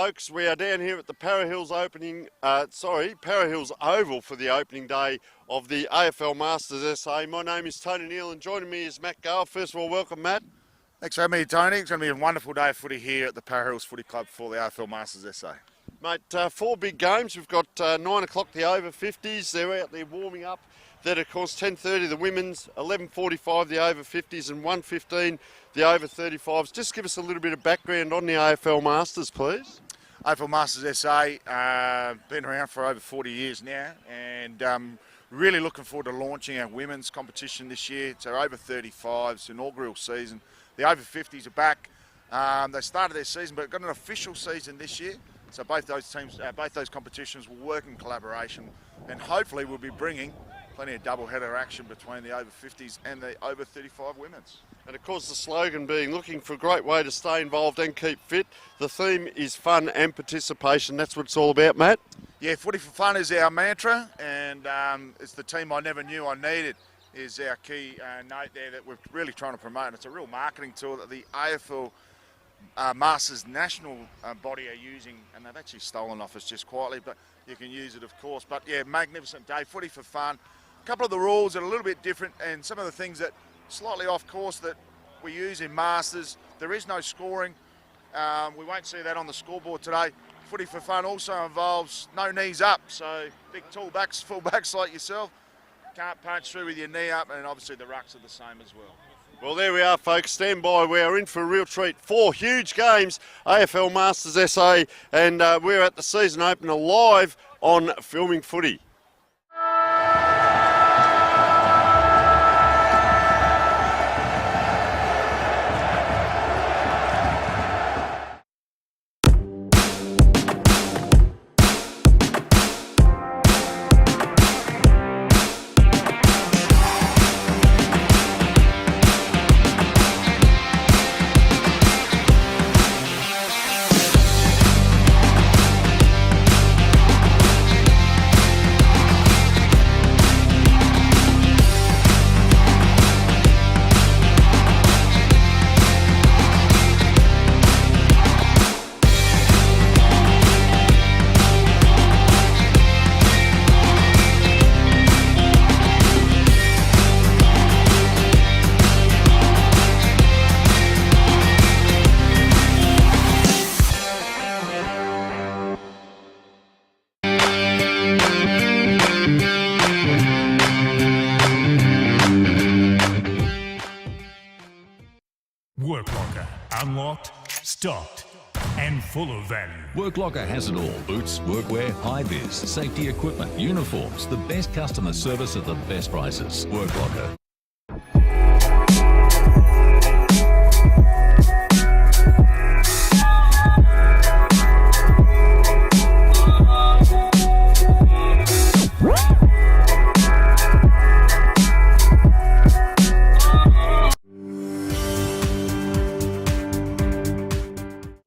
folks. We are down here at the Para Hills Para Hills Oval for the opening day of the AFL Masters SA. My name is Tony Neal and joining me is Matt Gale. First of all, welcome, Matt. Thanks for having me, Tony. It's going to be a wonderful day of footy here at the Para Hills Footy Club for the AFL Masters SA. Mate, 4 big games. We've got 9 o'clock the over 50s. They're out there warming up. Then, of course, 10:30 the women's, 11:45 the over 50s and 1:15 the over 35s. Just give us a little bit of background on the AFL Masters, please. AFL Masters SA, been around for over 40 years now, and really looking forward to launching our women's competition this year. It's our over 35s inaugural season. The over 50s are back. They started their season, but got an official season this year. So both those teams, both those competitions will work in collaboration, and hopefully we'll be bringing plenty of double-header action between the over 50s and the over 35 women's. And of course the slogan being looking for a great way to stay involved and keep fit. The theme is fun and participation. That's what it's all about, Matt. Yeah, footy for fun is our mantra, and it's the team I never knew I needed is our key note there that we're really trying to promote. And it's a real marketing tool that the AFL Masters national body are using, and they've actually stolen off us just quietly, but you can use it, of course. But yeah, magnificent day, footy for fun. A couple of the rules are a little bit different, and some of the things that slightly off course that we use in Masters. There is no scoring. We won't see that on the scoreboard today. Footy for fun also involves no knees up, so big tall backs, full backs like yourself can't punch through with your knee up, and obviously the rucks are the same as well. Well, there we are, folks. Stand by. We are in for a real treat. 4 huge games, AFL Masters SA, and we're at the season opener live on Filming Footy. Work Locker, unlocked, stocked, and full of value. Work Locker has it all. Boots, workwear, high-vis, safety equipment, uniforms, the best customer service at the best prices. Work Locker.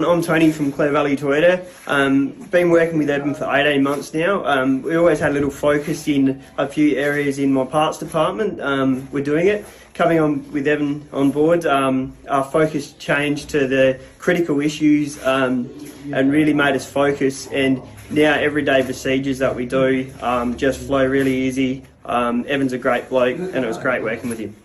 I'm Tony from Clare Valley Toyota. Been working with Edmund for 18 months now. We always had a little focus in a few areas in my parts department. We're doing it. Coming on with Evan on board, our focus changed to the critical issues and really made us focus. And now everyday procedures that we do just flow really easy. Evan's a great bloke, and it was great working with him.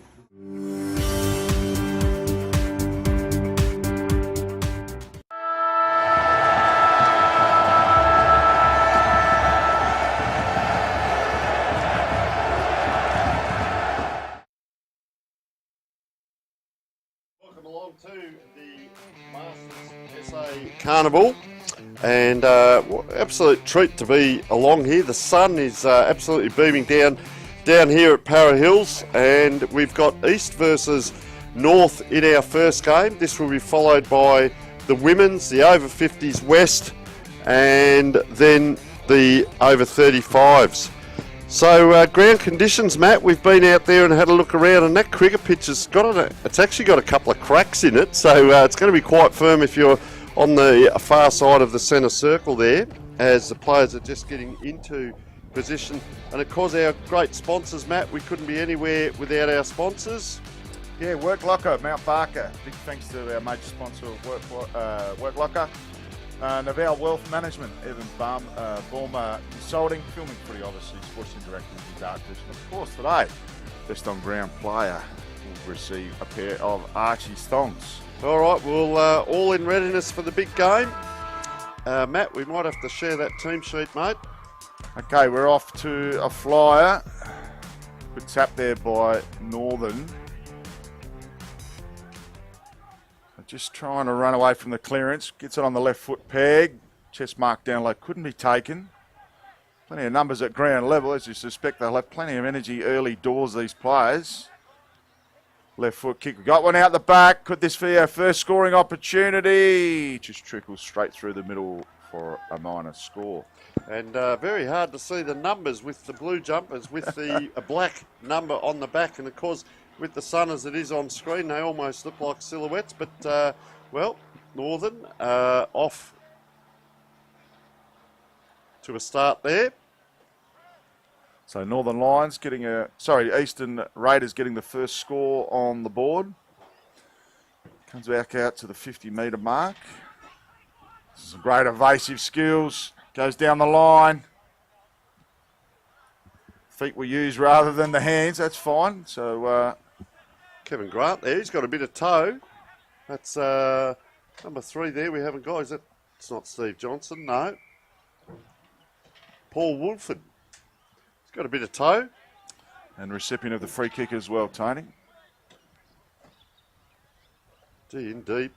Along to the Masters SA Carnival, and absolute treat to be along here. The sun is absolutely beaming down here at Para Hills, and we've got East versus North in our first game. This will be followed by the women's, the over 50s West, and then the over 35s. So ground conditions, Matt, we've been out there and had a look around, and that cricket pitch has it's actually got a couple of cracks in it, so it's going to be quite firm if you're on the far side of the centre circle there, as the players are just getting into position. And of course our great sponsors, Matt, we couldn't be anywhere without our sponsors. Yeah, Work Locker, Mount Barker. Big thanks to our major sponsor of Work Locker. Naval Wealth Management, Evan Balmer Consulting, filming footy obviously, Sports Interactive and Dark Vision. Of course today, best on ground player will receive a pair of Archie's thongs. All right, we'll all in readiness for the big game. Matt, we might have to share that team sheet, mate. Okay, we're off to a flyer. Good tap there by Northern. Just trying to run away from the clearance. Gets it on the left foot peg. Chest mark down low. Couldn't be taken. Plenty of numbers at ground level. As you suspect, they'll have plenty of energy early doors, these players. Left foot kick. We got one out the back. Could this be our first scoring opportunity? Just trickles straight through the middle for a minor score. And very hard to see the numbers with the blue jumpers, with the a black number on the back. And of course, with the sun as it is on screen, they almost look like silhouettes. But, well, Northern off to a start there. So Northern Lions getting Eastern Raiders getting the first score on the board. Comes back out to the 50-metre mark. Some great evasive skills. Goes down the line. Feet were used rather than the hands. That's fine. So Kevin Grant there. He's got a bit of toe. That's number 3 there. We haven't got. It's not Steve Johnson. No. Paul Woolford. He's got a bit of toe. And recipient of the free kick as well, Tony. Indeed.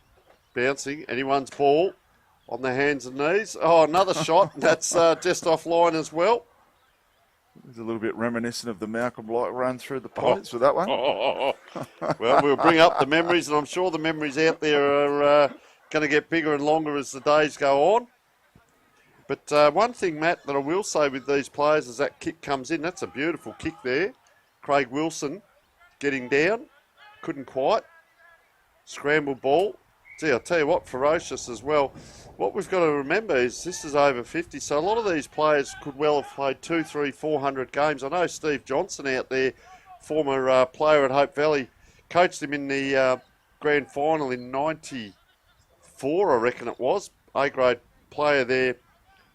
Bouncing. Anyone's ball. On the hands and knees. Oh, another shot. That's just offline as well. It's a little bit reminiscent of the Malcolm Blight run through the points for that one. Well, we'll bring up the memories, and I'm sure the memories out there are going to get bigger and longer as the days go on. But one thing, Matt, that I will say with these players as that kick comes in, that's a beautiful kick there. Craig Wilson getting down. Couldn't quite. Scrambled ball. Gee, I'll tell you what, ferocious as well. What we've got to remember is this is over 50, so a lot of these players could well have played 200, 300, 400 games. I know Steve Johnson out there, former player at Hope Valley, coached him in the grand final in 94, I reckon it was. A-grade player there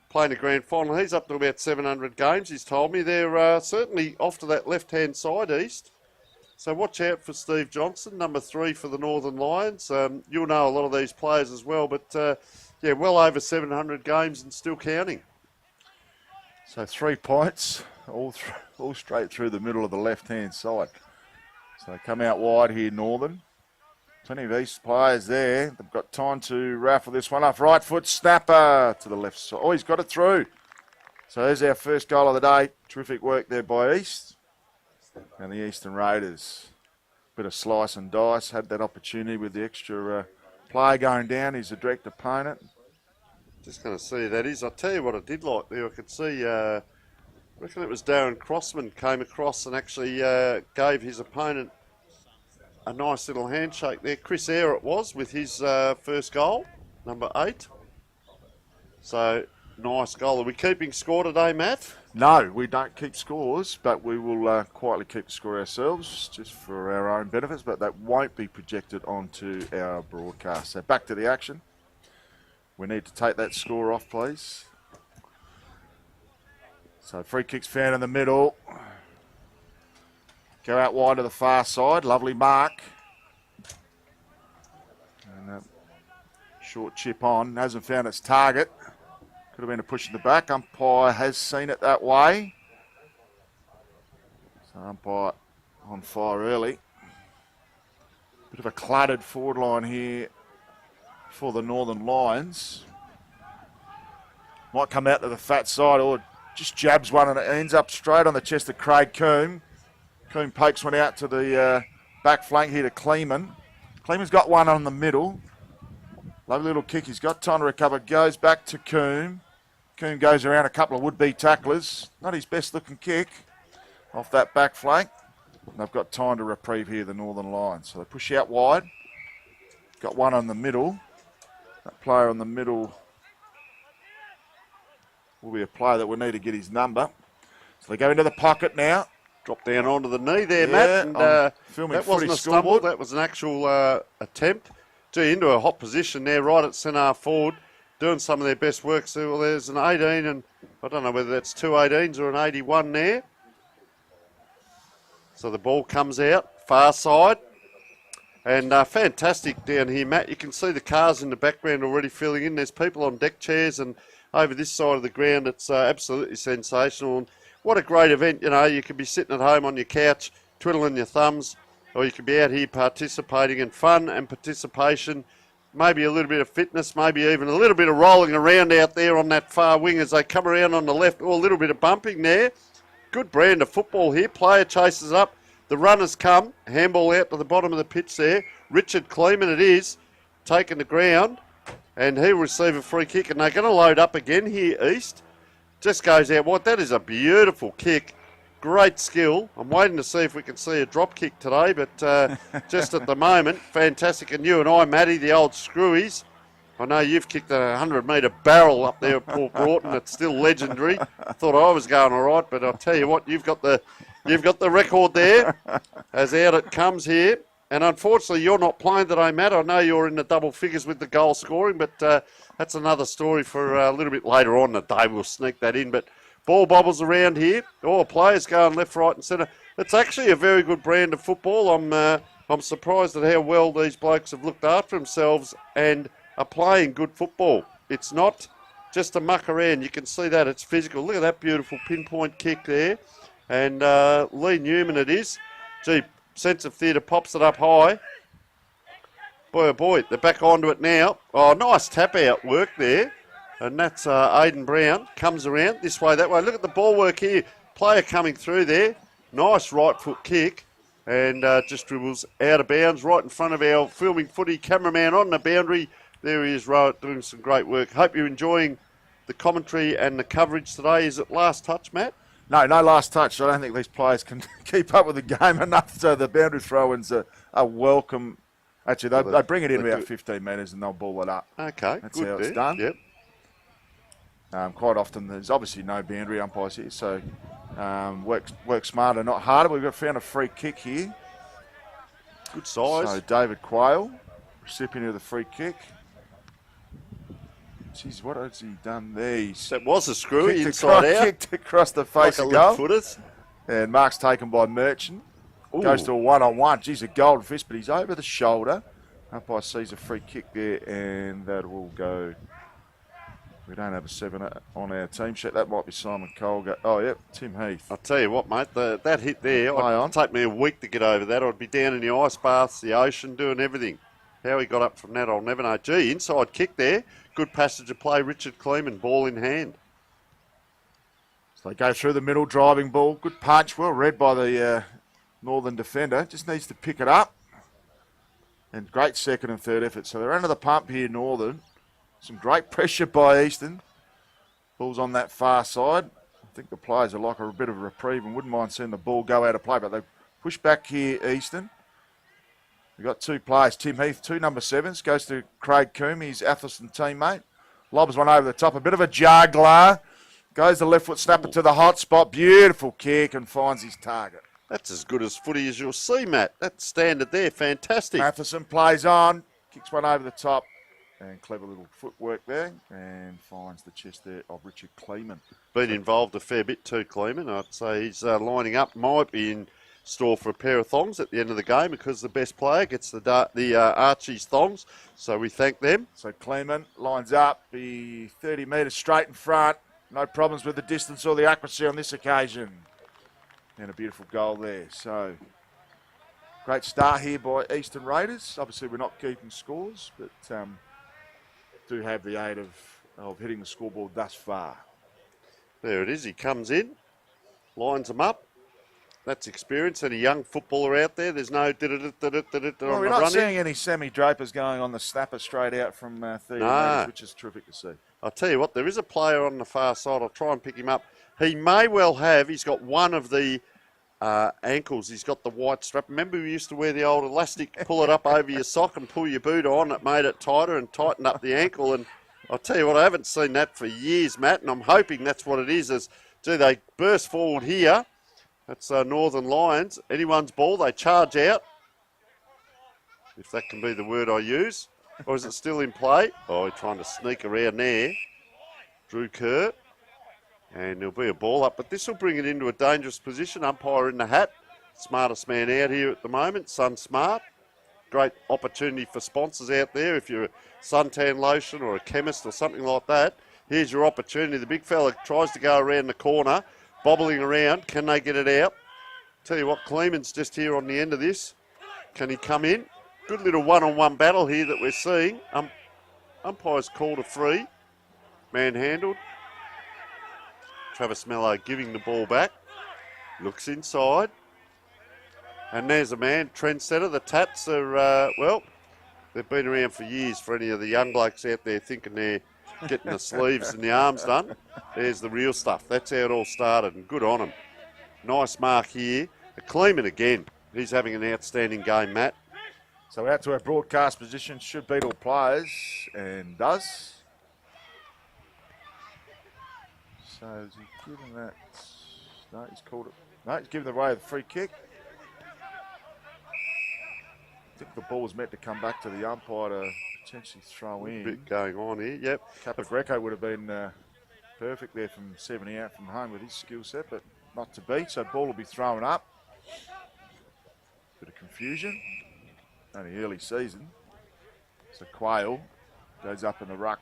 playing a grand final. He's up to about 700 games, he's told me. They're certainly off to that left-hand side, East. So watch out for Steve Johnson, number 3 for the Northern Lions. You'll know a lot of these players as well, but yeah, well over 700 games and still counting. So 3 points, all straight through the middle of the left-hand side. So they come out wide here, Northern. Plenty of East players there. They've got time to raffle this one up. Right foot snapper to the left side. Oh, he's got it through. So there's our first goal of the day. Terrific work there by East. And the Eastern Raiders, bit of slice and dice, had that opportunity with the extra player going down. He's a direct opponent. Just going to see that is. I'll tell you what I did like there. I could see, I reckon it was Darren Crossman came across and actually gave his opponent a nice little handshake there. Chris Eyre it was with his first goal, number 8. So, nice goal. Are we keeping score today, Matt? No, we don't keep scores, but we will quietly keep the score ourselves, just for our own benefits, but that won't be projected onto our broadcast. So back to the action. We need to take that score off, please. So free kicks found in the middle. Go out wide to the far side. Lovely mark. And short chip on. Hasn't found its target. Could have been a push in the back. Umpire has seen it that way. So umpire on fire early. Bit of a cluttered forward line here for the Northern Lions. Might come out to the fat side or just jabs one and it ends up straight on the chest of Craig Coombe. Coombe pokes one out to the back flank here to Kleeman. Kleeman's got one on the middle. Lovely little kick. He's got time to recover. Goes back to Coombe. Coombe goes around a couple of would-be tacklers. Not his best-looking kick off that back flank. And they've got time to reprieve here, the Northern Lions. So they push out wide. Got one on the middle. That player on the middle will be a player that will need to get his number. So they go into the pocket now. Drop down onto the knee there, Matt. And, that wasn't a stumble. That was an actual attempt. Gee, into a hot position there, right at centre forward. doing some of their best work. So, well, there's an 18, and I don't know whether that's 2 18s or an 81 there. So the ball comes out, far side. And fantastic down here, Matt. You can see the cars in the background already filling in. There's people on deck chairs, and over this side of the ground, it's absolutely sensational. And what a great event, you know. You could be sitting at home on your couch, twiddling your thumbs, or you could be out here participating in fun and participation, maybe a little bit of fitness, maybe even a little bit of rolling around out there on that far wing as they come around on the left, or a little bit of bumping there. Good brand of football here. Player chases up. The runners come, handball out to the bottom of the pitch there. Richard Kleeman it is, taking the ground, and he'll receive a free kick, and they're going to load up again here, East. Just goes out wide. That is a beautiful kick. Great skill. I'm waiting to see if we can see a drop kick today, but just at the moment, fantastic. And you and I, Matty, the old screwies, I know you've kicked a 100-metre barrel up there at Port Broughton. It's still legendary. I thought I was going all right, but I'll tell you what, you've got the record there, as out it comes here. And unfortunately, you're not playing today, Matt. I know you're in the double figures with the goal scoring, but that's another story for a little bit later on in the day. We'll sneak that in. But ball bobbles around here. All players going left, right and centre. It's actually a very good brand of football. I'm surprised at how well these blokes have looked after themselves and are playing good football. It's not just a muck around. You can see that. It's physical. Look at that beautiful pinpoint kick there. And Lee Newman it is. Gee, sense of theatre pops it up high. Boy, oh boy, they're back onto it now. Oh, nice tap out work there. And that's Aidan Brown. Comes around this way, that way. Look at the ball work here. Player coming through there. Nice right foot kick. And just dribbles out of bounds right in front of our filming footy cameraman on the boundary. There he is, doing some great work. Hope you're enjoying the commentary and the coverage today. Is it last touch, Matt? No last touch. I don't think these players can keep up with the game enough, so the boundary throw-ins are welcome. Actually, they bring it in about 15 metres and they'll ball it up. Okay, that's good how it's there. done. Yep. Quite often there's obviously no boundary umpires here, so work smarter, not harder. We've found a free kick here. Good size. So David Quayle, recipient of the free kick. Jeez, what has he done there? That was a screwy inside out. Kicked across the face like of goal. Footers. And mark's taken by Merchant. Ooh. Goes to a one-on-one. Geez, a golden fist, but he's over the shoulder. Umpire sees a free kick there, and that will go. We don't have a 7 on our team sheet. That might be Simon Colgate. Oh, yep, Tim Heath. I'll tell you what, mate, that hit there, it'd take me a week to get over that. I'd be down in the ice baths, the ocean, doing everything. How he got up from that, I'll never know. Gee, inside kick there. Good passage of play, Richard Kleeman, ball in hand. So they go through the middle, driving ball. Good punch, well read by the Northern defender. Just needs to pick it up. And great second and third effort. So they're under the pump here, Northern. Some great pressure by Eastern. Ball's on that far side. I think the players are like a bit of a reprieve and wouldn't mind seeing the ball go out of play, but they push back here, Eastern. We've got two players, Tim Heath, 2 number 7s. Goes to Craig Coombe, his Atherton teammate. Lobs one over the top, a bit of a juggler. Goes the left foot snapper to the hot spot. Beautiful kick and finds his target. That's as good as footy as you'll see, Matt. That's standard there, fantastic. Atherton plays on, kicks one over the top. And clever little footwork there and finds the chest there of Richard Kleeman. Been involved a fair bit too, Kleeman. I'd say he's lining up, might be in store for a pair of thongs at the end of the game because the best player gets the Archie's thongs. So we thank them. So Kleeman lines up, be 30 metres straight in front. No problems with the distance or the accuracy on this occasion. And a beautiful goal there. So great start here by Eastern Raiders. Obviously we're not keeping scores, but do have the aid of hitting the scoreboard thus far. There it is. He comes in, lines them up. That's experience and a young footballer out there. There's no Well, we're not seeing any semi-drapers going on the snapper straight out from 30 metres, which is terrific to see. I'll tell you what, there is a player on the far side. I'll try and pick him up. He may well have. He's got one of the ankles. He's got the white strap. Remember we used to wear the old elastic, pull it up over your sock and pull your boot on. It made it tighter and tightened up the ankle. And I'll tell you what, I haven't seen that for years, Matt, and I'm hoping that's what it is. Gee, they burst forward here. That's Northern Lions. Anyone's ball, they charge out. If that can be the word I use. Or is it still in play? Oh, he's trying to sneak around there. Drew Kerr. And there'll be a ball up, but this will bring it into a dangerous position. Umpire in the hat. Smartest man out here at the moment, Sun Smart. Great opportunity for sponsors out there. If you're a suntan lotion or a chemist or something like that, here's your opportunity. The big fella tries to go around the corner, bobbling around. Can they get it out? Tell you what, Kleeman's just here on the end of this. Can he come in? Good little one-on-one battle here that we're seeing. Umpire's called a free. Manhandled. Travis Mello giving the ball back. Looks inside. And there's a man, trendsetter. The Tats are, they've been around for years for any of the young blokes out there thinking they're getting the sleeves and the arms done. There's the real stuff. That's how it all started, and good on them. Nice mark here. Kleeman again. He's having an outstanding game, Matt. So out to our broadcast position, should beat all players, and does. So is he giving that? No, he's called it. No, he's giving away the free kick. I think the ball was meant to come back to the umpire to potentially throw in. A bit going on here, yep. Capagreco would have been perfect there from 70 out from home with his skill set, but not to be. So ball will be thrown up. Bit of confusion. Only early season. So Quayle goes up in the ruck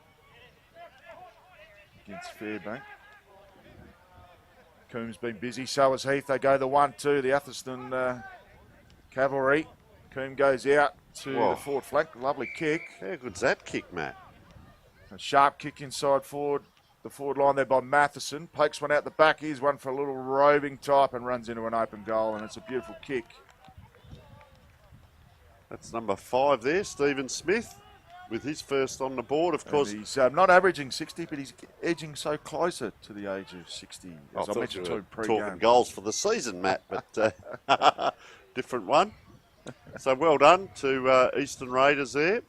against Fairbank. Coombs been busy, so has Heath. They go the 1-2, the Atherstone Cavalry. Coombs goes out to the forward flank. Lovely kick. How good's that kick, Matt? A sharp kick inside forward, the forward line there by Matheson. Pokes one out the back. Here's one for a little roving type and runs into an open goal, and it's a beautiful kick. That's number 5 there, Stephen Smith, with his first on the board, of course. And he's not averaging 60, but he's edging so closer to the age of 60, as I mentioned to him pre-game. Talking goals for the season, Matt, but different one. So well done to Eastern Raiders there.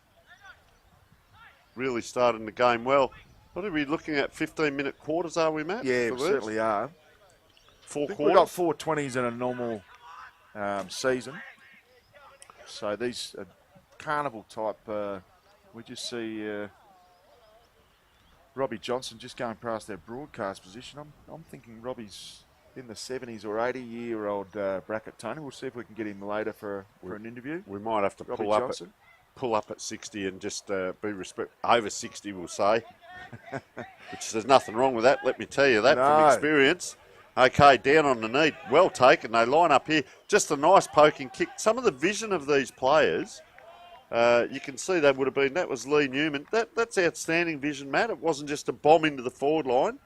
Really starting the game well. What are we looking at, 15-minute quarters, are we, Matt? Yeah, we certainly are. 4 quarters? We've got 4 20s in a normal season. So these carnival type, we just see Robbie Johnson just going past their broadcast position. I'm thinking Robbie's in the 70s or 80-year-old bracket, Tony. We'll see if we can get him later for an interview. We might have to Robbie pull up at 60 and just be over 60, we'll say. Which there's nothing wrong with that, let me tell you that from experience. Okay, down on the knee, well taken. They line up here. Just a nice poking kick. Some of the vision of these players, you can see that was Lee Newman. That's outstanding vision, Matt. It wasn't just a bomb into the forward line.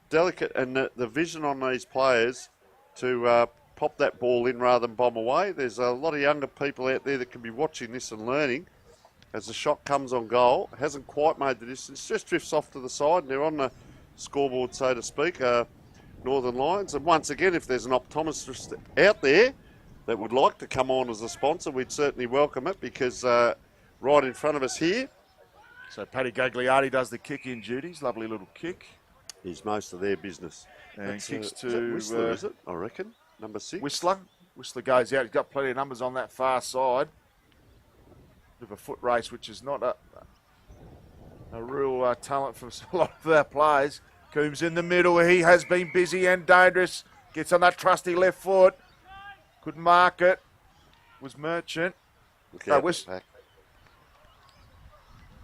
Delicate, and the vision on these players to pop that ball in rather than bomb away. There's a lot of younger people out there that can be watching this and learning. As the shot comes on goal, hasn't quite made the distance, just drifts off to the side, and they're on the scoreboard, so to speak. Northern Lions. And once again, if there's an optometrist out there that would like to come on as a sponsor, we'd certainly welcome it, because right in front of us here. So Paddy Gagliardi does the kick-in duties. Lovely little kick. Is most of their business. And kicks to... Is that Whistler, is it? I reckon. Number 6. Whistler. Whistler goes out. He's got plenty of numbers on that far side. Bit of a foot race, which is not a real talent for a lot of our players. Coombs in the middle. He has been busy and dangerous. Gets on that trusty left foot. Couldn't mark it. Was Merchant. Look out back.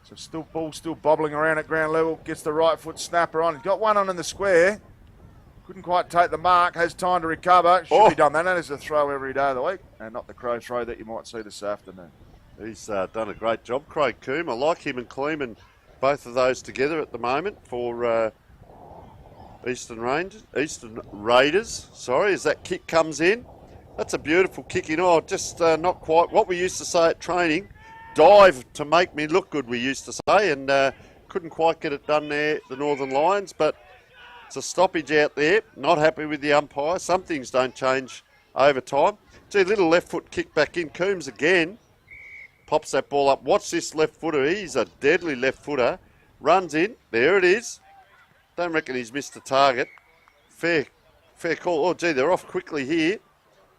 So ball still bobbling around at ground level. Gets the right foot snapper on. He's got one on in the square. Couldn't quite take the mark. Has time to recover. Should be done that. That is a throw every day of the week. And not the Crow throw that you might see this afternoon. He's done a great job, Craig Coombe. I like him and Kleeman, both of those together at the moment for... Eastern Raiders, as that kick comes in. That's a beautiful kick in. Just not quite what we used to say at training. Dive to make me look good, we used to say, and couldn't quite get it done there, the Northern Lions, but it's a stoppage out there. Not happy with the umpire. Some things don't change over time. Gee, little left foot kick back in. Coombs again pops that ball up. Watch this left footer. He's a deadly left footer. Runs in. There it is. Don't reckon he's missed the target. Fair call. Gee, they're off quickly here.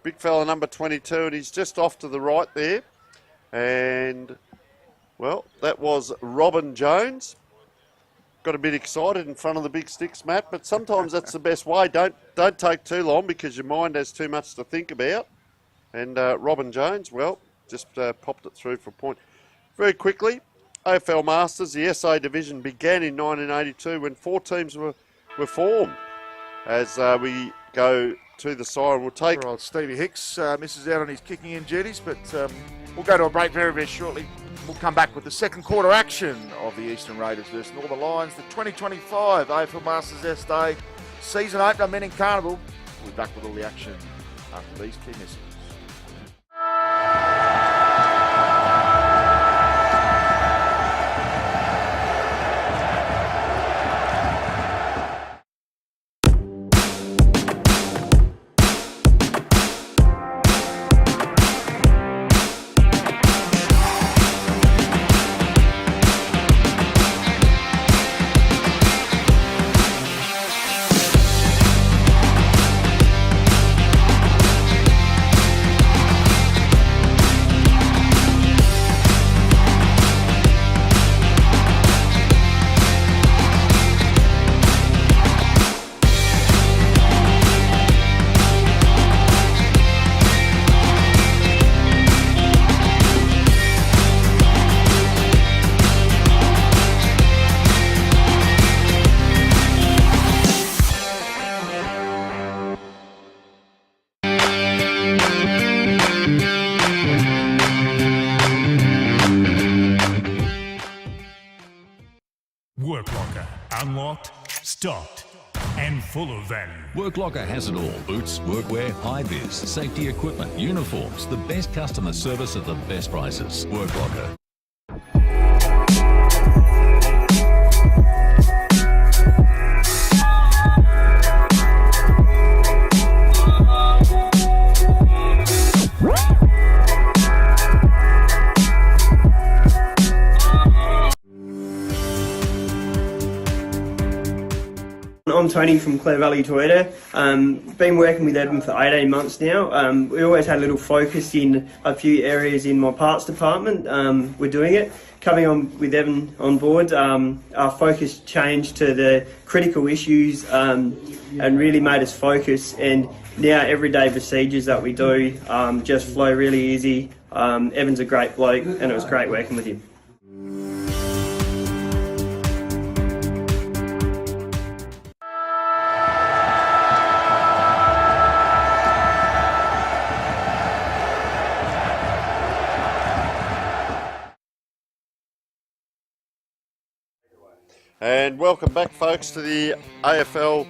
Big fella number 22, and he's just off to the right there. And Well, that was Robin Jones. Got a bit excited in front of the big sticks, Matt, but sometimes that's the best way. Don't take too long because your mind has too much to think about. And Robin Jones, well, just popped it through for a point. Very quickly, AFL Masters, the SA division began in 1982 when 4 teams were formed. As we go to the siren, we'll take... Poor old Stevie Hicks misses out on his kicking in duties, but we'll go to a break very, very shortly. We'll come back with the second quarter action of the Eastern Raiders versus Northern Lions, the 2025 AFL Masters S-Day season opener, men in Carnival. We'll be back with all the action after these key messages. Work Locker. Unlocked, stocked, and full of value. Work Locker has it all. Boots, workwear, high-vis, safety equipment, uniforms, the best customer service at the best prices. Work Locker. I'm Tony from Clare Valley Toyota. Been working with Evan for 18 months now. We always had a little focus in a few areas in my parts department. We're doing it. Coming on with Evan on board, our focus changed to the critical issues and really made us focus. And now everyday procedures that we do just flow really easy. Evan's a great bloke and it was great working with him. And welcome back, folks, to the AFL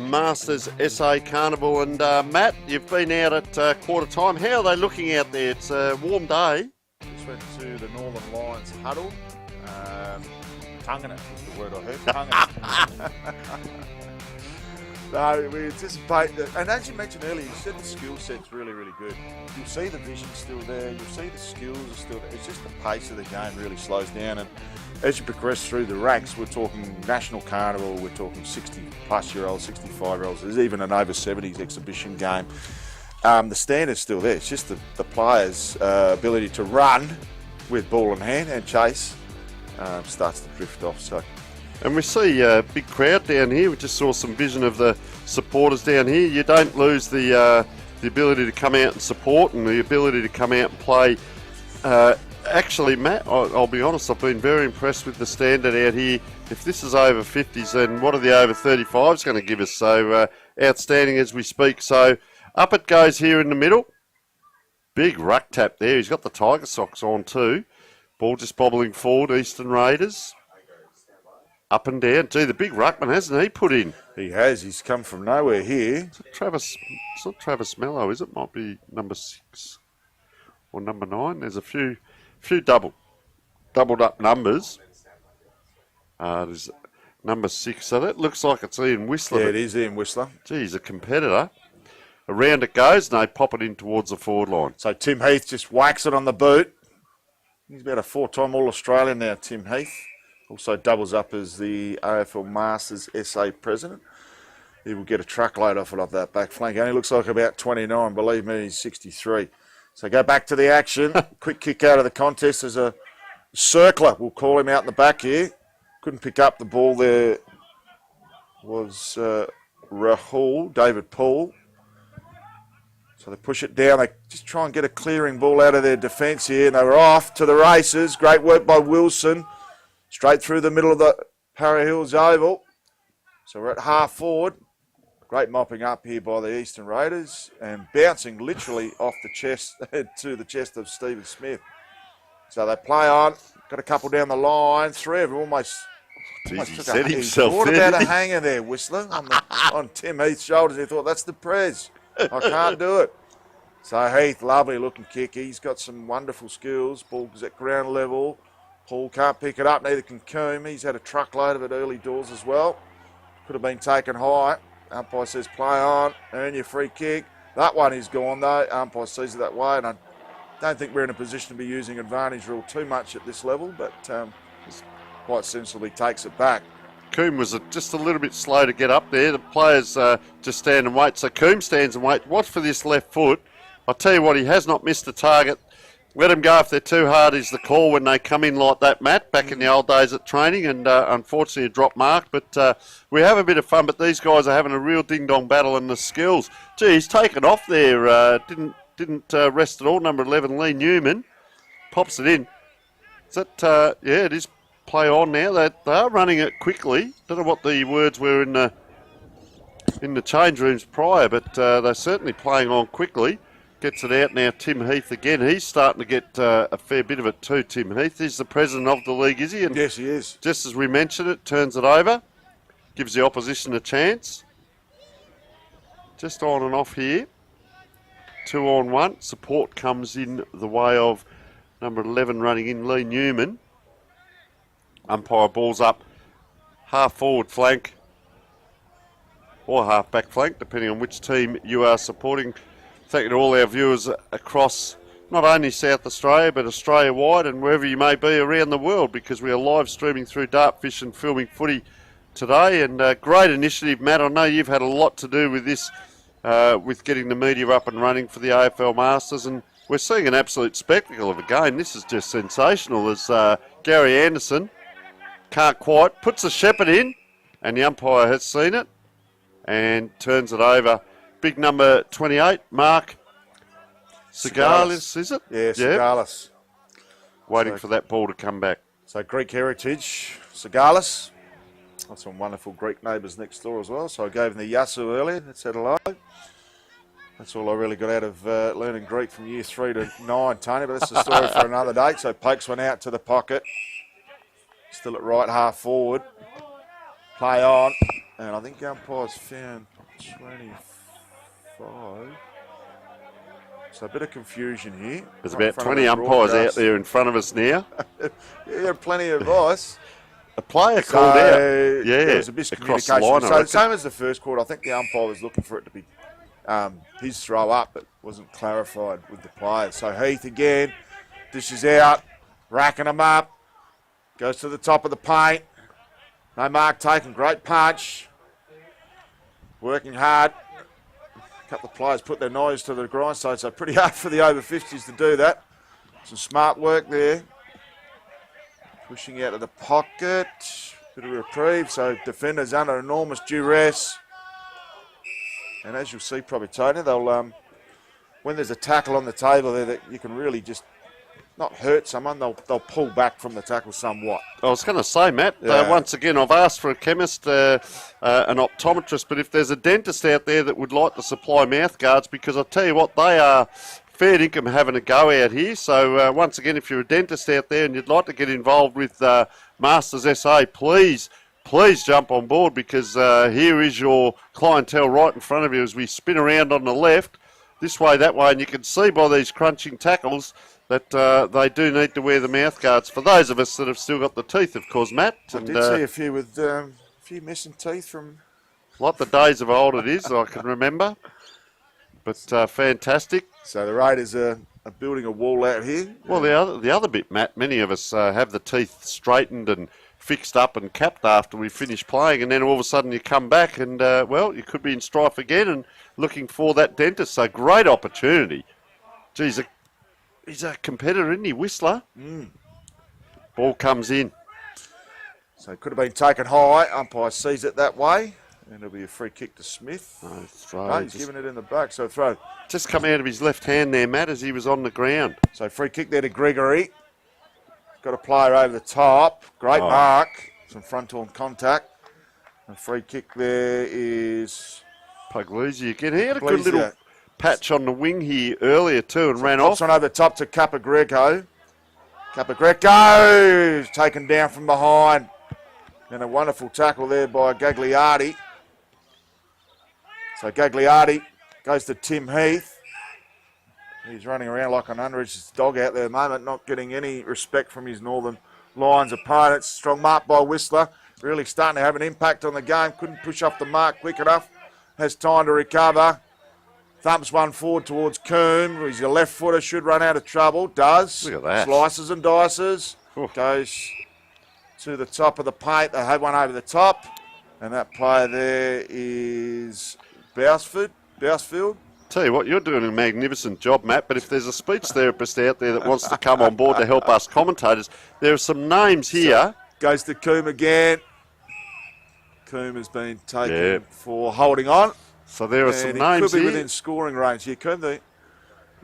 Masters SA Carnival. And Matt, you've been out at quarter time. How are they looking out there? It's a warm day. Just went to the Northern Lions huddle. Tonguing it was the word I heard. Tonguing it. No, we anticipate that. And as you mentioned earlier, you said the skill set's really, really good. You'll see the vision still there. You'll see the skills are still there. It's just the pace of the game really slows down. And as you progress through the ranks, we're talking national carnival, we're talking 60-plus-year-olds, 65-year-olds. There's even an over-70s exhibition game. The standard's still there. It's just the players' ability to run with ball in hand and chase starts to drift off. So, and we see a big crowd down here. We just saw some vision of the supporters down here. You don't lose the ability to come out and support and the ability to come out and play. Actually, Matt, I'll be honest, I've been very impressed with the standard out here. If this is over 50s, then what are the over 35s going to give us? So outstanding as we speak. So up it goes here in the middle. Big ruck tap there. He's got the Tiger socks on too. Ball just bobbling forward, Eastern Raiders. Up and down. Gee, the big ruckman, hasn't he put in? he has. He's come from nowhere here. It's not Travis Mello, is it? Might be number 6 or number 9. There's a few doubled up numbers. There's number 6. So that looks like it's Ian Whistler. Yeah, it is Ian Whistler. Gee, he's a competitor. Around it goes, and they pop it in towards the forward line. So Tim Heath just whacks it on the boot. He's about a 4-time All-Australian now, Tim Heath. Also doubles up as the AFL Masters SA president. He will get a truckload off it off that back flank. Only looks like about 29. Believe me, he's 63. So go back to the action. Quick kick out of the contest. There's a Circler, we'll call him out in the back here. Couldn't pick up the ball there. Was Rahul, David Paul. So they push it down. They just try and get a clearing ball out of their defence here. And they were off to the races. Great work by Wilson. Straight through the middle of the Para Hills Oval. So we're at half forward. Great mopping up here by the Eastern Raiders. And bouncing literally off the chest to the chest of Stephen Smith. So they play on. Got a couple down the line. Three of them almost... Jeez, he set himself What there, about didn't a hanger there, Whistler, on Tim Heath's shoulders? He thought, that's the Prez. I can't do it. So Heath, lovely looking kick. He's got some wonderful skills. Ball's at ground level. Paul can't pick it up, neither can Coombe. He's had a truckload of it early doors as well. Could have been taken high. Umpire says play on, earn your free kick. That one is gone though. Umpire sees it that way, and I don't think we're in a position to be using advantage rule too much at this level, but quite sensibly takes it back. Coombe was just a little bit slow to get up there. The players just stand and wait. So Coombe stands and wait. Watch for this left foot. I'll tell you what, he has not missed the target. Let them go if they're too hard is the call when they come in like that, Matt, back in the old days at training, and unfortunately a drop mark. But we have a bit of fun, but these guys are having a real ding-dong battle in the skills. Gee, he's taken off there. Didn't rest at all. Number 11, Lee Newman, pops it in. Is that, yeah, it is play on now. They are running it quickly. Don't know what the words were in the change rooms prior, but they're certainly playing on quickly. Gets it out now, Tim Heath again. He's starting to get a fair bit of it too, Tim Heath. He's the president of the league, is he? And yes, he is. Just as we mentioned it, turns it over. Gives the opposition a chance. Just on and off here. 2 on 1. Support comes in the way of number 11 running in, Lee Newman. Umpire balls up. Half forward flank. Or half back flank, depending on which team you are supporting. Thank you to all our viewers across not only South Australia but Australia-wide and wherever you may be around the world, because we are live streaming through Dartfish and filming footy today. And great initiative, Matt. I know you've had a lot to do with this, with getting the media up and running for the AFL Masters, and we're seeing an absolute spectacle of a game. This is just sensational as Gary Anderson can't quite, puts the shepherd in, and the umpire has seen it and turns it over. Big number 28, Mark Sigalis, is it? Yeah, Sigalis. Waiting for that ball to come back. So Greek heritage, Sigalis. Got some wonderful Greek neighbours next door as well. So I gave them the Yasu earlier. That said hello. That's all I really got out of learning Greek from year 3 to 9, Tony. But that's a story for another day. So pokes one out to the pocket. Still at right half forward. Play on. And I think the umpire's found 25. So a bit of confusion here. There's about 20 umpires out there in front of us now. Yeah, plenty of ice. A player called out. Yeah, there was a miscommunication. So same as the first quarter, I think the umpire was looking for it to be his throw up, but wasn't clarified with the players. So Heath again, dishes out, racking them up, goes to the top of the paint. No mark taken, great punch. Working hard. A couple of players put their nose to the grindstone, so pretty hard for the over 50s to do that. Some smart work there. Pushing out of the pocket. Bit of reprieve, so defenders under enormous duress. And as you'll see probably, Tony, they'll when there's a tackle on the table there that you can really just not hurt someone, they'll pull back from the tackle somewhat. I was going to say, Matt, once again, I've asked for a chemist, an optometrist, but if there's a dentist out there that would like to supply mouth guards, because I'll tell you what, they are fair income having a go out here. So once again, if you're a dentist out there and you'd like to get involved with Masters SA, please jump on board, because here is your clientele right in front of you as we spin around on the left, this way, that way, and you can see by these crunching tackles that they do need to wear the mouth guards. For those of us that have still got the teeth, of course, Matt. I did see a few with a few missing teeth from... Like the days of old it is, I can remember. But fantastic. So the Raiders are building a wall out here. Well, the other bit, Matt, many of us have the teeth straightened and fixed up and capped after we finish playing, and then all of a sudden you come back and, well, you could be in strife again and looking for that dentist. So great opportunity. Geez, he's a competitor, isn't he, Whistler? Ball comes in. So it could have been taken high. Umpire sees it that way. And it'll be a free kick to Smith. No, throw. No, he's giving it in the back, so throw. Just come out of his left hand there, Matt, as he was on the ground. So free kick there to Gregory. Got a player over the top. Great mark. Some front-on contact. A free kick there is Puglisi again. He had a Puglisi. good little patch on the wing here earlier too and ran off. One over the top to Capagreco. Capagreco taken down from behind. And a wonderful tackle there by Gagliardi. So Gagliardi goes to Tim Heath. He's running around like an unregistered dog out there at the moment, not getting any respect from his Northern Lions opponents. Strong mark by Whistler. Really starting to have an impact on the game. Couldn't push off the mark quick enough. Has time to recover. Thumps one forward towards Coombe. He's a left footer, should run out of trouble. Does. Look at that. Slices and dices. Oof. Goes to the top of the paint. They have one over the top. And that player there is Bousfield. Tell you what, you're doing a magnificent job, Matt, but if there's a speech therapist out there that wants to come on board to help us commentators, there are some names here. Goes to Coombe again. Coombe has been taken for holding on. So there are some And names could be here. within scoring range here. Coombe, they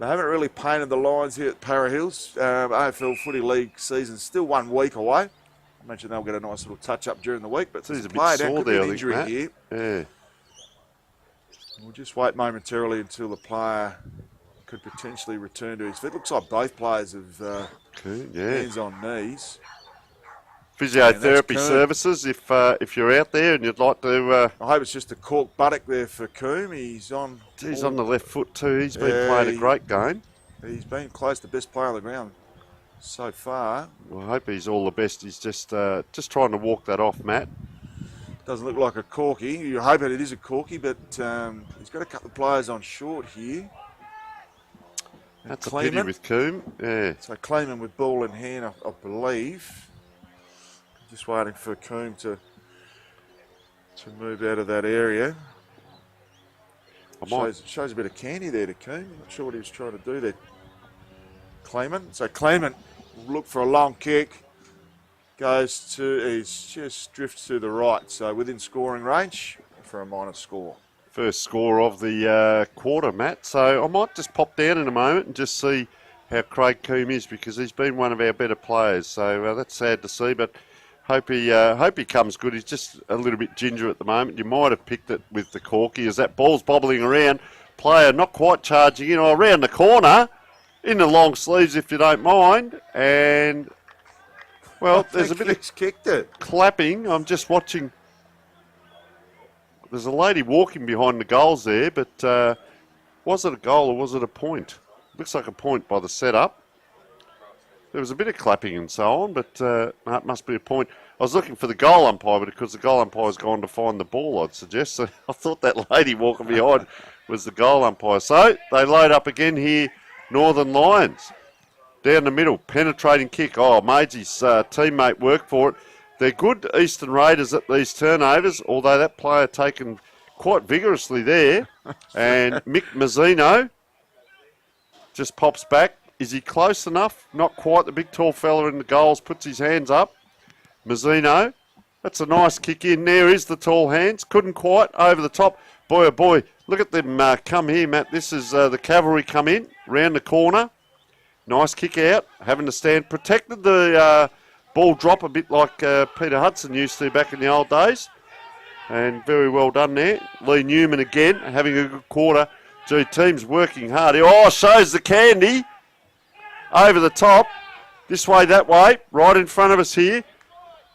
haven't really painted the lines here at Para Hills. AFL Footy League season still 1 week away. I imagine they'll get a nice little touch-up during the week. But He's a bit player sore down, could there, be I an think, injury Matt. here. Yeah. We'll just wait momentarily until the player could potentially return to his feet. Looks like both players have hands on knees. Physiotherapy Coombe. services, if you're out there and you'd like to... I hope it's just a cork buttock there for Coombe. He's on the left foot too. He's been playing a great game. He's been close to best player on the ground so far. Well, I hope he's all the best. He's just trying to walk that off, Matt. Doesn't look like a corky. You hope that it is a corky, but he's got a couple of players on short here. And That's a pity with Coombe. Yeah. So Kleeman with ball in hand, I believe. Just waiting for Coombe to move out of that area. Shows a bit of candy there to Coombe. Not sure what he was trying to do there. Kleeman. So Kleeman will look for a long kick. He's just drifts to the right. So within scoring range for a minor score. First score of the quarter, Matt. So I might just pop down in a moment and just see how Craig Coombe is, because he's been one of our better players. So that's sad to see, but hope he comes good. He's just a little bit ginger at the moment. You might have picked it with the corky as that ball's bobbling around. Player not quite charging in or around the corner in the long sleeves, if you don't mind. And, well, there's a bit of kicked it. clapping. I'm just watching. There's a lady walking behind the goals there, but was it a goal or was it a point? Looks like a point by the setup. There was a bit of clapping and so on, but no, it must be a point. I was looking for the goal umpire, but because the goal umpire's gone to find the ball, I'd suggest. So I thought that lady walking behind was the goal umpire. So they load up again here, Northern Lions. Down the middle, penetrating kick. Oh, Maidsy's teammate worked for it. They're good Eastern Raiders at these turnovers, although that player taken quite vigorously there. And Mick Mazzino just pops back. Is he close enough? Not quite. The big tall fella in the goals puts his hands up. Mazzino. That's a nice kick in. There is the tall hands. Couldn't quite. Over the top. Boy, oh boy. Look at them come here, Matt. This is the cavalry come in. Round the corner. Nice kick out. Having to stand. Protected the ball drop a bit like Peter Hudson used to back in the old days. And very well done there. Lee Newman again having a good quarter. Gee, team's working hard. Oh, shows the candy. Over the top, this way, that way, right in front of us here.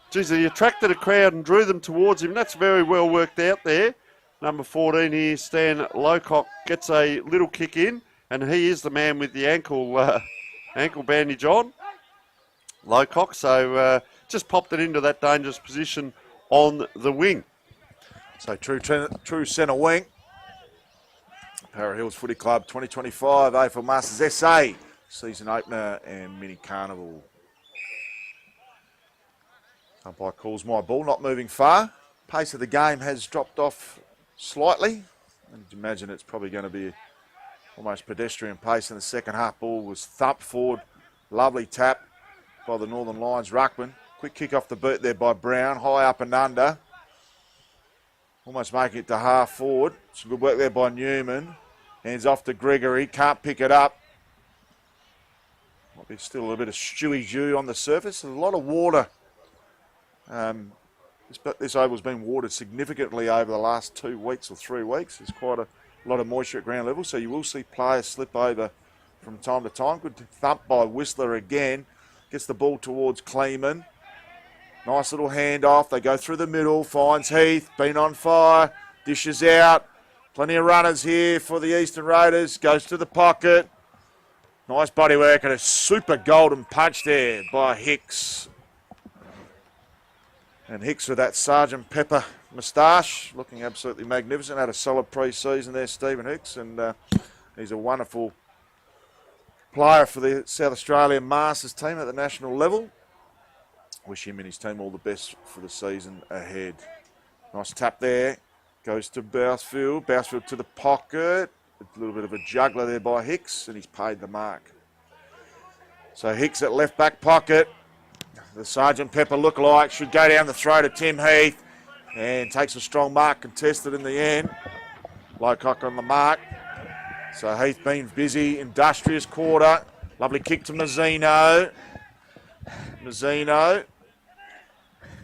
Geez, he attracted a crowd and drew them towards him. That's very well worked out there. Number 14 here, Stan Lowcock, gets a little kick in, and he is the man with the ankle bandage on, Lowcock. So just popped it into that dangerous position on the wing. So true centre wing. Para Hills Footy Club 2025 AFL Masters SA. Season opener and mini carnival. Umpire calls my ball, not moving far. Pace of the game has dropped off slightly. I'd imagine it's probably going to be almost pedestrian pace in the second half. Ball was thumped forward. Lovely tap. by the Northern Lions ruckman. Quick kick off the boot there by Brown, high up and under. Almost making it to half forward. Some good work there by Newman. Hands off to Gregory, can't pick it up. Might be still a little bit of stewy dew on the surface. There's a lot of water. This oval's been watered significantly over the last 2 weeks or 3 weeks. There's quite a lot of moisture at ground level, so you will see players slip over from time to time. Good thump by Whistler again. Gets the ball towards Kleeman. Nice little handoff. They go through the middle. Finds Heath. Been on fire. Dishes out. Plenty of runners here for the Eastern Raiders. Goes to the pocket. Nice body work and a super golden punch there by Hicks. And Hicks with that Sergeant Pepper moustache, looking absolutely magnificent. Had a solid pre-season there, Stephen Hicks, and he's a wonderful player for the South Australian Masters team at the national level. Wish him and his team all the best for the season ahead. Nice tap there. Goes to Bousfield. Bousfield to the pocket. A little bit of a juggler there by Hicks, and he's paid the mark. So Hicks at left back pocket. The Sergeant Pepper lookalike should go down the throat of Tim Heath and takes a strong mark, contested in the end. Lowcock on the mark. So Heath being busy, industrious quarter. Lovely kick to Mazzino.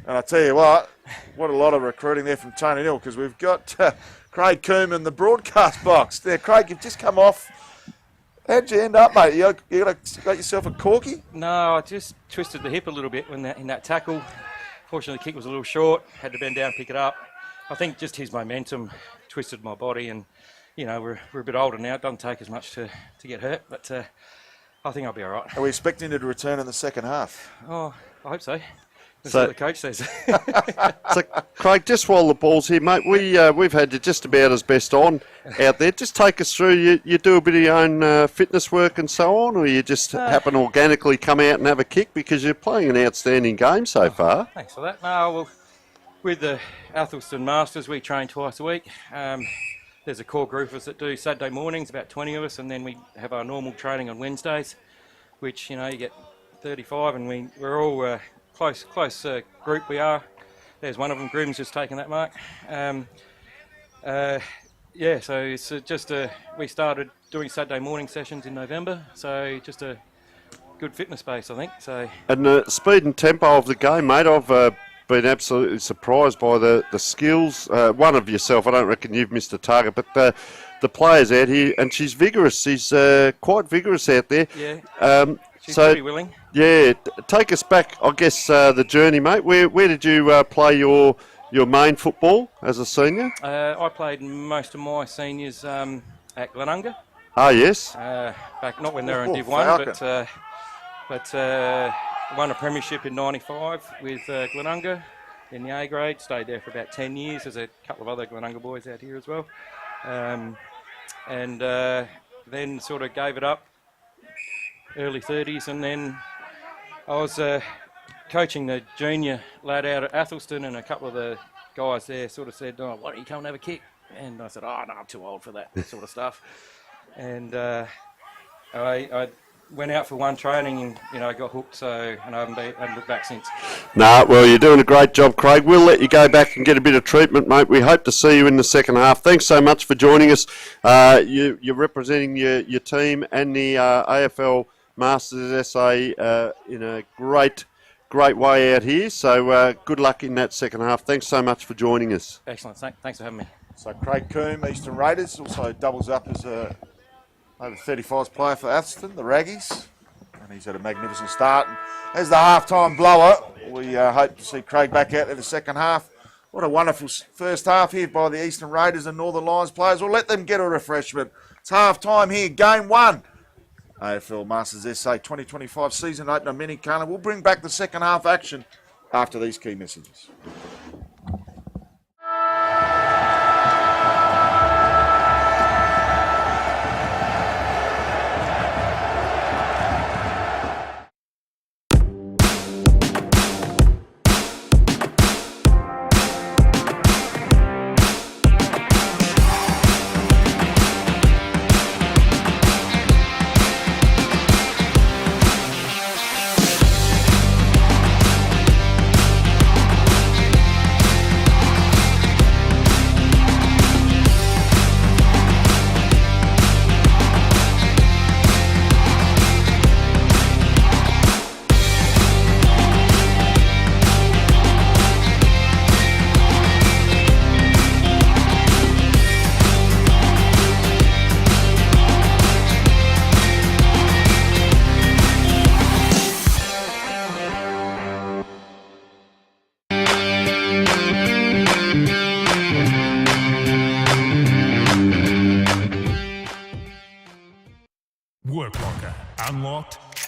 And I tell you what a lot of recruiting there from Tony Hill, because we've got Craig Coombe in the broadcast box. There, Craig, you've just come off. How'd you end up, mate? You got yourself a corky? No, I just twisted the hip a little bit in that tackle. Fortunately, the kick was a little short. Had to bend down, pick it up. I think just his momentum twisted my body, and you know we're a bit older now. It doesn't take as much to get hurt, but I think I'll be all right. Are we expecting you to return in the second half? Oh, I hope so. That's So- what the coach says. So, Craig, just while the ball's here, mate, we've had you just about as best on out there. Just take us through. You do a bit of your own fitness work and so on, or you just happen to organically come out and have a kick because you're playing an outstanding game so far? Thanks for that. No, well, with the Athelston Masters, we train twice a week. There's a core group of us that do Saturday mornings, about 20 of us, and then we have our normal training on Wednesdays, which, you know, you get 35, and we're all close group we are. There's one of them, Grim's just taken that mark. Yeah, so it's we started doing Saturday morning sessions in November, so just a good fitness base, I think. So. And the speed and tempo of the game, mate, I've been absolutely surprised by the skills. One of yourself, I don't reckon you've missed a target, but the players out here, and she's vigorous. She's quite vigorous out there. Yeah. She's pretty willing. Yeah, take us back, I guess, the journey, mate. Where did you play your main football as a senior? I played most of my seniors at Glenunga. Ah, yes. Back, not when they were in Div 1, but won a premiership in '95 with Glenunga in the A grade. Stayed there for about 10 years. There's a couple of other Glenunga boys out here as well. And then sort of gave it up, early 30s, and then I was coaching the junior lad out at Athelston, and a couple of the guys there sort of said, "Oh, why don't you come and have a kick?" And I said, "Oh, no, I'm too old for that sort of stuff." And I went out for one training and, I got hooked, and I haven't looked back since. Nah, well, you're doing a great job, Craig. We'll let you go back and get a bit of treatment, mate. We hope to see you in the second half. Thanks so much for joining us. You're representing your team and the AFL Masters SA in a great way out here. So good luck in that second half. Thanks so much for joining us. Excellent. Thanks for having me. So Craig Coombe, Eastern Raiders, also doubles up as a over 35s player for Athelston, the Raggies. And he's had a magnificent start. And as the half-time blower, we hope to see Craig back out in the second half. What a wonderful first half here by the Eastern Raiders and Northern Lions players. We'll let them get a refreshment. It's half-time here, game 1. AFL Masters SA 2025 season opener mini carnival. We'll bring back the second half action after these key messages.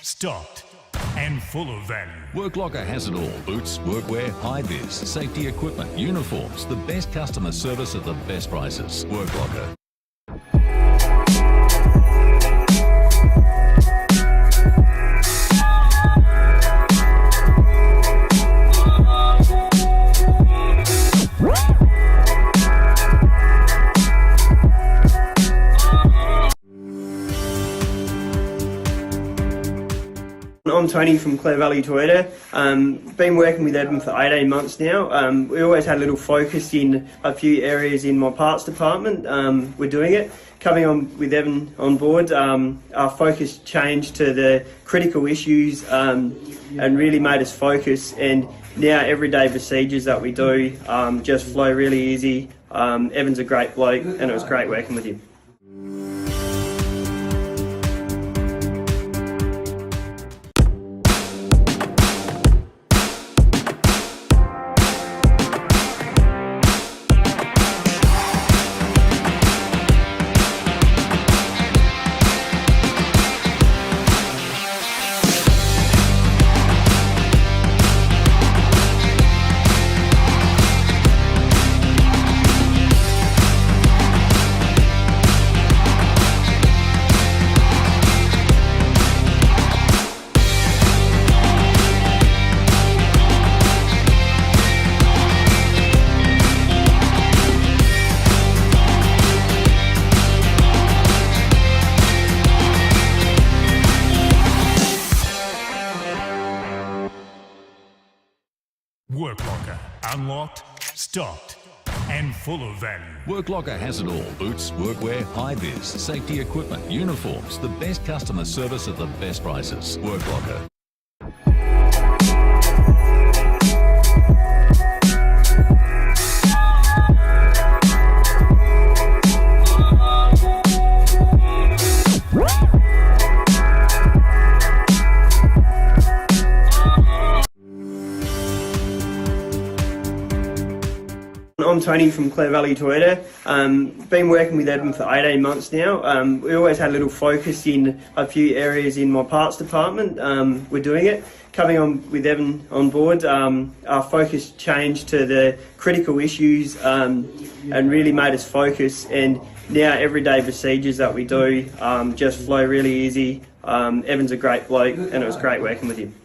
stocked, and full of value. Work Locker has it all. Boots, workwear, high-vis, safety equipment, uniforms, the best customer service at the best prices. Work Locker. I'm Tony from Clare Valley Toyota. Been working with Evan for 18 months now. We always had a little focus in a few areas in my parts department. We're doing it. Coming on with Evan on board, our focus changed to the critical issues and really made us focus. And now everyday procedures that we do just flow really easy. Evan's a great bloke and it was great working with him. Work Locker, unlocked, stocked, and full of value. Work Locker has it all. Boots, workwear, high-vis, safety equipment, uniforms, the best customer service at the best prices. Work Locker. I'm Tony from Clare Valley Toyota. Been working with Evan for 18 months now. We always had a little focus in a few areas in my parts department. We're doing it. Coming on with Evan on board, our focus changed to the critical issues and really made us focus. And now everyday procedures that we do just flow really easy. Evan's a great bloke and it was great working with him.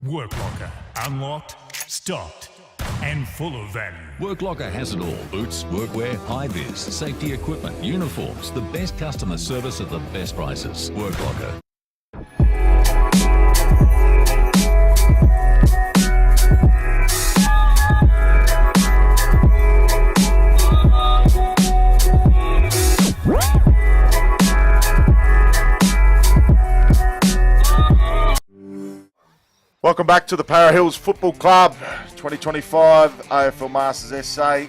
Work Locker, unlocked, stocked, and full of value. Work Locker has it all. Boots, workwear, high-vis, safety equipment, uniforms, the best customer service at the best prices. Work Locker. Welcome back to the Para Hills Football Club 2025 AFL Masters SA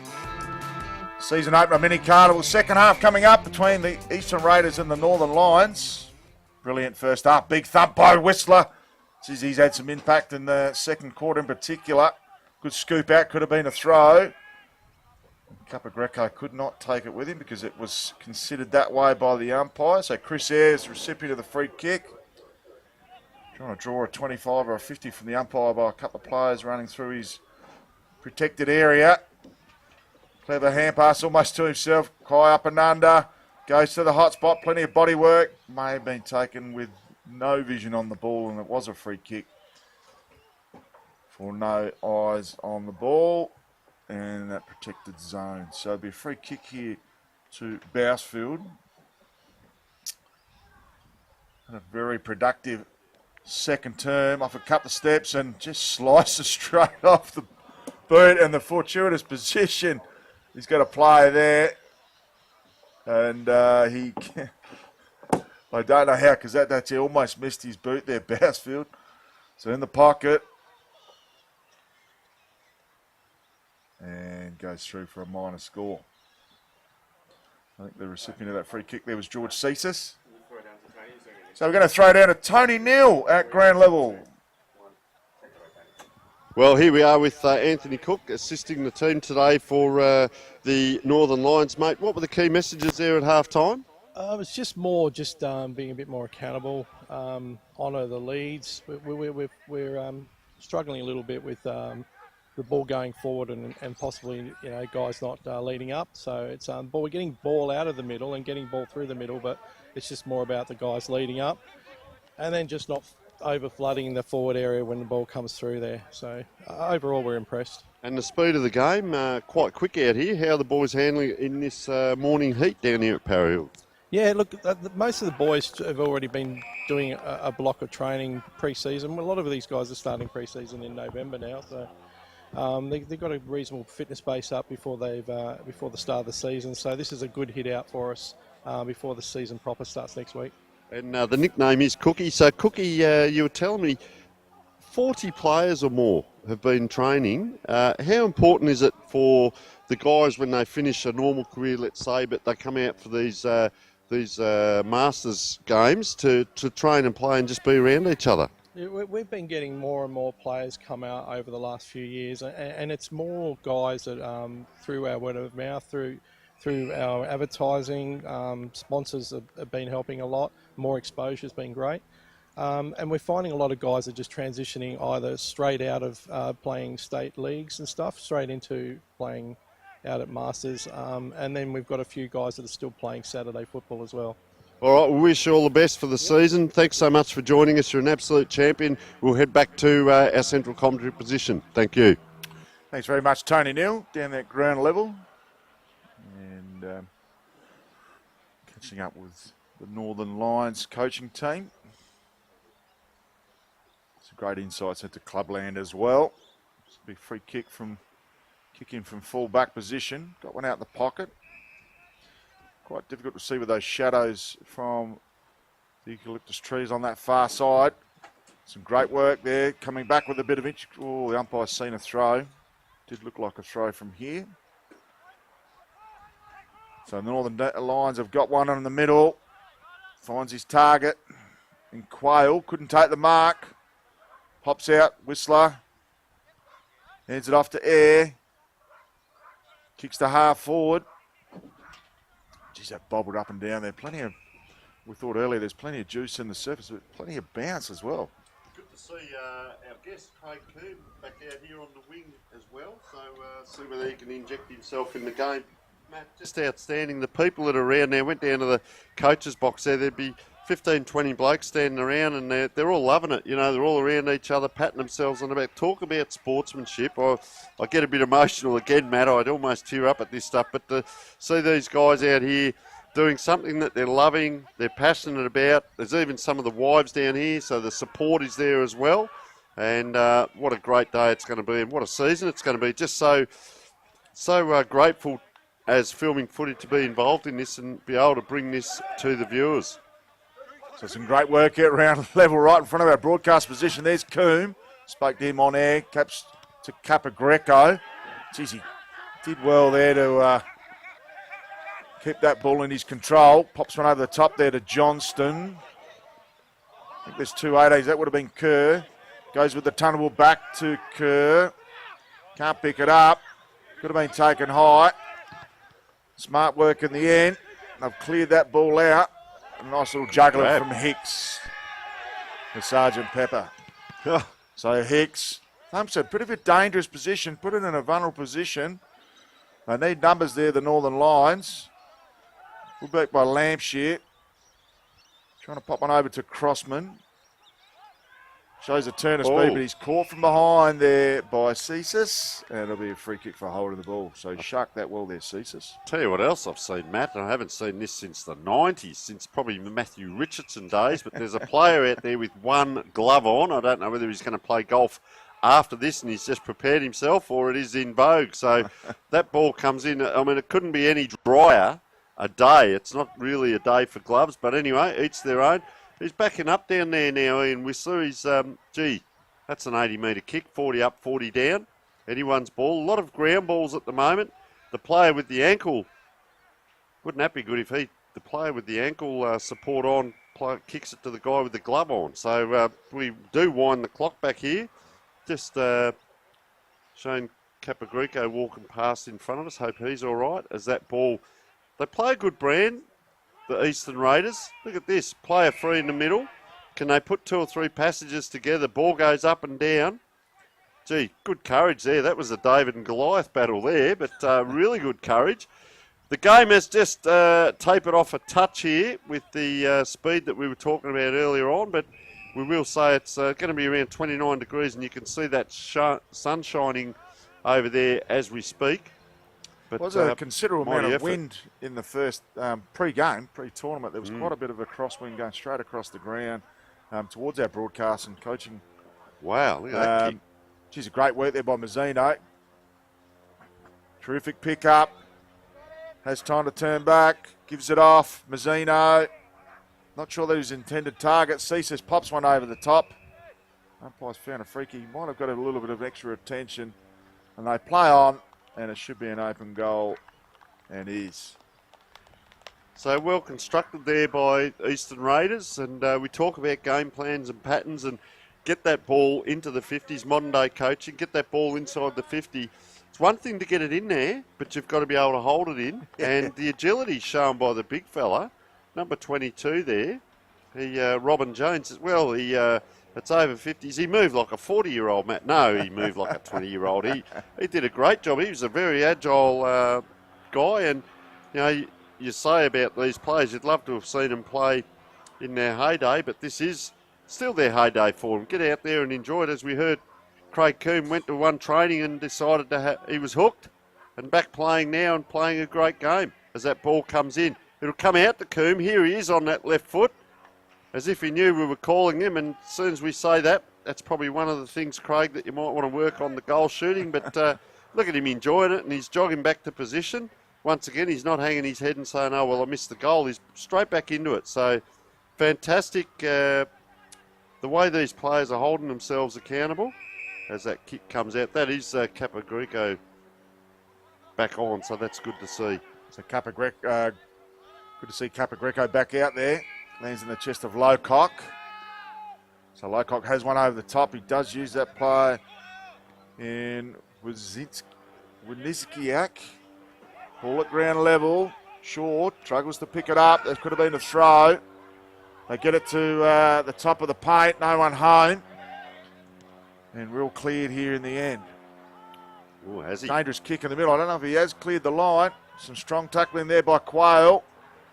season opener mini carnival. Second half coming up between the Eastern Raiders and the Northern Lions. Brilliant first half. Big thump by Whistler. He's had some impact in the second quarter in particular. Good scoop out. Could have been a throw. Capagreco could not take it with him because it was considered that way by the umpire. So Chris Ayres, recipient of the free kick. Trying to draw a 25 or a 50 from the umpire by a couple of players running through his protected area. Clever hand pass almost to himself. High up and under. Goes to the hot spot. Plenty of body work. May have been taken with no vision on the ball, and it was a free kick for no eyes on the ball. and that protected zone. So it'll be a free kick here to Bousfield. And a very productive second term off a couple of steps and just slices straight off the boot, and the fortuitous position. He's got a play there. And he, I don't know how, because that's he almost missed his boot there, Bousfield. So in the pocket. And goes through for a minor score. I think the recipient of that free kick there was George Cesis. So we're going to throw down to Tony Neal at ground level. Well, here we are with Anthony Cook assisting the team today for the Northern Lions. Mate, what were the key messages there at half-time? It's just more being a bit more accountable, honour the leads. We're struggling a little bit with the ball going forward and possibly, guys not leading up. So it's but we're getting ball out of the middle and getting ball through the middle, but it's just more about the guys leading up and then just not over flooding the forward area when the ball comes through there. So overall, we're impressed. And the speed of the game, quite quick out here. How are the boys handling it in this morning heat down here at Para Hill? Yeah, look, most of the boys have already been doing a block of training pre-season. A lot of these guys are starting pre-season in November now, so they've got a reasonable fitness base up before the start of the season. So this is a good hit out for us before the season proper starts next week. And the nickname is Cookie. So Cookie, you were telling me 40 players or more have been training. How important is it for the guys when they finish a normal career, let's say, but they come out for these Masters games to train and play and just be around each other? Yeah, we've been getting more and more players come out over the last few years, and it's more guys that through our word of mouth, through our advertising, sponsors have been helping a lot. More exposure has been great. And we're finding a lot of guys are just transitioning either straight out of playing state leagues and stuff, straight into playing out at Masters. And then we've got a few guys that are still playing Saturday football as well. All right, we wish you all the best for the season. Thanks so much for joining us. You're an absolute champion. We'll head back to our central commentary position. Thank you. Thanks very much, Tony Neal, down that ground level. And catching up with the Northern Lions coaching team. Some great insights into clubland as well. It's a big free kick in from full back position. Got one out in the pocket. Quite difficult to see with those shadows from the eucalyptus trees on that far side. Some great work there. Coming back with a bit of inch. Oh, the umpire's seen a throw. Did look like a throw from here. So the Northern Lions have got one in the middle. Finds his target. And Quayle couldn't take the mark. Pops out. Whistler. Hands it off to Air. Kicks to half forward. Geez, that bobbled up and down there. We thought earlier there's plenty of juice in the surface, but plenty of bounce as well. Good to see our guest, Craig Coombe, back out here on the wing as well. So see whether he can inject himself in the game. Matt, just outstanding. The people that are around there, went down to the coach's box there. There'd be 15, 20 blokes standing around, and they're all loving it. They're all around each other, patting themselves on the back. Talk about sportsmanship. I get a bit emotional again, Matt. I'd almost tear up at this stuff. But to see these guys out here doing something that they're loving, they're passionate about. There's even some of the wives down here, so the support is there as well. And what a great day it's going to be, and what a season it's going to be. Just so grateful as filming footy to be involved in this and be able to bring this to the viewers. So some great work at round level right in front of our broadcast position. There's Coombe. Spoke to him on air. Caps to Capagreco. Geez, he did well there to keep that ball in his control. Pops one over the top there to Johnston. I think there's 2 18s. That would have been Kerr. Goes with the tunnel back to Kerr. Can't pick it up. Could have been taken high. Smart work in the end. They've cleared that ball out. A nice little juggler from Hicks for Sergeant Pepper. So Hicks, a bit of a dangerous position, put it in a vulnerable position. They need numbers there, the Northern Lions. We're back by Lampshire. Trying to pop one over to Crossman. Shows a turn of Oh. speed, but he's caught from behind there by Cesis, and it'll be a free kick for holding the ball. So he sharked that well there, Cesis. Tell you what else I've seen, Matt, and I haven't seen this since the 90s, since probably Matthew Richardson days, but there's a player out there with one glove on. I don't know whether he's going to play golf after this and he's just prepared himself or it is in vogue. So that ball comes in. I mean, it couldn't be any drier a day. It's not really a day for gloves, but anyway, each their own. He's backing up down there now, Ian Whistler. He's, that's an 80-metre kick, 40 up, 40 down. Anyone's ball. A lot of ground balls at the moment. The player with the ankle, wouldn't that be good if the player with the ankle support on, kicks it to the guy with the glove on. So we do wind the clock back here. Just showing Capogrico walking past in front of us. Hope he's all right as that ball. They play a good brand, the Eastern Raiders. Look at this. Player free in the middle. Can they put 2 or 3 passages together? Ball goes up and down. Gee, good courage there. That was a David and Goliath battle there, but really good courage. The game has just tapered off a touch here with the speed that we were talking about earlier on, but we will say it's going to be around 29 degrees, and you can see that sun shining over there as we speak. But was a considerable amount of effort. wind in the first pre-game, pre-tournament. There was quite a bit of a crosswind going straight across the ground towards our broadcast and coaching. Wow, look at that kick. Geez, a great work there by Mazzino. Terrific pick-up. Has time to turn back. Gives it off. Mazzino. Not sure that he was intended target. Cesis pops one over the top. Umpire's found a freaky. He might have got a little bit of extra attention. And they play on. And it should be an open goal. And is. So well constructed there by Eastern Raiders. And we talk about game plans and patterns and get that ball into the 50s, modern day coaching, get that ball inside the 50. It's one thing to get it in there, but you've got to be able to hold it in. And the agility shown by the big fella, number 22 there, Robin Jones, as well, it's over 50s. He moved like a 40-year-old, Matt. No, he moved like a 20-year-old. He did a great job. He was a very agile guy. And, you know, you say about these players, you'd love to have seen them play in their heyday, but this is still their heyday for them. Get out there and enjoy it. As we heard, Craig Coombe went to one training and decided he was hooked and back playing now and playing a great game as that ball comes in. It'll come out to Coombe. Here he is on that left foot as if he knew we were calling him. And as soon as we say that, that's probably one of the things, Craig, that you might want to work on the goal shooting. But look at him enjoying it and he's jogging back to position. Once again, he's not hanging his head and saying, oh, well, I missed the goal. He's straight back into it. So fantastic. The way these players are holding themselves accountable as that kick comes out. That is Capogrico back on, so that's good to see. So good to see Capogrico back out there. Lands in the chest of Lowcock. So Lowcock has one over the top. He does use that play in Wisniewskiak. Ball at ground level. Short. Struggles to pick it up. That could have been a throw. They get it to the top of the paint. No one home. And real cleared here in the end. Ooh, has he? Dangerous kick in the middle. I don't know if he has cleared the line. Some strong tackling there by Quayle.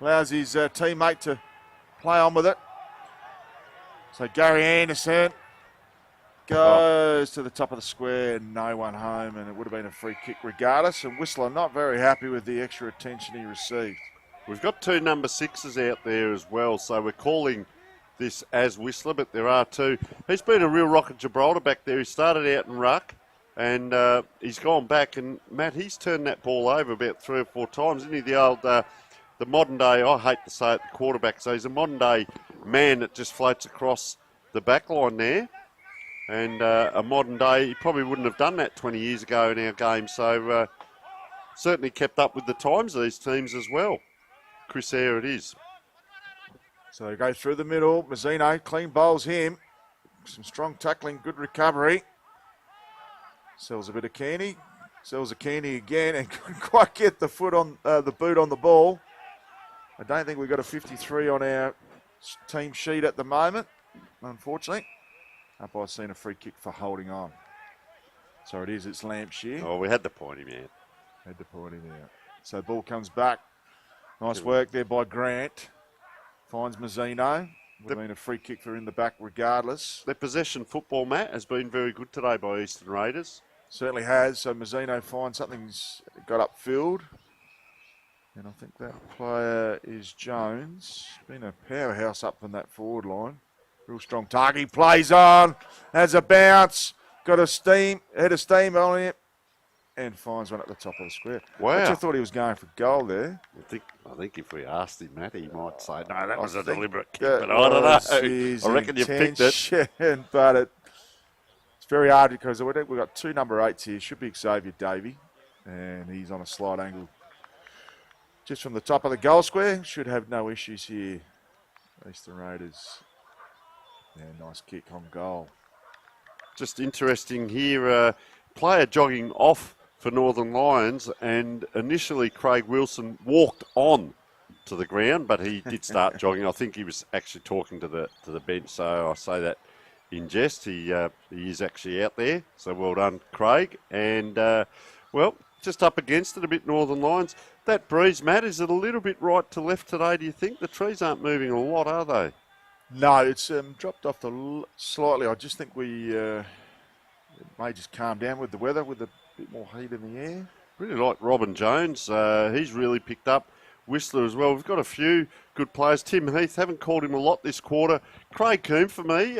Allows his teammate to play on with it. So Gary Anderson goes to the top of the square. No one home. And it would have been a free kick regardless. And Whistler not very happy with the extra attention he received. We've got 2 number 6s out there as well, so we're calling this as Whistler, but there are 2. He's been a real rock at Gibraltar back there. He started out in ruck, and he's gone back. And, Matt, he's turned that ball over about 3 or 4 times, isn't he? The old, the modern day, I hate to say it, the quarterback. So he's a modern day man that just floats across the back line there. And a modern day, he probably wouldn't have done that 20 years ago in our game. So certainly kept up with the times, these teams as well. Chris Eyre it is. So they go through the middle. Mazzino clean bowls him. Some strong tackling, good recovery. Sells a bit of Kearney. Sells a Kearney again and couldn't quite get the foot on the boot on the ball. I don't think we've got a 53 on our team sheet at the moment, unfortunately. I've seen a free kick for holding on. So it is, it's Lampshire. Oh, we had to point him out. Had to point him out. So ball comes back. Nice work there by Grant. Finds Mazzino. Would have been a free kick for in the back regardless. Their possession football, Matt, has been very good today by Eastern Raiders. Certainly has. So Mazzino finds something's got upfield. And I think that player is Jones. Been a powerhouse up in that forward line. Real strong target. He plays on. Has a bounce. Got a head of steam on it. And finds one at the top of the square. Wow. I thought he was going for goal there. I think if we asked him, Matt, he might say, no, that was a deliberate kick, That but I don't know. his I reckon you picked it. intention, but it's very hard because we've got 2 number 8s here. Should be Xavier Davey. And he's on a slight angle. Just from the top of the goal square. Should have no issues here. Eastern Raiders. Yeah, nice kick on goal. Just interesting here, player jogging off for Northern Lions, and initially Craig Wilson walked on to the ground, but he did start jogging. I think he was actually talking to the bench, so I say that in jest. He is actually out there, so well done, Craig. And, well, just up against it a bit, Northern Lions. That breeze, Matt, is it a little bit right to left today, do you think? The trees aren't moving a lot, are they? No, it's dropped off slightly. I just think it may just calm down with the weather, with a bit more heat in the air. Really like Robin Jones. He's really picked up. Whistler as well. We've got a few good players. Tim Heath, haven't called him a lot this quarter. Craig Coombe for me,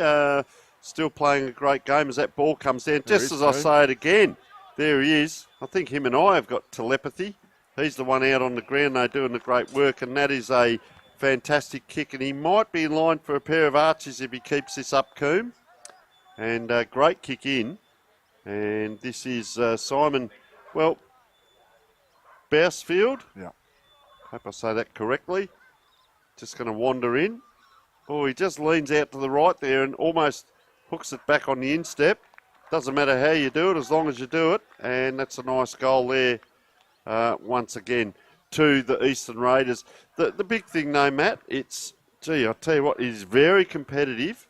still playing a great game as that ball comes down. Just as I say it again, there he is. I think him and I have got telepathy. He's the one out on the ground. They're doing the great work, and that is a fantastic kick. And he might be in line for a pair of arches if he keeps this up, Coombe. And great kick in. And this is Simon, Bousfield. Yeah. Hope I say that correctly. Just going to wander in. Oh, he just leans out to the right there and almost hooks it back on the instep. Doesn't matter how you do it as long as you do it. And that's a nice goal there once again to the Eastern Raiders. The big thing though, Matt, I'll tell you what, it is very competitive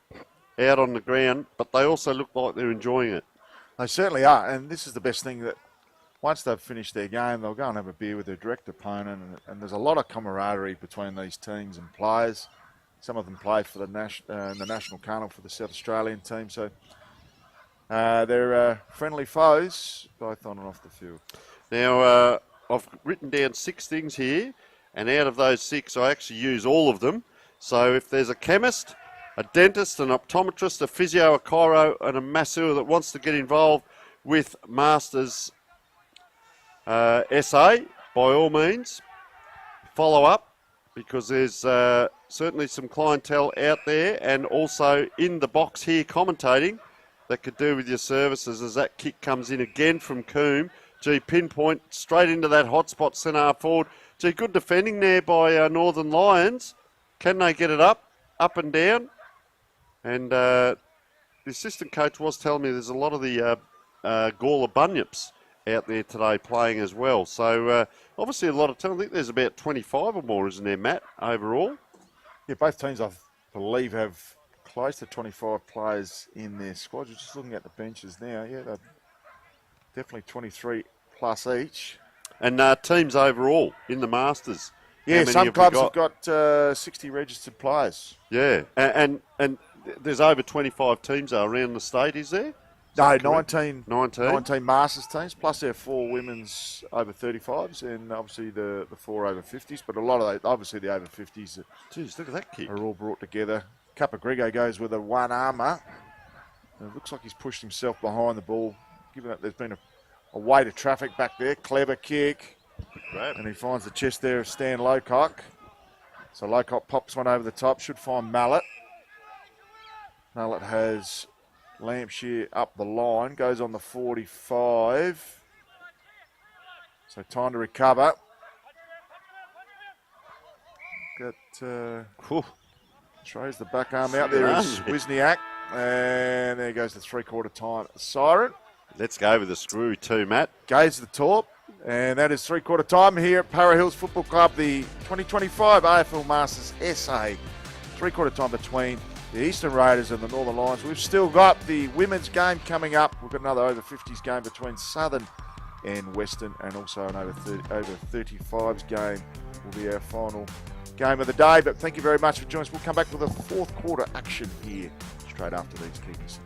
out on the ground, but they also look like they're enjoying it. They certainly are, and this is the best thing, that once they've finished their game, they'll go and have a beer with their direct opponent, and there's a lot of camaraderie between these teams and players. Some of them play for the National Carnival for the South Australian team, so they're friendly foes, both on and off the field. Now, I've written down 6 things here, and out of those 6, I actually use all of them. So if there's a chemist, a dentist, an optometrist, a physio, a chiro, and a masseur that wants to get involved with Masters SA, by all means, follow up, because there's certainly some clientele out there, and also in the box here commentating that could do with your services as that kick comes in again from Coombe. Gee, pinpoint straight into that hotspot centre forward. Gee, good defending there by Northern Lions. Can they get it up and down? And the assistant coach was telling me there's a lot of the Gawler Bunyips out there today playing as well. So obviously a lot of talent. I think there's about 25 or more, isn't there, Matt, overall? Yeah, both teams, I believe, have close to 25 players in their squads. We're just looking at the benches now. Yeah, they're definitely 23 plus each. And teams overall in the Masters. Yeah, some clubs have got 60 registered players. Yeah, and there's over 25 teams around the state, is there? No, 19 Masters teams, plus there are 4 women's over 35s and obviously the 4 over 50s. But a lot of those, obviously the over 50s Jeez, look at that kick. are all brought together. Capagrigo goes with a one-armer. It looks like he's pushed himself behind the ball, given that there's been a weight of traffic back there. Clever kick. And he finds the chest there of Stan Lowcock. So Lowcock pops one over the top, should find Mallet. Mallet has Lampshire up the line, goes on the 45. So time to recover. Throws the back arm out. There is Wisniak. And there goes the 3/4 time siren. Let's go with the screw too, Matt. Goes the top. And that is 3/4 time here at Para Hills Football Club, the 2025 AFL Masters SA. 3/4 time between the Eastern Raiders and the Northern Lions. We've still got the women's game coming up. We've got another over 50s game between Southern and Western, and also an over 35s game will be our final game of the day. But thank you very much for joining us. We'll come back with a fourth quarter action here straight after these key messages.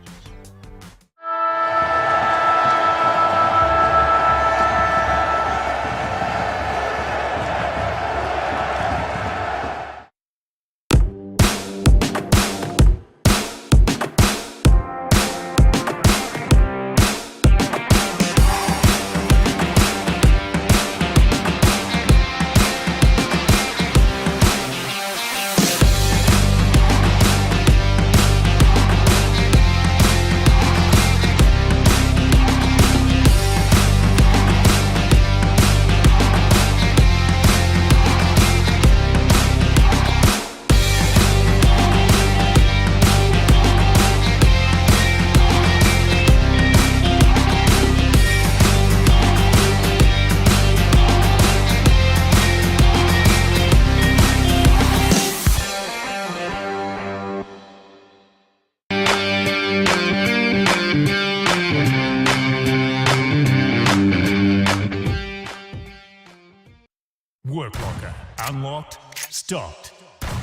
Work Locker. Unlocked, stocked,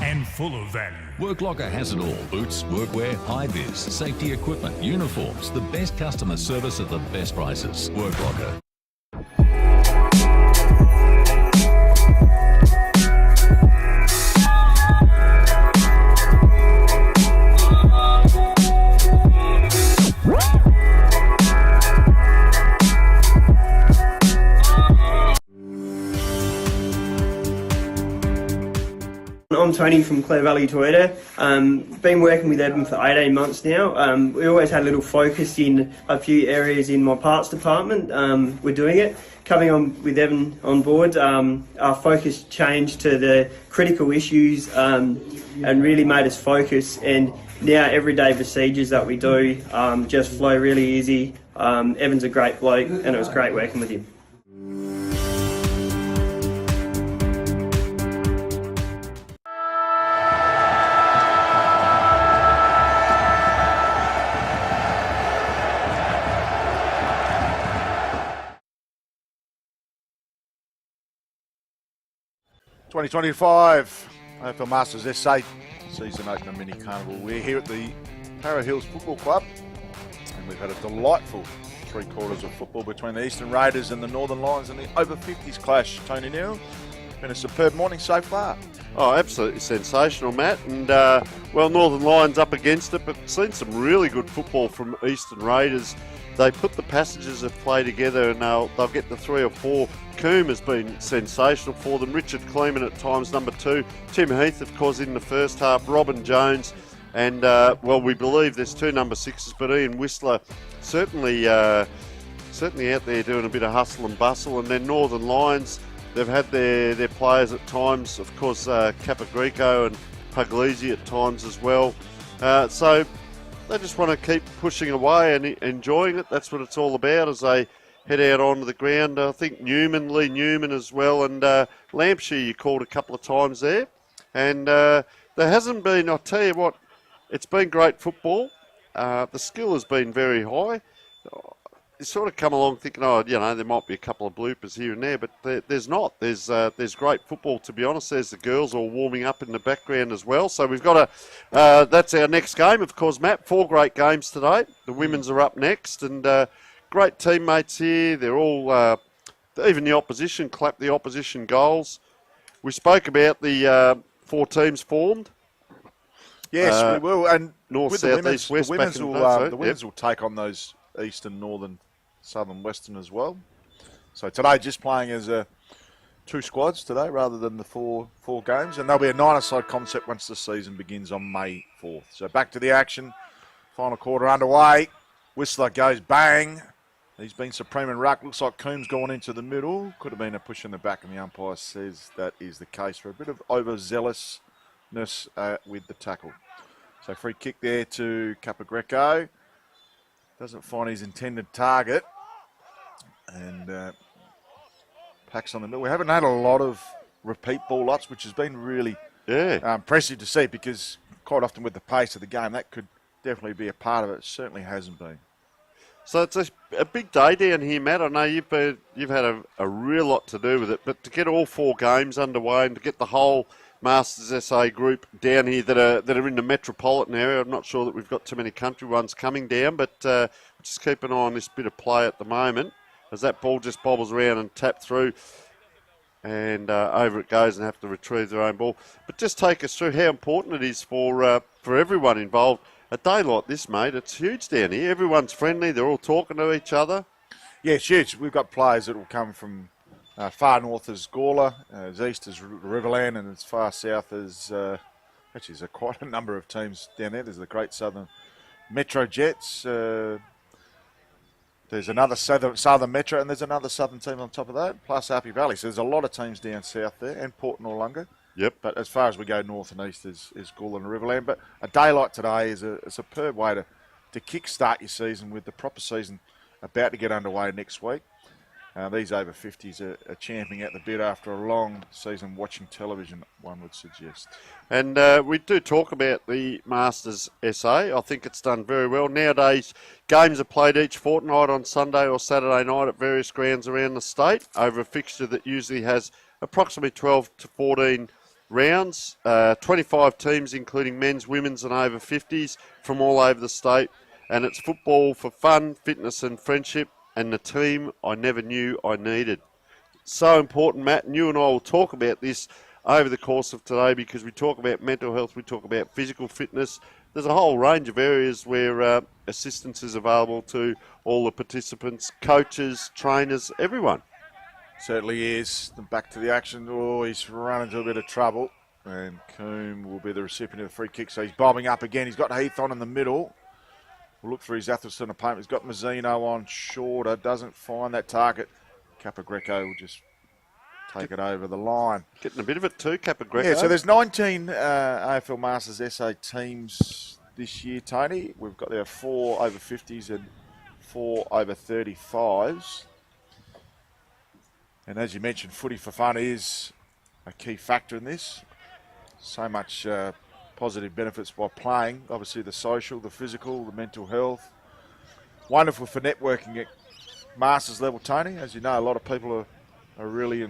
and full of value. Work Locker has it all. Boots, workwear, high-vis, safety equipment, uniforms, the best customer service at the best prices. Work Locker. I'm Tony from Clare Valley Toyota. Been working with Evan for 18 months now. We always had a little focus in a few areas in my parts department. We're doing it. Coming on with Evan on board, our focus changed to the critical issues and really made us focus. And now everyday procedures that we do just flow really easy. Evan's a great bloke and it was great working with him. '25 AFL Masters SA season opener mini carnival. We're here at the Para Hills Football Club and we've had a delightful 3 quarters of football between the Eastern Raiders and the Northern Lions in the over 50s clash. Tony Neal, been a superb morning so far. Oh, absolutely sensational, Matt. And, well, Northern Lions up against it, but seen some really good football from Eastern Raiders. They put the passages of play together and they'll get the 3 or 4. Coombe has been sensational for them. Richard Kleeman at times, number 2. Tim Heath, of course, in the first half. Robin Jones. And, well, we believe there's 2 number 6s, but Ian Whistler certainly out there doing a bit of hustle and bustle. And then Northern Lions, they've had their players at times, of course, Capogrico and Puglisi at times as well. So they just want to keep pushing away and enjoying it. That's what it's all about as they head out onto the ground. I think Lee Newman as well, and Lampshire you called a couple of times there. And there hasn't been, I'll tell you what, it's been great football. The skill has been very high. You sort of come along thinking, there might be a couple of bloopers here and there, but there's not. There's great football, to be honest. There's the girls all warming up in the background as well. So we've got that's our next game, of course, Matt. 4 great games today. The women's are up next, and great teammates here. They're all, even the opposition, clap the opposition goals. We spoke about the 4 teams formed. Yes, we will. And North, with south, the east, west. the women's will take on those Eastern, Northern, Southern, Western as well. So today just playing as 2 squads today rather than the four games. And there'll be a 9-a-side concept once the season begins on May 4th. So back to the action. Final quarter underway. Whistler goes bang. He's been supreme in ruck. Looks like Coombs gone into the middle. Could have been a push in the back, and the umpire says that is the case for a bit of overzealousness with the tackle. So free kick there to Capogreco. Doesn't find his intended target. And packs on the middle. We haven't had a lot of repeat ball ups, which has been really impressive to see, because quite often with the pace of the game, that could definitely be a part of it. It certainly hasn't been. So it's a big day down here, Matt. I know you've had a real lot to do with it, but to get all 4 games underway and to get the whole Masters SA group down here that are in the metropolitan area. I'm not sure that we've got too many country ones coming down, but just keep an eye on this bit of play at the moment as that ball just bobbles around and tap through. And over it goes and have to retrieve their own ball. But just take us through how important it is for everyone involved. A day like this, mate, it's huge down here. Everyone's friendly. They're all talking to each other. Yeah, it's huge. We've got players that will come from far north as Gawler, as east as Riverland, and as far south as actually there's quite a number of teams down there. There's the Great Southern Metro Jets. There's another Southern Metro, and there's another Southern team on top of that, plus Happy Valley. So there's a lot of teams down south there, and Port Noarlunga. Yep. But as far as we go north and east is Gawler and Riverland. But a day like today is a superb way to kick-start your season with the proper season about to get underway next week. These over 50s are champing at the bit after a long season watching television, one would suggest. And we do talk about the Masters SA. I think it's done very well. Nowadays, games are played each fortnight on Sunday or Saturday night at various grounds around the state over a fixture that usually has approximately 12 to 14 rounds. 25 teams, including men's, women's and over 50s from all over the state. And it's football for fun, fitness and friendship, and the team I never knew I needed. So important, Matt, and you and I will talk about this over the course of today because we talk about mental health, we talk about physical fitness. There's a whole range of areas where assistance is available to all the participants, coaches, trainers, everyone. Certainly is. Back to the action. Oh, he's run into a bit of trouble. And Coombe will be the recipient of the free kick. So he's bobbing up again. He's got Heath on in the middle. We'll look for his Athelston opponent. He's got Mazzino on shorter. Doesn't find that target. Capogreco will just take it over the line. Getting a bit of it too, Capogreco. Yeah, so there's 19 AFL Masters SA teams this year, Tony. We've got there 4 over 50s and 4 over 35s. And as you mentioned, footy for fun is a key factor in this. So much positive benefits by playing. Obviously the social, the physical, the mental health. Wonderful for networking at Masters level, Tony. As you know, a lot of people are really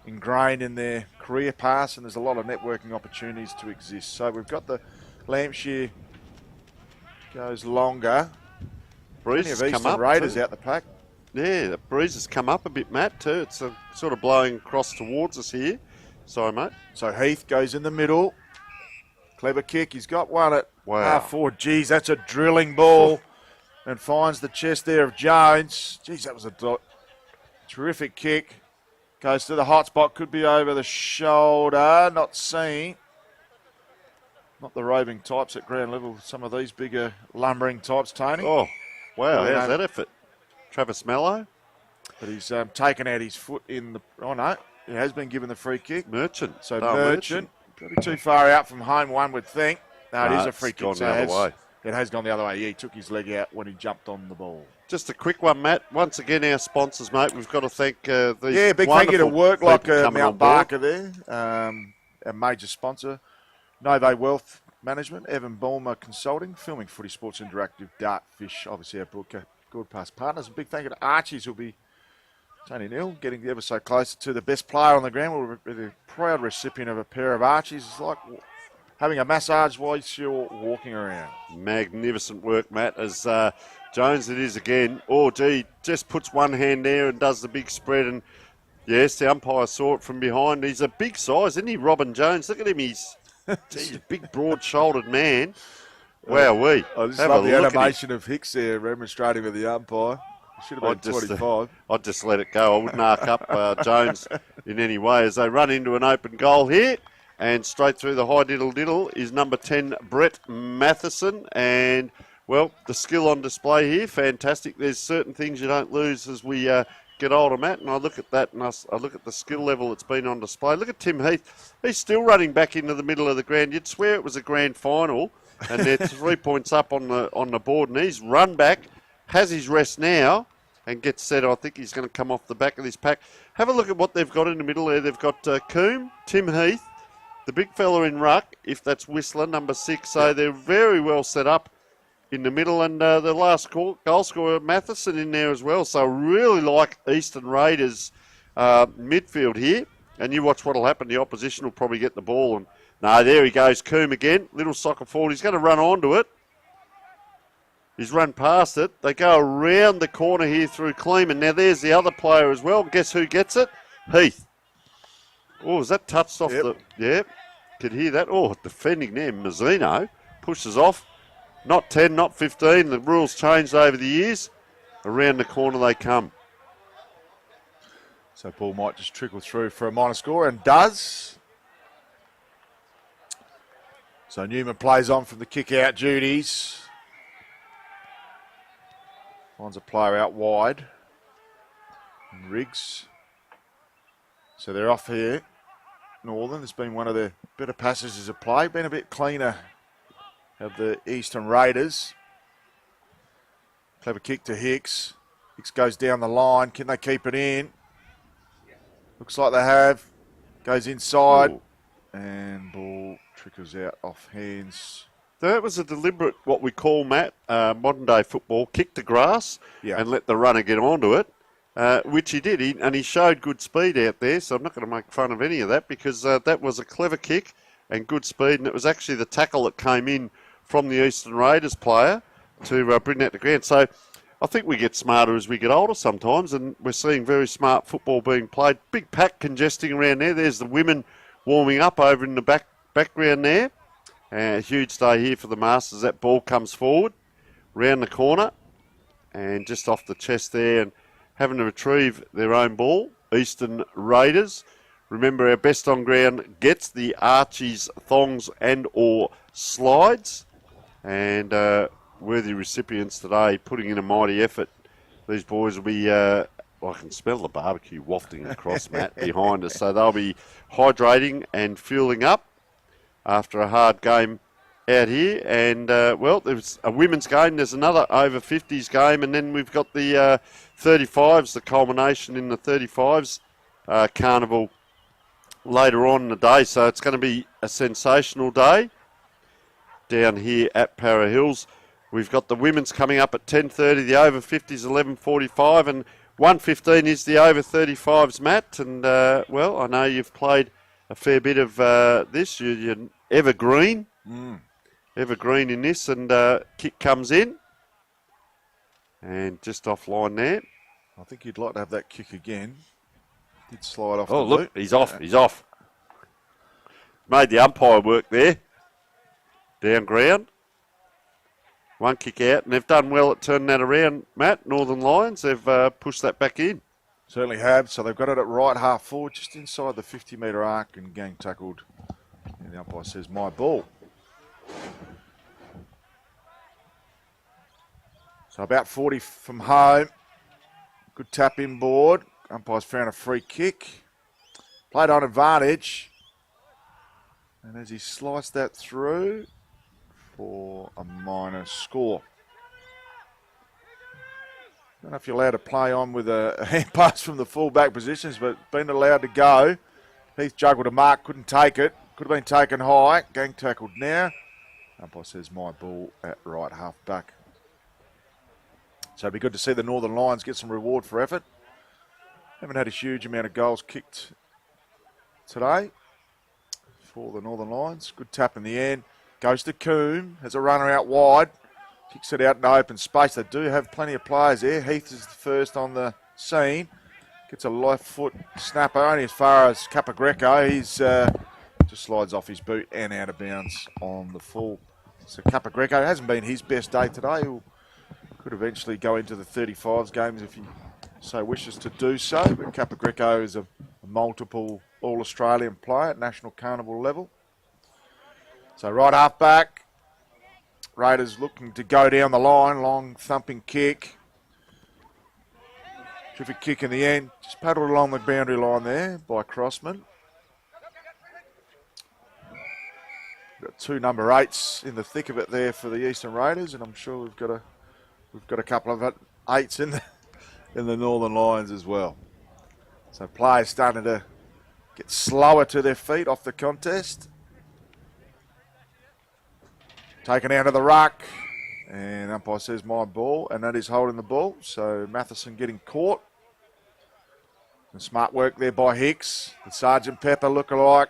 ingrained in their career paths, and there's a lot of networking opportunities to exist. So we've got the Lampshire goes longer. Breeze Plenty of has come Eastern up Raiders too. out the pack. Yeah, the breeze has come up a bit, Matt, too. It's sort of blowing across towards us here. Sorry, mate. So Heath goes in the middle. Clever kick. He's got one at half forward. Geez, that's a drilling ball. And finds the chest there of Jones. Geez, that was a terrific kick. Goes to the hot spot. Could be over the shoulder. Not seen. Not the roving types at ground level. Some of these bigger lumbering types, Tony. Oh, wow. Well, How's that effort? Travis Mello. But he's taken out his foot in the... Oh, no. He has been given the free kick. Merchant. So Merchant. Probably too far out from home, one would think. No, it is a free kick. Gone the other way. It has gone the other way. Yeah, he took his leg out when he jumped on the ball. Just a quick one, Matt. Once again, our sponsors, mate. We've got to thank these big thank you to Work Like Mount Barker there. Our major sponsor. Novo Wealth Management, Evan Bulmer Consulting, Filming Footy Sports Interactive, Dartfish, obviously our broadcast partners. A big thank you to Archie's, who'll be, Tony Neal, getting ever so close to the best player on the ground. We're the proud recipient of a pair of Archies. It's like having a massage whilst you're walking around. Magnificent work, Matt. As Jones it is again. Oh, gee, just puts one hand there and does the big spread. And yes, the umpire saw it from behind. He's a big size, isn't he, Robin Jones? Look at him. He's a big, broad-shouldered man. Wowee. I just love the animation of Hicks there demonstrating with the umpire. Should have been 25. I'd just let it go. I wouldn't arc up Jones in any way as they run into an open goal here. And straight through the high diddle is number 10, Brett Matheson. And, well, the skill on display here, fantastic. There's certain things you don't lose as we get older, Matt. And I look at that and I look at the skill level that's been on display. Look at Tim Heath. He's still running back into the middle of the ground. You'd swear it was a grand final. And they're 3 points up on the board. And he's run back, has his rest now, and gets set. I think he's going to come off the back of this pack. Have a look at what they've got in the middle there. They've got Coombe, Tim Heath, the big fella in ruck, if that's Whistler, number 6. So they're very well set up in the middle. And the last goal scorer, Matheson, in there as well. So really like Eastern Raiders midfield here. And you watch what will happen. The opposition will probably get the ball and No, there he goes, Coombe again. Little soccer forward. He's going to run onto it. He's run past it. They go around the corner here through Kleeman. Now there's the other player as well. Guess who gets it? Heath. Oh, is that touched off the... Yeah, could hear that. Oh, defending there, Mazzino. Pushes off. Not 10, not 15. The rules changed over the years. Around the corner they come. So ball might just trickle through for a minor score, and does. So Newman plays on from the kick-out duties. Finds a player out wide. And Riggs. So they're off here. Northern. It's been one of their better passages of play. Been a bit cleaner of the Eastern Raiders. Clever kick to Hicks. Hicks goes down the line. Can they keep it in? Looks like they have. Goes inside. Ooh. And ball trickles out off hands. That was a deliberate, what we call, Matt, modern day football, kick to grass and let the runner get onto it, which he did. And he showed good speed out there, so I'm not going to make fun of any of that because that was a clever kick and good speed. And it was actually the tackle that came in from the Eastern Raiders player to bring that to ground. So I think we get smarter as we get older sometimes, and we're seeing very smart football being played. Big pack congesting around there. There's the women warming up over in the background there. Huge day here for the Masters. That ball comes forward, round the corner, and just off the chest there, and having to retrieve their own ball. Eastern Raiders. Remember, our best on ground gets the Archies, thongs and or slides. And worthy recipients today, putting in a mighty effort. These boys will be, I can smell the barbecue wafting across, Matt, behind us. So they'll be hydrating and fueling up after a hard game out here. And, well, there's a women's game. There's another over 50s game. And then we've got the 35s, the culmination in the 35s carnival later on in the day. So it's going to be a sensational day down here at Para Hills. We've got the women's coming up at 10:30, the over 50s 11:45, and 1:15 is the over 35s, Matt. And, well, I know you've played a fair bit of this. You're evergreen. Evergreen in this, and kick comes in. And just offline there. I think you'd like to have that kick again. Did slide off the look, boot. He's off. He's off. Made the umpire work there. Down ground. One kick out, and they've done well at turning that around, Matt. Northern Lions, they've pushed that back in. Certainly have. So they've got it at right half forward, just inside the 50-metre arc, and gang tackled. And the umpire says, my ball. So about 40 from home. Good tap in board. Umpire's found a free kick. Played on advantage. And as he sliced that through for a minor score. I don't know if you're allowed to play on with a hand pass from the full-back positions, but been allowed to go. Heath juggled a mark, couldn't take it. Could have been taken high. Gang tackled now. Umpire says my ball at right half back. So it'd be good to see the Northern Lions get some reward for effort. Haven't had a huge amount of goals kicked today for the Northern Lions. Good tap in the end. Goes to Coombe. Has a runner out wide. Kicks it out in open space. They do have plenty of players there. Heath is the first on the scene. Gets a left foot snapper only as far as Capagreco. He's just slides off his boot and out of bounds on the full. So Capagreco hasn't been his best day today. He could eventually go into the 35s games if he so wishes to do so. But Capagreco is a multiple All-Australian player at national carnival level. So right half back. Raiders looking to go down the line. Long thumping kick. Terrific kick in the end. Just paddled along the boundary line there by Crossman. Got two number 8s in the thick of it there for the Eastern Raiders, and I'm sure we've got a couple of 8s in the Northern Lions as well. So players starting to get slower to their feet off the contest. Taken out of the ruck, and umpire says my ball, and that is holding the ball. So Matheson getting caught. And smart work there by Hicks. The Sergeant Pepper lookalike.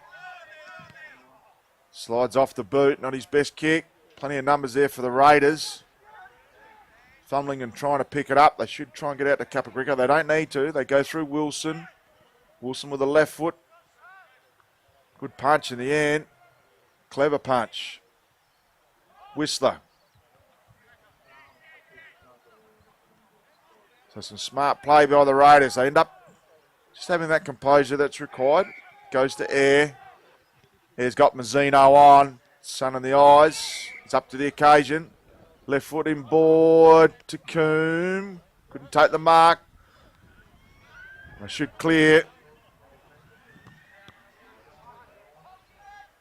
Slides off the boot, not his best kick. Plenty of numbers there for the Raiders. Fumbling and trying to pick it up. They should try and get out to Capacrico. They don't need to. They go through Wilson. Wilson with a left foot. Good punch in the end. Clever punch. Whistler. So some smart play by the Raiders. They end up just having that composure that's required. Goes to Air. Air's got Mazzino on. Sun in the eyes. It's up to the occasion. Left foot inboard to Coombe. Couldn't take the mark. They should clear.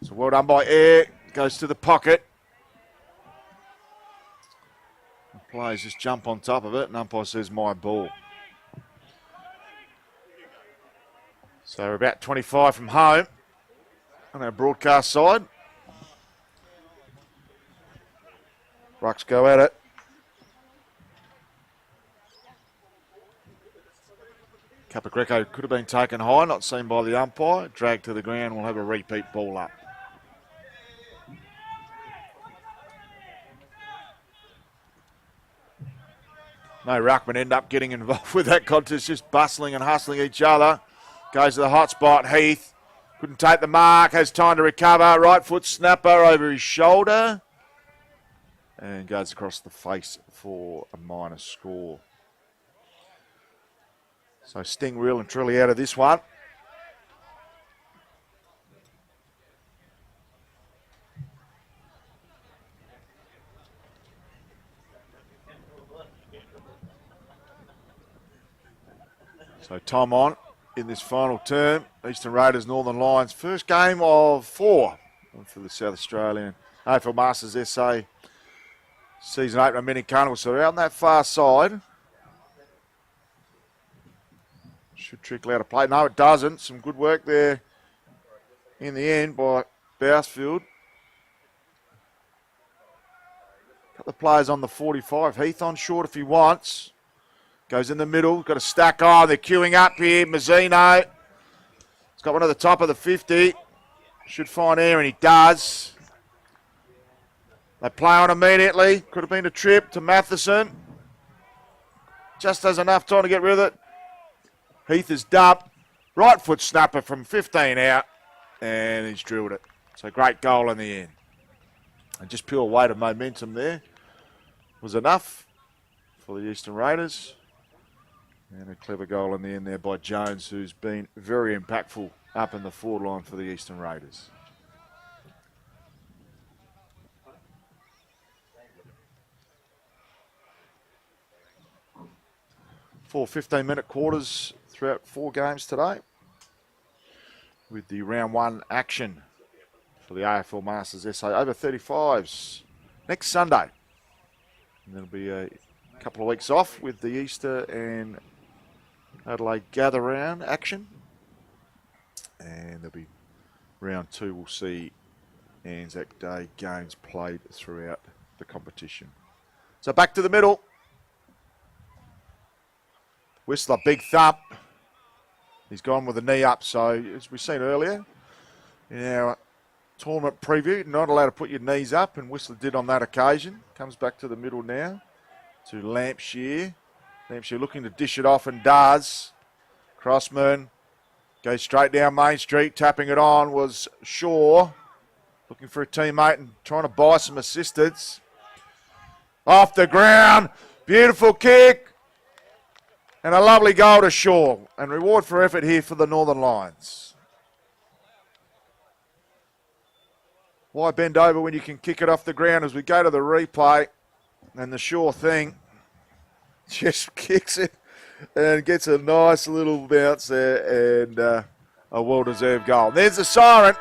So well done by Air. Goes to the pocket. The players just jump on top of it, and umpire says my ball. So we're about 25 from home on our broadcast side. Rucks go at it. Capacrico could have been taken high, not seen by the umpire. Dragged to the ground, we'll have a repeat ball up. No ruckman end up getting involved with that contest, just bustling and hustling each other. Goes to the hot spot, Heath. Couldn't take the mark, has time to recover. Right foot snapper over his shoulder. And goes across the face for a minor score. So Sting real and truly out of this one. So time on in this final term. Eastern Raiders, Northern Lions. First game of 4 for the South Australian AFL Masters SA season opener mini carnival. So out on that far side. Should trickle out of play. No, it doesn't. Some good work there in the end by Bousfield. Got the players on the 45. Heath on short if he wants. Goes in the middle. Got a stack on. They're queuing up here. Mazzino. He's got one at the top of the 50. Should find air, and he does. They play on immediately. Could have been a trip to Matheson. Just has enough time to get rid of it. Heath is dumped. Right foot snapper from 15 out. And he's drilled it. So great goal in the end. And just pure weight of momentum there was enough for the Eastern Raiders. And a clever goal in the end there by Jones, who's been very impactful up in the forward line for the Eastern Raiders. Four 15-minute quarters throughout 4 games today, with the round 1 action for the AFL Masters SA over 35s next Sunday. And there'll be a couple of weeks off with the Easter and Adelaide Gather Round action. And there'll be round 2, we'll see Anzac Day games played throughout the competition. So back to the middle. Whistler, big thump. He's gone with a knee up, so as we've seen earlier in our tournament preview, not allowed to put your knees up, and Whistler did on that occasion. Comes back to the middle now to Lampshire. Lampshire looking to dish it off and does. Crossman goes straight down Main Street. Tapping it on was Shaw. Looking for a teammate and trying to buy some assistance. Off the ground. Beautiful kick. And a lovely goal to Shaw. And reward for effort here for the Northern Lions. Why bend over when you can kick it off the ground? As we go to the replay, and the Shaw thing just kicks it and gets a nice little bounce there, and a well-deserved goal. There's the siren.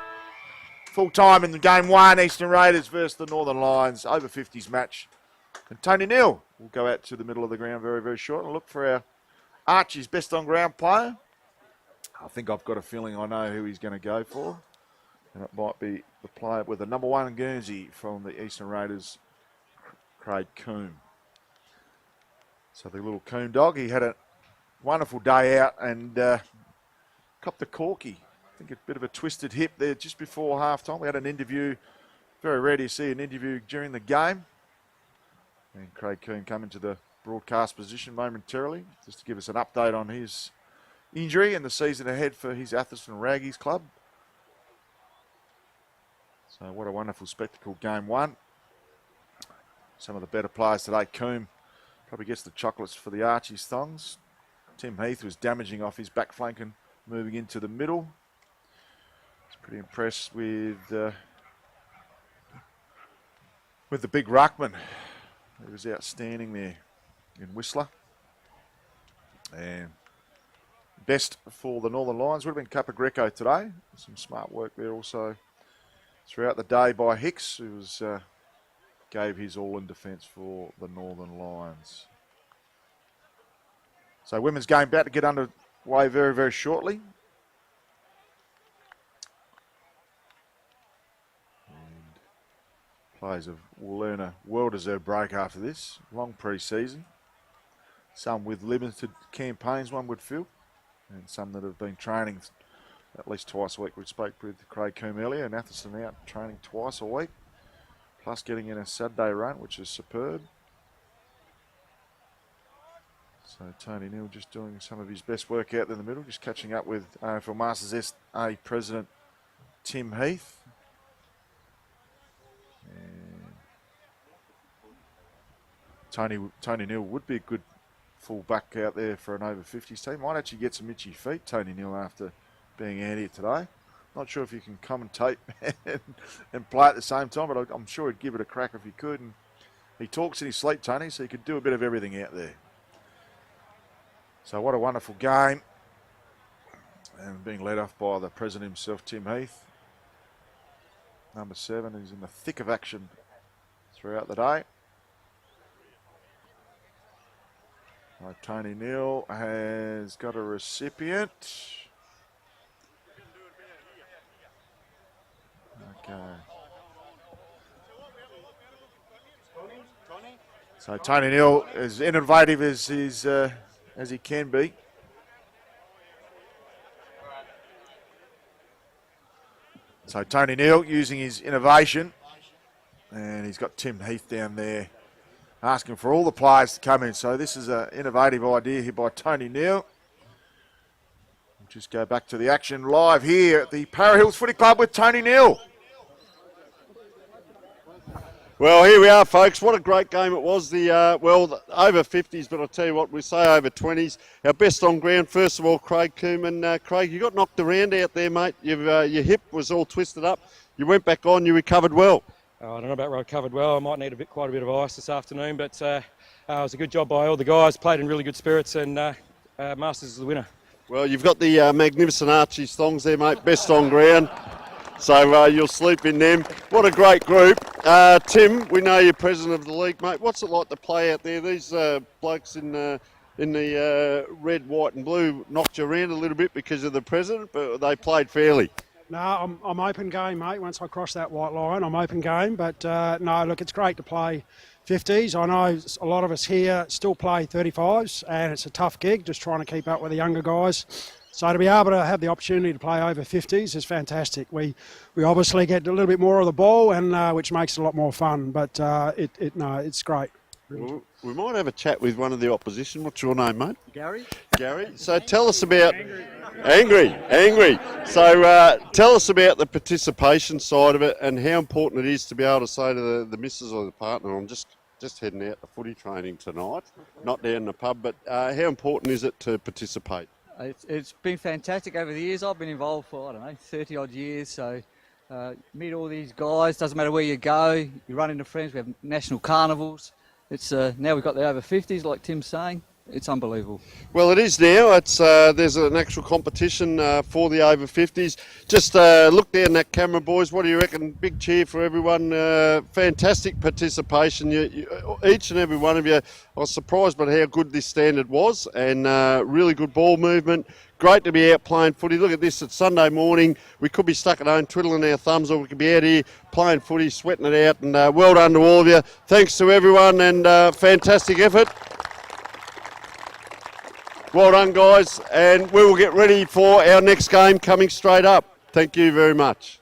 Full time in the game 1, Eastern Raiders versus the Northern Lions, over 50s match. And Tony Neal will go out to the middle of the ground very, very short and look for our Archie's best on ground player. I think I've got a feeling I know who he's going to go for. And it might be the player with the number 1 Guernsey from the Eastern Raiders, Craig Coombe. So the little Coombe dog, he had a wonderful day out and copped the corky think a bit of a twisted hip there just before half-time. We had an interview. Very rare to see an interview during the game. And Craig Coombe come into the broadcast position momentarily just to give us an update on his injury and the season ahead for his Atherstone Raggies club. So what a wonderful spectacle, game one. Some of the better players today. Coombe probably gets the chocolates for the Archie's thongs. Tim Heath was damaging off his back flank and moving into the middle. He's pretty impressed with the big ruckman. He was outstanding there in Whistler. And best for the Northern Lions would have been Kappa Greco today. Some smart work there also throughout the day by Hicks, who was, gave his all in defence for the Northern Lions. So women's game about to get underway very, very shortly. Players will earn a well-deserved break after this. Long pre-season. Some with limited campaigns, one would feel. And some that have been training at least twice a week. We spoke with Craig Coombe earlier, and Atherstone out training twice a week. Plus getting in a Saturday run, which is superb. So Tony Neal just doing some of his best work out there in the middle. Just catching up with AFL Masters SA President Tim Heath. And Tony Neal would be a good full back out there for an over 50s team. Might actually get some itchy feet, Tony Neal, after being out here today. Not sure if you can commentate and play at the same time, but I'm sure he'd give it a crack if he could. And he talks in his sleep, Tony, so he could do a bit of everything out there. So what a wonderful game. And being led off by the president himself, Tim Heath. Number 7 is in the thick of action throughout the day. Tony Neal has got a recipient. Okay. So Tony Neal is innovative as he can be. So Tony Neal using his innovation, and he's got Tim Heath down there asking for all the players to come in. So this is an innovative idea here by Tony Neal. We'll just go back to the action live here at the Para Hills Footy Club with Tony Neal. Well, here we are, folks. What a great game it was. The over 50s, but I'll tell you what, we say over 20s. Our best on ground, first of all, Craig Coombe. And Craig, you got knocked around out there, mate. Your hip was all twisted up. You went back on, you recovered well. I don't know about where I recovered well. I might need quite a bit of ice this afternoon, but it was a good job by all the guys. Played in really good spirits, and Masters is the winner. Well, you've got the magnificent Archie's thongs there, mate. Best on ground. So you'll sleep in them. What a great group. Tim, we know you're president of the league, mate. What's it like to play out there? These blokes in the red, white and blue knocked you around a little bit because of the president, but they played fairly. No, I'm open game, mate. Once I cross that white line, I'm open game. But no, look, it's great to play 50s. I know a lot of us here still play 35s, and it's a tough gig just trying to keep up with the younger guys. So to be able to have the opportunity to play over 50s is fantastic. We obviously get a little bit more of the ball, and which makes it a lot more fun. But it's great. Well, we might have a chat with one of the opposition. What's your name, mate? Gary. Gary. So tell us about angry. So tell us about the participation side of it and how important it is to be able to say to the missus or the partner, I'm just heading out to footy training tonight, not down in the pub. But how important is it to participate? It's been fantastic over the years. I've been involved for, 30 odd years. So meet all these guys. Doesn't matter where you go. You run into friends. We have national carnivals. It's now we've got the over 50s, like Tim's saying. It's unbelievable. Well, it is now. It's there's an actual competition for the over 50s. Just look down that camera, boys. What do you reckon? Big cheer for everyone. Fantastic participation. You, each and every one of you. I was surprised by how good this standard was, and really good ball movement. Great to be out playing footy. Look at this. It's Sunday morning. We could be stuck at home twiddling our thumbs, or we could be out here playing footy, sweating it out. And well done to all of you. Thanks to everyone, and fantastic effort. Well done, guys, and we will get ready for our next game coming straight up. Thank you very much.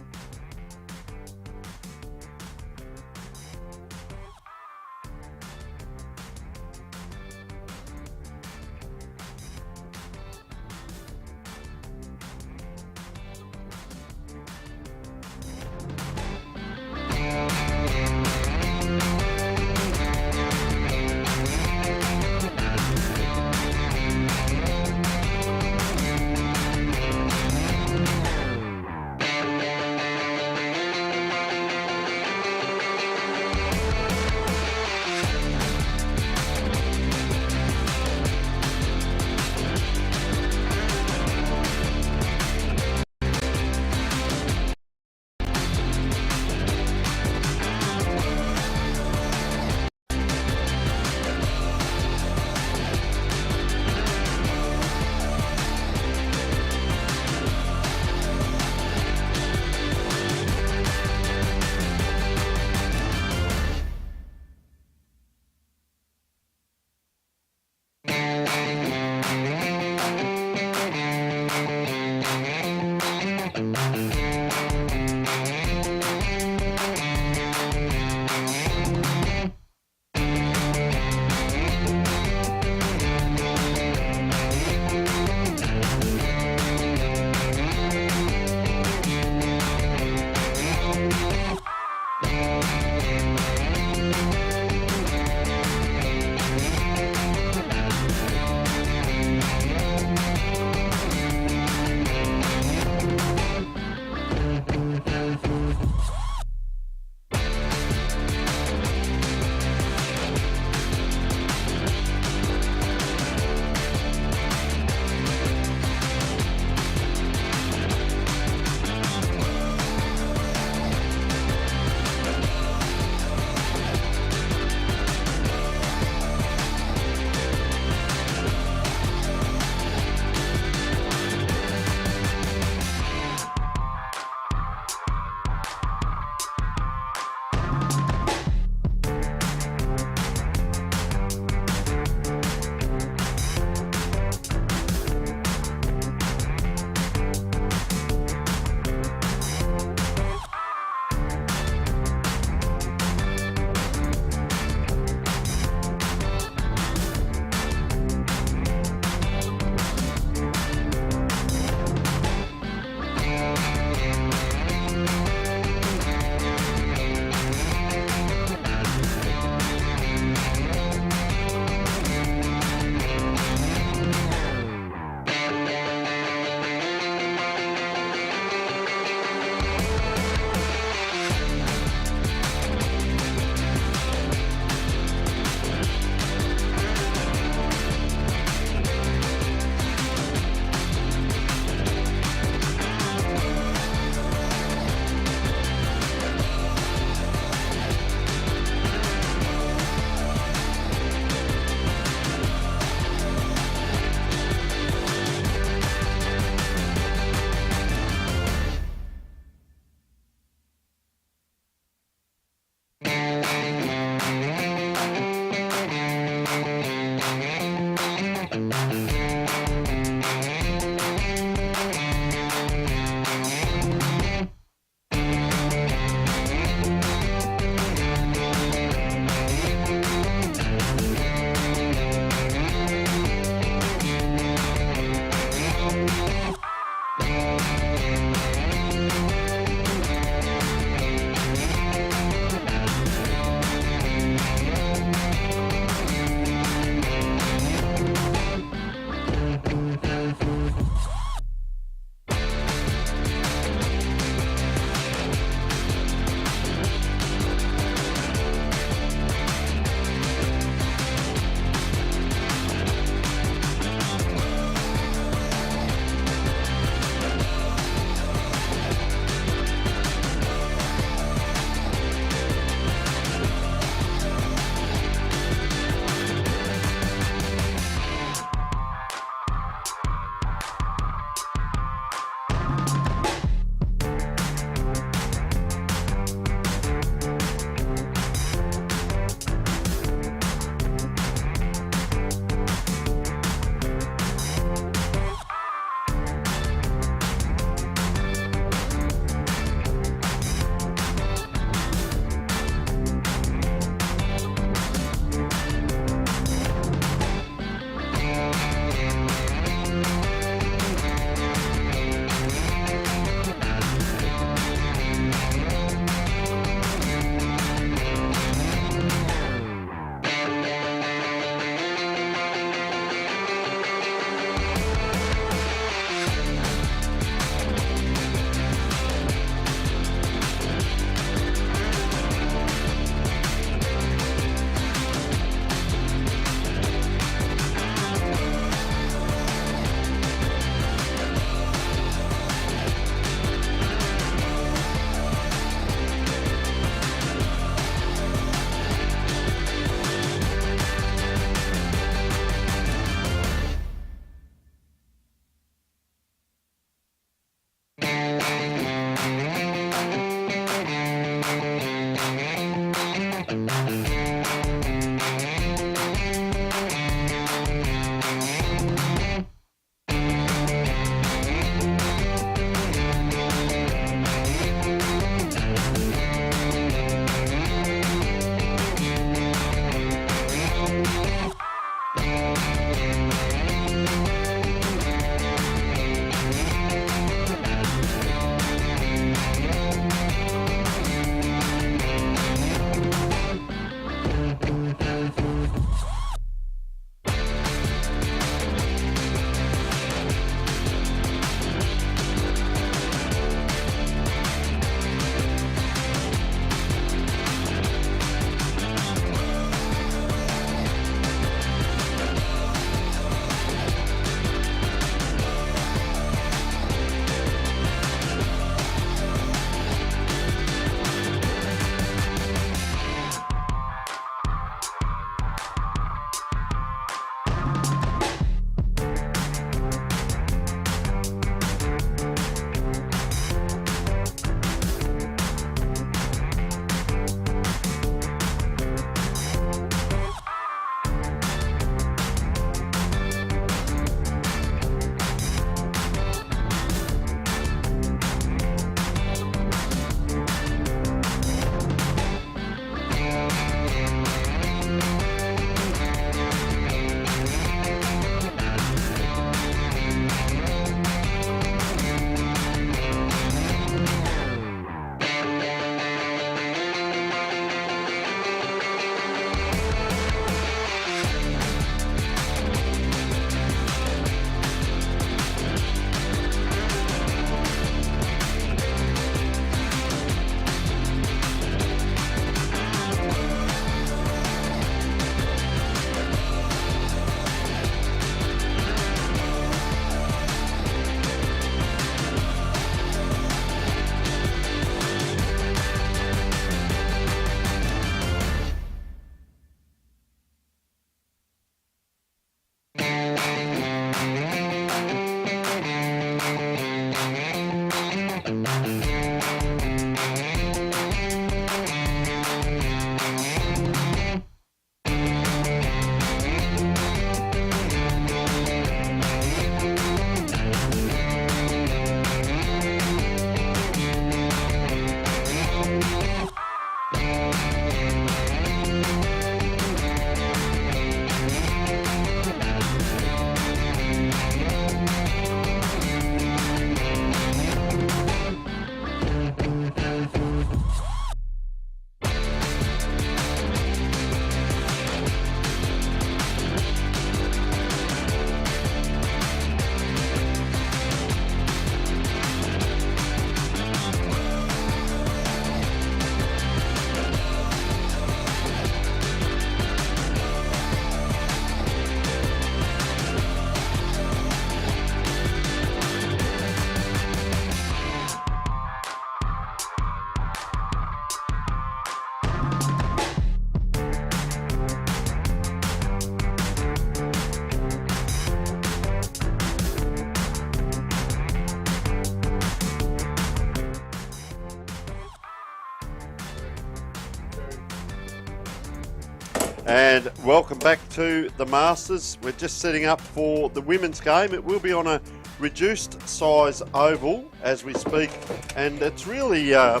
And welcome back to the Masters. We're just setting up for the women's game. It will be on a reduced size oval as we speak, and it's really a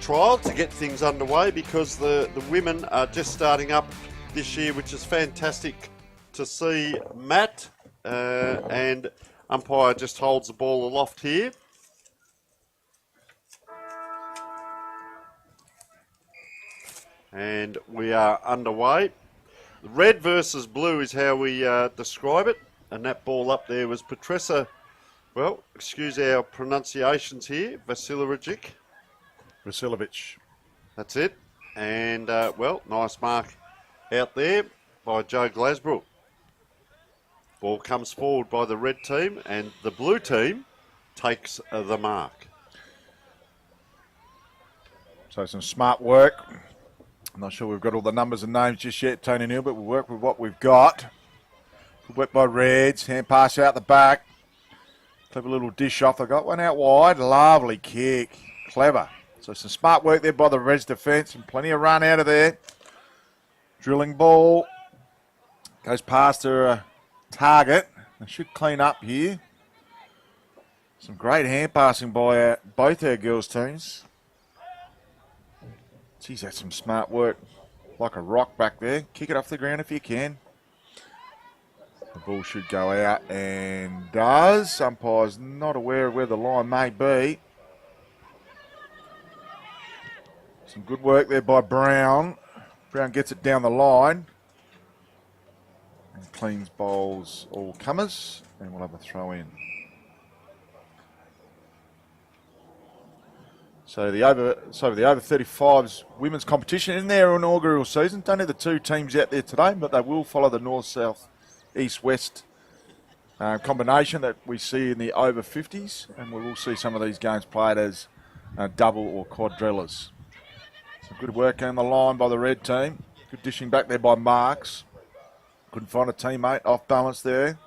trial to get things underway because the women are just starting up this year, which is fantastic to see. Matt and umpire just holds the ball aloft here. And we are underway. Red versus blue is how we describe it. And that ball up there was Petressa, well, excuse our pronunciations here, Vasilovic. That's it. And, well, nice mark out there by Joe Glasbrook. Ball comes forward by the red team, and the blue team takes the mark. So some smart work. I'm not sure we've got all the numbers and names just yet, Tony Neal, but we'll work with what we've got. Good work by Reds. Hand pass out the back. Clever little dish off. They got one out wide. Lovely kick. Clever. So some smart work there by the Reds defence and plenty of run out of there. Drilling ball. Goes past her target. They should clean up here. Some great hand passing by both our girls' teams. Geez, that's some smart work. Like a rock back there. Kick it off the ground if you can. The ball should go out and does. Umpire's not aware of where the line may be. Some good work there by Brown. Brown gets it down the line. And cleans bowls all comers. And we'll have a throw in. So the over 35s women's competition in their inaugural season. Don't have the two teams out there today, but they will follow the north-south, east-west combination that we see in the over 50s, and we will see some of these games played as double or quadrillas. Some good work on the line by the red team. Good dishing back there by Marks. Couldn't find a teammate off balance there.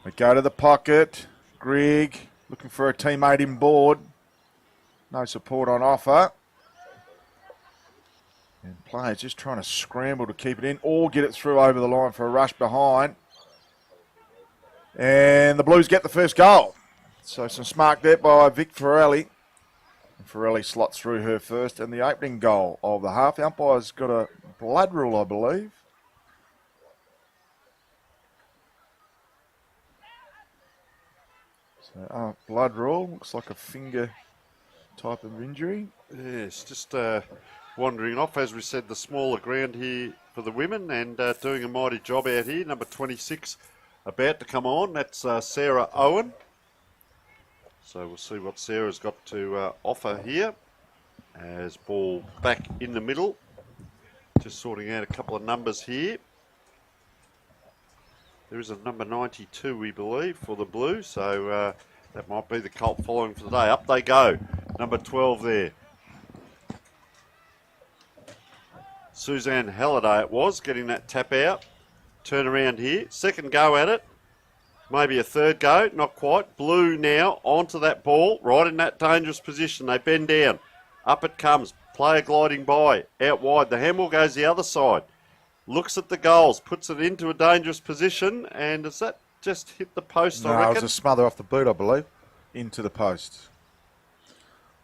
We go to the pocket. Grigg. Looking for a teammate inboard. No support on offer. And players just trying to scramble to keep it in or get it through over the line for a rush behind. And the Blues get the first goal. So some smart there by Vic Ferrelli. And Ferrelli slots through her first. And the opening goal of the half. The umpire's got a blood rule, I believe. So, blood rule, looks like a finger type of injury. Yes, just wandering off, as we said, the smaller ground here for the women and doing a mighty job out here. Number 26 about to come on, that's Sarah Owen. So we'll see what Sarah's got to offer here. As ball back in the middle, just sorting out a couple of numbers here. There is a number 92, we believe, for the Blues, so that might be the cult following for the day. Up they go. Number 12 there. Suzanne Halliday it was, getting that tap out. Turn around here. Second go at it. Maybe a third go, not quite. Blue now onto that ball, right in that dangerous position. They bend down. Up it comes. Player gliding by. Out wide. The handball goes the other side. Looks at the goals, puts it into a dangerous position, and does that just hit the post, I reckon? No, it was a smother off the boot, I believe, into the post.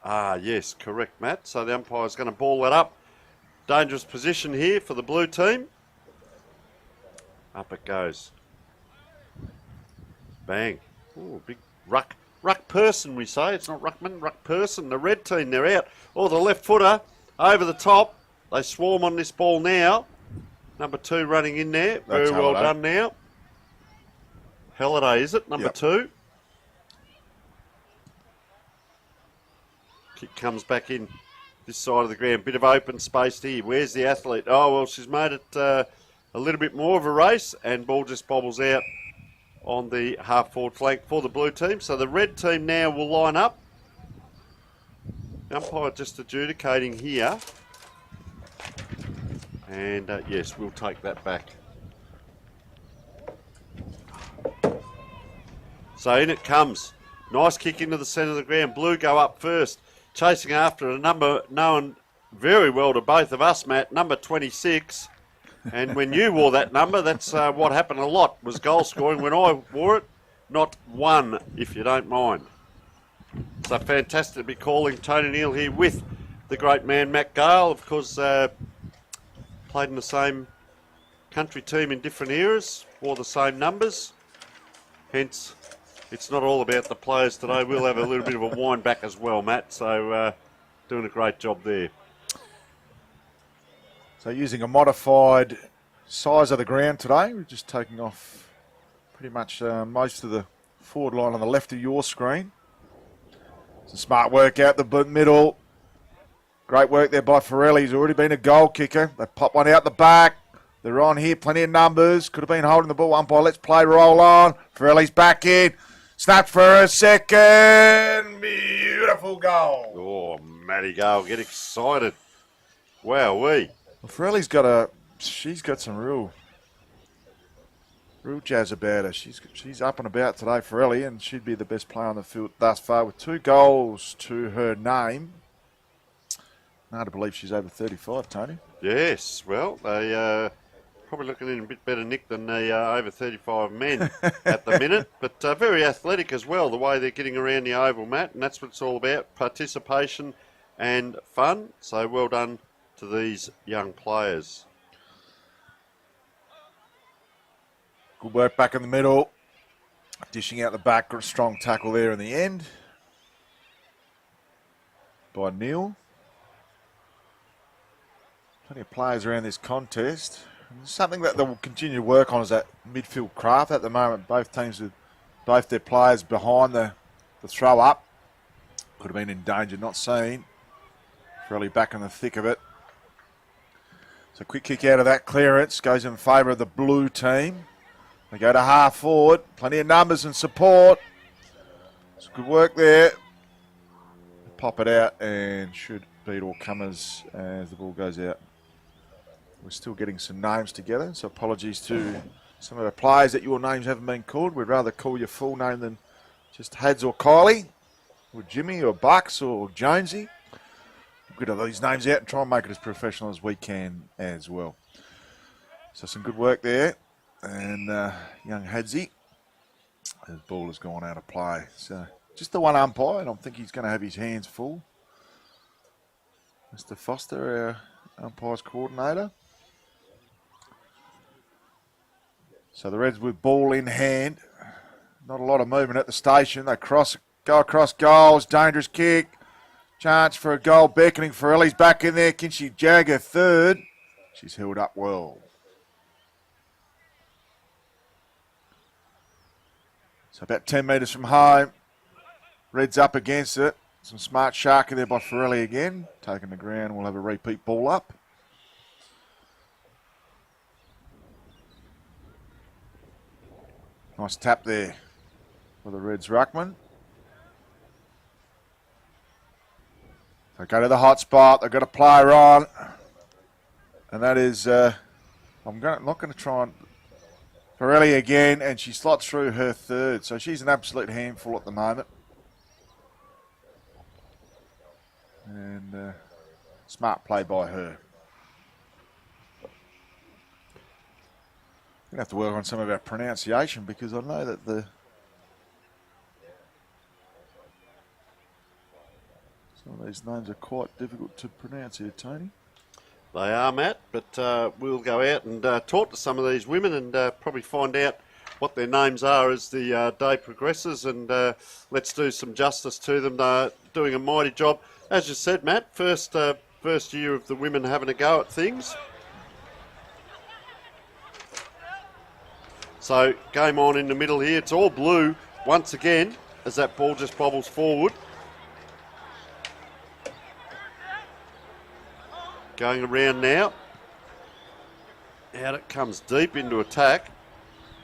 Ah, yes, correct, Matt. So the umpire's going to ball that up. Dangerous position here for the blue team. Up it goes. Bang. Ooh, big ruck person, we say. It's not ruckman, ruck person. The red team, they're out. Oh, the left footer over the top. They swarm on this ball now. Number 2 running in there. Very well done now. Halliday, is it? Number 2. Kick comes back in this side of the ground. Bit of open space here. Where's the athlete? Oh, well, she's made it a little bit more of a race, and ball just bobbles out on the half-forward flank for the blue team. So the red team now will line up. Umpire just adjudicating here. And yes, we'll take that back. So in it comes. Nice kick into the centre of the ground. Blue go up first. Chasing after a number known very well to both of us, Matt. Number 26. And when you wore that number, that's what happened a lot, was goal scoring. When I wore it, not one, if you don't mind. So fantastic to be calling Tony Neal here with the great man Matt Gale. Of course, played in the same country team in different eras, wore the same numbers. Hence, it's not all about the players today. We'll have a little bit of a wind back as well, Matt. So doing a great job there. So using a modified size of the ground today, we're just taking off pretty much most of the forward line on the left of your screen. Some smart work out the middle. Great work there by Forelli. He's already been a goal kicker. They pop one out the back. They're on here, plenty of numbers. Could have been holding the ball. Umpire, let's play, roll on. Forelli's back in. Snap for a second. Beautiful goal. Oh, Matty Gale, get excited. Wowee. Well, Forelli's she's got some real jazz about her. She's up and about today, Forelli, and she'd be the best player on the field thus far with 2 goals to her name. Hard to believe she's over 35, Tony. Yes, well, they probably looking in a bit better nick than the over 35 men at the minute, but very athletic as well, the way they're getting around the oval, Matt, and that's what it's all about, participation and fun. So well done to these young players. Good work back in the middle. Dishing out the back. Got a strong tackle there in the end by Neil. Plenty of players around this contest. And something that they'll continue to work on is that midfield craft at the moment. Both teams with both their players behind the throw up. Could have been in danger, not seen. Really back in the thick of it. So quick kick out of that clearance. Goes in favour of the blue team. They go to half forward. Plenty of numbers and support. It's good work there. Pop it out and should beat all comers as the ball goes out. We're still getting some names together, so apologies to some of the players that your names haven't been called. We'd rather call your full name than just Hads or Kylie, or Jimmy, or Bucks, or Jonesy. We'll get these names out and try and make it as professional as we can as well. So some good work there. And young Hadsy, his ball has gone out of play. So just the one umpire, and I think he's going to have his hands full. Mr. Foster, our umpires coordinator. So the Reds with ball in hand. Not a lot of movement at the station. They go across goals. Dangerous kick. Chance for a goal. Beckoning for Ellie's back in there. Can she jag her third? She's held up well. So about 10 metres from home. Reds up against it. Some smart sharking there by Forelli again. Taking the ground. We'll have a repeat ball up. Nice tap there for the Reds ruckman. They go to the hot spot. They've got a player on. And that is, not going to try and... Forelli again, and she slots through her third. So she's an absolute handful at the moment. And smart play by her. We're going to have to work on some of our pronunciation because I know that some of these names are quite difficult to pronounce here, Tony. They are, Matt, but we'll go out and talk to some of these women and probably find out what their names are as the day progresses, and let's do some justice to them. They're doing a mighty job. As you said, Matt, first year of the women having a go at things. So game on in the middle here. It's all blue once again as that ball just bobbles forward. Going around now. Out it comes deep into attack.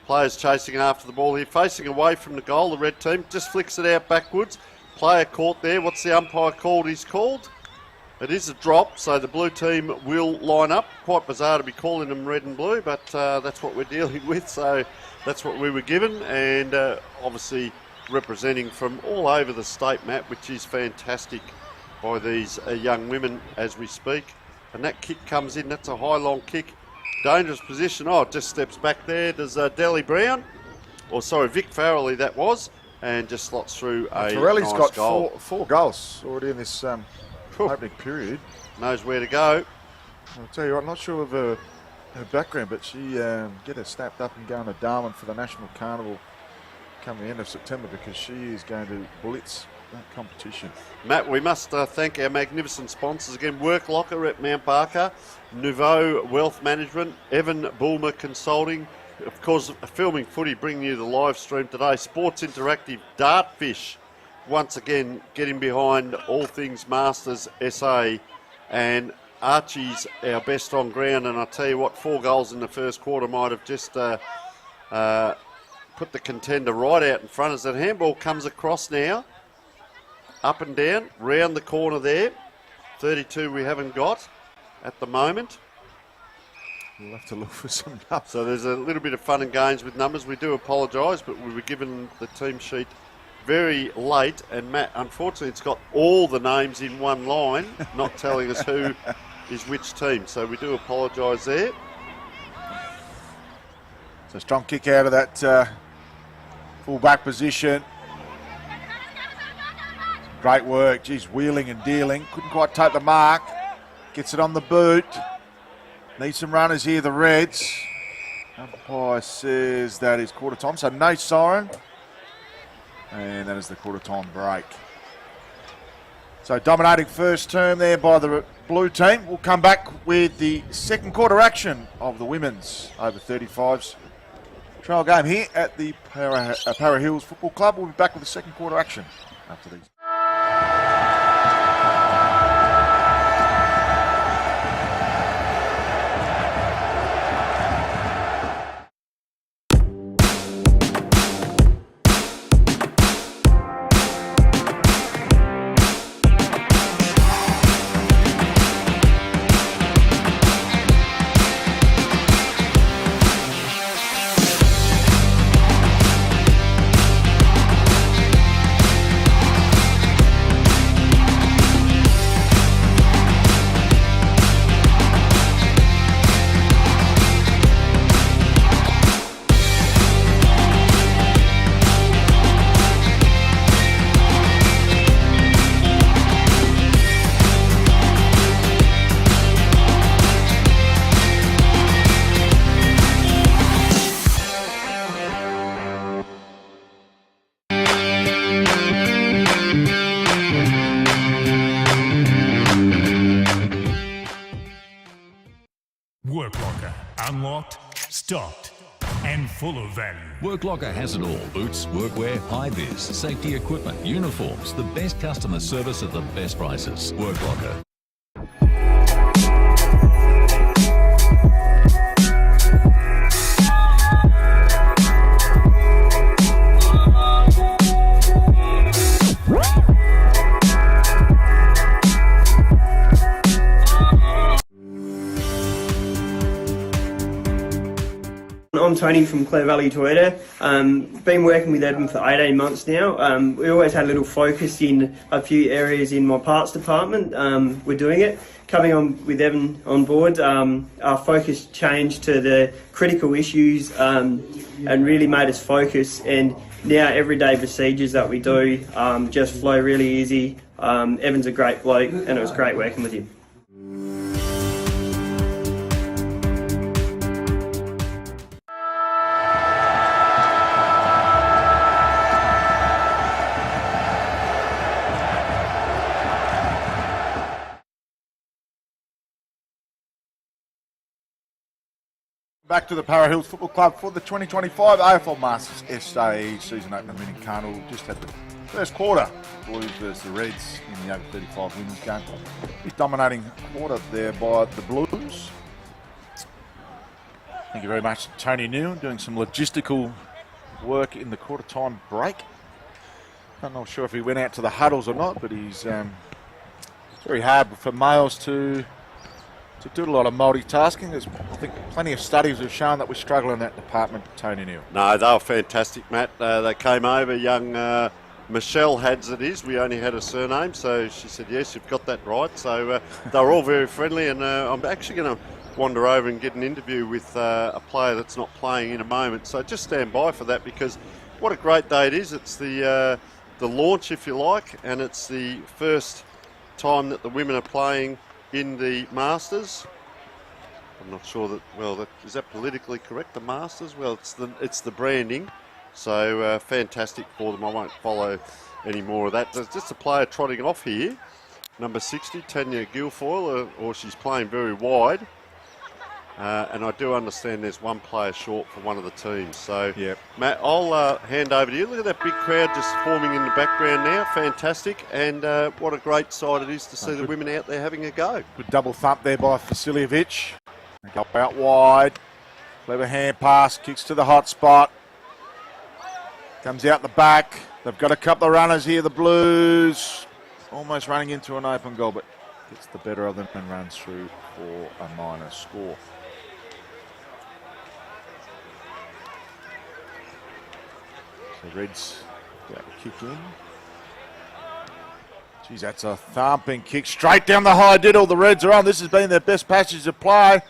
Players chasing after the ball here, facing away from the goal. The red team just flicks it out backwards. Player caught there. What's the umpire called? He's called. It is a drop, so the blue team will line up. Quite bizarre to be calling them red and blue, but that's what we're dealing with. So that's what we were given, and obviously representing from all over the state, Matt, which is fantastic. by these young women as we speak. And that kick comes in. That's a high, long kick. Dangerous position. Oh, it just steps back there. Does Delly Brown, or sorry, Vic Farrelly that was, and just slots through a Torelli's nice got goal. four goals already in this opening period. Knows where to go. I'll tell you what, I'm not sure of her background, but she get her snapped up and going to Darwin for the National Carnival come the end of September, because she is going to blitz that competition. Matt, we must thank our magnificent sponsors again. Work Locker at Mount Barker, Nouveau Wealth Management, Evan Bulmer Consulting, of course Filming Footy bringing you the live stream today, Sports Interactive, Dartfish once again getting behind all things Masters SA, and Archie's our best on ground. And I tell you what, 4 goals in the first quarter might have just put the contender right out in front as that handball comes across now. Up and down, round the corner there. 32 we haven't got at the moment. We'll have to look for some numbers. So there's a little bit of fun and games with numbers. We do apologise, but we were given the team sheet very late. And Matt, unfortunately, it's got all the names in one line, not telling us who is which team. So we do apologise there. So strong kick out of that full back position. Great work. Geez, wheeling and dealing. Couldn't quite take the mark. Gets it on the boot. Needs some runners here, the Reds. Umpire says that is quarter time, so no siren. And that is the quarter time break. So dominating first term there by the blue team. We'll come back with the second quarter action of the women's over 35s trial game here at the Para Hills Football Club. We'll be back with the second quarter action after these. Work Locker. Unlocked, stocked, and full of value. Work Locker has it all. Boots, workwear, high-vis, safety equipment, uniforms, the best customer service at the best prices. Work Locker. I'm Tony from Clare Valley Toyota. Been working with Evan for 18 months now. We always had a little focus in a few areas in my parts department. We're doing it. Coming on with Evan on board, our focus changed to the critical issues and really made us focus. And now everyday procedures that we do just flow really easy. Evan's a great bloke and it was great working with him. Back to the Para Hills Football Club for the 2025 AFL Masters SAE season opener mini carnival. Just had the first quarter, Blues versus the Reds in the over 35 women's game. Big dominating quarter there by the Blues. Thank you very much, Tony Neal, doing some logistical work in the quarter time break. I'm not sure if he went out to the huddles or not, but he's very hard for males to do a lot of multitasking. There's, I think, plenty of studies have shown that we struggle in that department, Tony Neal. No, they were fantastic, Matt. They came over, young Michelle Hads it is. We only had a surname, so she said, yes, you've got that right. So they were all very friendly, and I'm actually going to wander over and get an interview with a player that's not playing in a moment. So just stand by for that, because what a great day it is. It's the launch, if you like, and it's the first time that the women are playing in the Masters. I'm not sure that, is that politically correct, the Masters? Well, it's the branding. So fantastic for them. I won't follow any more of that. There's just a player trotting off here, number 60, Tanya Guilfoyle, or she's playing very wide. And I do understand there's one player short for one of the teams. So, Yep. Matt, I'll hand over to you. Look at that big crowd just forming in the background now. Fantastic. And what a great sight it is to see the women out there having a go. Good double thump there by Vasiljevic. They go out wide. Clever hand pass, kicks to the hot spot. Comes out the back. They've got a couple of runners here, the Blues. Almost running into an open goal, but gets the better of them and runs through for a minor score. So Reds got a kick in. Geez, that's a thumping kick straight down the high diddle. The Reds are on. This has been their best passage of play.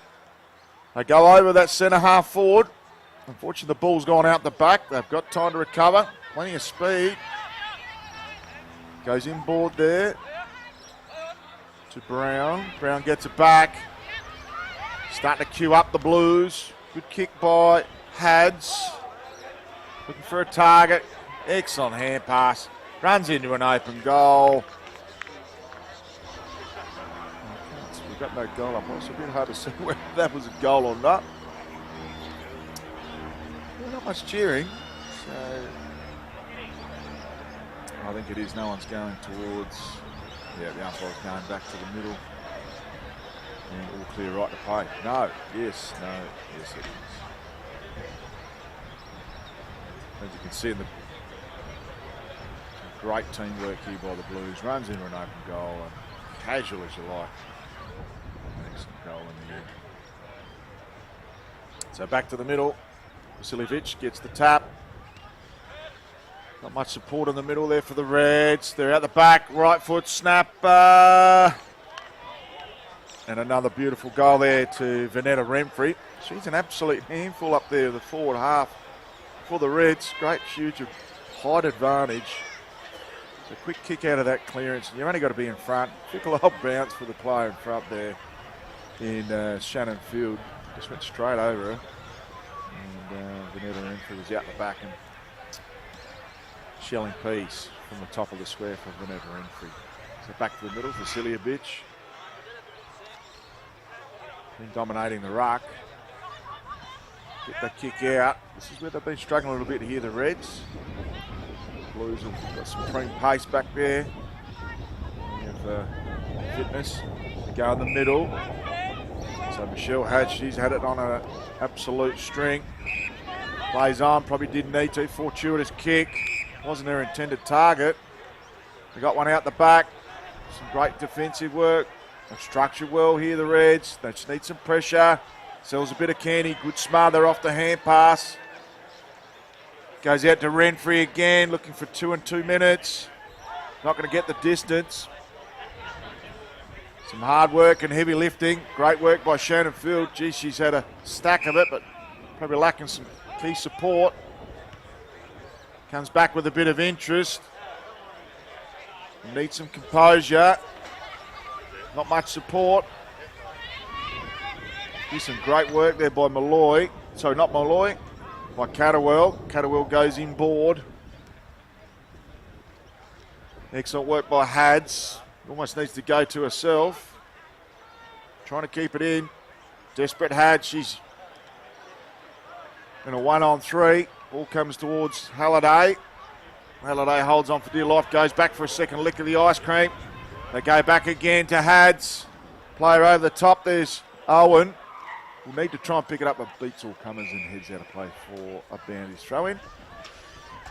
They go over that centre half forward. Unfortunately, the ball's gone out the back. They've got time to recover. Plenty of speed. Goes inboard there to Brown. Brown gets it back. Starting to queue up the Blues. Good kick by Hads. Looking for a target. Excellent hand pass. Runs into an open goal. We've got no goal up. It's a bit hard to see whether that was a goal or not. Not much cheering, so I think it is. No one's going towards. Yeah, the umpire's going back to the middle, and all clear, right to play. No, yes, it is. As you can see, in the great teamwork here by the Blues. Runs into an open goal, and casual as you like, makes some goal in the end. So back to the middle. Vasiljevic gets the tap. Not much support in the middle there for the Reds. They're out the back, right foot snapper. And another beautiful goal there to Vanetta Renfrey. She's an absolute handful up there, the forward half for the Reds. Great, huge height advantage. So quick kick out of that clearance. You've only got to be in front. Fickle old bounce for the player in front there in Shannon Field. Just went straight over her. And Vanetta Renfrey was out the back and shelling piece from the top of the square for Vanetta Renfrey. So back to the middle, Vasiljevic. Been dominating the ruck. Get that kick out. This is where they've been struggling a little bit here, the Reds. Blues have got some supreme pace back there. They have fitness. They go in the middle. So Michelle Hatch, she's had it on an absolute string. Plays on, probably didn't need to. Fortuitous kick. Wasn't their intended target. They got one out the back. Some great defensive work. They've structured well here, the Reds. They just need some pressure. Sells a bit of candy. Good smother off the hand pass. Goes out to Renfrey again, looking for 2 and 2 minutes. Not going to get the distance. Some hard work and heavy lifting. Great work by Shannon Field. Gee, she's had a stack of it, but probably lacking some key support. Comes back with a bit of interest. Needs some composure. Not much support. Here's some great work there by Malloy. Sorry, not Malloy. By Catterwell. Catterwell goes inboard. Excellent work by Hads. Almost needs to go to herself. Trying to keep it in. Desperate Hads. She's in a 1-on-3. Ball comes towards Halliday. Halliday holds on for dear life. Goes back for a second lick of the ice cream. They go back again to Hads. Player over the top. There's Owen. We'll need to try and pick it up, but beats all comers and heads out of play for a bounty throw in.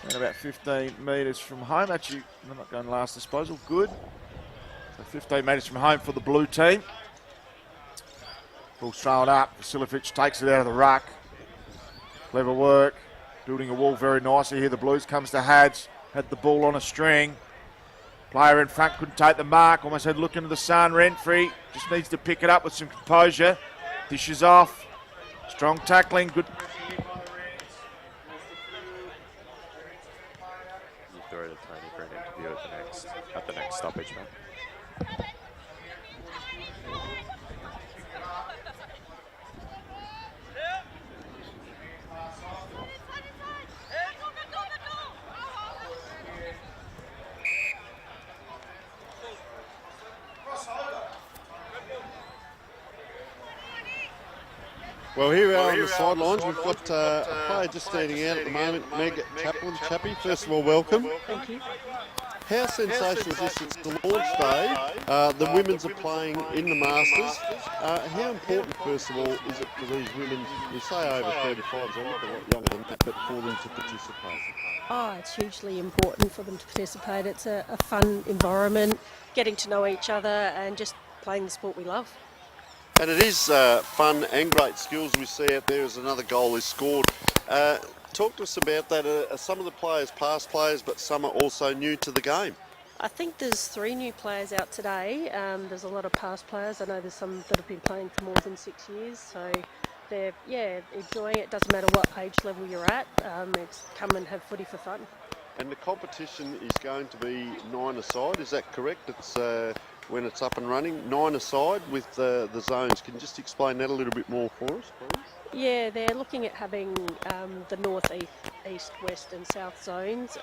And about 15 metres from home. Actually, they're not going last disposal. Good. So 15 metres from home for the blue team. Ball's thrown up. Vasiljevic takes it out of the ruck. Clever work. Building a wall very nicely here. The Blues comes to Hads. had the ball on a string. Player in front couldn't take the mark, almost had a look into the sun. Renfrey just needs to pick it up with some composure. Dishes off. Strong tackling, good. You throw to Tony for an interview at the next stoppage, man. Well, here we are on the sidelines. We've got a player just standing out at the moment, Meg Chaplin. Chappie, first of all, welcome. Thank you. How sensational is this? It's the launch day. The women's are playing in the Masters. How important, first of all, is it for these women, we say over 35s, I look a lot younger than that, but for them to participate? Oh, it's hugely important for them to participate. It's a fun environment, getting to know each other and just playing the sport we love. And it is fun and great skills we see out there as another goal is scored. Talk to us about that. Are some of the players past players, but some are also new to the game? I think there's 3 new players out today. There's a lot of past players. I know there's some that have been playing for more than 6 years. So they're, enjoying it. Doesn't matter what age level you're at. It's come and have footy for fun. And the competition is going to be 9-a-side, is that correct? It's when it's up and running, 9-a-side with the zones. Can you just explain that a little bit more for us, please? Yeah, they're looking at having the north, east, west and south zones.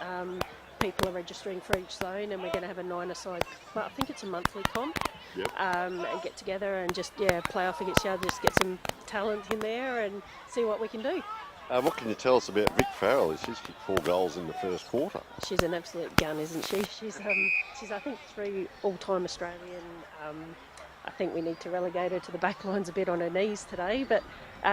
People are registering for each zone and we're going to have a 9-a-side, well, I think it's a monthly comp. Yep. And get together and just, play off against each other, just get some talent in there and see what we can do. What can you tell us about Vic Farrell? She's kicked 4 goals in the first quarter. She's an absolute gun, isn't she? She's I think 3 all-time Australian. I think we need to relegate her to the back lines a bit on her knees today, but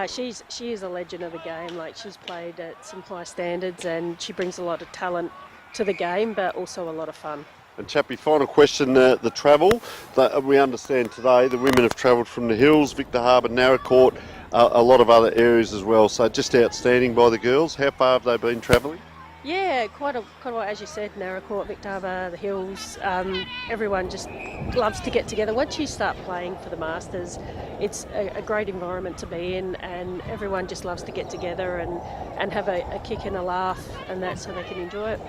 she is a legend of the game. Like, she's played at some high standards and she brings a lot of talent to the game, but also a lot of fun. And Chappie, final question, the travel. We understand today the women have travelled from the Hills, Victor Harbour, Narracourt, a lot of other areas as well. So just outstanding by the girls. How far have they been travelling? Yeah, quite a while, as you said, Narracourt, Victor Harbour, the Hills. Everyone just loves to get together. Once you start playing for the Masters, it's a great environment to be in, and everyone just loves to get together and have a kick and a laugh, and that so they can enjoy it.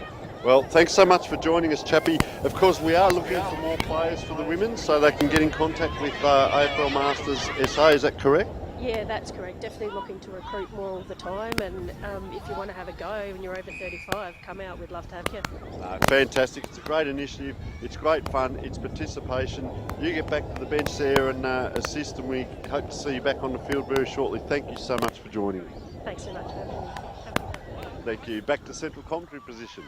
Well, thanks so much for joining us, Chappie. Of course, we are looking for more players for the women, so they can get in contact with AFL Masters SA. Is that correct? Yeah, that's correct. Definitely looking to recruit more all the time, and if you want to have a go and you're over 35, come out. We'd love to have you. Fantastic. It's a great initiative. It's great fun. It's participation. You get back to the bench there and assist, and we hope to see you back on the field very shortly. Thank you so much for joining us. Thanks so much for having me. Thank you. Back to central commentary position.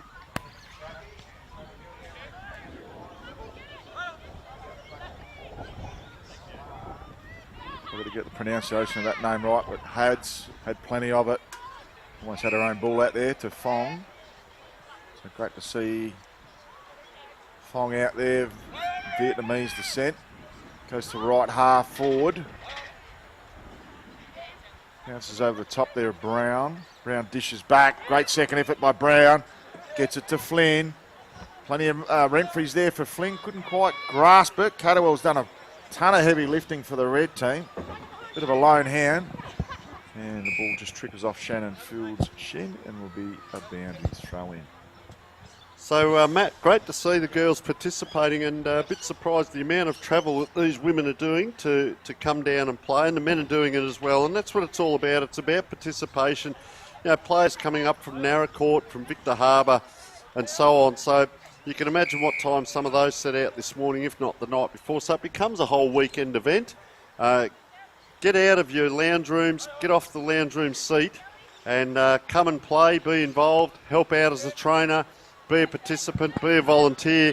I've got to get the pronunciation of that name right, but Hads had plenty of it. Almost had her own ball out there to Fong. So great to see Fong out there, Vietnamese descent. Goes to right half forward. Bounces over the top there of Brown. Brown dishes back. Great second effort by Brown. Gets it to Flynn. Plenty of Renfrey's there for Flynn. Couldn't quite grasp it. Catterwell's done a ton of heavy lifting for the red team. Bit of a lone hand. And the ball just trickles off Shannon Field's shin and will be a boundary throw in. So, Matt, great to see the girls participating, and a bit surprised the amount of travel that these women are doing to come down and play, and the men are doing it as well, and that's what it's all about. It's about participation. You know, players coming up from Narracourt, from Victor Harbour, and so on. So you can imagine what time some of those set out this morning, if not the night before. So it becomes a whole weekend event. Get out of your lounge rooms, get off the lounge room seat, and come and play, be involved, help out as a trainer, be a participant, be a volunteer.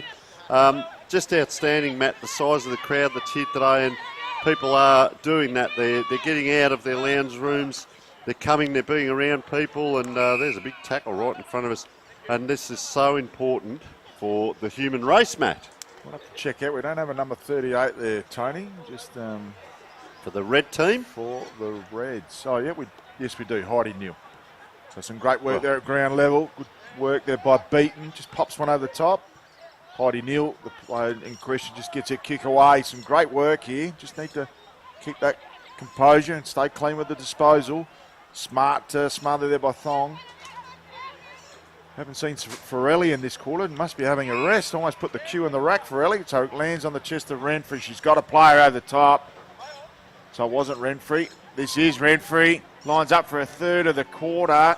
Just outstanding, Matt, the size of the crowd that's here today, and people are doing that. They're getting out of their lounge rooms, they're coming, they're being around people, and there's a big tackle right in front of us. And this is so important for the human race, Matt. We'll have to check out. We don't have a number 38 there, Tony. Just for the red team? For the Reds. Oh, yeah, yes, we do. Heidi Neal. So some great work there at ground level. Good work there by Beaton. Just pops one over the top. Heidi Neal, the player in question, just gets her kick away. Some great work here. Just need to keep that composure and stay clean with the disposal. Smart smother there by Thong. Haven't seen Forelli in this quarter. Must be having a rest. Almost put the cue in the rack, Forelli. So it lands on the chest of Renfrey. She's got a player over the top. So it wasn't Renfrey. This is Renfrey. Lines up for a third of the quarter.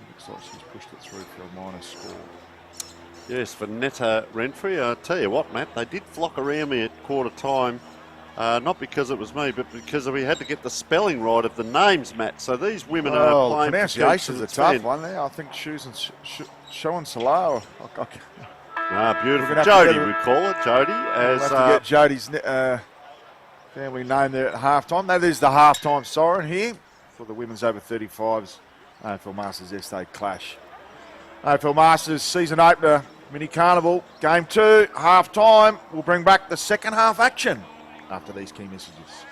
Looks like she's pushed it through for a minor score. Yes, for Netta Renfrey. I tell you what, Matt, they did flock around me at quarter time. Not because it was me, but because we had to get the spelling right of the names, Matt. So these women are playing. Pronunciation's a tough one there. I think Shoan Salah. Beautiful. Jody, we call it. Jody. We'll have to get Jody's family name there at halftime. That is the halftime siren here for the women's over 35s AFL Masters SA Clash. AFL Masters season opener, mini carnival, game 2, halftime. We'll bring back the second half action after these key messages.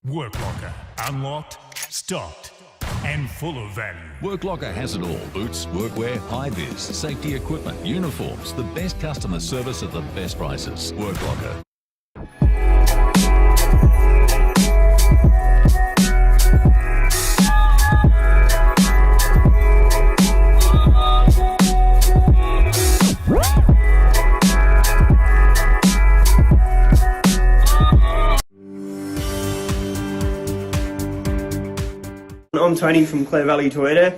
Work Locker. Unlocked, stocked, and full of value. Work Locker has it all. Boots, workwear, high-vis, safety equipment, uniforms, the best customer service at the best prices. Work Locker. I'm Tony from Clare Valley Toyota.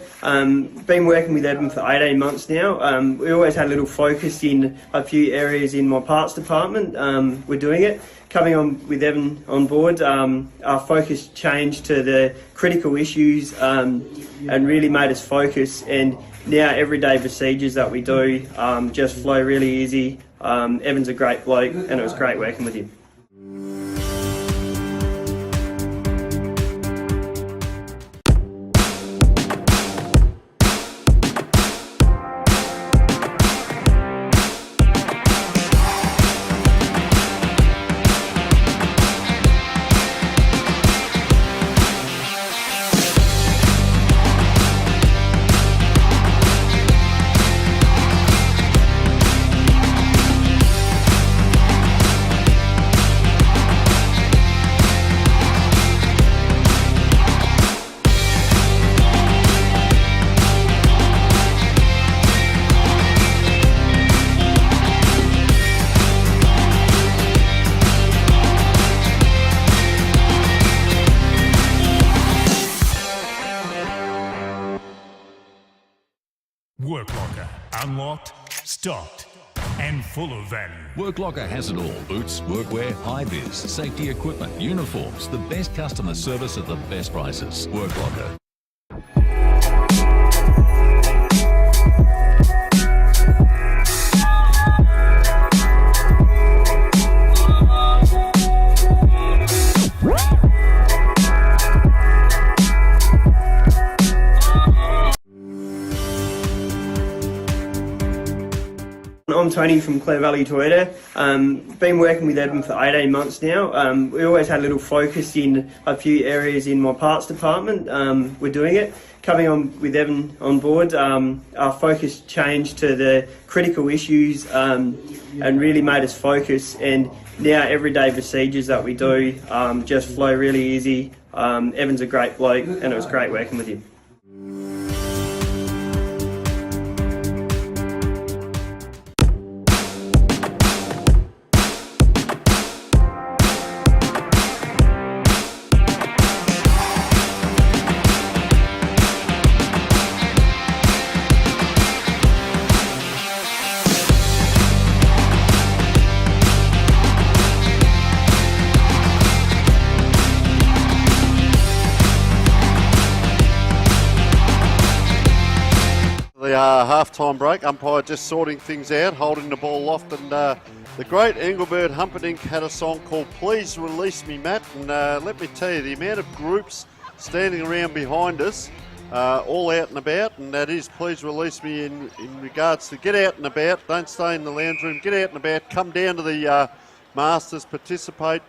Been working with Evan for 18 months now. We always had a little focus in a few areas in my parts department. We're doing it. Coming on with Evan on board, our focus changed to the critical issues and really made us focus. And now everyday procedures that we do just flow really easy. Evan's a great bloke and it was great working with him. Work Locker. Unlocked, stocked, and full of value. Work Locker has it all. Boots, workwear, high-vis, safety equipment, uniforms, the best customer service at the best prices. Work Locker. I'm Tony from Clare Valley Toyota. Been working with Evan for 18 months now. We always had a little focus in a few areas in my parts department. We're doing it. Coming on with Evan on board, our focus changed to the critical issues and really made us focus. And now everyday procedures that we do just flow really easy. Evan's a great bloke, and it was great working with him. The half-time break, umpire just sorting things out, holding the ball aloft, and the great Engelbert Humperdinck had a song called Please Release Me, Matt, and let me tell you, the amount of groups standing around behind us, all out and about, and that is Please Release Me in regards to get out and about, don't stay in the lounge room, get out and about, come down to the Masters, participate,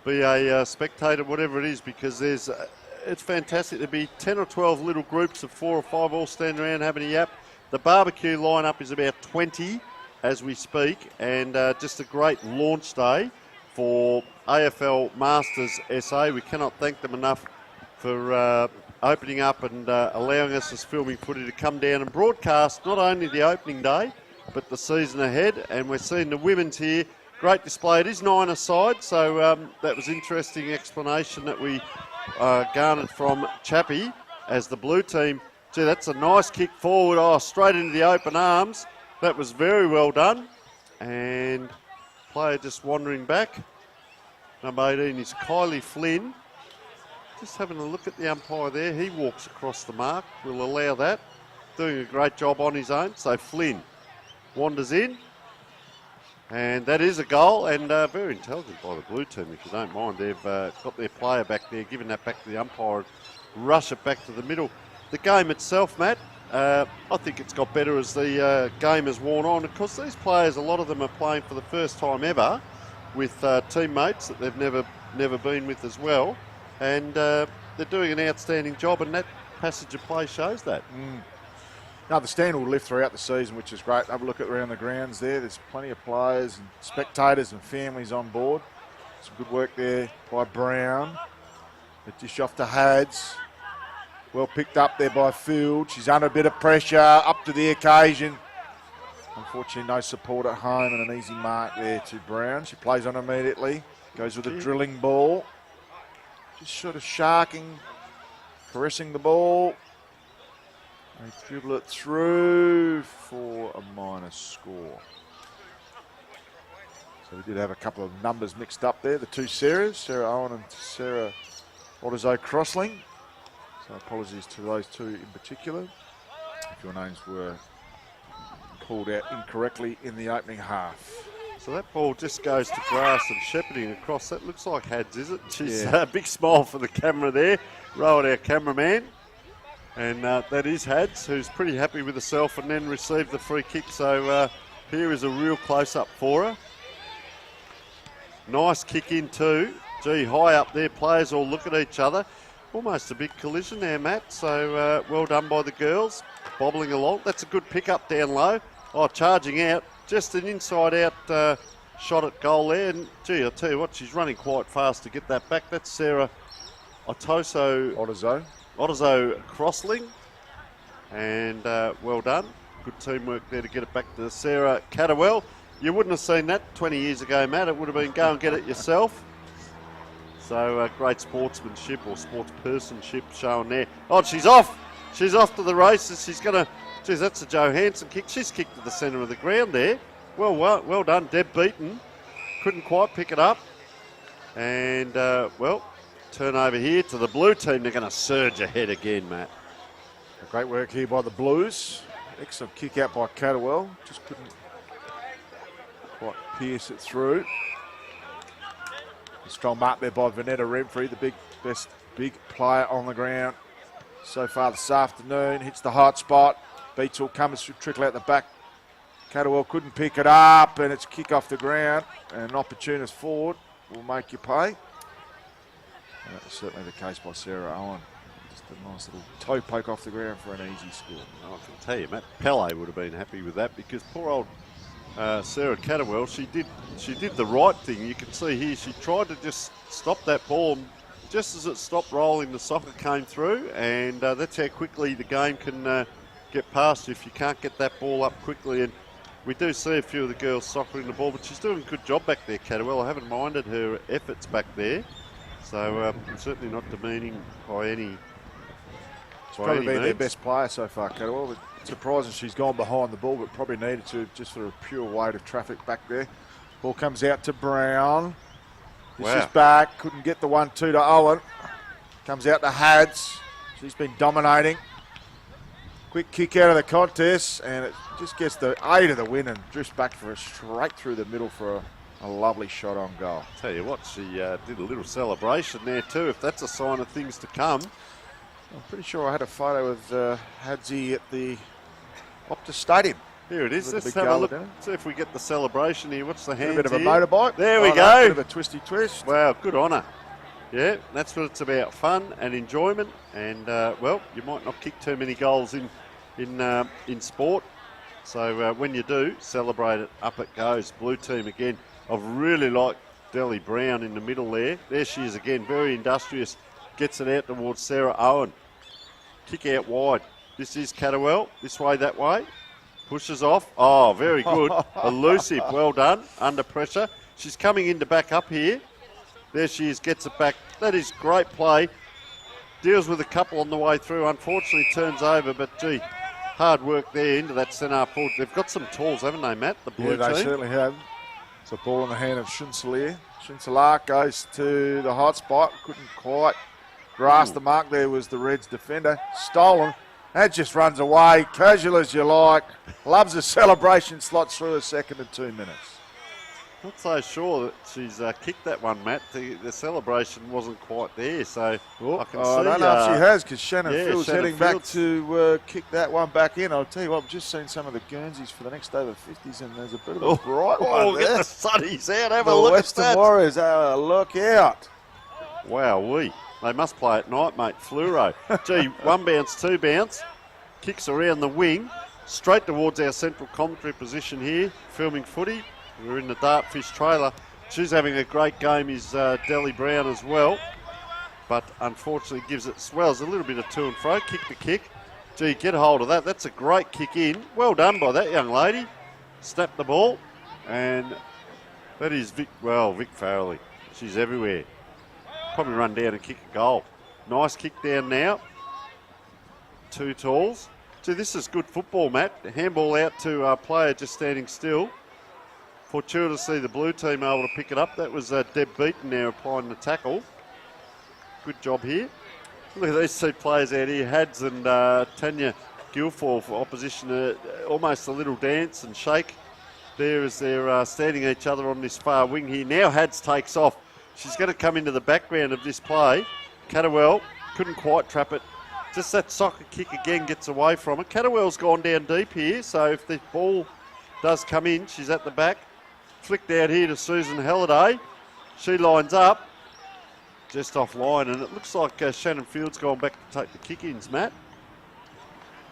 be a spectator, whatever it is, because it's fantastic to be 10 or 12 little groups of 4 or 5 all standing around having a yap. The barbecue lineup is about 20 as we speak, and just a great launch day for AFL Masters SA. We cannot thank them enough for opening up and allowing us as filming footy to come down and broadcast not only the opening day but the season ahead. And we're seeing the women's here. Great display. It is 9-a-side, so that was interesting explanation that we garnered from Chappie as the blue team. Gee, that's a nice kick forward. Oh, straight into the open arms. That was very well done. And player just wandering back. Number 18 is Kylie Flynn. Just having a look at the umpire there. He walks across the mark. We'll allow that. Doing a great job on his own. So Flynn wanders in. And that is a goal, and very intelligent by the blue team, if you don't mind. They've got their player back there, giving that back to the umpire, and rush it back to the middle. The game itself, Matt, I think it's got better as the game has worn on, because these players, a lot of them are playing for the first time ever with teammates that they've never been with as well, and they're doing an outstanding job, and that passage of play shows that. Now the stand will lift throughout the season, which is great. Have a look at around the grounds there. There's plenty of players and spectators and families on board. Some good work there by Brown. The dish off to Hads. Well picked up there by Field. She's under a bit of pressure, up to the occasion. Unfortunately, no support at home and an easy mark there to Brown. She plays on immediately. Goes with a drilling ball. Just sort of sharking, caressing the ball. They dribble it through for a minus score. So we did have a couple of numbers mixed up there. The two Sarahs, Sarah Owen and Sarah Otterzo-Crossling. So apologies to those two in particular if your names were called out incorrectly in the opening half. So that ball just goes to grass and shepherding across. That looks like Hads, is it? She's a big smile for the camera there. Rowan, our cameraman. And that is Hads, who's pretty happy with herself and then received the free kick. So here is a real close-up for her. Nice kick in too. Gee, high up there, players all look at each other. Almost a big collision there, Matt. So well done by the girls. Bobbling along. That's a good pick up down low. Oh, charging out. Just an inside-out shot at goal there. And gee, I'll tell you what, she's running quite fast to get that back. That's Sarah Otterzo-Crossling. And well done. Good teamwork there to get it back to Sarah Catterwell. You wouldn't have seen that 20 years ago, Matt. It would have been go and get it yourself. So great sportsmanship or sportspersonship shown there. Oh, she's off. She's off to the races. She's going to... Geez, that's a Johansson kick. She's kicked to the centre of the ground there. Well done. Deb Beaton. Couldn't quite pick it up. And, turn over here to the blue team. They're going to surge ahead again, Matt. Great work here by the Blues. Excellent kick out by Catterwell. Just couldn't quite pierce it through. A strong mark there by Vanetta Renfrey, the best big player on the ground so far this afternoon. Hits the hot spot. Beats all comers, should trickle out the back. Catterwell couldn't pick it up, and it's kick off the ground. And an opportunist forward will make you pay. And that was certainly the case by Sarah Owen. Just a nice little toe poke off the ground for an easy score. I can tell you, Matt Pele would have been happy with that, because poor old Sarah Catterwell, she did the right thing. You can see here she tried to just stop that ball. And just as it stopped rolling, the soccer came through, and that's how quickly the game can get past you if you can't get that ball up quickly. And we do see a few of the girls soccering the ball, but she's doing a good job back there, Catterwell. I haven't minded her efforts back there, so certainly not demeaning by any. She's probably been their best player so far, Catterwell. But surprising she's gone behind the ball, but probably needed to just for a pure weight of traffic back there. Ball comes out to Brown. This is back. Couldn't get the 1-2 to Owen. Comes out to Hads. She's been dominating. Quick kick out of the contest, and it just gets the A to the win and drifts back for a straight through the middle for a lovely shot on goal. Tell you what, she did a little celebration there too, if that's a sign of things to come. I'm pretty sure I had a photo of Hadzi at the Optus Stadium. Here it is. Let's have a look. See if we get the celebration here. What's the hands A bit of here? a motorbike. There we go. Bit of a twisty twist. Wow, good on her. Yeah, that's what it's about. Fun and enjoyment. And, well, you might not kick too many goals in sport. So when you do, celebrate it. Up it goes. Blue team again. I've really liked Delly Brown in the middle there. There she is again. Very industrious. Gets it out towards Sarah Owen. Kick out wide. This is Catterwell. This way, that way. Pushes off. Oh, very good. Elusive. Well done. Under pressure. She's coming in to back up here. There she is. Gets it back. That is great play. Deals with a couple on the way through. Unfortunately, turns over. But, gee, hard work there into that centre forward. They've got some tools, haven't they, Matt? The blue team. Yeah, they certainly have. It's a ball in the hand of Shinsalir. Shinsalir goes to the hot spot. Couldn't quite grasp the mark. There was the Reds defender. Stolen. That just runs away, casual as you like. Loves a celebration, slots through a second and 2 minutes. Not so sure that she's kicked that one, Matt. The celebration wasn't quite there, so I can see. I don't know if she has, because Shannon Fields heading back to kick that one back in. I'll tell you what, I've just seen some of the Guernseys for the next over 50s, and there's a bit of a bright one there. Get the sunnies out, have the a look Western at that. Warriors, look out. Wow, they must play at night, mate. Fluoro. Gee, 1 bounce, 2 bounce. Kicks around the wing. Straight towards our central commentary position here. Filming footy. We're in the Dartfish trailer. She's having a great game, is Delly Brown as well. But unfortunately gives it, well, there's a little bit of to and fro. Kick the kick. Gee, get a hold of that. That's a great kick in. Well done by that young lady. Snapped the ball. And that is Vic Farrelly. She's everywhere. Probably run down and kick a goal. Nice kick down now. 2 talls. Gee, this is good football, Matt. Handball out to a player just standing still. Fortuitously, the blue team able to pick it up. That was Deb Beaton now applying the tackle. Good job here. Look at these 2 players out here, Hads and Tanya Guilford for opposition. Almost a little dance and shake there as they're standing each other on this far wing here. Now Hads takes off. She's going to come into the background of this play. Catterwell couldn't quite trap it. Just that soccer kick again gets away from it. Catterwell's gone down deep here, so if the ball does come in, she's at the back. Flicked out here to Susan Halliday. She lines up. Just offline, and it looks like Shannon Fields gone back to take the kick-ins, Matt.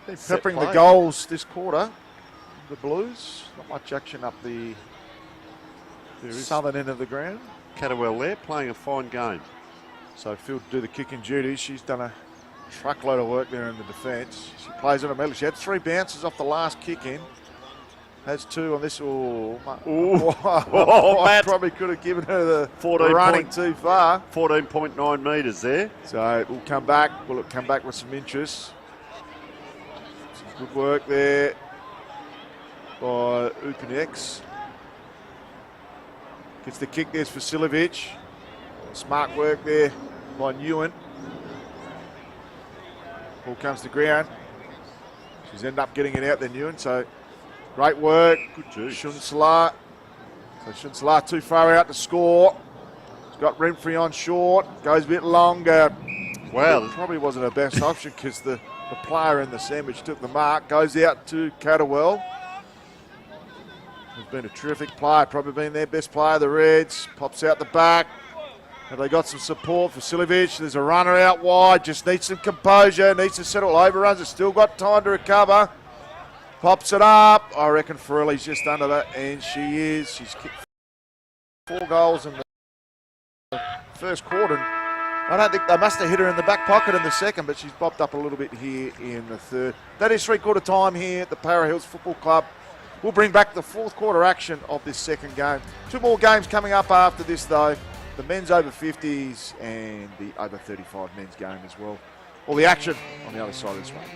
They're peppering the goals this quarter. The Blues. Not much action up the southern end of the ground. Catterwell there playing a fine game. So Field do the kicking duties. She's done a truckload of work there in the defence. She plays on a medal. She had 3 bounces off the last kick in. Has 2 on this. Matt. Probably could have given her the 14 running too far. 14.9 metres there. So it will come back. Will it come back with some interest? Some good work there by Upinex. Gets the kick. There's Vasilovic. Smart work there by Newen. Ball comes to ground. She's ended up getting it out there, Newen. So great work. Good juice. Shunsala. So Shunsala too far out to score. She's got Renfrey on short. Goes a bit longer. Wow. It probably wasn't her best option because the player in the sandwich took the mark. Goes out to Catterwell. Has been a terrific player. Probably been their best player, the Reds. Pops out the back. Have they got some support for Vasilovic? There's a runner out wide. Just needs some composure. Needs to settle. Overruns. Has still got time to recover. Pops it up. I reckon Farrelly's just under that, and she is. She's kicked 4 goals in the first quarter. I don't think they must have hit her in the back pocket in the second, but she's bopped up a little bit here in the third. That is 3-quarter time here at the Para Hills Football Club. We'll bring back the 4th quarter action of this second game. 2 more games coming up after this, though. The men's over 50s and the over 35 men's game as well. All the action on the other side of this one.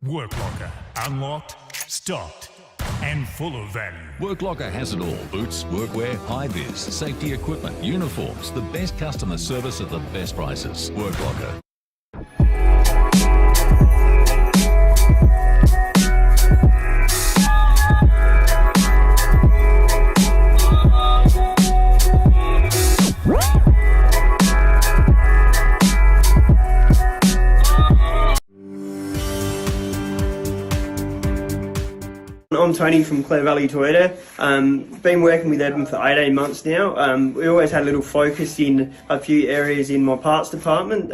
Work Locker. Unlocked, stocked, and full of value. Work Locker has it all. Boots, workwear, high-vis, safety equipment, uniforms, the best customer service at the best prices. Work Locker. I'm Tony from Clare Valley Toyota. Been working with Evan for 18 months now. We always had a little focus in a few areas in my parts department.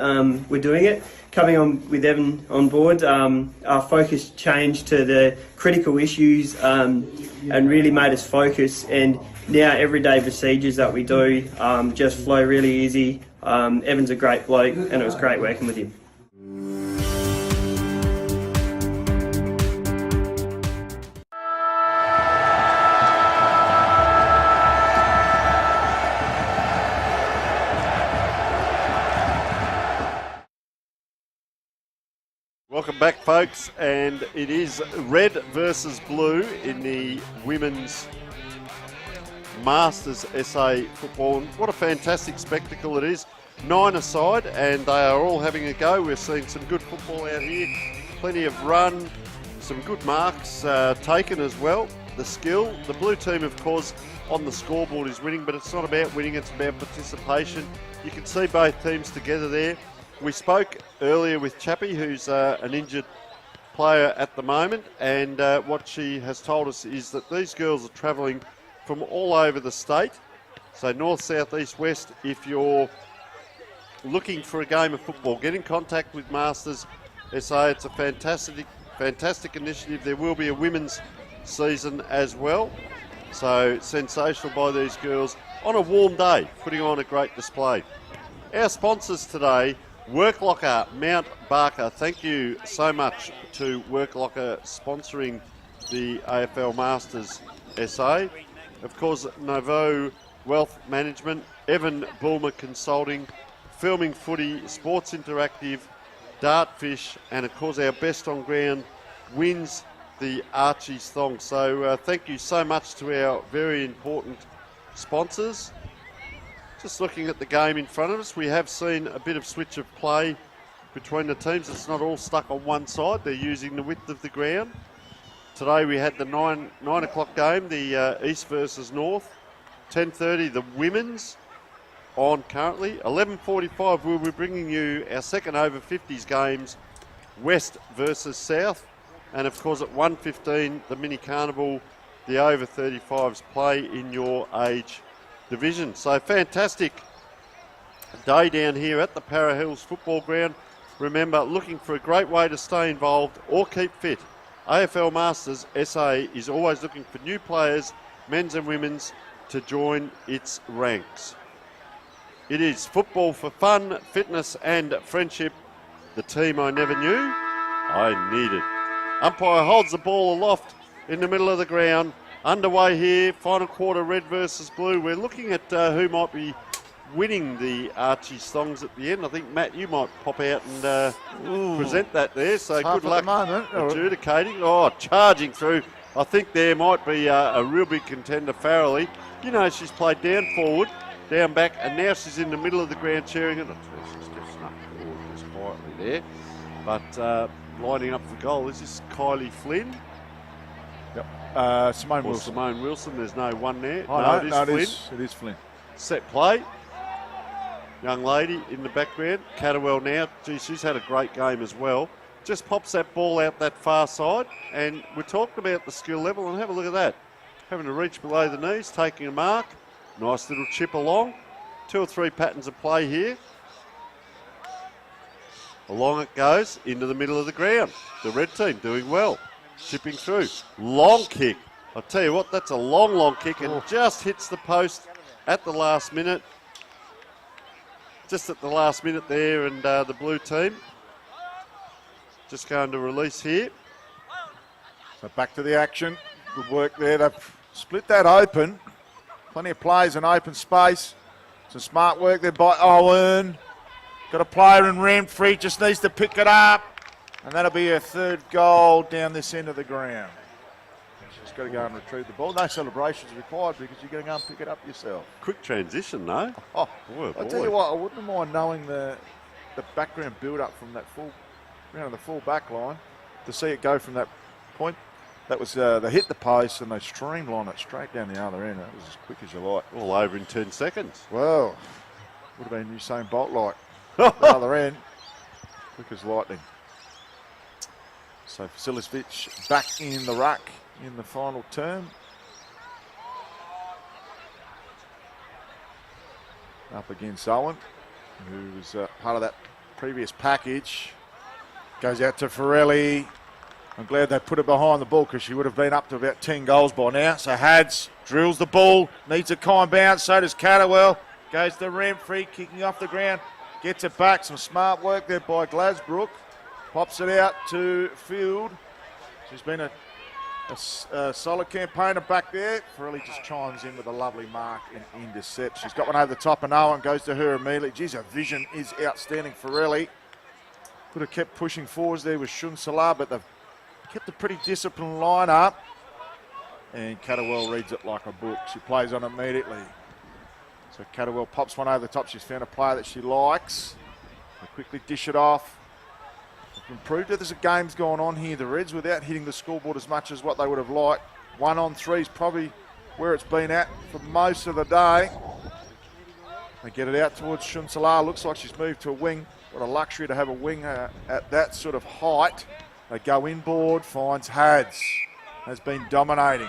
We're doing it. Coming on with Evan on board, our focus changed to the critical issues and really made us focus. And now everyday procedures that we do just flow really easy. Evan's a great bloke and it was great working with him. Welcome back, folks, and it is red versus blue in the women's Masters SA football. And what a fantastic spectacle it is. 9 aside, and they are all having a go. We're seeing some good football out here, plenty of run, some good marks taken as well. The skill, the blue team, of course, on the scoreboard is winning, but it's not about winning, it's about participation. You can see both teams together there. We spoke earlier with Chappie, who's an injured player at the moment, and what she has told us is that these girls are travelling from all over the state, so north, south, east, west. If you're looking for a game of football, get in contact with Masters SA. It's a fantastic initiative. There will be a women's season as well, so sensational by these girls on a warm day, putting on a great display. Our sponsors today, Work Locker, Mount Barker. Thank you so much to Work Locker sponsoring the AFL Masters SA. Of course, Novo Wealth Management, Evan Bulmer Consulting, Filming Footy, Sports Interactive, Dartfish, and of course our best on ground wins the Archie's Thong. So thank you so much to our very important sponsors. Just looking at the game in front of us, we have seen a bit of switch of play between the teams. It's not all stuck on one side. They're using the width of the ground. Today we had the 9 o'clock game, the East versus North. 10:30, the women's on currently. 11:45, we'll be bringing you our second over 50s games, West versus South. And of course at 1:15, the mini carnival, the over 35s play in your age division. So fantastic day down here at the Para Hills Football Ground. Remember, looking for a great way to stay involved or keep fit, AFL Masters SA is always looking for new players, men's and women's, to join its ranks. It is football for fun, fitness and friendship. The team I never knew I needed. Umpire holds the ball aloft in the middle of the ground. Underway here, final quarter, red versus blue. We're looking at who might be winning the Archie Songs at the end. I think, Matt, you might pop out and present that there. So good luck adjudicating. Oh, charging through. I think there might be a real big contender, Farrelly. You know, she's played down forward, down back, and now she's in the middle of the ground cheering it. She's just snuck forward just quietly there. But lining up for goal, is this Kylie Flynn? Yep. Simone Wilson. Simone Wilson, there's no one there. Oh, it is Flynn. It is Flynn. Set play. Young lady in the background. Catterwell now. Gee, she's had a great game as well. Just pops that ball out that far side. And we're talking about the skill level, and have a look at that. Having to reach below the knees, taking a mark. Nice little chip along. 2 or 3 patterns of play here. Along it goes, into the middle of the ground. The red team doing well. Chipping through. Long kick. I'll tell you what, that's a long, long kick, and just hits the post at the last minute. Just at the last minute there, and the blue team just going to release here. So back to the action. Good work there. They've split that open. Plenty of players in open space. Some smart work there by Owen. Got a player in Renfrey, just needs to pick it up. And that'll be a third goal down this end of the ground. She's got to go and retrieve the ball. No celebrations required because you're going to go and pick it up yourself. Quick transition, though. Oh, boy. I'll tell you what, I wouldn't mind knowing the background build-up from that round of the full back line to see it go from that point. That was, they hit the post and they streamlined it straight down the other end. That was as quick as you like. All over in 10 seconds. Well, would have been Usain Bolt-like. The other end, quick as lightning. So Vasiljevic back in the ruck in the final term. Up against Owen, who was part of that previous package. Goes out to Farrelly. I'm glad they put her behind the ball because she would have been up to about 10 goals by now. So Hads drills the ball, needs a kind bounce, so does Catterwell. Goes to Renfrey, kicking off the ground. Gets it back, some smart work there by Glasbrook. Pops it out to Field. She's been a solid campaigner back there. Farrelly just chimes in with a lovely mark and intercept. She's got one over the top and Owen goes to her immediately. Geez, her vision is outstanding, Farrelly. Could have kept pushing forwards there with Shun Salah, but they've kept a pretty disciplined line-up. And Catterwell reads it like a book. She plays on immediately. So Catterwell pops one over the top. She's found a player that she likes. They quickly dish it off. They've improved it as the game's gone on here. The Reds, without hitting the scoreboard as much as what they would have liked. 1 on 3 is probably where it's been at for most of the day. They get it out towards Shun Salah. Looks like she's moved to a wing. What a luxury to have a wing at that sort of height. They go inboard, finds Hads. Has been dominating.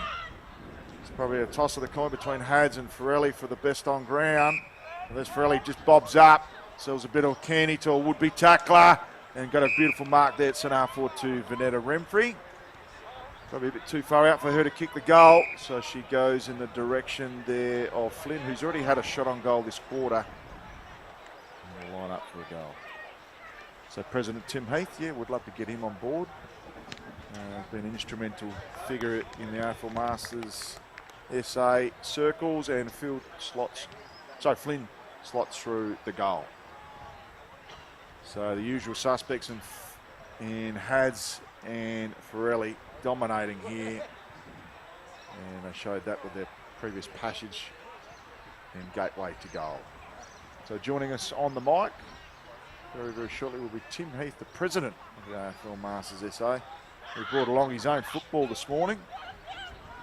It's probably a toss of the coin between Hads and Farrelly for the best on ground. And there's Farrelly just bobs up, sells a bit of candy to a would-be tackler, and got a beautiful mark there at centre forward to Vanetta Renfrey. Probably a bit too far out for her to kick the goal, so she goes in the direction there of Flynn, who's already had a shot on goal this quarter. And we'll line up for a goal. So President Tim Heath, would love to get him on board. Been an instrumental figure in the AFL Masters SA circles, and Flynn slots through the goal. So the usual suspects in Hads and Farrelly dominating here, and they showed that with their previous passage and gateway to goal. So joining us on the mic very, very shortly will be Tim Heath, the president of the AFL Masters SA. He brought along his own football this morning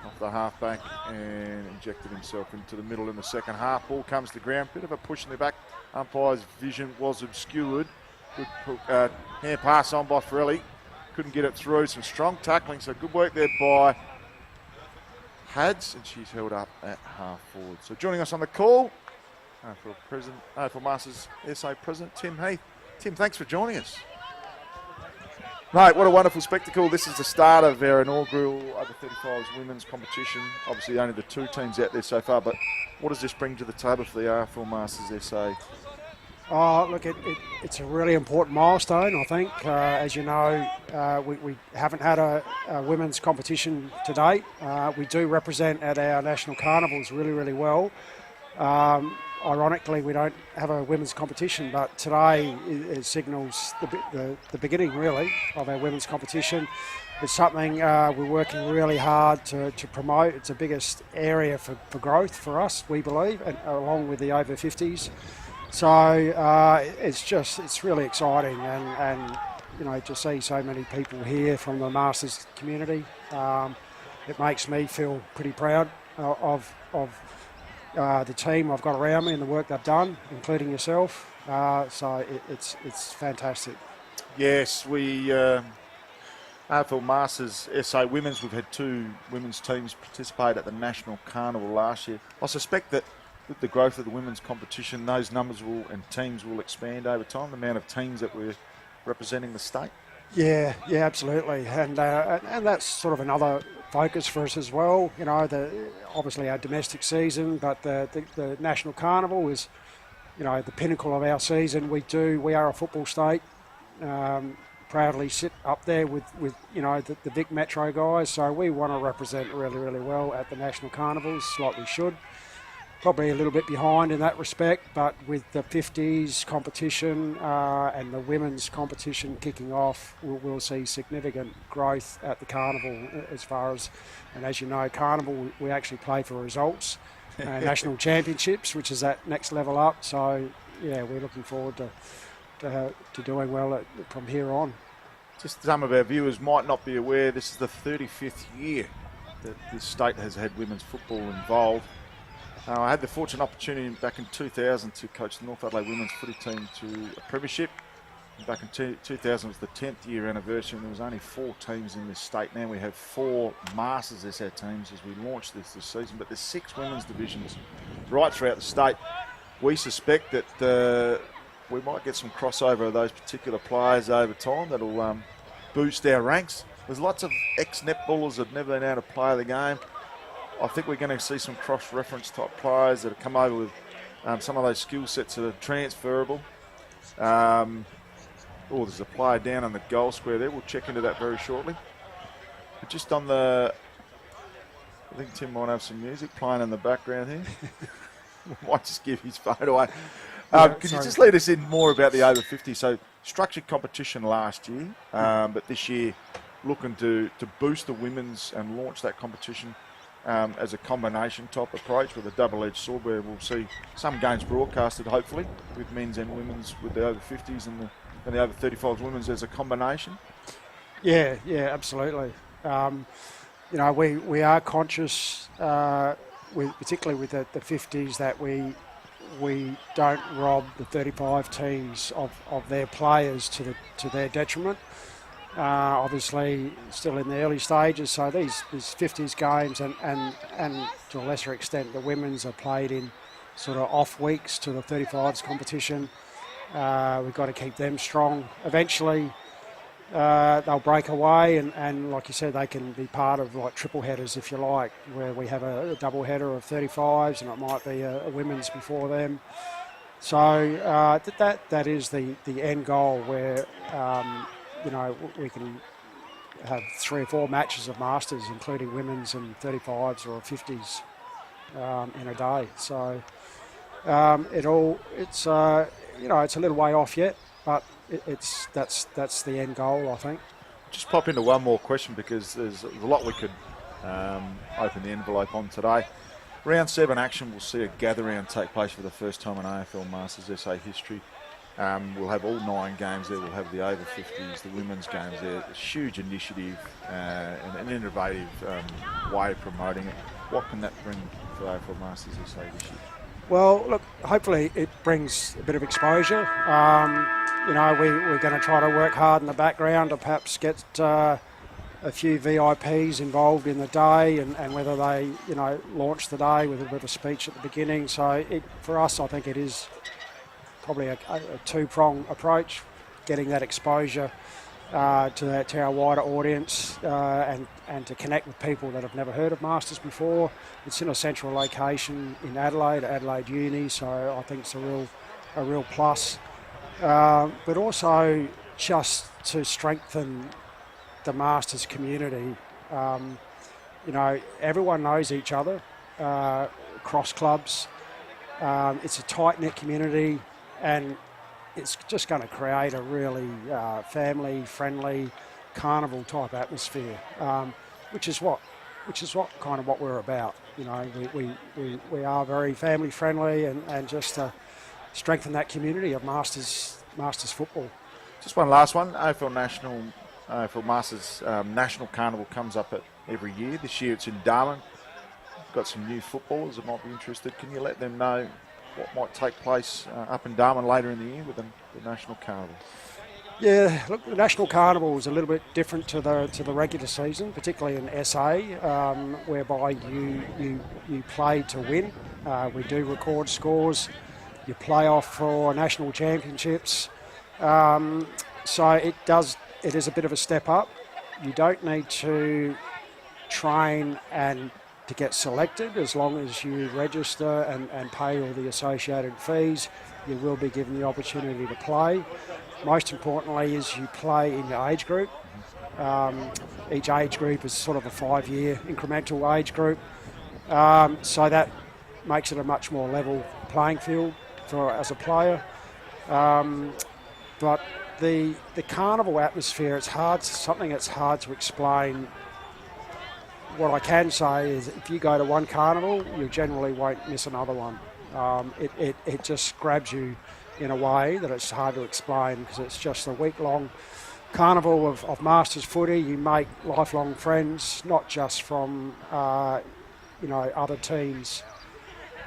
off the halfback and injected himself into the middle in the second half. Ball comes to ground, bit of a push in the back. Umpire's vision was obscured. Good hand pass on by Farrelly. Couldn't get it through. Some strong tackling, so good work there by Hads, and she's held up at half forward. So joining us on the call, AFL Masters SA President Tim Heath. Tim, thanks for joining us. Mate, what a wonderful spectacle. This is the start of our inaugural over 35s women's competition. Obviously only the 2 teams out there so far, but what does this bring to the table for the AFL Masters SA? Oh, look, it's a really important milestone, I think. As you know, we haven't had a women's competition to date. We do represent at our national carnivals really, really well. Ironically, we don't have a women's competition, but today it signals the beginning, really, of our women's competition. It's something we're working really hard to promote. It's the biggest area for growth for us, we believe, and along with the over 50s. So it's really exciting, and to see so many people here from the Masters community, it makes me feel pretty proud of the team I've got around me and the work they've done, including yourself. So it's fantastic. Yes, we AFL Masters SA Women's, we've had 2 women's teams participate at the National Carnival last year. I suspect that with the growth of the women's competition, those numbers and teams will expand over time, the amount of teams that we're representing the state. Yeah, absolutely, and that's sort of another focus for us as well. Obviously our domestic season, but the National Carnival is, the pinnacle of our season. We are a football state. Proudly sit up there with the big metro guys. So we want to represent really, really well at the National Carnivals, like we should. Probably a little bit behind in that respect, but with the 50s competition and the women's competition kicking off, we'll see significant growth at the carnival as far as, and as you know, carnival, we actually play for results, national championships, which is that next level up. So yeah, we're looking forward to doing well from here on. Just some of our viewers might not be aware, this is the 35th year that this state has had women's football involved. I had the fortunate opportunity back in 2000 to coach the North Adelaide women's footy team to a premiership. Back in 2000 was the 10th year anniversary, and there was only 4 teams in this state. Now we have 4 Masters SA teams as we launch this season, but there's 6 women's divisions right throughout the state. We suspect that we might get some crossover of those particular players over time that'll boost our ranks. There's lots of ex-netballers that have never been able to play the game. I think we're going to see some cross-reference type players that have come over with some of those skill sets that are transferable. There's a player down on the goal square there. We'll check into that very shortly. But just on I think Tim might have some music playing in the background here. Might just give his phone away. Could you just lead us in more about the over 50? So structured competition last year, but this year looking to boost the women's and launch that competition as a combination type approach with a double-edged sword, where we'll see some games broadcasted hopefully with men's and women's, with the over 50s and the over 35s women's as a combination. Yeah, absolutely. We are conscious, particularly with the 50s, that we don't rob the 35 teams of their players to their detriment. Obviously still in the early stages, so these 50s games and to a lesser extent the women's are played in sort of off weeks to the 35s competition. We've got to keep them strong. Eventually they'll break away and like you said, they can be part of like triple headers, if you like, where we have a double header of 35s and it might be a women's before them. So that is the end goal, where we can have 3 or 4 matches of Masters, including women's and 35s or 50s in a day. So it's a little way off yet, but that's the end goal, I think. Just pop into one more question, because there's a lot we could open the envelope on today. Round 7 action will see a gather round take place for the first time in AFL Masters SA history. We'll have all 9 games there. We'll have the over 50s, the women's games there. A huge initiative and an innovative way of promoting it. What can that bring for AFL Masters SA this year? Well, look, hopefully it brings a bit of exposure. We're going to try to work hard in the background to perhaps get a few VIPs involved in the day, and whether they, launch the day with a bit of speech at the beginning. So for us, I think it is probably a 2-prong approach, getting that exposure to our wider audience and to connect with people that have never heard of Masters before. It's in a central location in Adelaide Uni, so I think it's a real plus. But also just to strengthen the Masters community. Everyone knows each other across clubs. It's a tight-knit community, and it's just going to create a really family-friendly carnival type atmosphere, which is what kind of what we're about. We are very family-friendly, and just to strengthen that community of Masters football. Just one last one. AFL Masters National Carnival comes up every year. This year it's in Darwin. Got some new footballers that might be interested. Can you let them know what might take place up in Darwin later in the year with the National Carnival? Yeah, look, the National Carnival is a little bit different to the regular season, particularly in SA, whereby you play to win. We do record scores. You play off for national championships. So it is a bit of a step up. You don't need to train and to get selected. As long as you register and pay all the associated fees, you will be given the opportunity to play. Most importantly is you play in your age group. Each age group is sort of a 5-year incremental age group. So that makes it a much more level playing field as a player. But the carnival atmosphere, it's something that's hard to explain. What I can say is if you go to one carnival, you generally won't miss another one. It just grabs you in a way that it's hard to explain, because it's just a week-long carnival of Masters footy. You make lifelong friends, not just from other teams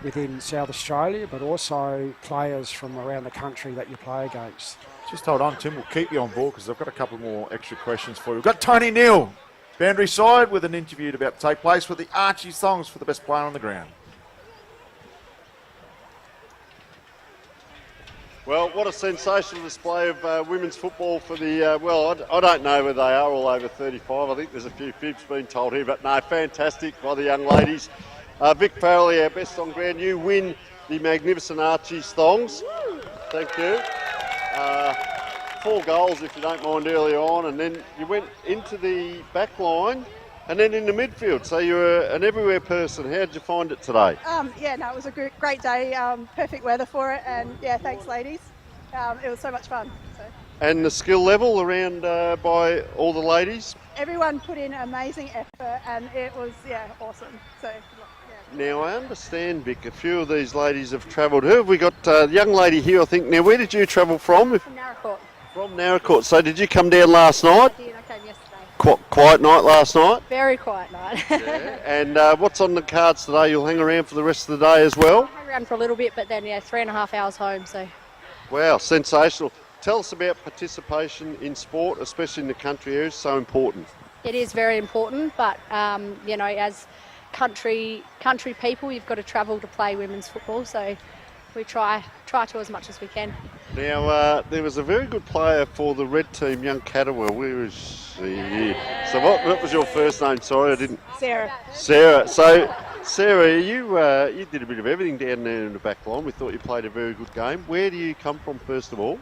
within South Australia, but also players from around the country that you play against. Just hold on, Tim. We'll keep you on board because I've got a couple more extra questions for you. We've got Tony Neal, boundary side, with an interview about to take place with the Archie songs for the best player on the ground. Well, what a sensational display of women's football for the, I don't know whether they are all over 35. I think there's a few fibs being told here, but no, fantastic by the young ladies. Vic Farrelly, our best on ground. You win the magnificent Archie's thongs. Thank you. 4 goals, if you don't mind, earlier on, and then you went into the back line and then in the midfield. So you're an everywhere person. How did you find it today? It was a great day. Perfect weather for it, and thanks, ladies. It was so much fun. So. And the skill level around by all the ladies? Everyone put in amazing effort, and it was awesome. So. Now, I understand, Vic, a few of these ladies have travelled. Who have we got? The young lady here, I think. Now, where did you travel from? From Narracourt. From Narracourt. So did you come down last night? I did. I came yesterday. Quiet night last night? Very quiet night. Yeah. And what's on the cards today? You'll hang around for the rest of the day as well? I'll hang around for a little bit, but then, 3.5 hours home. So. Wow, sensational. Tell us about participation in sport, especially in the country areas. So important. It is very important, but, as country people, you've got to travel to play women's football, so we try to as much as we can. Now, there was a very good player for the red team, young Catterwell. Where is she? So what was your first name? Sorry, I didn't. Sarah. So, Sarah, you did a bit of everything down there in the back line. We thought you played a very good game. Where do you come from, first of all?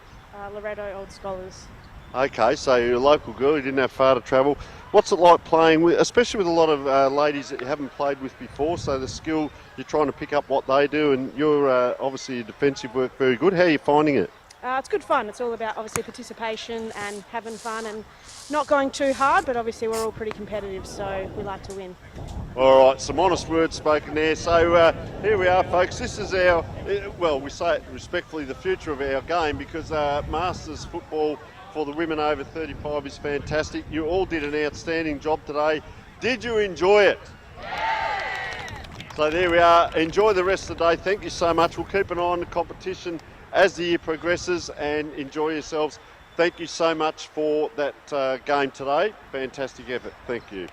Loretto Old Scholars. Okay, so you're a local girl, you didn't have far to travel. What's it like playing with, especially with a lot of ladies that you haven't played with before, so the skill, you're trying to pick up what they do, and you're obviously your defensive work very good. How are you finding it? It's good fun. It's all about obviously participation and having fun and not going too hard, but obviously we're all pretty competitive, so we like to win. All right, some honest words spoken there. So here we are, folks. This is our, we say it respectfully, the future of our game, because Masters football for the women over 35 is fantastic. You all did an outstanding job today. Did you enjoy it? Yeah. So there we are. Enjoy the rest of the day. Thank you so much. We'll keep an eye on the competition as the year progresses and enjoy yourselves. Thank you so much for that game today. Fantastic effort. Thank you.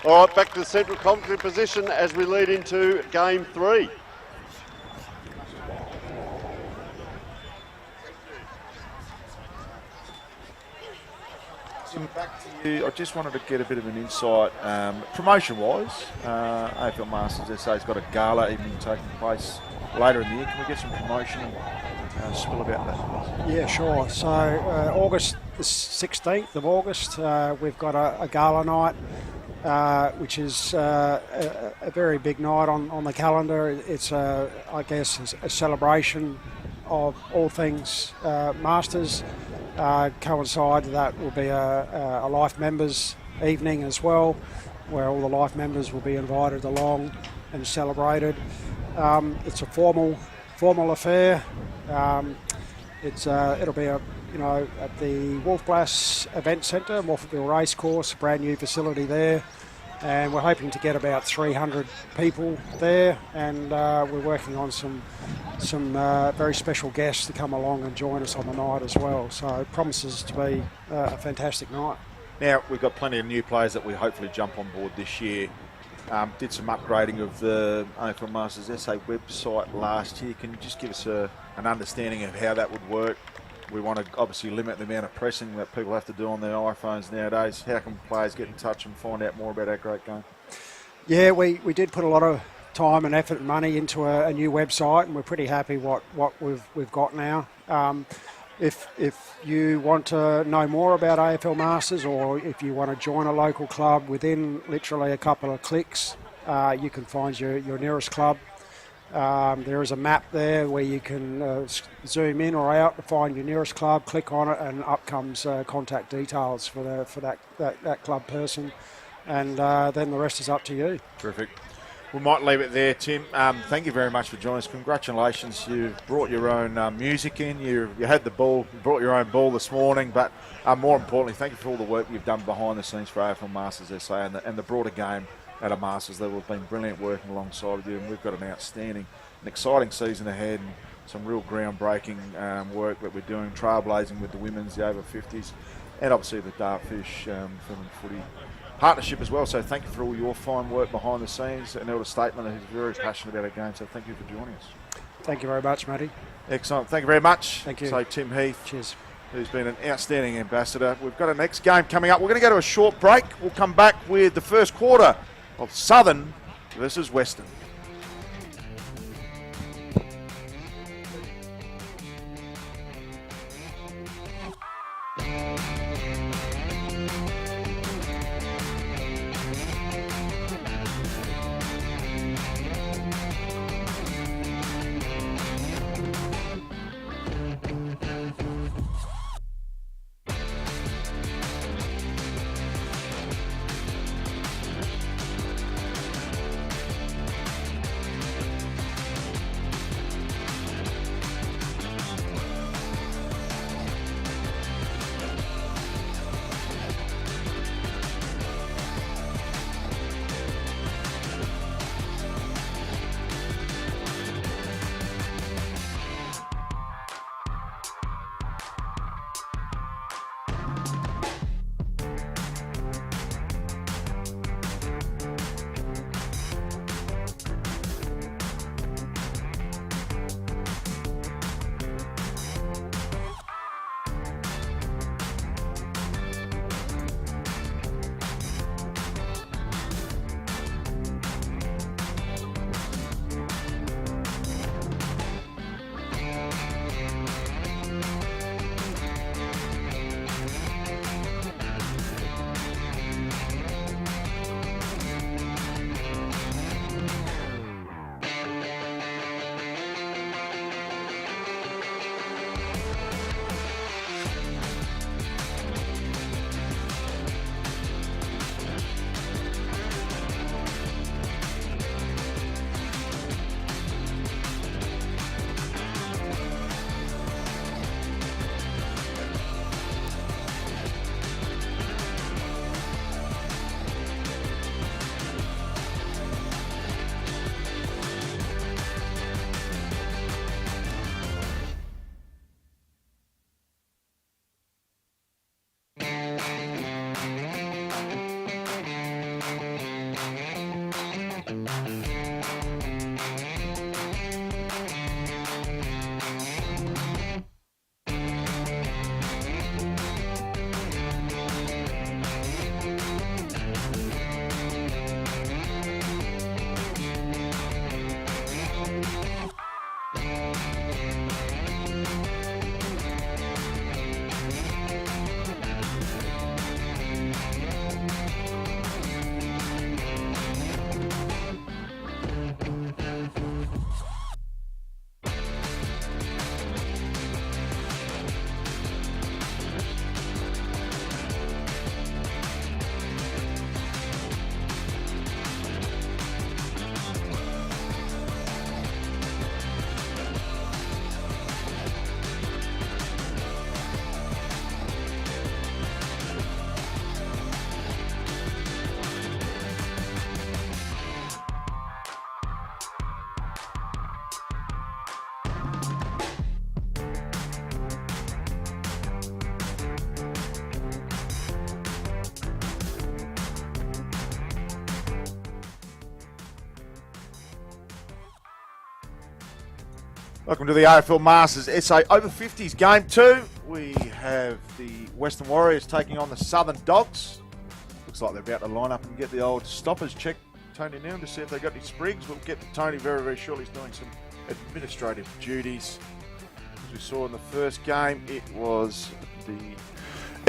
All right, back to the central commentary position as we lead into game 3. Tim, back to you. I just wanted to get a bit of an insight, promotion-wise. AFL Masters SA has got a gala evening taking place later in the year. Can we get some promotion and spill about that? Yeah, sure. So August the 16th of August, we've got a gala night, which is a very big night on the calendar. It's, I guess, a celebration of all things Masters. Coincide that will be a Life Members evening as well, where all the Life Members will be invited along and celebrated. It's a formal affair. It'll be at the Wolfblass Event Centre, Morphettville Racecourse, brand new facility there, and we're hoping to get about 300 people there, and we're working on some very special guests to come along and join us on the night as well. So it promises to be a fantastic night. Now, we've got plenty of new players that we hopefully jump on board this year. Did some upgrading of the AFL Masters SA website last year. Can you just give us an understanding of how that would work? We want to obviously limit the amount of pressing that people have to do on their iPhones nowadays. How can players get in touch and find out more about our great game? Yeah, we did put a lot of time and effort and money into a new website, and we're pretty happy what we've got now. If you want to know more about AFL Masters, or if you want to join a local club, within literally a couple of clicks, you can find your nearest club. There is a map there where you can zoom in or out to find your nearest club, click on it, and up comes contact details for that club person, and then the rest is up to you. Terrific. We might leave it there, Tim. Thank you very much for joining us. Congratulations. You've brought your own music in. You had the ball, brought your own ball this morning, but more importantly, thank you for all the work you've done behind the scenes for AFL Masters SA and the broader game at a Masters level. It's been brilliant working alongside with you, and we've got an outstanding and exciting season ahead, and some real groundbreaking work that we're doing, trailblazing with the women's, the over 50s, and obviously the Dartfish film and footy partnership as well. So thank you for all your fine work behind the scenes. An elder statesman who's very passionate about our game, so thank you for joining us. Thank you very much, Matty. Excellent. Thank you very much. Thank you. So Tim Heath, cheers, who's been an outstanding ambassador. We've got a next game coming up. We're going to go to a short break. We'll come back with the first quarter of Southern versus Western. Welcome to the AFL Masters SA Over 50s Game 2. We have the Western Warriors taking on the Southern Dogs. Looks like they're about to line up and get the old stoppers checked. Tony now to see if they've got any sprigs. We'll get to Tony very, very shortly. He's doing some administrative duties. As we saw in the first game, it was the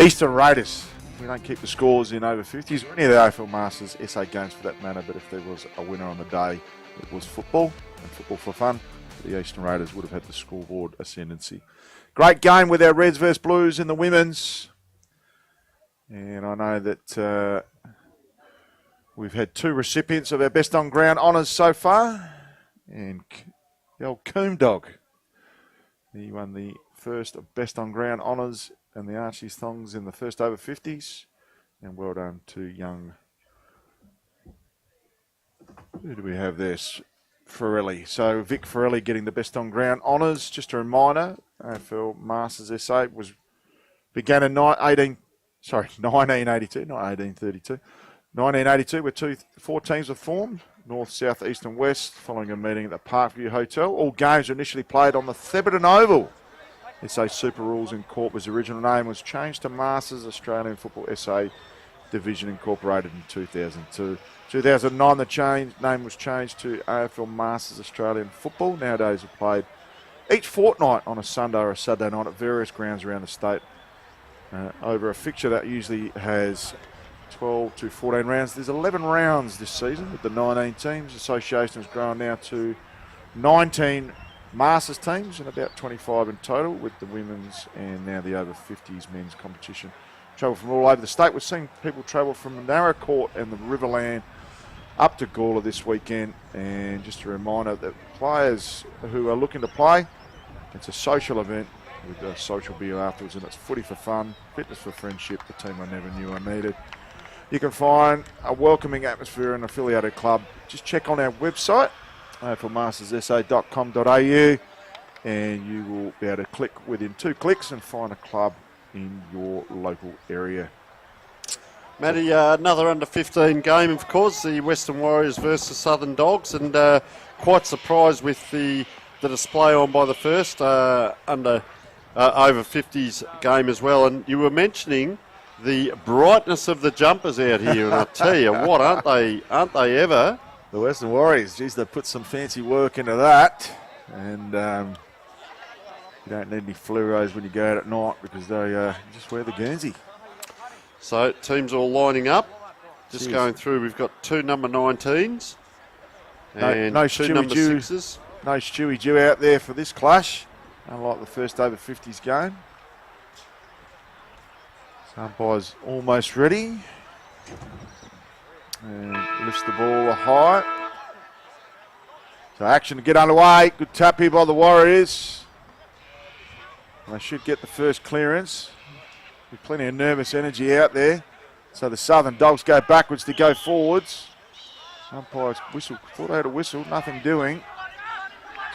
Eastern Raiders. We don't keep the scores in over 50s or any of the AFL Masters SA games for that matter, but if there was a winner on the day, it was football, and football for fun. The Eastern Raiders would have had the scoreboard ascendancy. Great game with our Reds versus Blues in the women's. And I know that we've had 2 recipients of our Best on Ground honours so far. And the old Coombe Dog, he won the first Best on Ground honours and the Archie's Thongs in the first over 50s. And well done to young, who do we have there? Ferrelli. So Vic Ferrelli getting the Best on Ground honours. Just a reminder, AFL Masters SA began in 1982, not 1832. 1982, where 4 teams were formed, North, South, East and West, following a meeting at the Parkview Hotel. All games were initially played on the Thebarton Oval. SA Super Rules in Court was original name, was changed to Masters Australian Football SA Division Incorporated in 2002. 2009, the name was changed to AFL Masters Australian Football. Nowadays, it's played each fortnight on a Sunday or a Saturday night at various grounds around the state. Over a fixture that usually has 12 to 14 rounds. There's 11 rounds this season with the 19 teams. The association has grown now to 19 Masters teams and about 25 in total with the women's and now the over 50s men's competition. Travel from all over the state. We're seeing people travel from Narracourt and the Riverland up to Gawler this weekend. And just a reminder that players who are looking to play, it's a social event with a social beer afterwards, and it's footy for fun, fitness for friendship, the team I never knew I needed. You can find a welcoming atmosphere and affiliated club. Just check on our website, aflmasterssa.com.au, and you will be able to click within 2 clicks and find a club in your local area. Matty, another under 15 game, of course, the Western Warriors versus Southern Dogs, and quite surprised with the display on by the first under over 50s game as well. And you were mentioning the brightness of the jumpers out here, and I tell you what, aren't they ever? The Western Warriors, geez, they put some fancy work into that, and you don't need any fluoros when you go out at night because they just wear the Guernsey. So teams all lining up, just going through. We've got 2 number 19s and no 2 number 6s. No Stewie Jew out there for this clash, unlike the first over 50s game. So umpire's almost ready. And lifts the ball high. So action to get underway. Good tap here by the Warriors. And they should get the first clearance. With plenty of nervous energy out there. So the Southern Dogs go backwards to go forwards. Umpire's whistle. Thought they had a whistle. Nothing doing.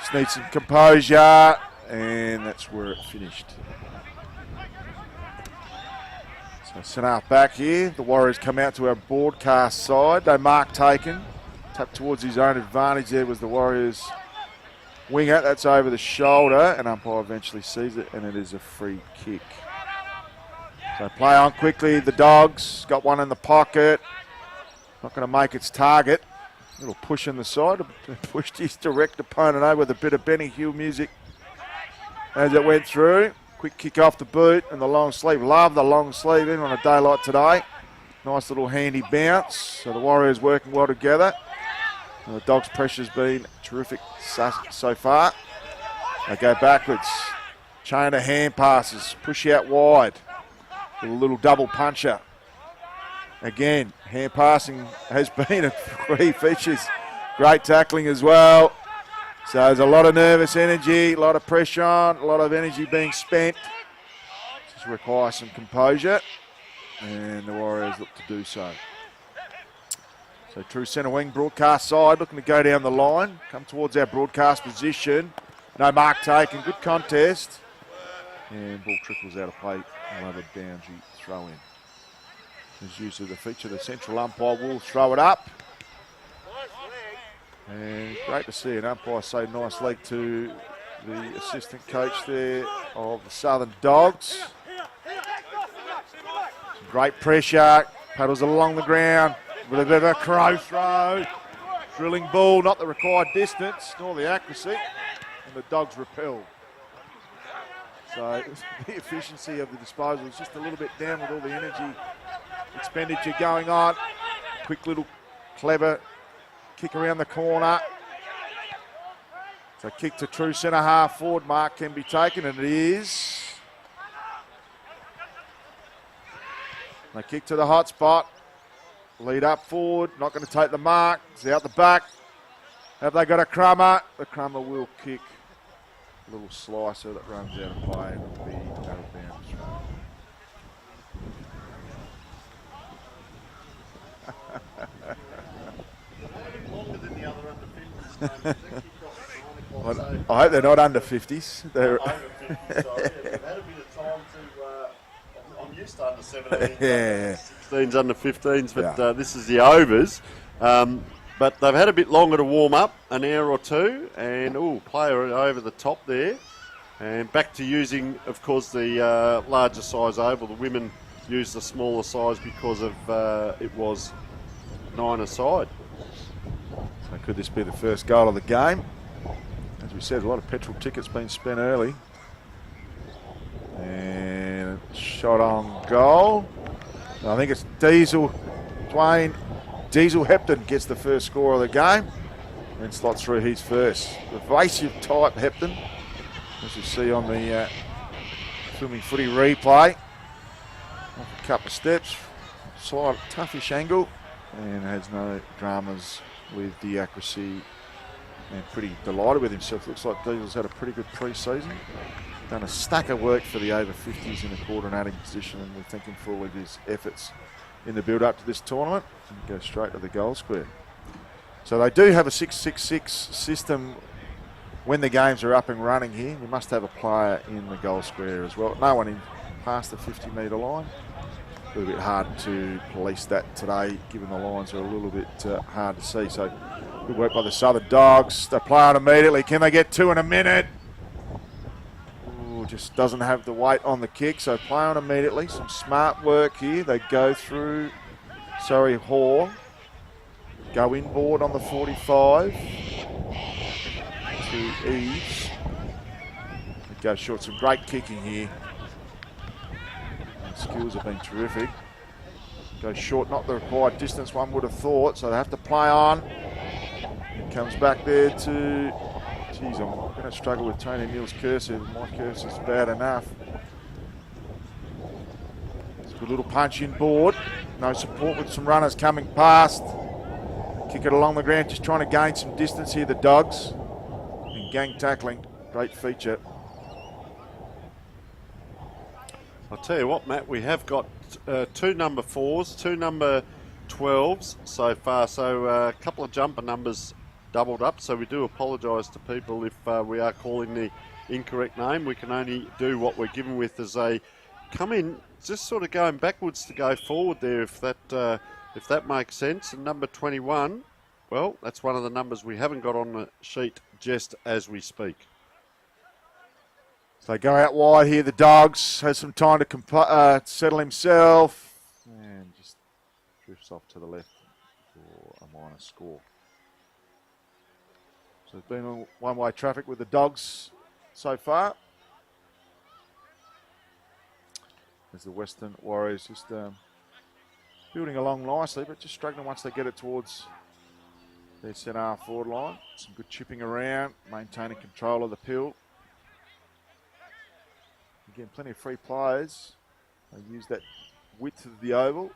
Just need some composure. And that's where it finished. So Sinaf back here. The Warriors come out to our broadcast side. No mark taken. Tap towards his own advantage there was the Warriors winger. That's over the shoulder. And umpire eventually sees it. And it is a free kick. So play on quickly. The Dogs got one in the pocket. Not going to make its target. Little push in the side. Pushed his direct opponent over with a bit of Benny Hill music as it went through. Quick kick off the boot and the long sleeve. Love the long sleeve in on a day like today. Nice little handy bounce. So the Warriors working well together. And the Dogs' pressure's been terrific so far. They go backwards. Chain of hand passes. Push out wide. With a little double puncher. Again, hand passing has been a 3 features. Great tackling as well. So there's a lot of nervous energy, a lot of pressure on, a lot of energy being spent. Just requires some composure, and the Warriors look to do so. So true centre wing, broadcast side, looking to go down the line, come towards our broadcast position. No mark taken, good contest. And ball trickles out of play, another boundary throw in. As usually the feature, the central umpire will throw it up. And great to see an umpire say nice leg to the assistant coach there of the Southern Dogs. Some great pressure, paddles along the ground with a bit of a crow throw. Drilling ball, not the required distance, nor the accuracy, and the Dogs repelled. So the efficiency of the disposal is just a little bit down with all the energy expenditure going on. Quick little clever kick around the corner. So kick to true centre half forward mark can be taken, and it is. They kick to the hot spot. Lead up forward, not going to take the mark. It's out the back. Have they got a crummer? The crummer will kick. A little slicer that runs out of play and will be out of bounds. I hope they're not under 50s. They're over 50, so yeah, they've had a bit of time to. I'm used to under 17s, yeah. 16s, under 15s, but this is the overs. But they've had a bit longer to warm up, an hour or two, and player over the top there. And back to using, of course, the larger size oval. The women used the smaller size because of it was 9-a-side. So could this be the first goal of the game? As we said, a lot of petrol tickets being spent early. And shot on goal. I think it's Diesel Hepton gets the first score of the game and slots through his first. Evasive type Hepton, as you see on the filming footy replay. Off a couple of steps, slight toughish angle, and has no dramas with the accuracy, and pretty delighted with himself. Looks like Diesel's had a pretty good pre-season. Done a stack of work for the over 50s in the coordinating position, and we're thanking for all of his efforts in the build-up to this tournament, and go straight to the goal square. So they do have a 6-6-6 system when the games are up and running here. You must have a player in the goal square as well. No one in past the 50-metre line. A little bit hard to police that today, given the lines are a little bit hard to see. So good work by the Southern Dogs. They play on immediately. Can they get two in a minute? Just doesn't have the weight on the kick, so play on immediately. Some smart work here. They go through Surrey Hall, go inboard on the 45 to Eves. They go short. Some great kicking here. And skills have been terrific. Go short, not the required distance one would have thought, so they have to play on. It comes back there to. Geez, I'm going to struggle with Tony Neal's cursor. My cursor's bad enough. It's a good little punch in board. No support with some runners coming past. Kick it along the ground, just trying to gain some distance here, the Dogs. And gang tackling, great feature. I'll tell you what, Matt, we have got two number 4s, two number 12s so far. So a couple of jumper numbers doubled up, so we do apologise to people if we are calling the incorrect name. We can only do what we're given with as they come in, just sort of going backwards to go forward there, if that makes sense. And number 21, well, that's one of the numbers we haven't got on the sheet just as we speak. So they go out wide here, the Dogs. Has some time to settle himself. And just drifts off to the left for a minor score. So it's been on one-way traffic with the Dogs so far. As the Western Warriors just building along nicely, but just struggling once they get it towards their centre half forward line. Some good chipping around, maintaining control of the pill. Again, plenty of free players. They use that width of the oval.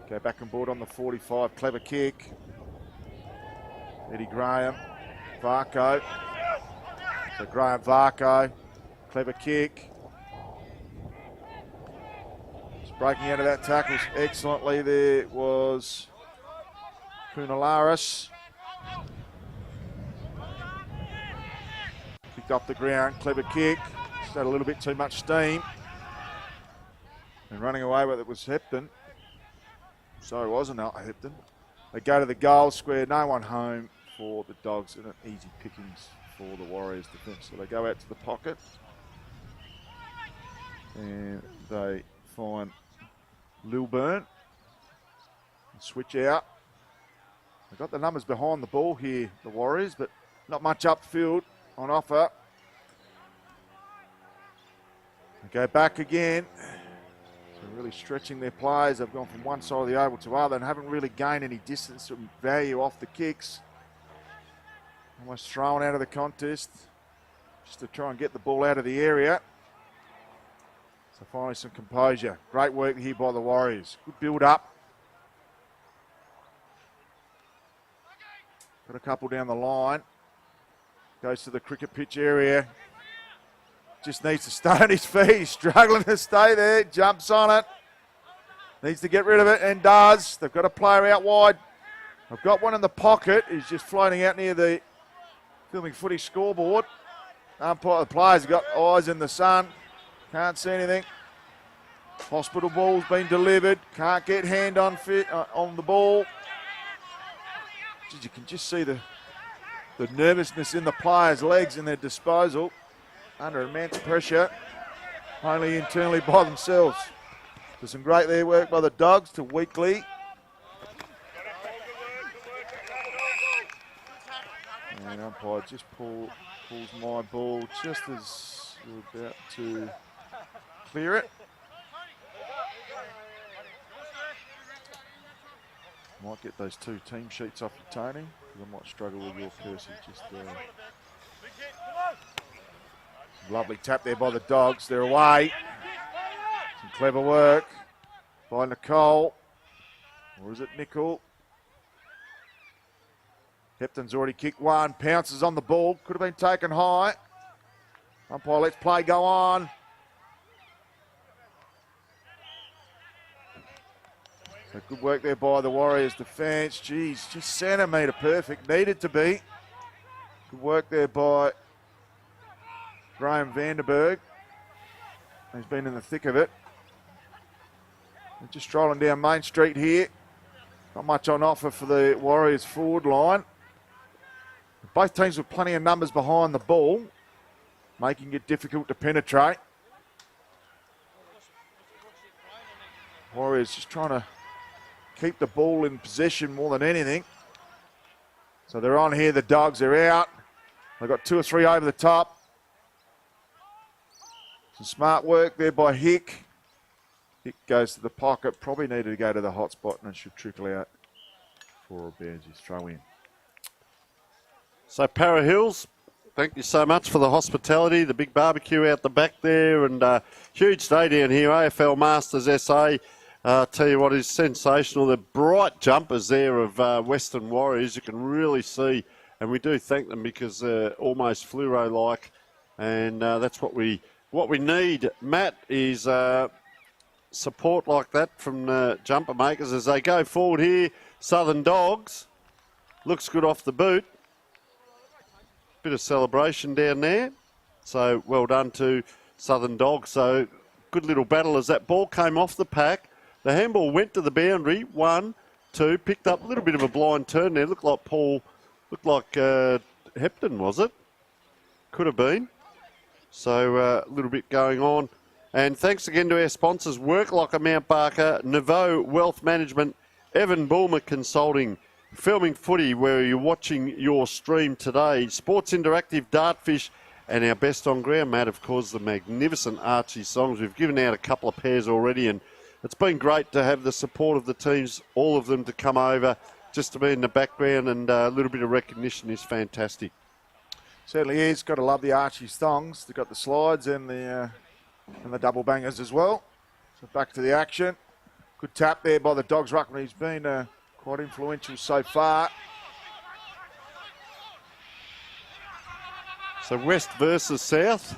Go back and board on the 45, clever kick. Eddie Graham, Varco. So Graham, Varco, clever kick. Just breaking out of that tackles excellently there was Punalaris. Kicked off the ground, clever kick. Just had a little bit too much steam. And running away with it was Hepton. So it wasn't Hepton. They go to the goal square, no one home for the Dogs in an easy pickings for the Warriors defence. So they go out to the pocket and they find Lilburn. Switch out. They've got the numbers behind the ball here, the Warriors, but not much upfield on offer. They go back again. So really stretching their players. They've gone from one side of the oval to other and haven't really gained any distance or value off the kicks. Almost thrown out of the contest just to try and get the ball out of the area. So finally some composure. Great work here by the Warriors. Good build up. Got a couple down the line. Goes to the cricket pitch area. Just needs to stay on his feet. He's struggling to stay there. Jumps on it. Needs to get rid of it and does. They've got a player out wide. I've got one in the pocket. He's just floating out near the filming footy scoreboard. The players have got eyes in the sun. Can't see anything. Hospital ball's been delivered. Can't get hand on the ball. You can just see the nervousness in the players' legs and their disposal under immense pressure, only internally by themselves. So some great there work by the Dogs to Weekly. And umpire just pulls my ball just as we're about to clear it. Might get those two team sheets off you, Tony, because I might struggle with your cursor. Just lovely tap there by the Dogs. They're away. Some clever work by Nicole. Or is it Nickel? Hepton's already kicked one. Pounces on the ball. Could have been taken high. Umpire lets play go on. So good work there by the Warriors defence. Geez, just centimetre perfect. Needed to be. Good work there by Graham Vanderberg. He's been in the thick of it. They're just strolling down Main Street here. Not much on offer for the Warriors forward line. Both teams with plenty of numbers behind the ball, making it difficult to penetrate. Warriors just trying to keep the ball in possession more than anything. So they're on here, the Dogs are out. They've got 2 or 3 over the top. Some smart work there by Hick. Hick goes to the pocket, probably needed to go to the hot spot and it should trickle out for a Bearsies throw in. So Para Hills, thank you so much for the hospitality, the big barbecue out the back there, and huge day down here, AFL Masters SA. Tell you what is sensational, the bright jumpers there of Western Warriors. You can really see, and we do thank them because they're almost fluoro-like, and that's what we need. Matt is support like that from the jumper makers as they go forward here. Southern Dogs looks good off the boot. Bit of celebration down there, so well done to Southern Dogs. So good little battle as that ball came off the pack. The handball went to the boundary, 1, 2, picked up a little bit of a blind turn there. Looked like Hepton, was it? Could have been. So a little bit going on. And thanks again to our sponsors, Worklocker Mount Barker, Nouveau Wealth Management, Evan Bulmer Consulting, Filming Footy, where you're watching your stream today, Sports Interactive, Dartfish, and our best on ground, Matt, of course, the magnificent Archie songs. We've given out a couple of pairs already, and it's been great to have the support of the teams, all of them, to come over just to be in the background, and a little bit of recognition is fantastic. Certainly is. Got to love the Archie songs. They've got the slides and the double bangers as well. So back to the action. Good tap there by the Dogs ruckman. He's been quite influential so far. So West versus South. A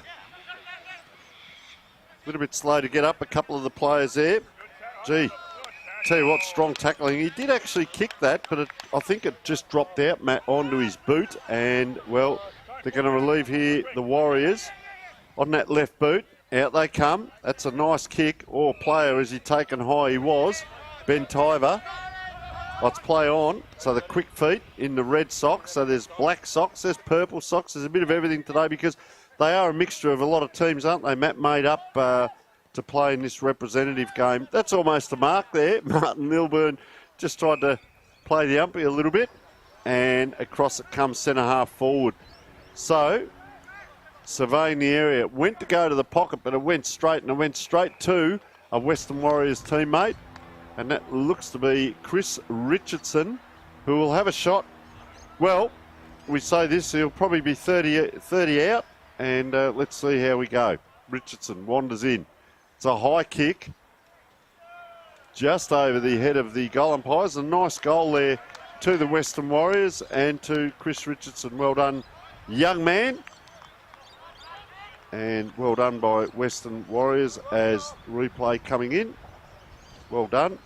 little bit slow to get up, a couple of the players there. Gee, tell you what, strong tackling. He did actually kick that, but I think it just dropped out, Matt, onto his boot. And, well, they're going to relieve here the Warriors on that left boot. Out they come. That's a nice kick. Player, is he taken high? He was. Ben Tyver. Let's play on. So the quick feet in the red socks. So there's black socks, there's purple socks. There's a bit of everything today because they are a mixture of a lot of teams, aren't they, Matt, made up to play in this representative game. That's almost a mark there. Martin Milburn just tried to play the umpire a little bit, and across it comes centre half forward. So, surveying the area, went to go to the pocket, but it went straight, and it went straight to a Western Warriors teammate, and that looks to be Chris Richardson, who will have a shot. Well, we say this, he'll probably be 30 out, and let's see how we go. Richardson wanders in. It's a high kick, just over the head of the goal umpires. A nice goal there to the Western Warriors and to Chris Richardson. Well done, young man. And well done by Western Warriors as replay coming in. Well done.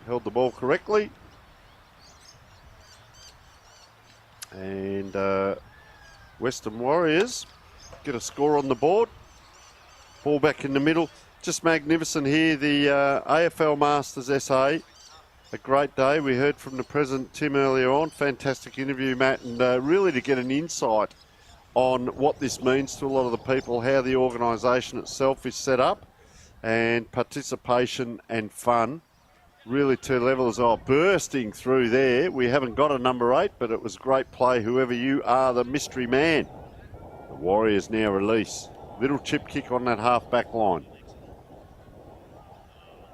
Held the ball correctly. And Western Warriors get a score on the board. Ball back in the middle. Just magnificent here, the AFL Masters SA. A great day. We heard from the President, Tim, earlier on. Fantastic interview, Matt, and really to get an insight on what this means to a lot of the people, how the organisation itself is set up, and participation and fun. Really two levels are bursting through there. We haven't got a number 8, but it was great play, whoever you are, the mystery man. The Warriors now release. Little chip kick on that half-back line.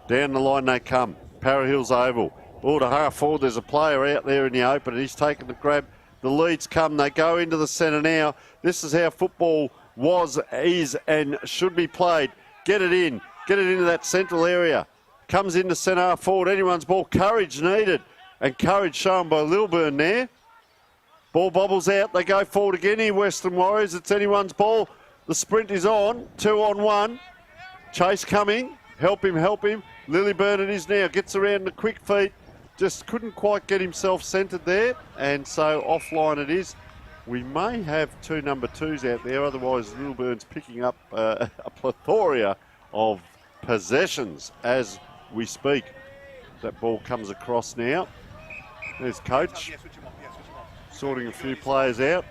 Down the line they come. Para Hills Oval. Ball to half forward. There's a player out there in the open, and he's taken the grab. The leads come. They go into the centre now. This is how football was, is, and should be played. Get it in. Get it into that central area. Comes into centre half forward. Anyone's ball. Courage needed. And courage shown by Lilburn there. Ball bobbles out. They go forward again here, Western Warriors. It's anyone's ball. The sprint is on. 2 on 1. Chase coming. Help him, help him. Lilburn it is now. Gets around the quick feet. Just couldn't quite get himself centred there. And so offline it is. We may have 2 number 2s out there. Otherwise, Lilburn's picking up a plethora of possessions as we speak. That ball comes across now. There's coach sorting a few players out.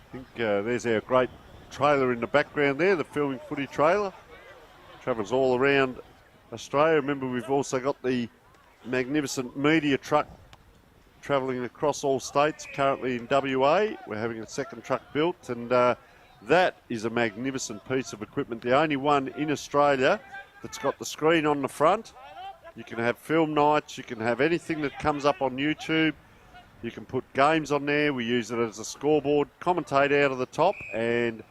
I think there's our great trailer in the background there, the filming footy trailer. Travels all around Australia. Remember, we've also got the magnificent media truck travelling across all states, currently in WA. We're having a second truck built, and that is a magnificent piece of equipment. The only one in Australia that's got the screen on the front. You can have film nights, you can have anything that comes up on YouTube. You can put games on there. We use it as a scoreboard, commentate out of the top, and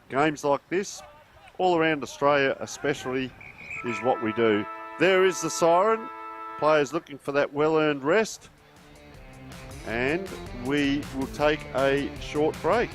games like this, all around Australia especially, is what we do. There is the siren. Players looking for that well-earned rest. And we will take a short break.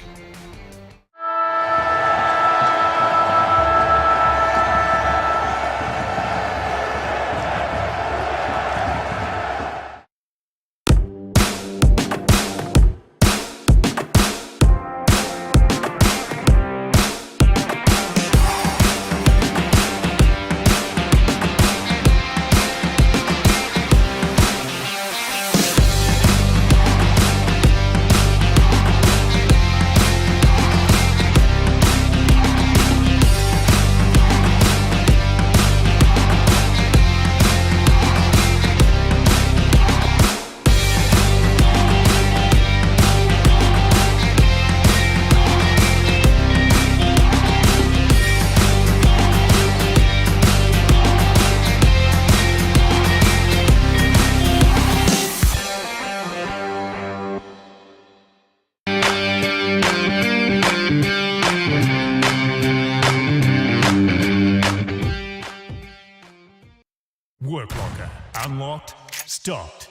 Work Locker. Unlocked, stocked,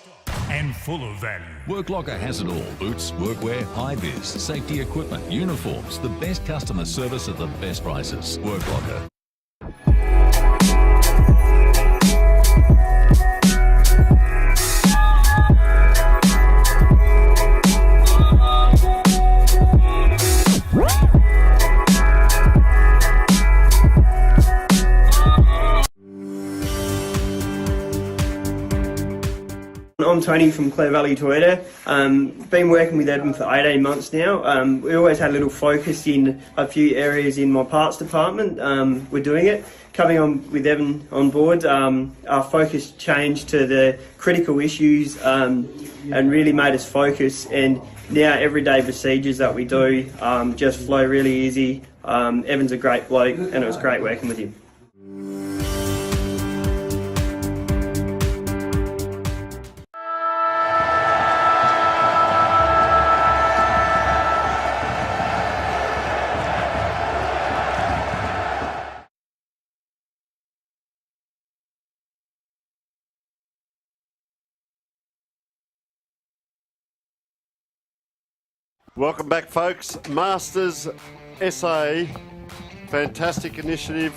and full of value. Work Locker has it all. Boots, workwear, high-vis, safety equipment, uniforms, the best customer service at the best prices. Work Locker. I'm Tony from Clare Valley Toyota. Been working with Edmund for 18 months now. We always had a little focus in a few areas in my parts department. We're doing it. Coming on with Evan on board, our focus changed to the critical issues and really made us focus. And now everyday procedures that we do just flow really easy. Evan's a great bloke and it was great working with him. Welcome back, folks. Masters SA, fantastic initiative.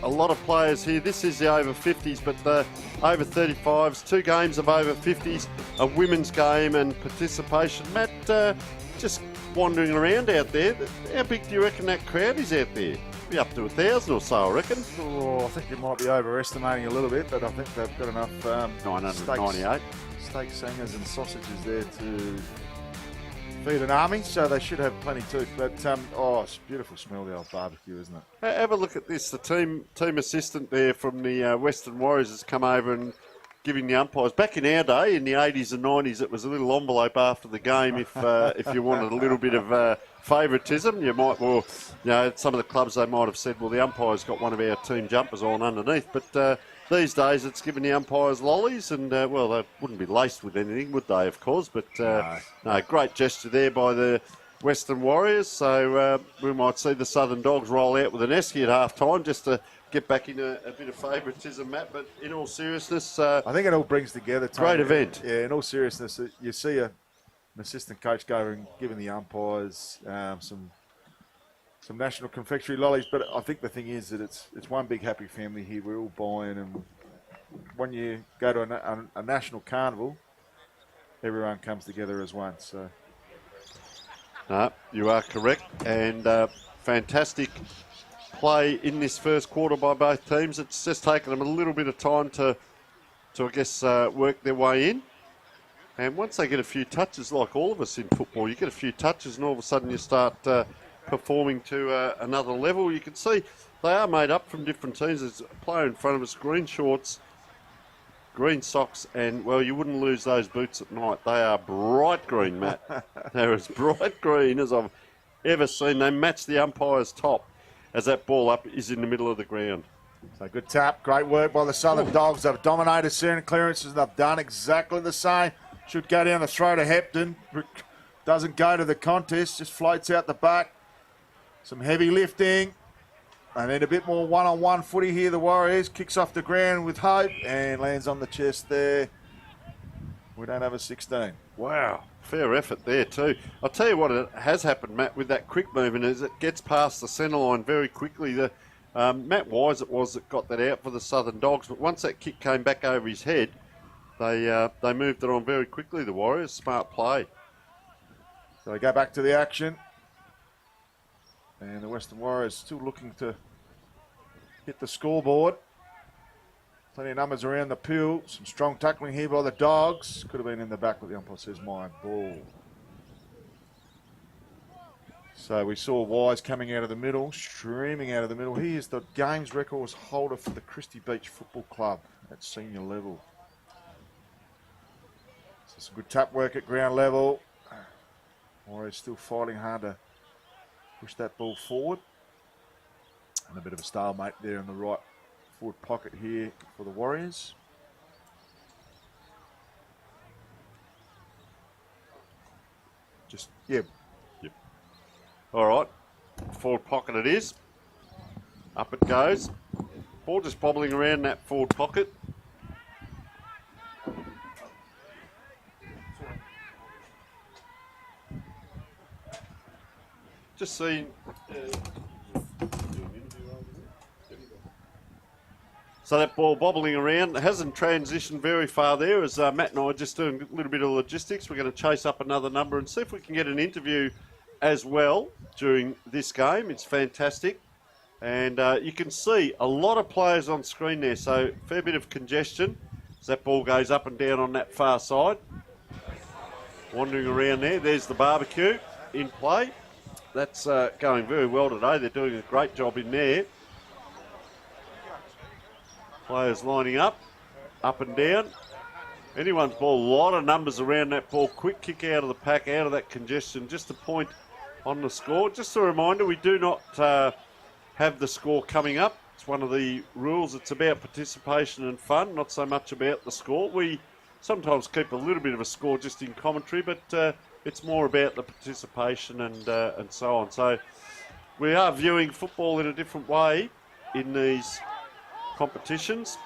A lot of players here. This is the over 50s, but the over 35s, 2 games of over 50s, a women's game and participation. Matt, just wandering around out there, how big do you reckon that crowd is out there? Be up to 1,000 or so, I reckon. Oh, I think you might be overestimating a little bit, but I think they've got enough 998 steak singers and sausages there to feed an army, so they should have plenty too. But it's a beautiful smell, the old barbecue, isn't it? Have a look at this. The team assistant there from the Western Warriors has come over and giving the umpires. Back in our day, in the 80s and 90s, it was a little envelope after the game if you wanted a little bit of favouritism. You might, some of the clubs, they might have said, well, the umpire's got one of our team jumpers on underneath. But these days, it's giving the umpires lollies, and, they wouldn't be laced with anything, would they, of course? But, no, great gesture there by the Western Warriors. So we might see the Southern Dogs roll out with an Esky at half-time just to get back in a bit of favouritism, Matt. But in all seriousness... I think it all brings together, Tony. Great event. Yeah, in all seriousness, you see an assistant coach go and giving the umpires some national confectionery lollies, but I think the thing is that it's one big happy family here. We're all buying, and when you go to a national carnival, everyone comes together as one. So, no, you are correct, and fantastic play in this first quarter by both teams. It's just taken them a little bit of time to I guess, work their way in. And once they get a few touches, like all of us in football, you get a few touches, and all of a sudden you start performing to another level. You can see they are made up from different teams. There's a player in front of us, green shorts, green socks, and, well, you wouldn't lose those boots at night. They are bright green, Matt. They're as bright green as I've ever seen. They match the umpire's top as that ball up is in the middle of the ground. So good tap, great work by the Southern Dogs. They've dominated clearance clearances, and they've done exactly the same. Should go down the throat of Hepton. Doesn't go to the contest, just floats out the back. Some heavy lifting. And then a bit more one-on-one footy here. The Warriors kicks off the ground with hope and lands on the chest there. We don't have a 16. Wow, fair effort there too. I'll tell you what it has happened, Matt, with that quick movement is it gets past the centre line very quickly. The Matt Wise it was that got that out for the Southern Dogs, but once that kick came back over his head, they moved it on very quickly, the Warriors. Smart play. So they go back to the action. And the Western Warriors still looking to hit the scoreboard. Plenty of numbers around the pool. Some strong tackling here by the Dogs. Could have been in the back, but the umpire says my ball. So we saw Wise coming out of the middle, streaming out of the middle. He is the games records holder for the Christie Beach Football Club at senior level. So some good tap work at ground level. Warriors still fighting hard to push that ball forward. And a bit of a stalemate there in the right forward pocket here for the Warriors. Just, yeah. Yep. All right. Forward pocket it is. Up it goes. Ball just bobbling around that forward pocket. Just seen. So that ball bobbling around hasn't transitioned very far there as Matt and I are just doing a little bit of logistics. We're going to chase up another number and see if we can get an interview as well during this game. It's fantastic. And you can see a lot of players on screen there, so fair bit of congestion. as that ball goes up and down on that far side. Wandering around there. There's the barbecue in play. That's going very well today. They're doing a great job in there. Players lining up and down. Anyone's ball, a lot of numbers around that ball. Quick kick out of the pack, out of that congestion. Just a point on the score. Just a reminder, we do not have the score coming up. It's one of the rules. It's about participation and fun, not so much about the score. We sometimes keep a little bit of a score just in commentary, but it's more about the participation and so on. So we are viewing football in a different way in these competitions.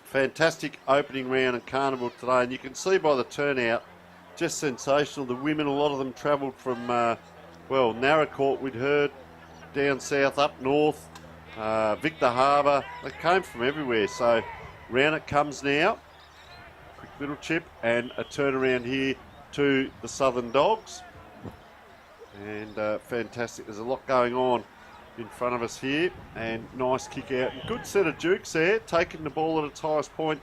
Fantastic opening round and carnival today, and you can see by the turnout, just sensational. The women, a lot of them travelled from, Narracourt, we'd heard, down south, up north, Victor Harbour. They came from everywhere, so round it comes now. Quick little chip and a turnaround here to the Southern Dogs. And fantastic, there's a lot going on in front of us here, and nice kick out. Good set of dukes there, taking the ball at its highest point,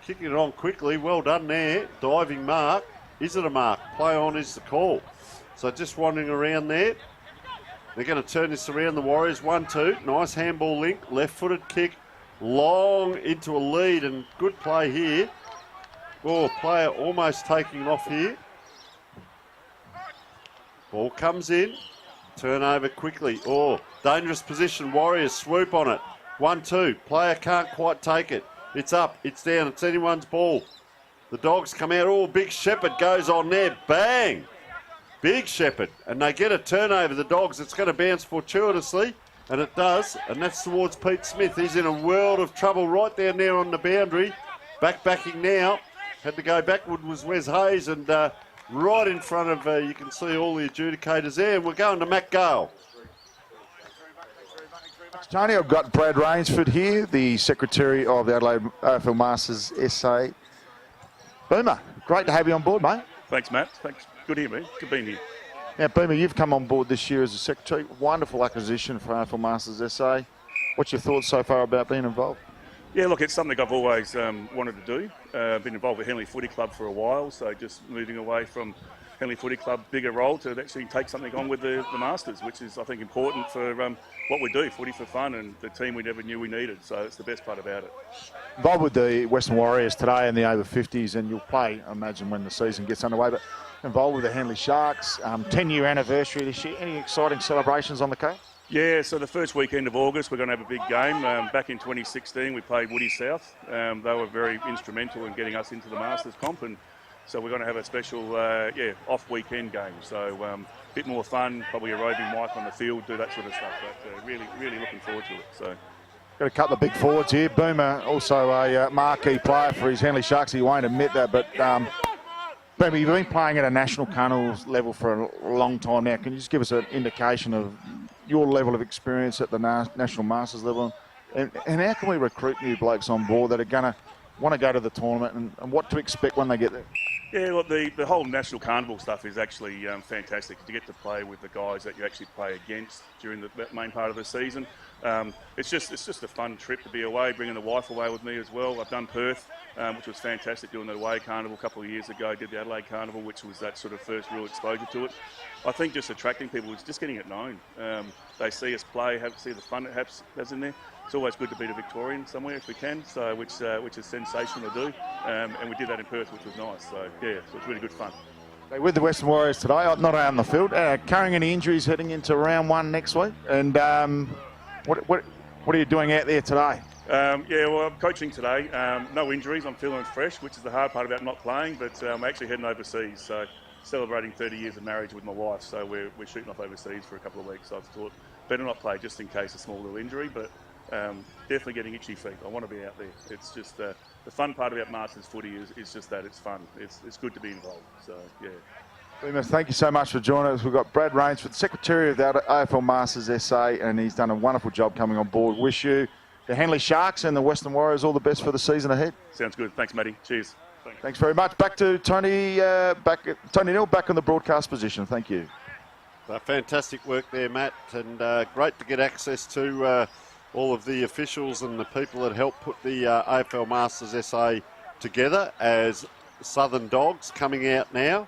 kicking it on quickly. Well done there. Diving mark. Is it a mark? Play on is the call. So just wandering around there. They're going to turn this around, the Warriors. 1-2. Nice handball link. Left-footed kick. Long into a lead, and good play here. Oh, player almost taking off here. Ball comes in. Turnover quickly. Oh, dangerous position. Warriors swoop on it. 1-2. Player can't quite take it. It's up. It's down. It's anyone's ball. The Dogs come out. Oh, Big Shepherd goes on there. Bang! Big Shepherd. And they get a turnover, the Dogs. It's going to bounce fortuitously. And it does. And that's towards Pete Smith. He's in a world of trouble right down there on the boundary. Backing now. Had to go backward was Wes Hayes, and right in front of, you can see all the adjudicators there. And we're going to Matt Gale. Tony, I've got Brad Rainsford here, the Secretary of the Adelaide AFL Masters SA. Boomer, great to have you on board, mate. Thanks, Matt. Thanks. Good here, mate. Good being here. Now, Boomer, you've come on board this year as a Secretary. Wonderful acquisition for AFL Masters SA. What's your thoughts so far about being involved? Yeah, look, it's something I've always wanted to do. Been involved with Henley Footy Club for a while, so just moving away from Henley Footy Club, bigger role, to actually take something on with the Masters, which is, I think, important for what we do, footy for fun, and the team we never knew we needed. So it's the best part about it. Involved with the Western Warriors today in the over 50s, and you'll play, I imagine, when the season gets underway, but involved with the Henley Sharks, 10-year anniversary this year. Any exciting celebrations on the card? Yeah, so the first weekend of August, we're going to have a big game. Back in 2016, we played Woody South. They were very instrumental in getting us into the Masters comp, and so we're going to have a special, off weekend game. So a bit more fun, probably a roving mic on the field, do that sort of stuff. But really looking forward to it. So. Got a couple of big forwards here. Boomer, also a marquee player for his Henley Sharks. He won't admit that, but Boomer, you've been playing at a national carnival level for a long time now. Can you just give us an indication of your level of experience at the National Masters level, and how can we recruit new blokes on board that are going to want to go to the tournament, and what to expect when they get there? Yeah, look, the whole National Carnival stuff is actually fantastic to get to play with the guys that you actually play against during the main part of the season. It's just a fun trip to be away, bringing the wife away with me as well. I've done Perth, which was fantastic, doing the away carnival a couple of years ago. Did the Adelaide Carnival, which was that sort of first real exposure to it. I think just attracting people is just getting it known. They see us play, see the fun it has in there. It's always good to beat a Victorian somewhere if we can, so which is sensational to do. And we did that in Perth, which was nice. So yeah, so it's really good fun. With the Western Warriors today, not out on the field, carrying any injuries heading into round one next week. And what are you doing out there today? Well, I'm coaching today. No injuries. I'm feeling fresh, which is the hard part about not playing. But I'm actually heading overseas, so celebrating 30 years of marriage with my wife. So we're shooting off overseas for a couple of weeks. So I thought better not play just in case a small little injury, but definitely getting itchy feet. I want to be out there. It's just the fun part about Masters footy is just that it's fun. It's good to be involved. So yeah. Beamer, thank you so much for joining us. We've got Brad Rainsford, Secretary of the AFL Masters SA, and he's done a wonderful job coming on board. Wish you, the Henley Sharks and the Western Warriors, all the best for the season ahead. Sounds good. Thanks, Matty. Cheers. Thanks very much. Back to Tony Neal, back on the broadcast position. Thank you. Fantastic work there, Matt, and great to get access to all of the officials and the people that helped put the AFL Masters SA together, as Southern Dogs coming out now.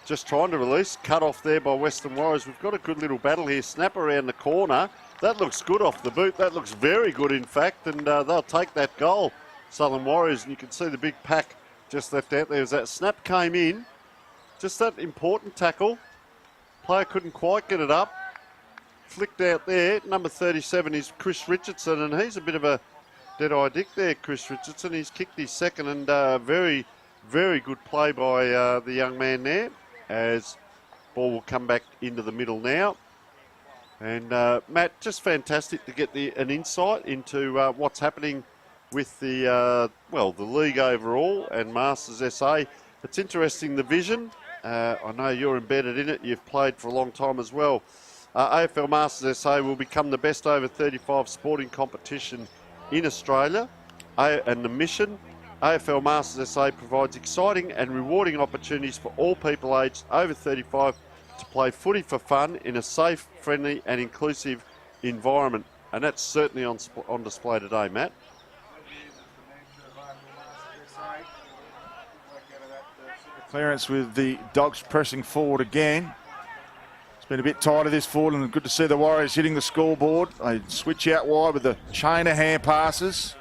Just trying to release, cut off there by Western Warriors. We've got a good little battle here. Snap around the corner. That looks good off the boot. That looks very good, in fact, and they'll take that goal, Southern Warriors. And you can see the big pack just left out there. As that snap came in, just that important tackle. Player couldn't quite get it up. Flicked out there. Number 37 is Chris Richardson, and he's a bit of a dead-eye dick there, Chris Richardson. He's kicked his second, and very, very good play by the young man there, as ball will come back into the middle now. And Matt, just fantastic to get an insight into what's happening with the the league overall and Masters SA. It's interesting, the vision. I know you're embedded in it. You've played for a long time as well. AFL Masters SA will become the best over 35 sporting competition in Australia. And the mission, AFL Masters SA provides exciting and rewarding opportunities for all people aged over 35 to play footy for fun in a safe, friendly and inclusive environment. And that's certainly on display today, Matt. Clearance with the Dogs pressing forward again. It's been a bit tight of this forward, and good to see the Warriors hitting the scoreboard. They switch out wide with the chain of hand passes.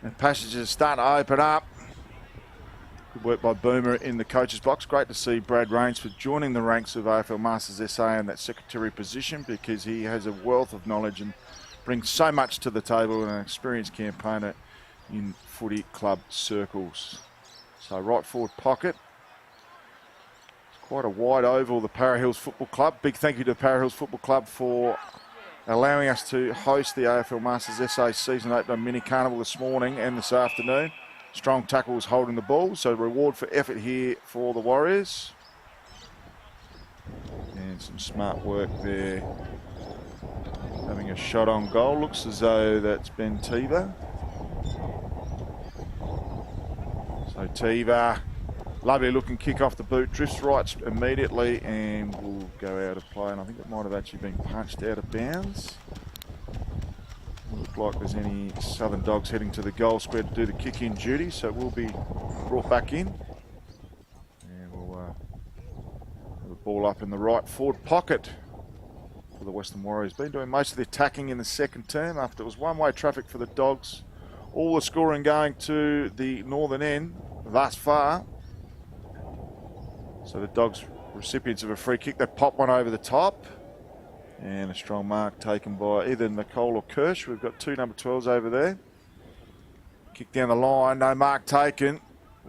And passages starting to open up. Good work by Boomer in the coach's box. Great to see Brad Rainsford joining the ranks of AFL Masters SA in that secretary position, because he has a wealth of knowledge and brings so much to the table, and an experienced campaigner in footy club circles. So right forward pocket. It's quite a wide oval, the Para Hills Football Club. Big thank you to the Para Hills Football Club for allowing us to host the AFL Masters SA season opener mini carnival this morning and this afternoon. Strong tackles holding the ball, so reward for effort here for the Warriors. And some smart work there. Having a shot on goal. Looks as though that's Ben Tiva. So Tiva, lovely looking kick off the boot, drifts right immediately and will go out of play. And I think it might have actually been punched out of bounds. Doesn't look like there's any Southern Dogs heading to the goal square to do the kick-in duty, so it will be brought back in. And we'll have the ball up in the right forward pocket for the Western Warriors. Been doing most of the attacking in the second term after it was one-way traffic for the Dogs. All the scoring going to the northern end thus far. So the Dogs recipients of a free kick. They pop one over the top. And a strong mark taken by either Nicole or Kirsch. We've got two number 12s over there. Kick down the line, no mark taken.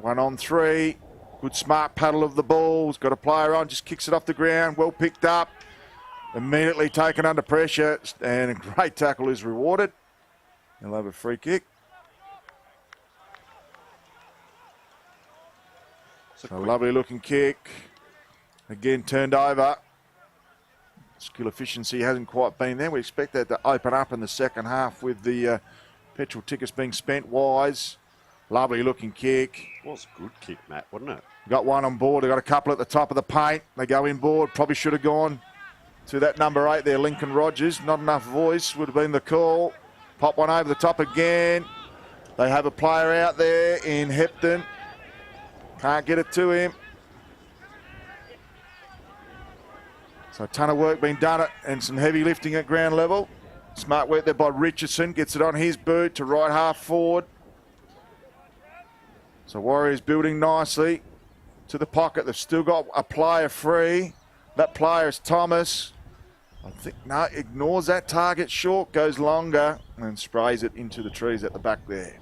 1-on-3. Good smart paddle of the ball. He's got a player on, just kicks it off the ground. Well picked up. Immediately taken under pressure. And a great tackle is rewarded. He'll have a free kick. So lovely looking kick. Again turned over. Skill efficiency hasn't quite been there. We expect that to open up in the second half with the petrol tickets being spent wise. Lovely looking kick. It was a good kick, Matt, wasn't it? Got one on board. They got a couple at the top of the paint. They go inboard. Probably should have gone to that number 8 there, Lincoln Rogers. Not enough voice would have been the call. Pop one over the top again. They have a player out there in Hepton. Can't get it to him. So a ton of work being done and some heavy lifting at ground level. Smart work there by Richardson. Gets it on his boot to right half forward. So Warriors building nicely to the pocket. They've still got a player free. That player is Thomas. I think, no, ignores that target short, goes longer and sprays it into the trees at the back there.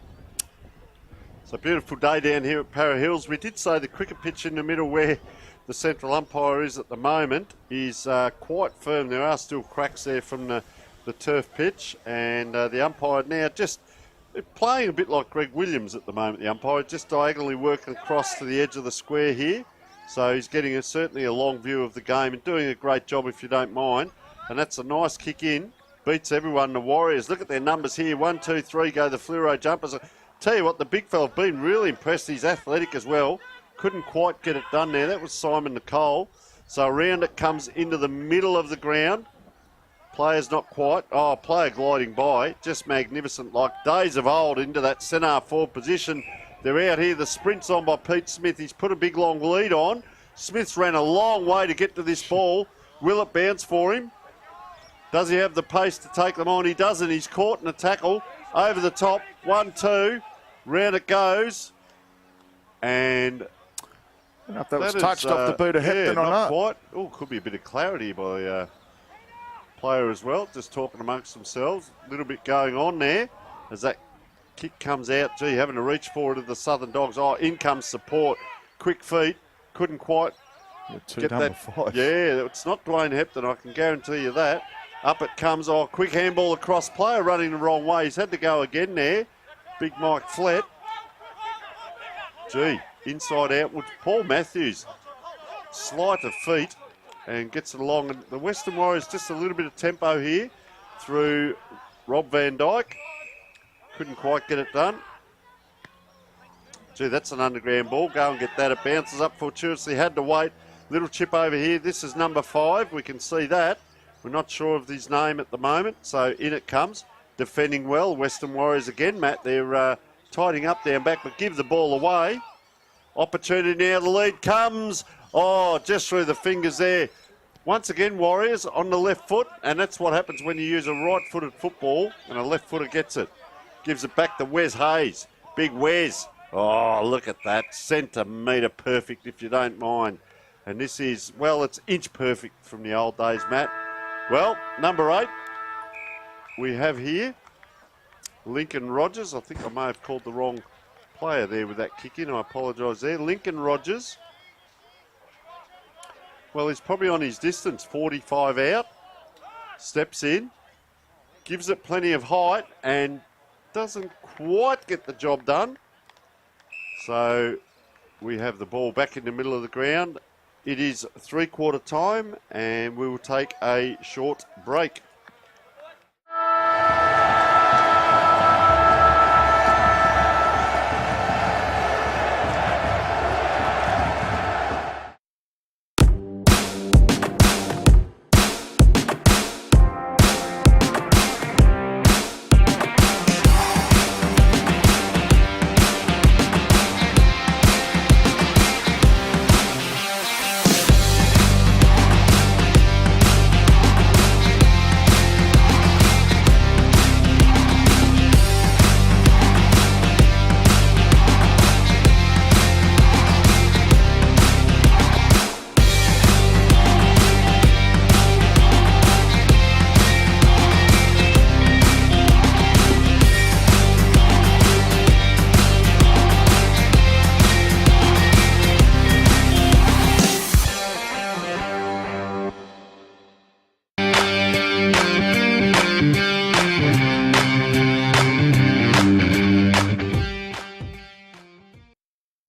It's a beautiful day down here at Para Hills. We did say the cricket pitch in the middle where the central umpire is at the moment is quite firm. There are still cracks there from the turf pitch, and the umpire now just playing a bit like Greg Williams at the moment. The umpire just diagonally working across to the edge of the square here. So he's getting certainly a long view of the game and doing a great job, if you don't mind. And that's a nice kick in. Beats everyone. The Warriors, look at their numbers here. 1, 2, 3 go the fluoro jumpers. I tell you what, the big fella have been really impressed. He's athletic as well. Couldn't quite get it done there. That was Simon Nicole. So around it comes into the middle of the ground. Players not quite. Oh, player gliding by. Just magnificent, like days of old, into that centre forward position. They're out here. The sprint's on by Pete Smith. He's put a big long lead on. Smith's ran a long way to get to this ball. Will it bounce for him? Does he have the pace to take them on? He doesn't. He's caught in a tackle. Over the top. 1-2. Round it goes. And I don't know if that was touched off the boot of Hepton or not. Quite. Oh, could be a bit of clarity by player as well. Just talking amongst themselves. A little bit going on there as that kick comes out. Gee, having to reach forward to the Southern Dogs. Oh, in comes support. Quick feet. Couldn't quite get that. Yeah, it's not Dwayne Hepton, I can guarantee you that. Up it comes. Oh, quick handball across. Player running the wrong way. He's had to go again there. Big Mike Flett. Gee, inside outwards. Paul Matthews. Sleight of feet and gets it along. And the Western Warriors just a little bit of tempo here through Rob Van Dyke. Couldn't quite get it done. Gee, that's an underground ball. Go and get that. It bounces up fortuitously. Had to wait. Little chip over here. This is number 5. We can see that. We're not sure of his name at the moment. So in it comes. Defending well. Western Warriors again, Matt. They're tidying up down back, but give the ball away. Opportunity now. The lead comes. Oh, just through the fingers there. Once again, Warriors on the left foot. And that's what happens when you use a right-footed football and a left footer gets it. Gives it back to Wes Hayes. Big Wes. Oh, look at that. Centimetre perfect, if you don't mind. And this is, well, it's inch perfect from the old days, Matt. Well, number 8, we have here Lincoln Rogers. I think I may have called the wrong player there with that kick in. I apologise there. Lincoln Rogers. Well, he's probably on his distance, 45 out. Steps in. Gives it plenty of height and doesn't quite get the job done. So we have the ball back in the middle of the ground. It is 3/4 time and we will take a short break.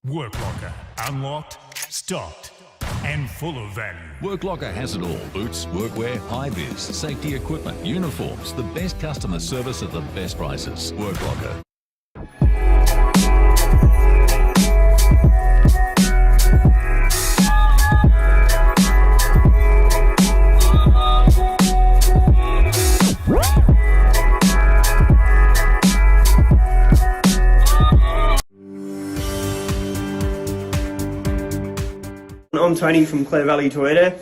Work Locker. Unlocked, stocked, and full of value. Work Locker has it all. Boots, workwear, high-vis, safety equipment, uniforms, the best customer service at the best prices. Work Locker. I'm Tony from Clare Valley Toyota.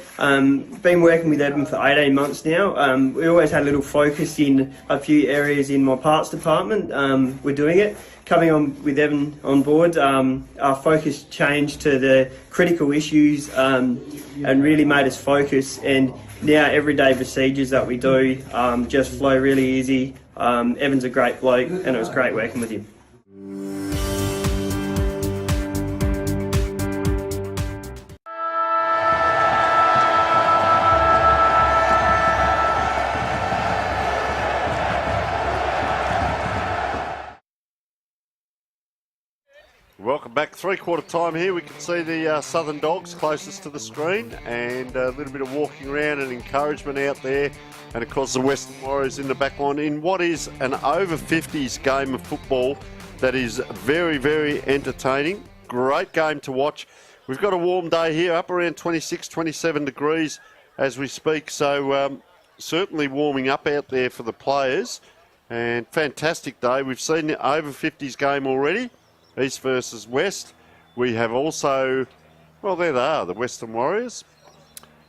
Been working with Evan for 18 months now. We always had a little focus in a few areas in my parts department. We're doing it. Coming on with Evan on board, our focus changed to the critical issues and really made us focus. And now everyday procedures that we do just flow really easy. Evan's a great bloke and it was great working with him. Welcome back. 3/4 time here. We can see the Southern Dogs closest to the screen and a little bit of walking around and encouragement out there. And of course the Western Warriors in the back line in what is an over 50s game of football that is very, very entertaining. Great game to watch. We've got a warm day here, up around 26, 27 degrees as we speak. So certainly warming up out there for the players. And fantastic day. We've seen the over 50s game already, East versus West. We have also, well, there they are, the Western Warriors.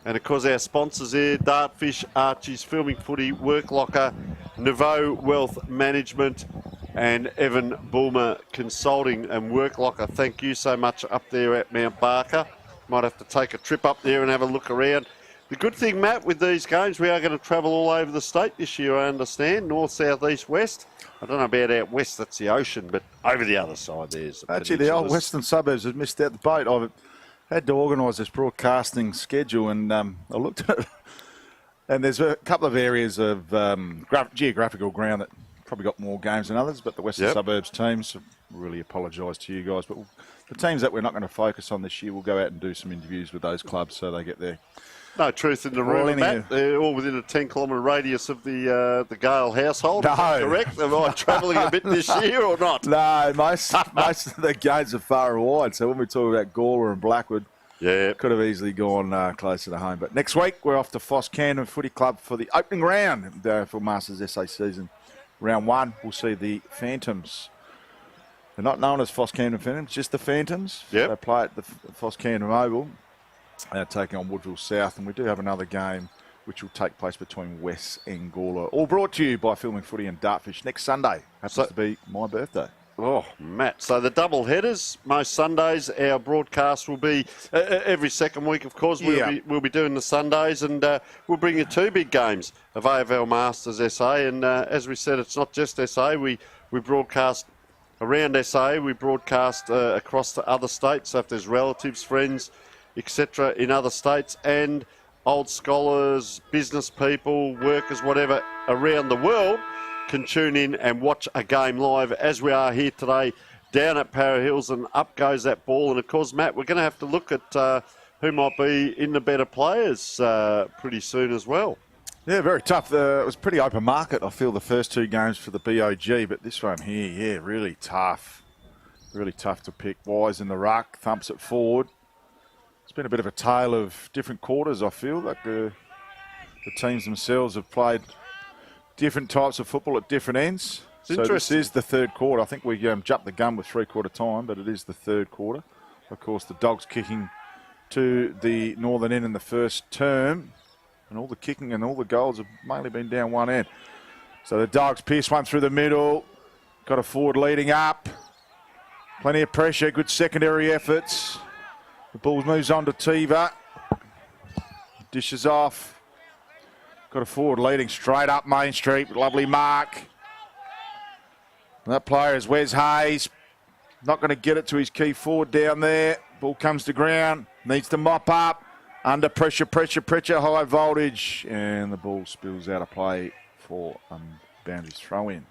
And of course our sponsors here, Dartfish, Archie's Filming Footy, Work Locker, Nouveau Wealth Management and Evan Bulmer Consulting and Work Locker. Thank you so much up there at Mount Barker. Might have to take a trip up there and have a look around. The good thing, Matt, with these games, we are going to travel all over the state this year, I understand. North, south, east, west. I don't know about out west, that's the ocean, but over the other side there's the Actually, the old western suburbs have missed out the boat. I've had to organise this broadcasting schedule, and I looked at it, and there's a couple of areas of geographical ground that probably got more games than others, but the western suburbs teams, really apologise to you guys, but the teams that we're not going to focus on this year, we'll go out and do some interviews with those clubs so they get their... No truth in the rumour, Matt. They're all within a 10-kilometre radius of the Gale household. No. Is that correct? Am I travelling a bit this year or not? No, most of the games are far and wide. So when we talk about Gawler and Blackwood, could have easily gone closer to home. But next week, we're off to Foss Camden Footy Club for the opening round of the AFL Masters SA season. Round 1, we'll see the Phantoms. They're not known as Foss Camden Phantoms, just the Phantoms. They play at the Foss Camden Oval. Taking on Woodville South, and we do have another game which will take place between West and Gawler. All brought to you by Filming Footy and Dartfish next Sunday. Happens to be my birthday. Oh, Matt. So the double headers, most Sundays, our broadcast will be every second week, of course. We'll be doing the Sundays, and we'll bring you 2 big games of AFL Masters SA. And as we said, it's not just SA. We broadcast around SA. We broadcast across to other states. So if there's relatives, friends, etc. in other states, and old scholars, business people, workers, whatever, around the world can tune in and watch a game live as we are here today down at Para Hills, and up goes that ball. And of course, Matt, we're going to have to look at who might be in the better players pretty soon as well. Yeah, very tough. It was pretty open market, I feel, the first 2 games for the BOG, but this one here, really tough. Really tough to pick. Wise in the ruck, thumps it forward. It's been a bit of a tale of different quarters, I feel. Like the teams themselves have played different types of football at different ends. So this is the 3rd quarter. I think we jumped the gun with 3-quarter time, but it is the 3rd quarter. Of course, the Dogs kicking to the northern end in the first term, and all the kicking and all the goals have mainly been down one end. So the Dogs pierce one through the middle, got a forward leading up, plenty of pressure, good secondary efforts. The ball moves on to Tiva. Dishes off. Got a forward leading straight up Main Street. Lovely mark. And that player is Wes Hayes. Not going to get it to his key forward down there. Ball comes to ground. Needs to mop up. Under pressure, high voltage. And the ball spills out of play for boundaries throw in.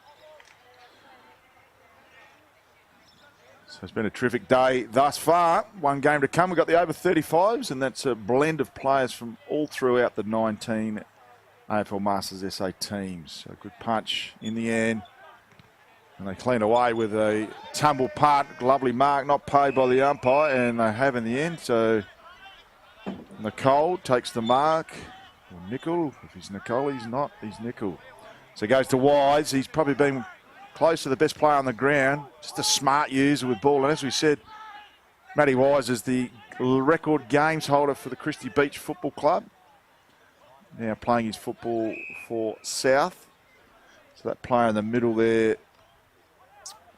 So it's been a terrific day thus far. 1 game to come. We've got the over 35s, and that's a blend of players from all throughout the 19 AFL Masters SA teams. So a good punch in the end. And they clean away with a tumble punt. Lovely mark, not paid by the umpire, and they have in the end. So Nicole takes the mark. Or Nickel. If he's Nicole, he's not. He's Nickel. So it goes to Wise. He's probably been close to the best player on the ground. Just a smart user with ball. And as we said, Matty Wise is the record games holder for the Christie Beach Football Club. Now playing his football for South. So that player in the middle there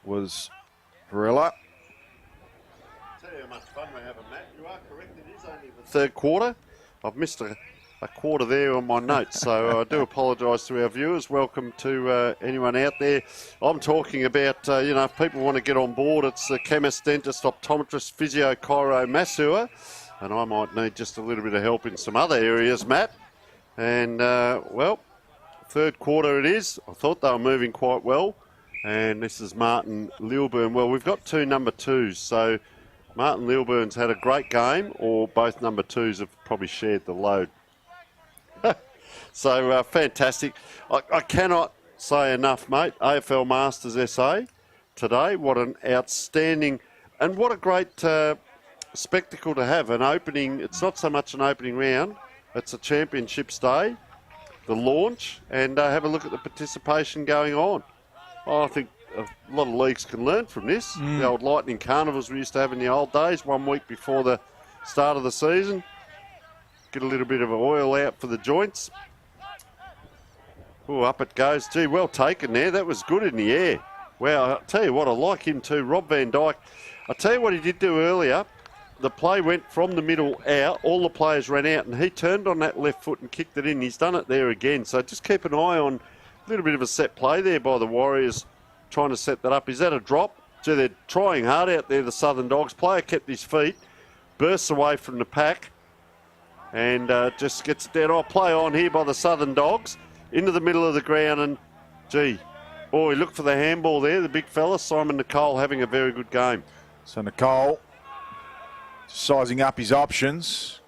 was Varela. Tell you how much fun we're having, Matt. You are correct. It is only the 3rd quarter. I've missed a quarter there on my notes, so I do apologise to our viewers. Welcome to anyone out there. I'm talking about, if people want to get on board, it's the chemist, dentist, optometrist, physio, chiro, masseur, and I might need just a little bit of help in some other areas, Matt. And, 3rd quarter it is. I thought they were moving quite well, and this is Martin Lilburn. Well, we've got 2 number 2s, so Martin Lilburn's had a great game, or both number 2s have probably shared the load. So fantastic. I cannot say enough, mate. AFL Masters SA today. What an outstanding and what a great spectacle to have. An opening, it's not so much an opening round, it's a championships day. the launch and have a look at the participation going on. I think a lot of leagues can learn from this. The old Lightning Carnivals we used to have in the old days, 1 week before the start of the season. Get a little bit of oil out for the joints. Oh, up it goes. Gee, well taken there. That was good in the air. Wow, I'll tell you what, I like him too, Rob Van Dyke. I'll tell you what he did do earlier. The play went from the middle out, all the players ran out, and he turned on that left foot and kicked it in. He's done it there again. So just keep an eye on a little bit of a set play there by the Warriors trying to set that up. Is that a drop? So they're trying hard out there, the Southern Dogs. Player kept his feet, bursts away from the pack, and just gets it down. Play on here by the Southern Dogs into the middle of the ground, and gee, boy, look for the handball there. The big fella, Simon Nicole, having a very good game. So Nicole sizing up his options.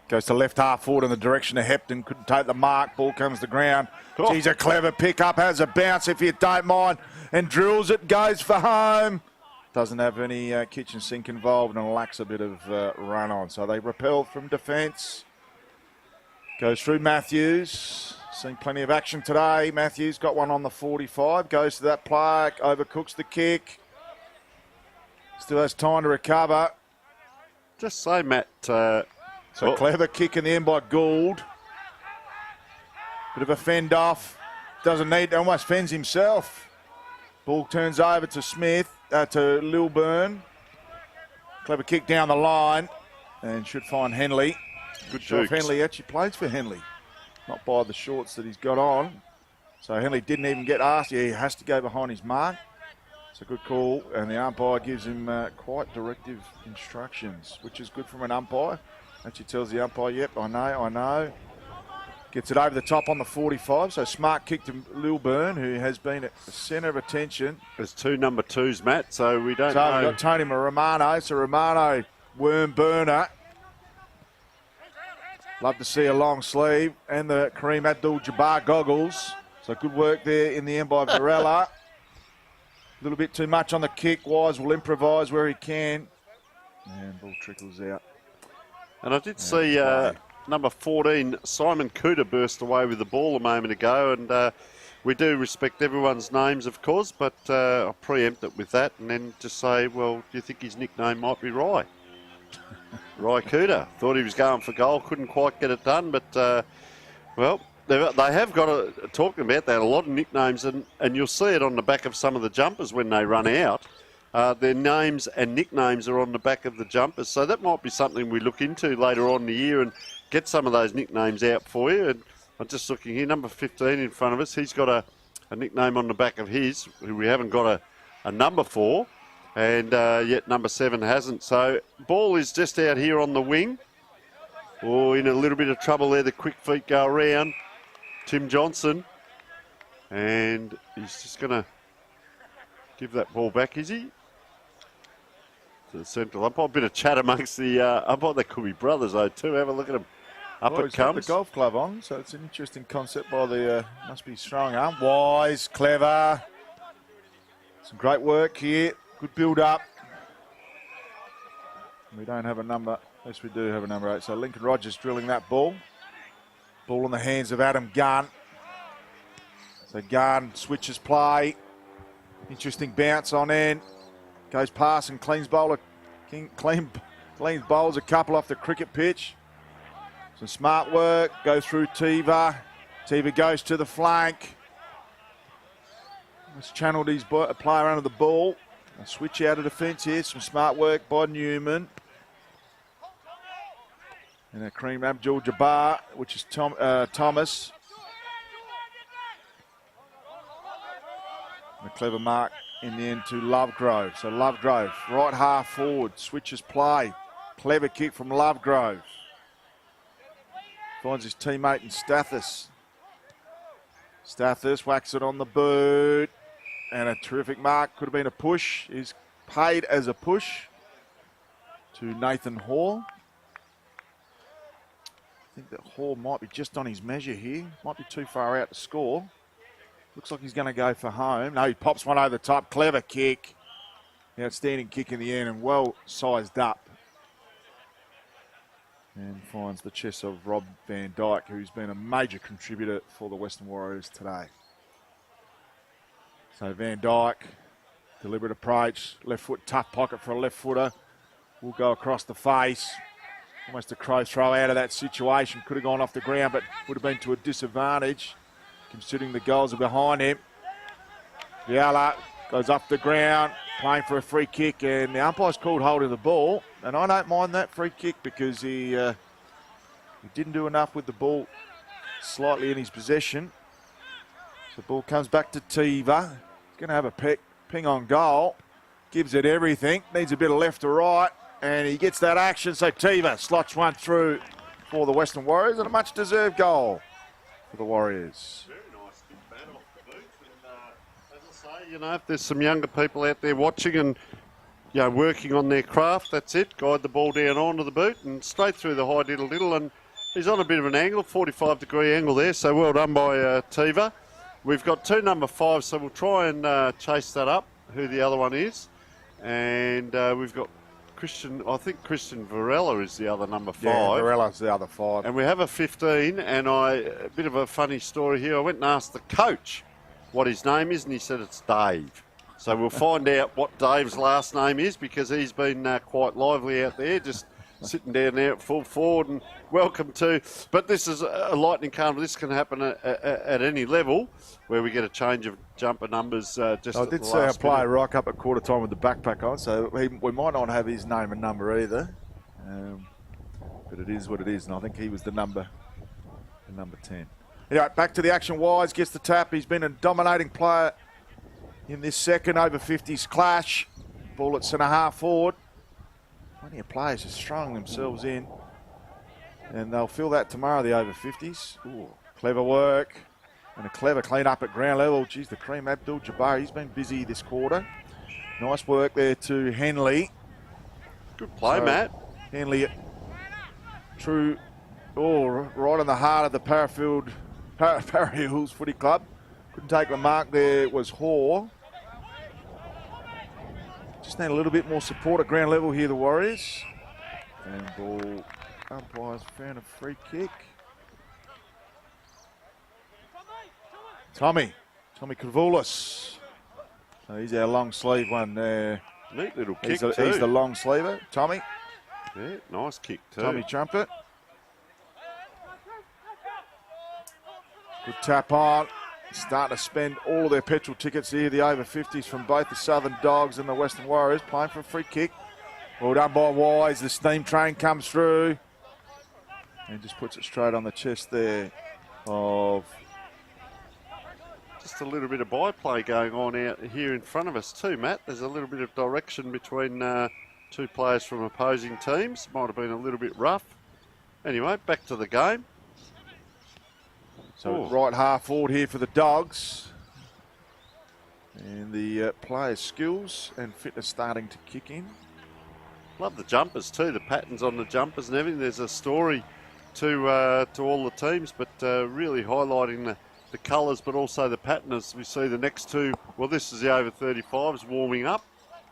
Goes to left half forward in the direction of Hepton. Couldn't take the mark. Ball comes to ground. Oh. Geez, a clever pick-up. Has a bounce if you don't mind. And drills it. Goes for home. Doesn't have any kitchen sink involved and lacks a bit of run on. So they repel from defence. Goes through Matthews. Seen plenty of action today. Matthews got one on the 45. Goes to that play. Overcooks the kick. Still has time to recover. Just say, Matt. So clever kick in the end by Gould. Bit of a fend off. Doesn't need, almost fends himself. Ball turns over to Smith, to Lilburn. Clever kick down the line and should find Henley. Good job. Henley actually plays for Henley. Not by the shorts that he's got on. So Henley didn't even get asked. Yeah, he has to go behind his mark. It's a good call, and the umpire gives him quite directive instructions, which is good from an umpire. Actually tells the umpire, yep, I know. Gets it over the top on the 45, so smart kick to Lilburn, who has been at the centre of attention. There's 2 number 2s, Matt, so we don't know. We've got Tony Romano, so Romano, worm burner. Love to see a long sleeve, and the Kareem Abdul-Jabbar goggles. So good work there in the end by Varela. A little bit too much on the kick. Wise will improvise where he can. And ball trickles out. And I did see number 14, Simon Cooter, burst away with the ball a moment ago. And we do respect everyone's names, of course, but I'll preempt it with that and then just say, well, do you think his nickname might be Rye? Rye Cooter. Thought he was going for goal, couldn't quite get it done, but, well, they have got talking about that, a lot of nicknames, and you'll see it on the back of some of the jumpers when they run out. Their names and nicknames are on the back of the jumpers, so that might be something we look into later on in the year and get some of those nicknames out for you. And I'm just looking here, number 15 in front of us, he's got a nickname on the back of his, who we haven't got a number for, and yet number 7 hasn't. So ball is just out here on the wing. Oh, in a little bit of trouble there, the quick feet go around. Tim Johnson, and he's just going to give that ball back, is he? To the central umpire. A bit of chat amongst the umpire. They could be brothers, though, too. Have a look at him. Up it comes. Got the golf club on, so it's an interesting concept by the, must be strong arm. Wise, clever. Some great work here. Good build-up. We don't have a number. Yes, we do have a number 8. So Lincoln Rogers drilling that ball. Ball in the hands of Adam Gunn. So Gunn switches play. Interesting bounce on end. Goes past and cleans bowls a couple off the cricket pitch. Some smart work. Go through Tiva. Tiva goes to the flank. Let's channel his player under the ball. A switch out of defence here. Some smart work by Newman. And a Kareem Abdul-Jabbar, which is Thomas. And a clever mark in the end to Lovegrove. So Lovegrove, right half forward, switches play. Clever kick from Lovegrove. Finds his teammate in Stathis. Stathis whacks it on the boot. And a terrific mark. Could have been a push. Is paid as a push to Nathan Hall. I think that Hall might be just on his measure here. Might be too far out to score. Looks like he's going to go for home. No, he pops one over the top. Clever kick. Outstanding kick in the end and well sized up. and finds the chest of Rob Van Dyke, who's been a major contributor for the Western Warriors today. So Van Dyke, deliberate approach, left foot tough pocket for a left footer. Will go across the face. Almost a crow throw out of that situation. Could have gone off the ground, but would have been to a disadvantage, considering the goals are behind him. Fiala goes off the ground, playing for a free kick, and the umpire's called hold of the ball. And I don't mind that free kick because he didn't do enough with the ball slightly in his possession. So the ball comes back to Tiva. He's going to have a ping on goal. Gives it everything. Needs a bit of left to right. And he gets that action. So Tiva slots one through for the Western Warriors, and a much-deserved goal for the Warriors. Very nice big bat off the boot. And as I say, you know, if there's some younger people out there watching and, you know, working on their craft, that's it. Guide the ball down onto the boot and straight through the high diddle-diddle. And he's on a bit of an angle, 45-degree angle there. So well done by Tiva. We've got 2 number 5, so we'll try and chase that up, who the other one is. And we've got I think Christian Varela is the other number 5. Yeah, Varela's the other 5. And we have a 15, and a bit of a funny story here. I went and asked the coach what his name is, and he said it's Dave. So we'll find out what Dave's last name is, because he's been quite lively out there, just sitting down there at full forward. And welcome to, but this is a lightning carnival. This can happen at any level, where we get a change of jumper numbers. I did see a player rock up at quarter time with the backpack on, so we might not have his name and number either. But it is what it is, and I think he was the number 10. Anyway, back to the action. Wise gets the tap. He's been a dominating player in this second over 50s clash. Ball at centre half forward. Plenty of players just throwing themselves in, and they'll feel that tomorrow, the over 50s. Ooh, clever work and a clever clean up at ground level. Geez, the cream Abdul-Jabbar, he's been busy this quarter. Nice work there to Henley. Good play, Matt. Henley, true, right in the heart of the Para Hills Footy Club. Couldn't take the mark there, was Hoare. Just need a little bit more support at ground level here, the Warriors. And ball, umpires found a free kick. Tommy Kavoulis. So he's our long sleeve one there. Neat little kick He's the long sleever, Tommy. Yeah, nice kick too. Tommy Trumpet. Good tap on. Starting to spend all of their petrol tickets here, the over 50s from both the Southern Dogs and the Western Warriors, playing for a free kick. Well done by Wise. The steam train comes through and just puts it straight on the chest there of... Just a little bit of byplay going on out here in front of us too, Matt. There's a little bit of direction between 2 players from opposing teams. Might have been a little bit rough. Anyway, back to the game. So right half forward here for the Dogs. And the players' skills and fitness starting to kick in. Love the jumpers too, the patterns on the jumpers and everything. There's a story to all the teams, but really highlighting the colours, but also the pattern as we see the next 2. Well, this is the over 35s warming up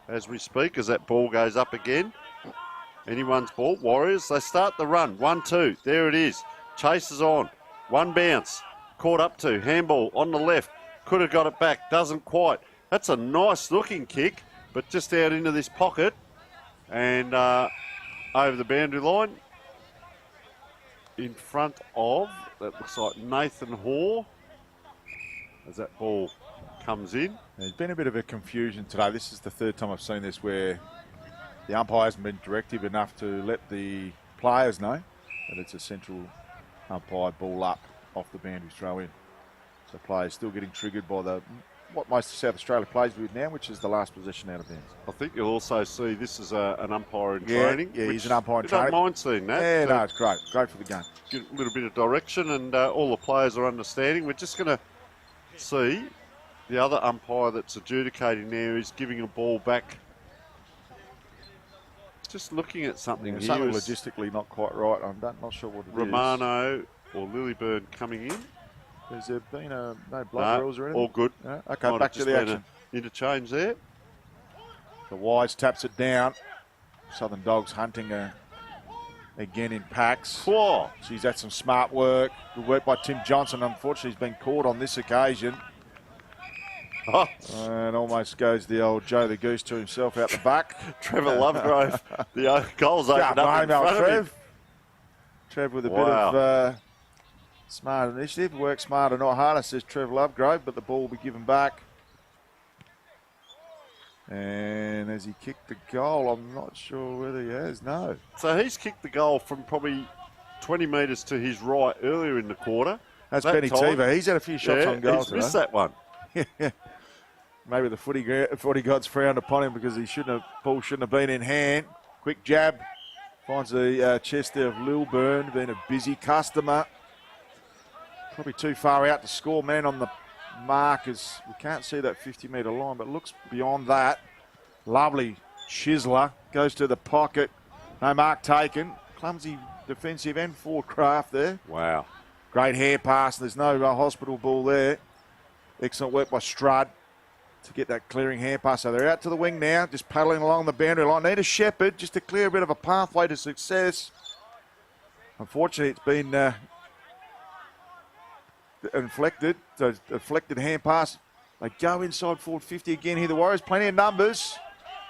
as we speak, as that ball goes up again. Anyone's ball. Warriors, they start the run. 1-2. There it is. Chase is on. 1 bounce, caught up to, handball on the left, could have got it back, doesn't quite. That's a nice looking kick, but just out into this pocket and over the boundary line in front of, that looks like Nathan Hoare, as that ball comes in. There's been a bit of a confusion today. This is the 3rd time I've seen this where the umpire hasn't been directive enough to let the players know that it's a central umpire ball up off the boundary throw in. So players still getting triggered by what most of South Australia plays with now, which is the last possession out of bounds. I think you'll also see this is an umpire in training. Yeah, he's an umpire in training. I don't mind seeing that. Yeah, no, it's great. Great for the game. Get a little bit of direction and all the players are understanding. We're just going to see the other umpire that's adjudicating now is giving a ball back. Just looking at something here. Something logistically not quite right. I'm not sure what it Romano or Lilyburn coming in. Has there been no blood rules or anything? All good. No? Okay, back to the action. Interchange there. The Wise taps it down. Southern Dogs hunting a again in packs. Whoa. She's had some smart work. Good work by Tim Johnson. Unfortunately, he's been caught on this occasion. Oh. And almost goes the old Joe the Goose to himself out the back. Trevor Lovegrove. The goals opened up in front of him. Trev with a bit of smart initiative. Work smarter, not harder, says Trev Lovegrove, but the ball will be given back. And as he kicked the goal, I'm not sure whether he has. No. So he's kicked the goal from probably 20 metres to his right earlier in the quarter. That's Benny Tiva. He's had a few shots on goal he's missed that one. Maybe the footy gods frowned upon him because ball shouldn't have been in hand. Quick jab. Finds the chest there of Lilburn, being a busy customer. Probably too far out to score. Man on the mark as we can't see that 50-metre line, but looks beyond that. Lovely chiseler. Goes to the pocket. No mark taken. Clumsy defensive and forward craft there. Wow. Great hair pass. There's no hospital ball there. Excellent work by Strudd to get that clearing hand pass. So they're out to the wing now, just paddling along the boundary line. Need a shepherd just to clear a bit of a pathway to success. Unfortunately, it's been inflected. So deflected hand pass. They go inside forward 50 again here. The Warriors, plenty of numbers.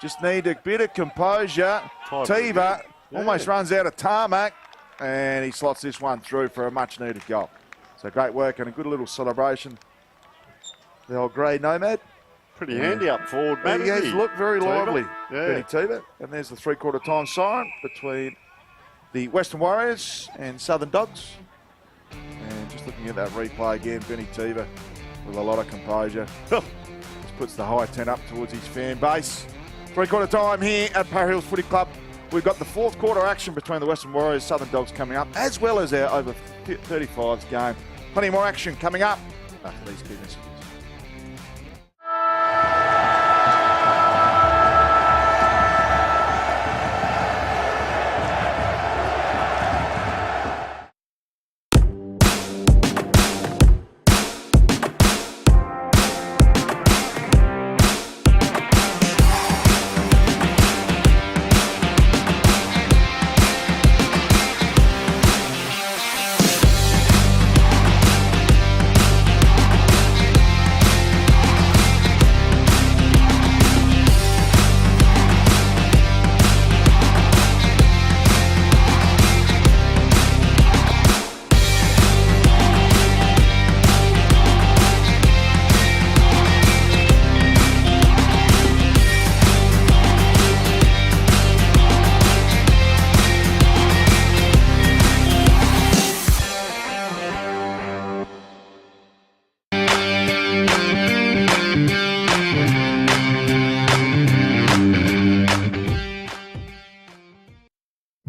Just need a bit of composure. Tiva almost runs out of tarmac, and he slots this one through for a much-needed goal. So great work and a good little celebration. The old grey nomad. Pretty handy up forward, man. He has looked very lively, Yeah. Benny Tiva. And there's the three-quarter time siren between the Western Warriors and Southern Dogs. And just looking at that replay again, Benny Tiva with a lot of composure. Just puts the high 10 up towards his fan base. Three-quarter time here at Parra Hills Footy Club. We've got the fourth quarter action between the Western Warriors, Southern Dogs coming up, as well as our over 35s game. Plenty more action coming up after these key messages.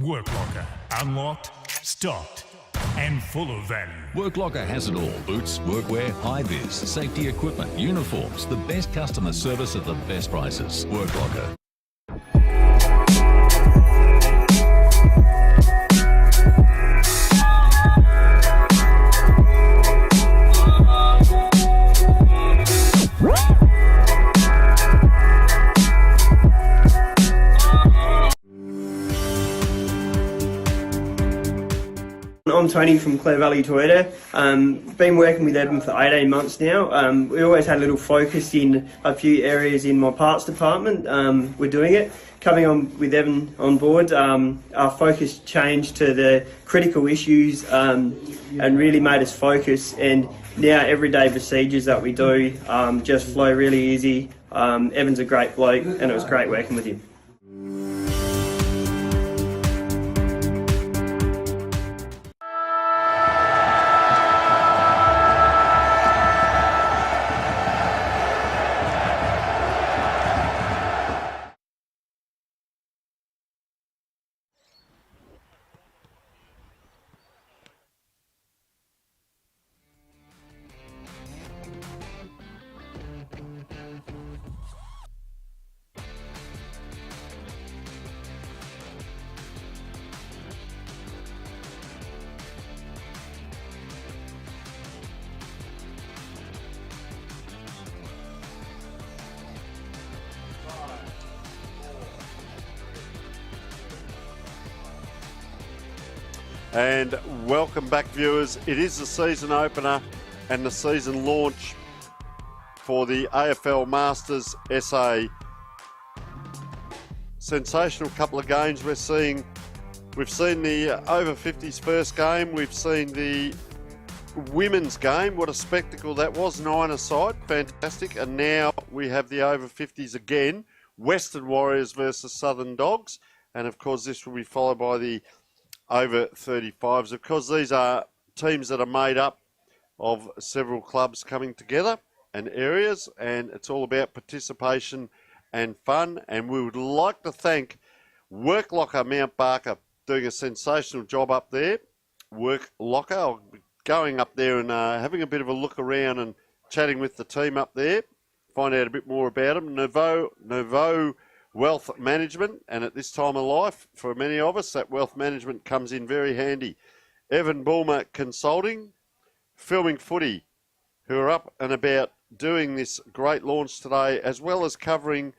Work Locker. Unlocked, stocked, and full of value. Work Locker has it all. Boots, workwear, high-vis, safety equipment, uniforms, the best customer service at the best prices. Work Locker. I'm Tony from Clare Valley Toyota. Been working with Evan for 18 months now. We always had a little focus in a few areas in my parts department. We're doing it. Coming on with Evan on board, our focus changed to the critical issues and really made us focus. And now everyday procedures that we do just flow really easy. Evan's a great bloke and it was great working with him. And welcome back, viewers. It is the season opener and the season launch for the AFL Masters SA. Sensational couple of games we're seeing. We've seen the over 50s first game. We've seen the women's game. What a spectacle that was. 9-a-side. Fantastic. And now we have the over 50s again. Western Warriors versus Southern Dogs. And of course, this will be followed by the over 35s. Of course, these are teams that are made up of several clubs coming together and areas. And it's all about participation and fun. And we would like to thank Work Locker Mount Barker, doing a sensational job up there. Work Locker. I'll be going up there and having a bit of a look around and chatting with the team up there. Find out a bit more about them. Nouveau Wealth Management. And at this time of life, for many of us, that wealth management comes in very handy. Evan Bulmer Consulting. Filming Footy, who are up and about doing this great launch today, as well as covering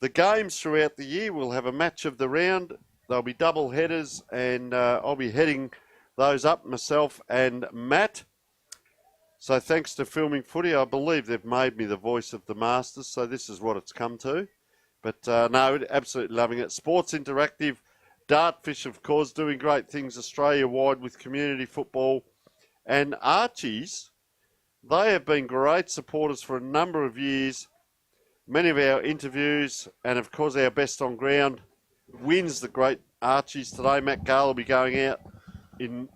the games throughout the year. We'll have a match of the round. There'll be double headers, and I'll be heading those up, myself and Matt. So thanks to Filming Footy, I believe they've made me the voice of the Masters, so this is what it's come to. But no, absolutely loving it. Sports Interactive, Dartfish, of course, doing great things Australia-wide with community football. And Archies, they have been great supporters for a number of years. Many of our interviews, and of course our best on ground, wins the great Archies today. Matt Gale will be going out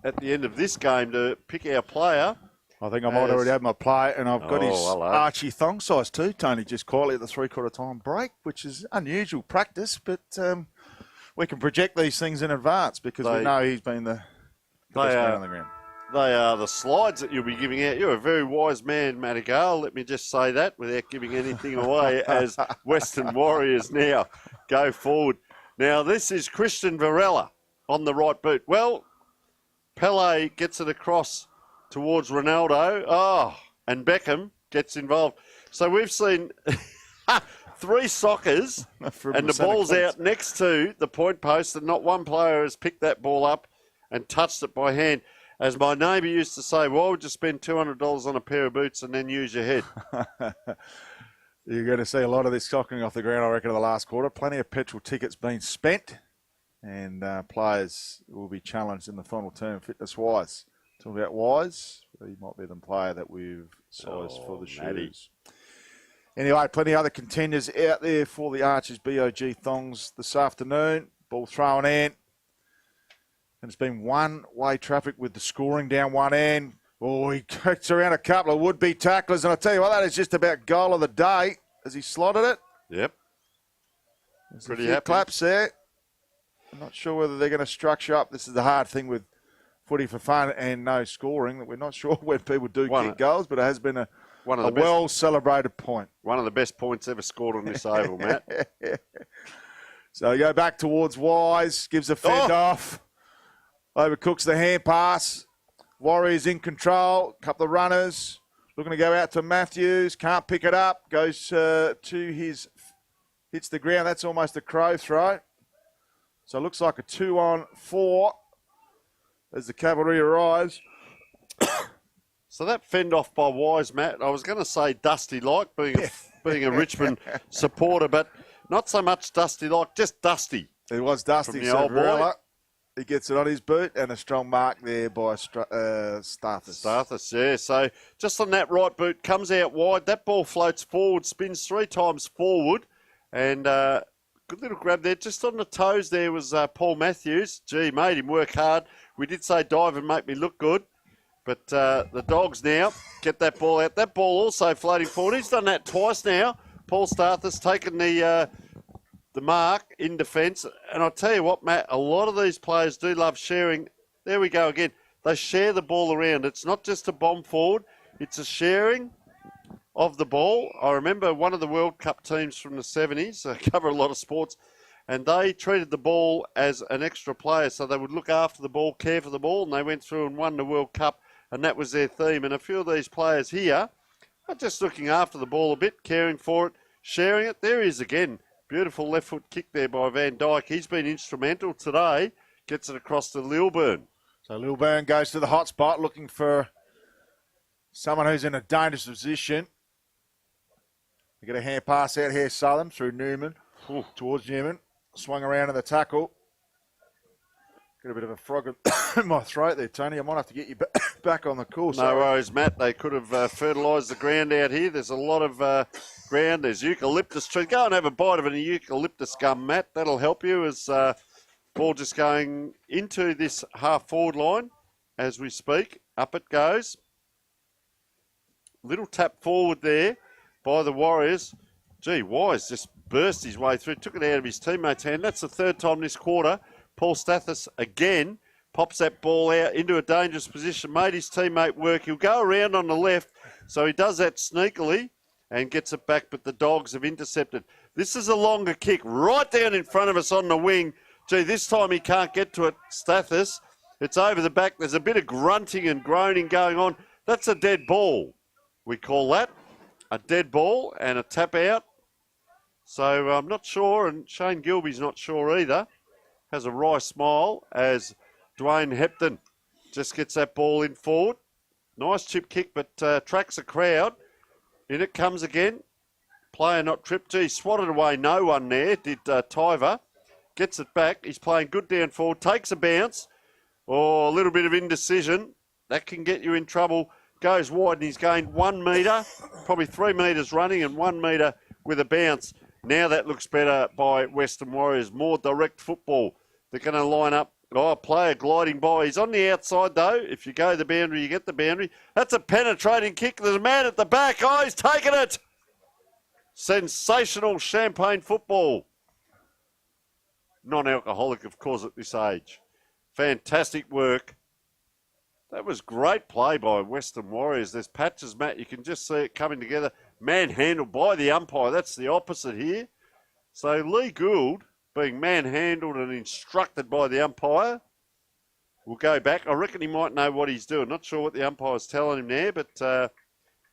at the end of this game to pick our player. I think I might already have my play, and I've got his Archie thong size too, Tony, just quietly at the three-quarter time break, which is unusual practice, but we can project these things in advance because we know he's been the best man on the ground. They are the slides that you'll be giving out. You're a very wise man, Matty Gale. Let me just say that without giving anything away as Western Warriors now go forward. Now, this is Christian Varela on the right boot. Well, Pele gets it across towards Ronaldo. Oh, and Beckham gets involved. So we've seen 3 soccers and the ball's out next to the point post, and not one player has picked that ball up and touched it by hand. As my neighbour used to say, why would you spend $200 on a pair of boots and then use your head? You're going to see a lot of this soccering off the ground, I reckon, in the last quarter. Plenty of petrol tickets being spent, and players will be challenged in the final term fitness-wise. Talking about Wise, he might be the player that we've sized for the shoes. Anyway, plenty of other contenders out there for the Archers BOG thongs this afternoon. Ball thrown in. And it's been one-way traffic with the scoring down one end. Oh, he kicks around a couple of would-be tacklers. And I tell you what, that is just about goal of the day as he slotted it. Yep. There's pretty a few happy. claps there. I'm not sure whether they're going to structure up. This is the hard thing with footy for fun and no scoring, that we're not sure when people do kick goals, but it has been a well-celebrated point. One of the best points ever scored on this oval, Matt. So go back towards Wise, gives a fend off. Overcooks the hand pass. Warriors in control. Couple of runners. Looking to go out to Matthews. Can't pick it up. Goes to his... Hits the ground. That's almost a crow throw. So it looks like a 2-on-4 as the cavalry arrives. So that fend off by Wise, Matt, I was going to say dusty-like, being a Richmond supporter, but not so much dusty-like, just dusty. It was dusty, from the old boy. He gets it on his boot, and a strong mark there by Starthus. Starthus, yeah. So just on that right boot, comes out wide. That ball floats forward, spins 3 times forward, and good little grab there. Just on the toes there was Paul Matthews. Gee, made him work hard. We did say dive and make me look good. But the Dogs now get that ball out. That ball also floating forward. He's done that twice now. Paul Starthus taking the mark in defence. And I'll tell you what, Matt, a lot of these players do love sharing. There we go again. They share the ball around. It's not just a bomb forward. It's a sharing of the ball. I remember one of the World Cup teams from the 70s. I cover a lot of sports. And they treated the ball as an extra player. So they would look after the ball, care for the ball. And they went through and won the World Cup. And that was their theme. And a few of these players here are just looking after the ball a bit, caring for it, sharing it. There he is again. Beautiful left foot kick there by Van Dijk. He's been instrumental today. Gets it across to Lilburn. So Lilburn goes to the hot spot, looking for someone who's in a dangerous position. They get a hand pass out here, Southern, through Newman, towards Newman. Swung around in the tackle. Got a bit of a frog in my throat there, Tony. I might have to get you back on the course. No worries, Matt. They could have fertilised the ground out here. There's a lot of ground. There's eucalyptus trees. Go and have a bite of an eucalyptus gum, Matt. That'll help you as ball just going into this half-forward line as we speak. Up it goes. Little tap forward there by the Warriors. Gee, Wise just burst his way through. Took it out of his teammate's hand. That's the third time this quarter. Paul Stathis again pops that ball out into a dangerous position. Made his teammate work. He'll go around on the left. So he does that sneakily and gets it back. But the Dogs have intercepted. This is a longer kick right down in front of us on the wing. Gee, this time he can't get to it, Stathis. It's over the back. There's a bit of grunting and groaning going on. That's a dead ball. We call that a dead ball and a tap out. So I'm not sure, and Shane Gilby's not sure either. Has a wry smile as Dwayne Hepton just gets that ball in forward. Nice chip kick, but tracks a crowd. In it comes again. Player not tripped. Gee, swatted away no one there, did Tyver. Gets it back. He's playing good down forward. Takes a bounce. Oh, a little bit of indecision. That can get you in trouble. Goes wide and he's gained 1 metre. Probably 3 metres running and 1 metre with a bounce. Now that looks better by Western Warriors. More direct football. They're going to line up. Oh, player gliding by. He's on the outside, though. If you go the boundary, you get the boundary. That's a penetrating kick. There's a man at the back. Oh, he's taken it. Sensational Champagne football. Non-alcoholic, of course, at this age. Fantastic work. That was great play by Western Warriors. There's patches, Matt. You can just see it coming together. Manhandled by the umpire. That's the opposite here. So Lee Gould being manhandled and instructed by the umpire. We'll go back. I reckon he might know what he's doing. Not sure what the umpire's telling him there, but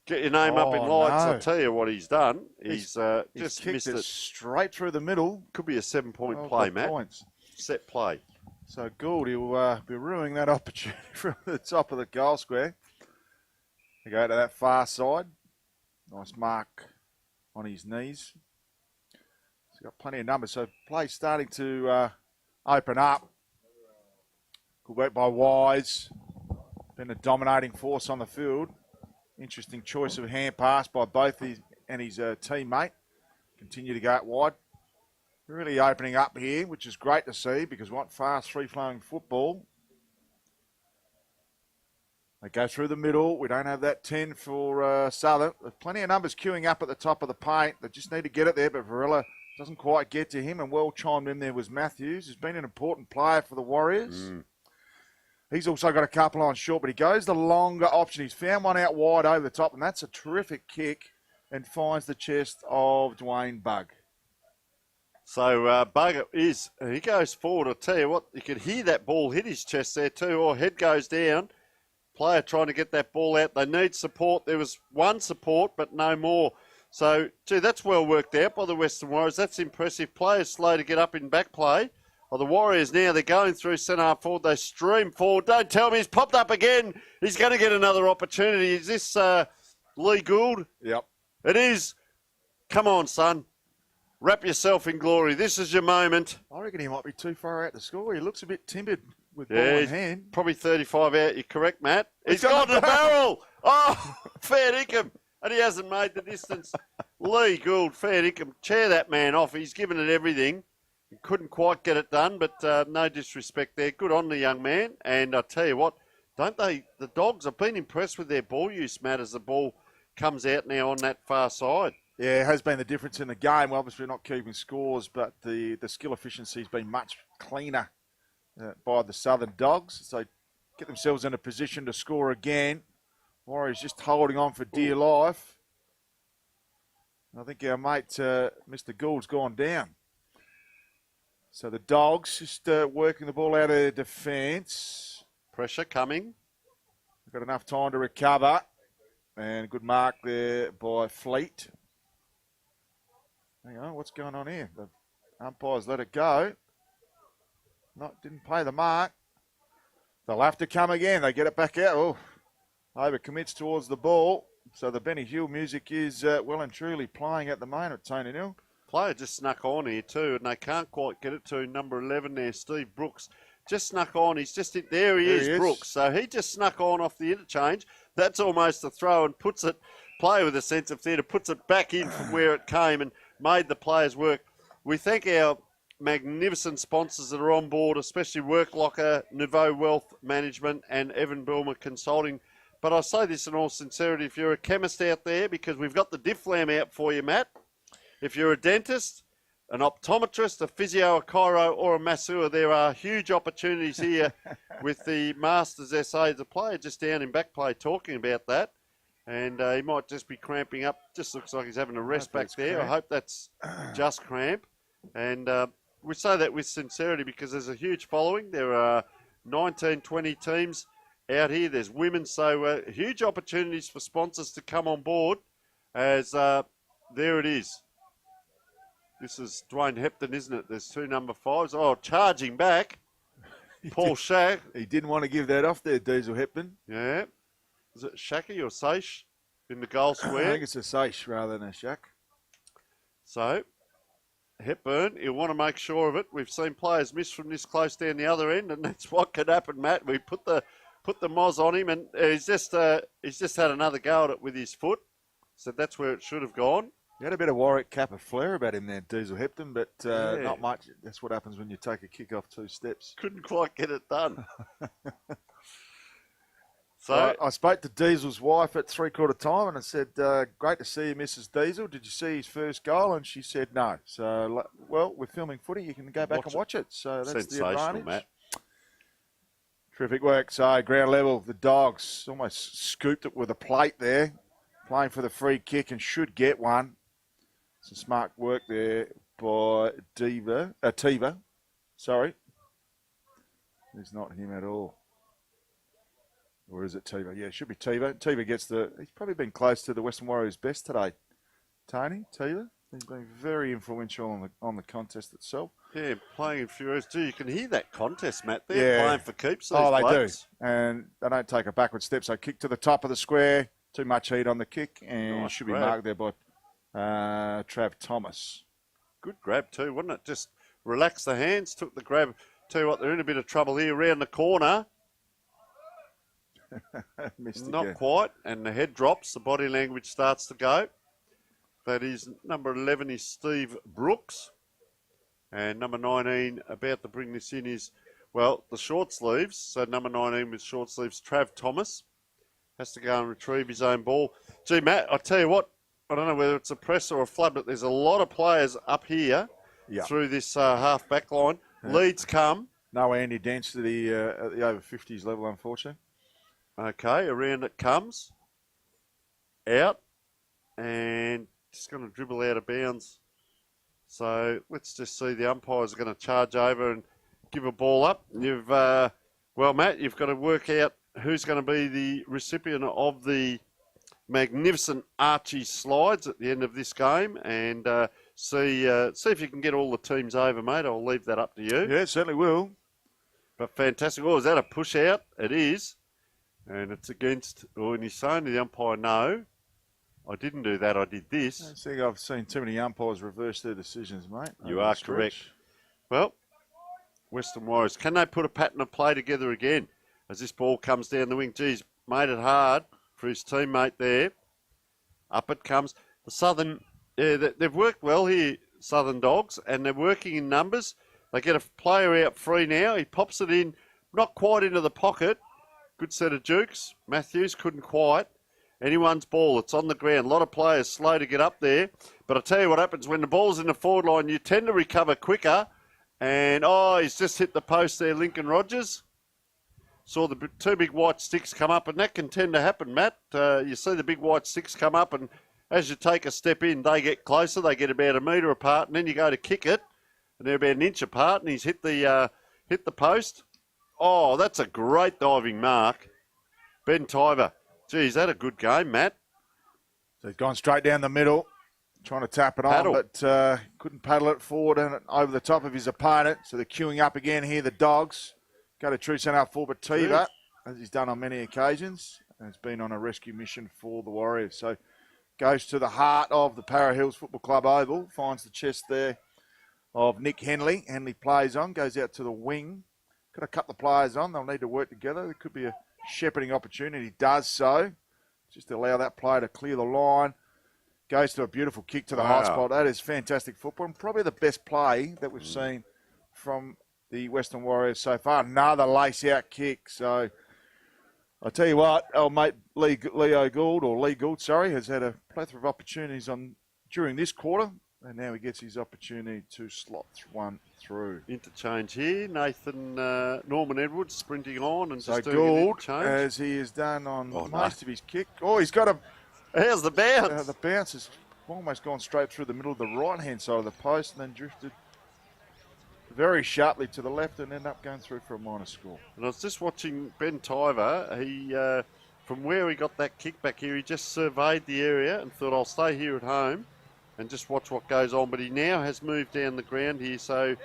get your name up in lights. No. I'll tell you what he's done. He's just kicked missed it it. straight through the middle. Could be a 7-point play, Matt. Points. Set play. So Gould, he'll be ruining that opportunity from the top of the goal square. They go to that far side. Nice mark on his knees. He's got plenty of numbers. So play starting to open up. Good work by Wise. Been a dominating force on the field. Interesting choice of hand pass by both his and his teammate. Continue to go out wide. Really opening up here, which is great to see because we want fast, free-flowing football. They go through the middle. We don't have that 10 for Southern. There's plenty of numbers queuing up at the top of the paint. They just need to get it there, but Varela doesn't quite get to him. And well chimed in there was Matthews, who's been an important player for the Warriors. He's also got a couple on short, but he goes the longer option. He's found one out wide over the top, and that's a terrific kick and finds the chest of Dwayne Bug. So Bug he goes forward. I'll tell you what, you could hear that ball hit his chest there too, or head goes down. Player trying to get that ball out. They need support. There was one support, but no more. So, gee, that's well worked out by the Western Warriors. That's impressive. Players slow to get up in back play. Well, the Warriors now, they're going through centre half forward. They stream forward. Don't tell me he's popped up again. He's going to get another opportunity. Is this Lee Gould? Yep. It is. Come on, son. Wrap yourself in glory. This is your moment. I reckon he might be too far out to score. He looks a bit timid with ball Yeah, in he's hand. probably 35 out. You're correct, Matt. He's got the barrel. Oh, fair dinkum. And he hasn't made the distance. Lee Gould, fair dinkum. Chair that man off. He's given it everything. He couldn't quite get it done, but no disrespect there. Good on the young man. And I tell you what, don't they? The Dogs have been impressed with their ball use, Matt, as the ball comes out now on that far side. Yeah, it has been the difference in the game. Well, obviously, we're not keeping scores, but the skill efficiency has been much cleaner by the Southern Dogs. So get themselves in a position to score again. Warriors just holding on for dear life. I think our mate, Mr. Gould's gone down. So the Dogs just working the ball out of their defence. Pressure coming. They've got enough time to recover. And a good mark there by Fleet. Hang on, what's going on here? The umpires let it go. Didn't pay the mark. They'll have to come again. They get it back out. Oh, over commits towards the ball. So the Benny Hill music is well and truly playing at the moment, Tony Neal. Player just snuck on here too, and they can't quite get it to number 11 there, Steve Brooks. Just snuck on. He's just hit. There he is, Brooks. So he just snuck on off the interchange. That's almost a throw and puts it, player with a sense of theatre, puts it back in from where it came and made the players work. We thank our magnificent sponsors that are on board, especially Work Locker, Nouveau Wealth Management and Evan Bulmer Consulting. But I say this in all sincerity, if you're a chemist out there, because we've got the diff lamb out for you, Matt. If you're a dentist, an optometrist, a physio, a chiro or a masseur, there are huge opportunities here with the Masters SA. The player just down in back play talking about that. And he might just be cramping up. Just looks like he's having a rest back there. I hope that's just cramp. And we say that with sincerity because there's a huge following. There are 19, 20 teams out here. There's women. So huge opportunities for sponsors to come on board as there it is. This is Dwayne Hepton, isn't it? There's 2 number 5s. Oh, charging back. Paul Shack. He didn't want to give that off there, Diesel Hepton. Yeah. Is it Shacky or Saish in the goal square? I think it's a Saish rather than a Shack. So, Hepburn, he'll want to make sure of it. We've seen players miss from this close down the other end, and that's what could happen, Matt. We put the moz on him, and he's just had another go at it with his foot. So that's where it should have gone. You had a bit of Warwick Kappa flair about him there, Diesel Hepton, but not much. That's what happens when you take a kick off 2 steps. Couldn't quite get it done. So I spoke to Diesel's wife at 3/4 time and I said, great to see you, Mrs. Diesel. Did you see his first goal? And she said no. So, well, we're filming footy. You can go back and watch it. So that's the advantage. Matt. Terrific work. So ground level, the Dogs almost scooped it with a plate there, playing for the free kick and should get one. Some smart work there by Tiva. Sorry. It's not him at all. Or is it Tiva? Yeah, it should be Tiva. Tiva gets he's probably been close to the Western Warriors' best today. Tony, Tiva. He's been very influential on the contest itself. Yeah, playing in Furious too. You can hear that contest, Matt. They're playing for keeps. These they blokes. do. And they don't take a backward step. So kick to the top of the square. Too much heat on the kick. And Nice should be grab. marked there by Trav Thomas. Good grab too, wasn't it? Just relax the hands, took the grab. Tell you what, they're in a bit of trouble here around the corner. Not quite, and the head drops, the body language starts to go. That is number 11 is Steve Brooks. And number 19, about to bring this in is, well, the short sleeves. So number 19 with short sleeves, Trav Thomas. Has to go and retrieve his own ball. Gee, Matt, I tell you what, I don't know whether it's a press or a flood, but there's a lot of players up here through this half back line. Leads come. No Andy Dents to the at the over 50s level, unfortunately. Okay, around it comes. Out. And just going to dribble out of bounds. So let's just see. The umpires are going to charge over and give a ball up. You've, well, Matt, you've got to work out who's going to be the recipient of the magnificent Archie slides at the end of this game, and see if you can get all the teams over, mate. I'll leave that up to you. Yeah, certainly will. But fantastic. Oh, is that a push out? It is. And it's against, and he's saying to the umpire, no, I didn't do that, I did this. I think I've seen too many umpires reverse their decisions, mate. You are correct. Well, Western Warriors, can they put a pattern of play together again as this ball comes down the wing? Geez, made it hard for his teammate there. Up it comes. The Southern, they've worked well here, Southern Dogs, and they're working in numbers. They get a player out free now. He pops it in, not quite into the pocket. Good set of jukes. Matthews couldn't quite. Anyone's ball. It's on the ground. A lot of players slow to get up there. But I tell you what happens when the ball's in the forward line, you tend to recover quicker. And, he's just hit the post there, Lincoln Rogers. Saw the 2 big white sticks come up, and that can tend to happen, Matt. You see the big white sticks come up, and as you take a step in, they get closer. They get about 1 metre apart, and then you go to kick it, and they're about 1 inch apart, and he's hit the post. Oh, that's a great diving mark. Ben Tyver. Geez, that a good game, Matt. So he's gone straight down the middle, trying to tap it on, but couldn't paddle it forward and over the top of his opponent. So they're queuing up again here, the Dogs. Go to true centre for Bativa, as he's done on many occasions, and has been on a rescue mission for the Warriors. So goes to the heart of the Para Hills Football Club oval, finds the chest there of Nick Henley. Henley plays on, goes out to the wing. Got a couple of players on, they'll need to work together. There could be a shepherding opportunity, does so. Just allow that player to clear the line. Goes to a beautiful kick to the hot spot. That is fantastic football, and probably the best play that we've seen from the Western Warriors so far. Another lace-out kick. So I'll tell you what, old mate Lee Gould, has had a plethora of opportunities during this quarter, and now he gets his opportunity to slot one through. Interchange here. Norman Edwards sprinting on and So just doing Gould, an interchange. as he has done on most of his kick. Oh, he's got a... How's the bounce? The bounce has almost gone straight through the middle of the right-hand side of the post and then drifted very sharply to the left and ended up going through for a minor score. And I was just watching Ben Tyver. He, from where he got that kick back here, he just surveyed the area and thought, I'll stay here at home and just watch what goes on. But he now has moved down the ground here, so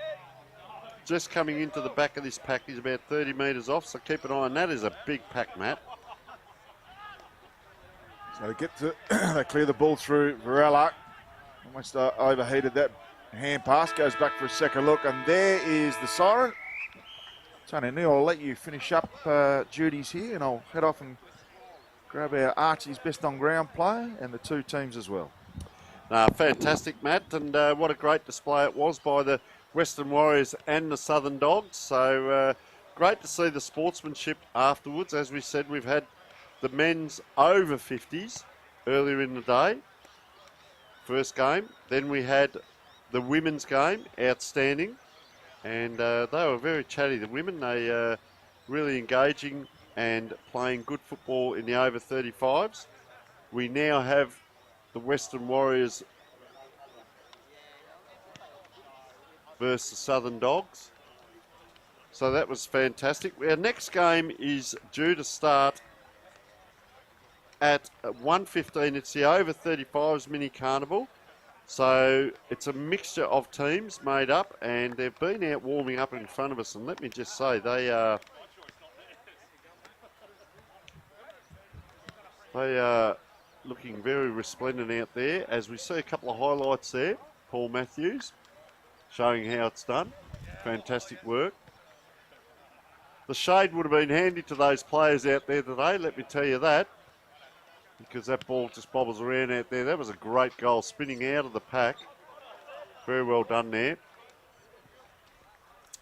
just coming into the back of this pack, he's about 30 metres off, so keep an eye on that. Is a big pack, Matt. So they clear the ball through Varela. Almost overheated that hand pass. Goes back for a second look, and there is the siren. Tony Neal, I'll let you finish up duties here, and I'll head off and grab our Archie's best on ground player and the two teams as well. Fantastic, Matt, and what a great display it was by the Western Warriors and the Southern Dogs. So great to see the sportsmanship afterwards. As we said, we've had the men's over 50s earlier in the day, first game. Then we had the women's game, outstanding, and they were very chatty, the women. They really engaging and playing good football in the over 35s. We now have the Western Warriors versus the Southern Dogs. So that was fantastic. Our next game is due to start at 1:15. It's the over 35s mini carnival. So it's a mixture of teams made up, and they've been out warming up in front of us. And let me just say, they are looking very resplendent out there. As we see a couple of highlights there, Paul Matthews showing how it's done. Fantastic work. The shade would have been handy to those players out there today, let me tell you that, because that ball just bobbles around out there. That was a great goal, spinning out of the pack. Very well done there.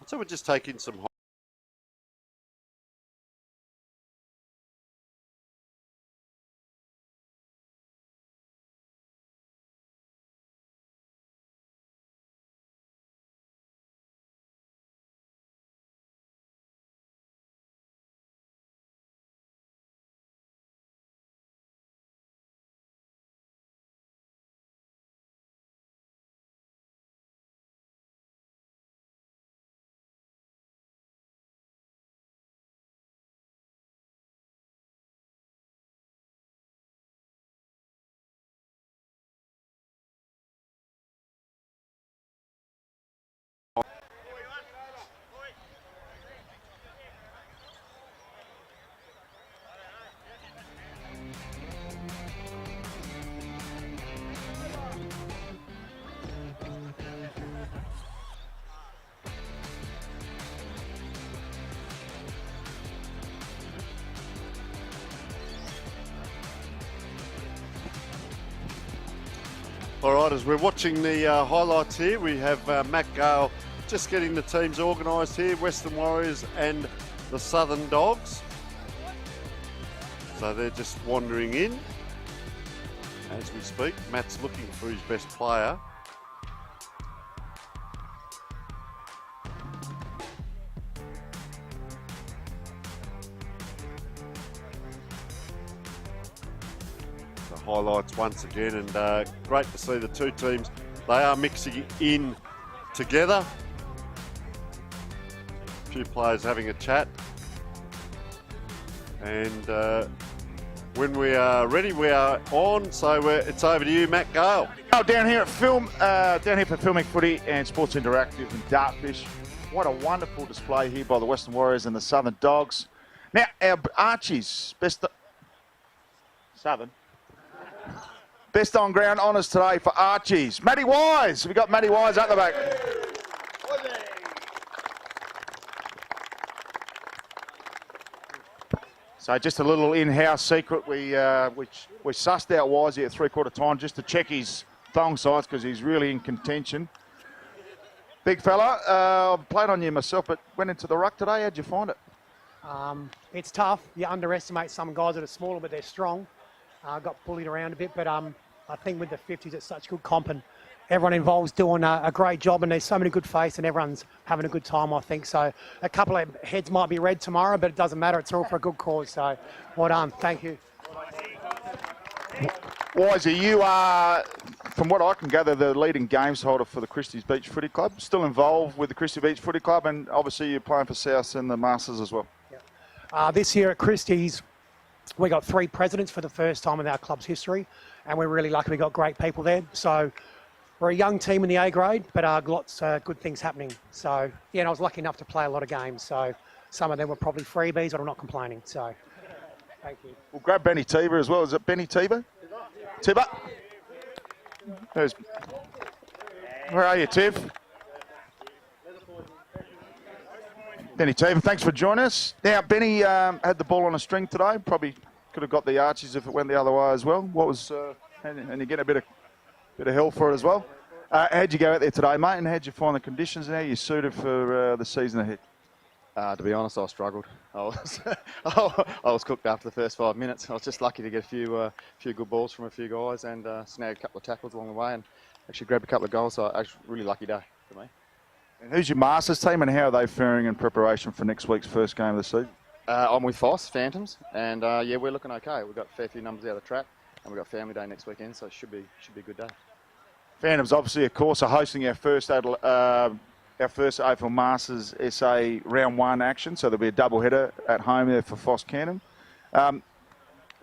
So we'll just take in some... All right, as we're watching the highlights here, we have Matt Gale just getting the teams organised here, Western Warriors and the Southern Dogs. So they're just wandering in as we speak. Matt's looking for his best player. Highlights once again, and great to see the two teams. They are mixing in together. A few players having a chat, and when we are ready, we are on. So it's over to you, Matt Gale. Down here for Filming Footy and Sports Interactive in Dartfish. What a wonderful display here by the Western Warriors and the Southern Dogs. Now, our Archies, best on ground honours today for Archies. Matty Wise, we've got Matty Wise at the back. So just a little in-house secret, we sussed out Wise here at 3/4 time just to check his thong size because he's really in contention. Big fella, I've played on you myself, but went into the ruck today. How'd you find it? It's tough. You underestimate some guys that are smaller, but they're strong. Got bullied around a bit, but I think with the 50s, it's such good comp, and everyone involved's doing a great job, and there's so many good faces, and everyone's having a good time, I think. So a couple of heads might be red tomorrow, but it doesn't matter. It's all for a good cause. So well done. Thank you. Wisey, you are, from what I can gather, the leading games holder for the Christie's Beach Footy Club. Still involved with the Christie Beach Footy Club, and obviously you're playing for South and the Masters as well. This year at Christie's, we got 3 presidents for the first time in our club's history, and we're really lucky we got great people there. So we're a young team in the A grade, but lots of good things happening. So, yeah, and I was lucky enough to play a lot of games. So some of them were probably freebies, but I'm not complaining. So thank you. We'll grab Benny Teeber as well. Is it Benny Teeber? Tibber? Where are you, Tiv? Benny Teeber, thanks for joining us. Now, Benny had the ball on a string today. Probably could have got the Archies if it went the other way as well. What was, and you get a bit of hell for it as well. How'd you go out there today, mate, and how'd you find the conditions and how you suited for the season ahead? To be honest, I struggled. I was cooked after the first 5 minutes. I was just lucky to get a few good balls from a few guys and snag a couple of tackles along the way and actually grabbed a couple of goals. So actually, really lucky day for me. And who's your Masters team and how are they faring in preparation for next week's first game of the season? I'm with Foss, Phantoms, and yeah, we're looking okay. We've got a fair few numbers out of the trap, and we've got Family Day next weekend, so it should be a good day. Phantoms, obviously, of course, are hosting our first AFL Masters SA Round 1 action, so there'll be a double header at home there for Foss Cannon.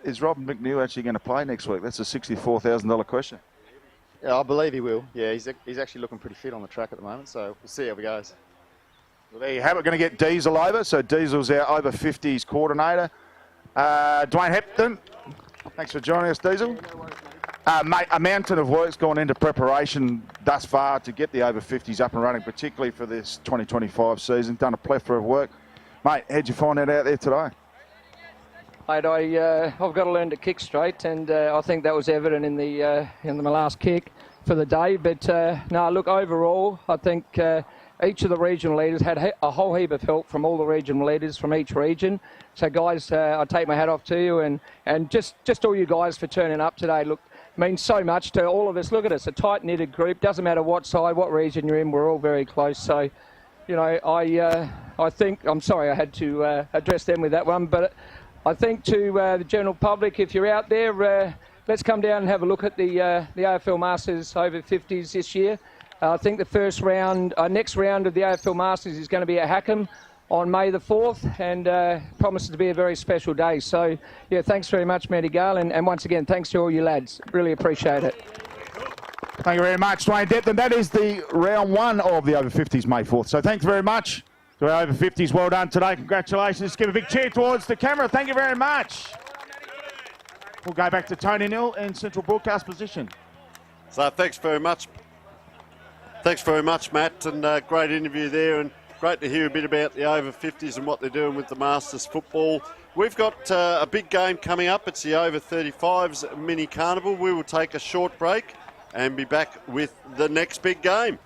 Is Rob McNeil actually going to play next week? That's a $64,000 question. Yeah, I believe he will. Yeah, he's actually looking pretty fit on the track at the moment, so we'll see how it goes. Well, there you have it. Going to get Diesel over. So Diesel's our over 50s coordinator. Dwayne Hepton, thanks for joining us, Diesel. Mate, a mountain of work's gone into preparation thus far to get the over 50s up and running, particularly for this 2025 season. Done a plethora of work. Mate, how'd you find that out there today? Mate, I've got to learn to kick straight, and I think that was evident in the last kick for the day. But no, look, overall, I think each of the regional leaders had a whole heap of help from all the regional leaders from each region. So, guys, I take my hat off to you, and just all you guys for turning up today. Look, means so much to all of us. Look at us, a tight-knitted group. Doesn't matter what side, what region you're in, we're all very close. So, you know, I think, I'm sorry I had to address them with that one, but I think to the general public, if you're out there, let's come down and have a look at the AFL Masters over 50s this year. I think the first round, next round of the AFL Masters is going to be at Hackham on May the 4th, and promises to be a very special day. So, yeah, thanks very much, Matty Gale, and once again, thanks to all you lads. Really appreciate it. Thank you very much, Dwayne Depton. That is the round 1 of the over 50s May 4th. So thanks very much to our over 50s. Well done today. Congratulations. Give a big cheer towards the camera. Thank you very much. We'll go back to Tony Nill in central broadcast position. So thanks very much. Thanks very much, Matt, and great interview there, and great to hear a bit about the over 50s and what they're doing with the Masters football. We've got a big game coming up. It's the over 35s mini carnival. We will take a short break and be back with the next big game.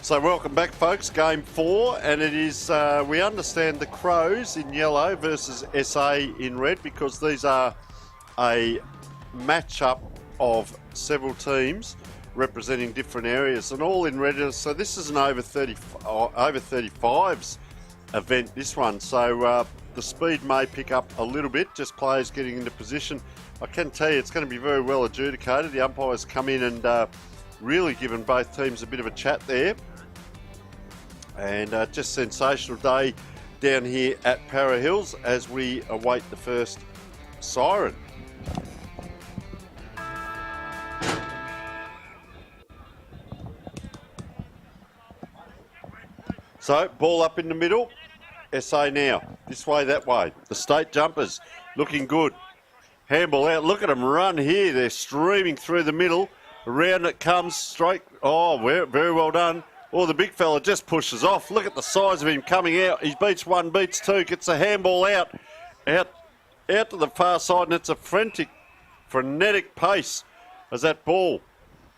So welcome back, folks. Game 4, and it is, we understand, the Crows in yellow versus SA in red, because these are a match-up of several teams representing different areas, and all in red. So this is an over 35s event, this one. So the speed may pick up a little bit, just players getting into position. I can tell you it's going to be very well adjudicated. The umpires come in and really given both teams a bit of a chat there. And just sensational day down here at Para Hills as we await the first siren. So, ball up in the middle. SA now. This way, that way. The state jumpers looking good. Handball out. Look at them run here. They're streaming through the middle. Around it comes straight. Oh, very well done. Oh, the big fella just pushes off. Look at the size of him coming out. He beats one, beats two, gets a handball out to the far side, and it's a frenetic pace as that ball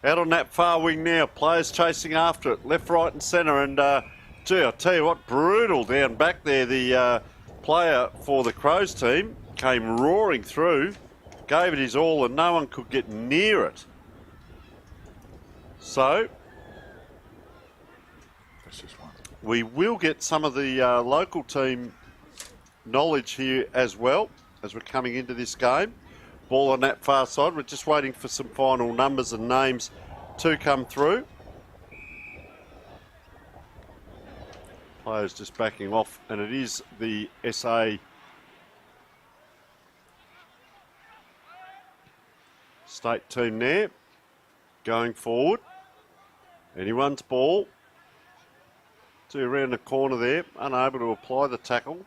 out on that far wing now. Players chasing after it, left, right and centre, and gee, I'll tell you what, brutal down back there. The player for the Crows team came roaring through, gave it his all, and no one could get near it. So we will get some of the local team knowledge here as well as we're coming into this game. Ball on that far side. We're just waiting for some final numbers and names to come through. Players just backing off, and it is the SA state team there going forward. Anyone's ball. Two around the corner there, unable to apply the tackle.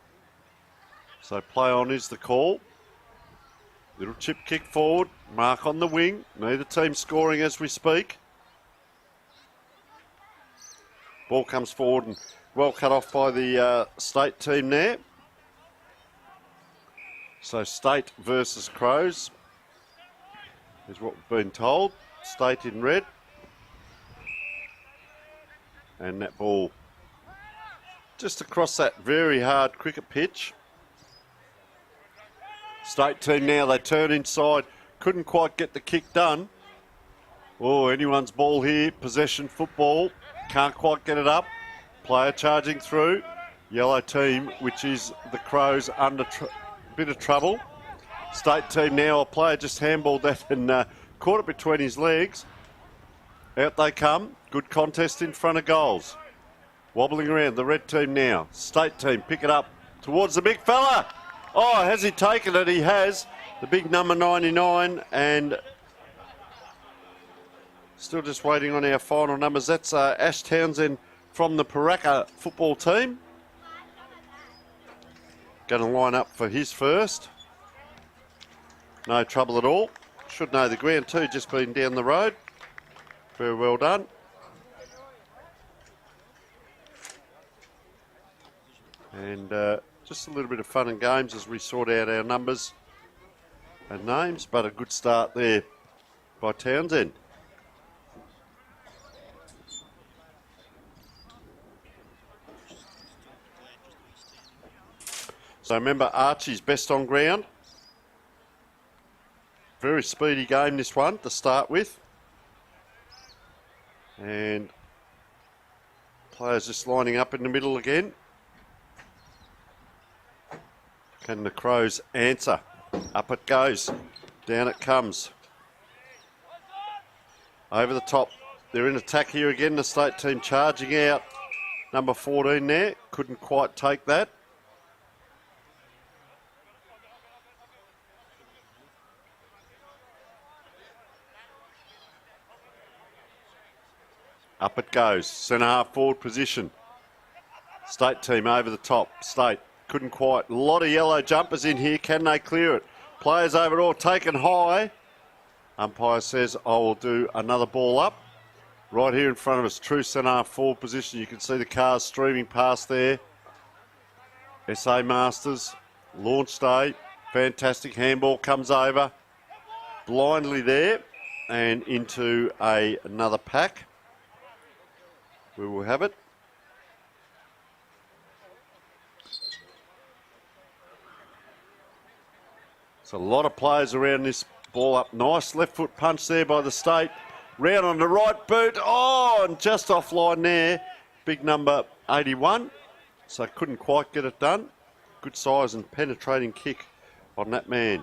So play on is the call. Little chip kick forward, mark on the wing. Neither team scoring as we speak. Ball comes forward and well cut off by the state team there. So state versus Crows is what we've been told. State in red. And that ball just across that very hard cricket pitch. State team now, they turn inside. Couldn't quite get the kick done. Oh, anyone's ball here. Possession football. Can't quite get it up. Player charging through. Yellow team, which is the Crows, under a bit of trouble. State team now, a player just handballed that and caught it between his legs. Out they come. Good contest in front of goals. Wobbling around, the red team now. State team, pick it up towards the big fella. Oh, has he taken it? He has. The big number 99, and still just waiting on our final numbers. That's Ash Townsend from the Paraka football team. Going to line up for his first. No trouble at all. Should know the ground too, just been down the road. Very well done. And just a little bit of fun and games as we sort out our numbers and names, but a good start there by Townsend. So remember, Archie's best on ground. Very speedy game, this one, to start with. And players just lining up in the middle again. Can the Crows answer? Up it goes. Down it comes. Over the top. They're in attack here again. The state team charging out. Number 14 there. Couldn't quite take that. Up it goes. Centre half forward position. State team over the top. State couldn't quite. A lot of yellow jumpers in here. Can they clear it? Players over it all taken high. Umpire says, I will do another ball up. Right here in front of us, true centre half forward position. You can see the cars streaming past there. SA Masters, launch day. Fantastic handball comes over. Blindly there and into another pack. we will have it. It's a lot of players around this ball up. Nice left foot punch there by the State. Round on the right boot. Oh, and just offline there. Big number 81. So couldn't quite get it done. Good size and penetrating kick on that man.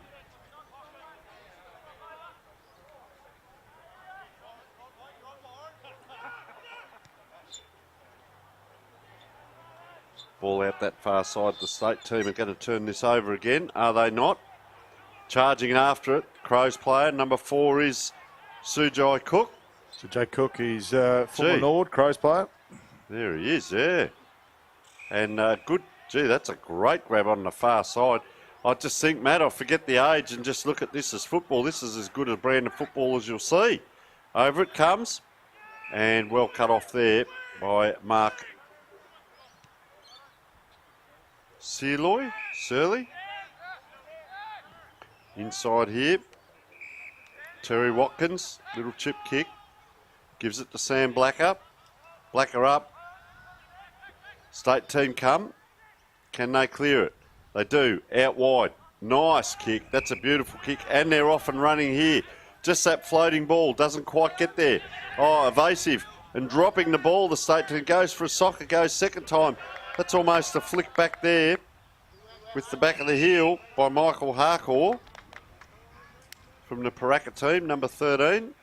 Ball out that far side. The State team are going to turn this over again. Are they not? Charging after it. Crows player. Number 4 is Sujai Cook. Sujai Cook is former Nord, Crows player. There he is, yeah. And good. Gee, that's a great grab on the far side. I just think, Matt, I forget the age and just look at this as football. This is as good a brand of football as you'll see. Over it comes. And well cut off there by Mark Surly. Inside here. Terry Watkins, little chip kick. Gives it to Sam Blacker. Blacker up. State team come. Can they clear it? They do. Out wide. Nice kick. That's a beautiful kick. And they're off and running here. Just that floating ball. Doesn't quite get there. Oh, evasive. And dropping the ball. The State team goes for a soccer. Goes second time. That's almost a flick back there. With the back of the heel by Michael Harcourt. From the Paraka team. Number 13.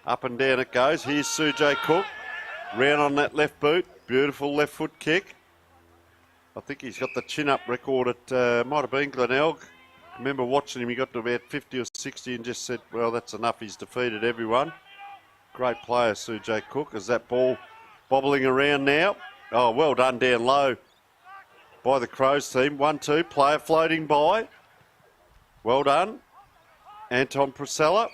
Up and down it goes. Here's Sujay Cook. Round on that left boot. Beautiful left foot kick. I think he's got the chin-up record at, might have been Glenelg. I remember watching him, he got to about 50 or 60 and just said, well, that's enough. He's defeated everyone. Great player, Sujay Cook. Is that ball bobbling around now? Oh, well done down low by the Crows team. 1-2, player floating by. Well done. Anton Priscilla.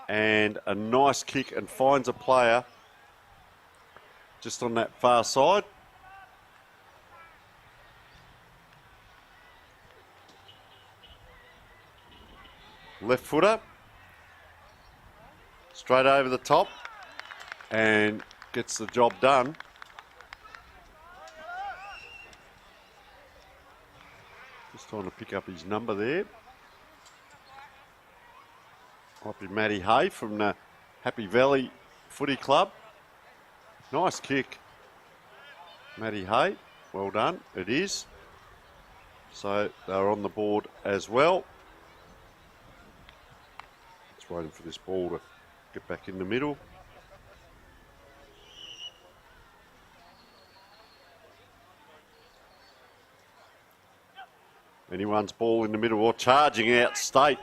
And a nice kick and finds a player just on that far side. Left footer. Straight over the top and gets the job done. Just trying to pick up his number there. Might be Matty Hay from the Happy Valley Footy Club. Nice kick. Matty Hay, well done. It is. So they're on the board as well. Just waiting for this ball to get back in the middle. Anyone's ball in the middle or charging out State.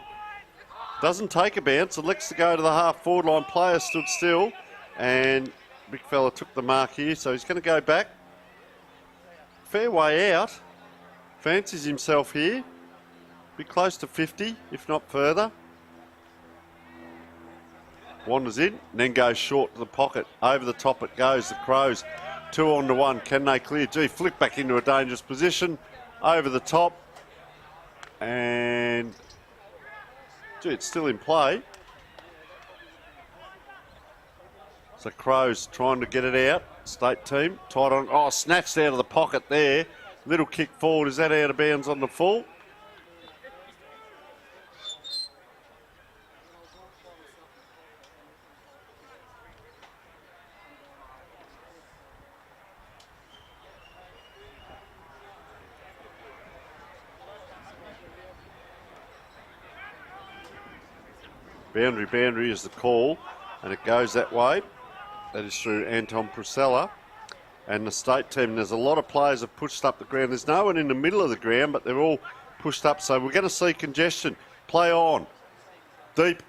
Doesn't take a bounce, elects to go to the half forward line. Player stood still and big fella took the mark here, so he's going to go back. Fair way out. Fancies himself here. Be close to 50, if not further. Wanders in, and then goes short to the pocket. Over the top it goes, the Crows. 2-on-1. Can they clear? Gee, flick back into a dangerous position. Over the top. And gee, it's still in play. So Crows trying to get it out. State team tight on. Oh, snatched out of the pocket there. Little kick forward. Is that out of bounds on the full? Boundary is the call, and it goes that way. That is through Anton Priscilla. And the State team, there's a lot of players have pushed up the ground. There's no one in the middle of the ground, but they're all pushed up. So we're going to see congestion. Play on. Deep.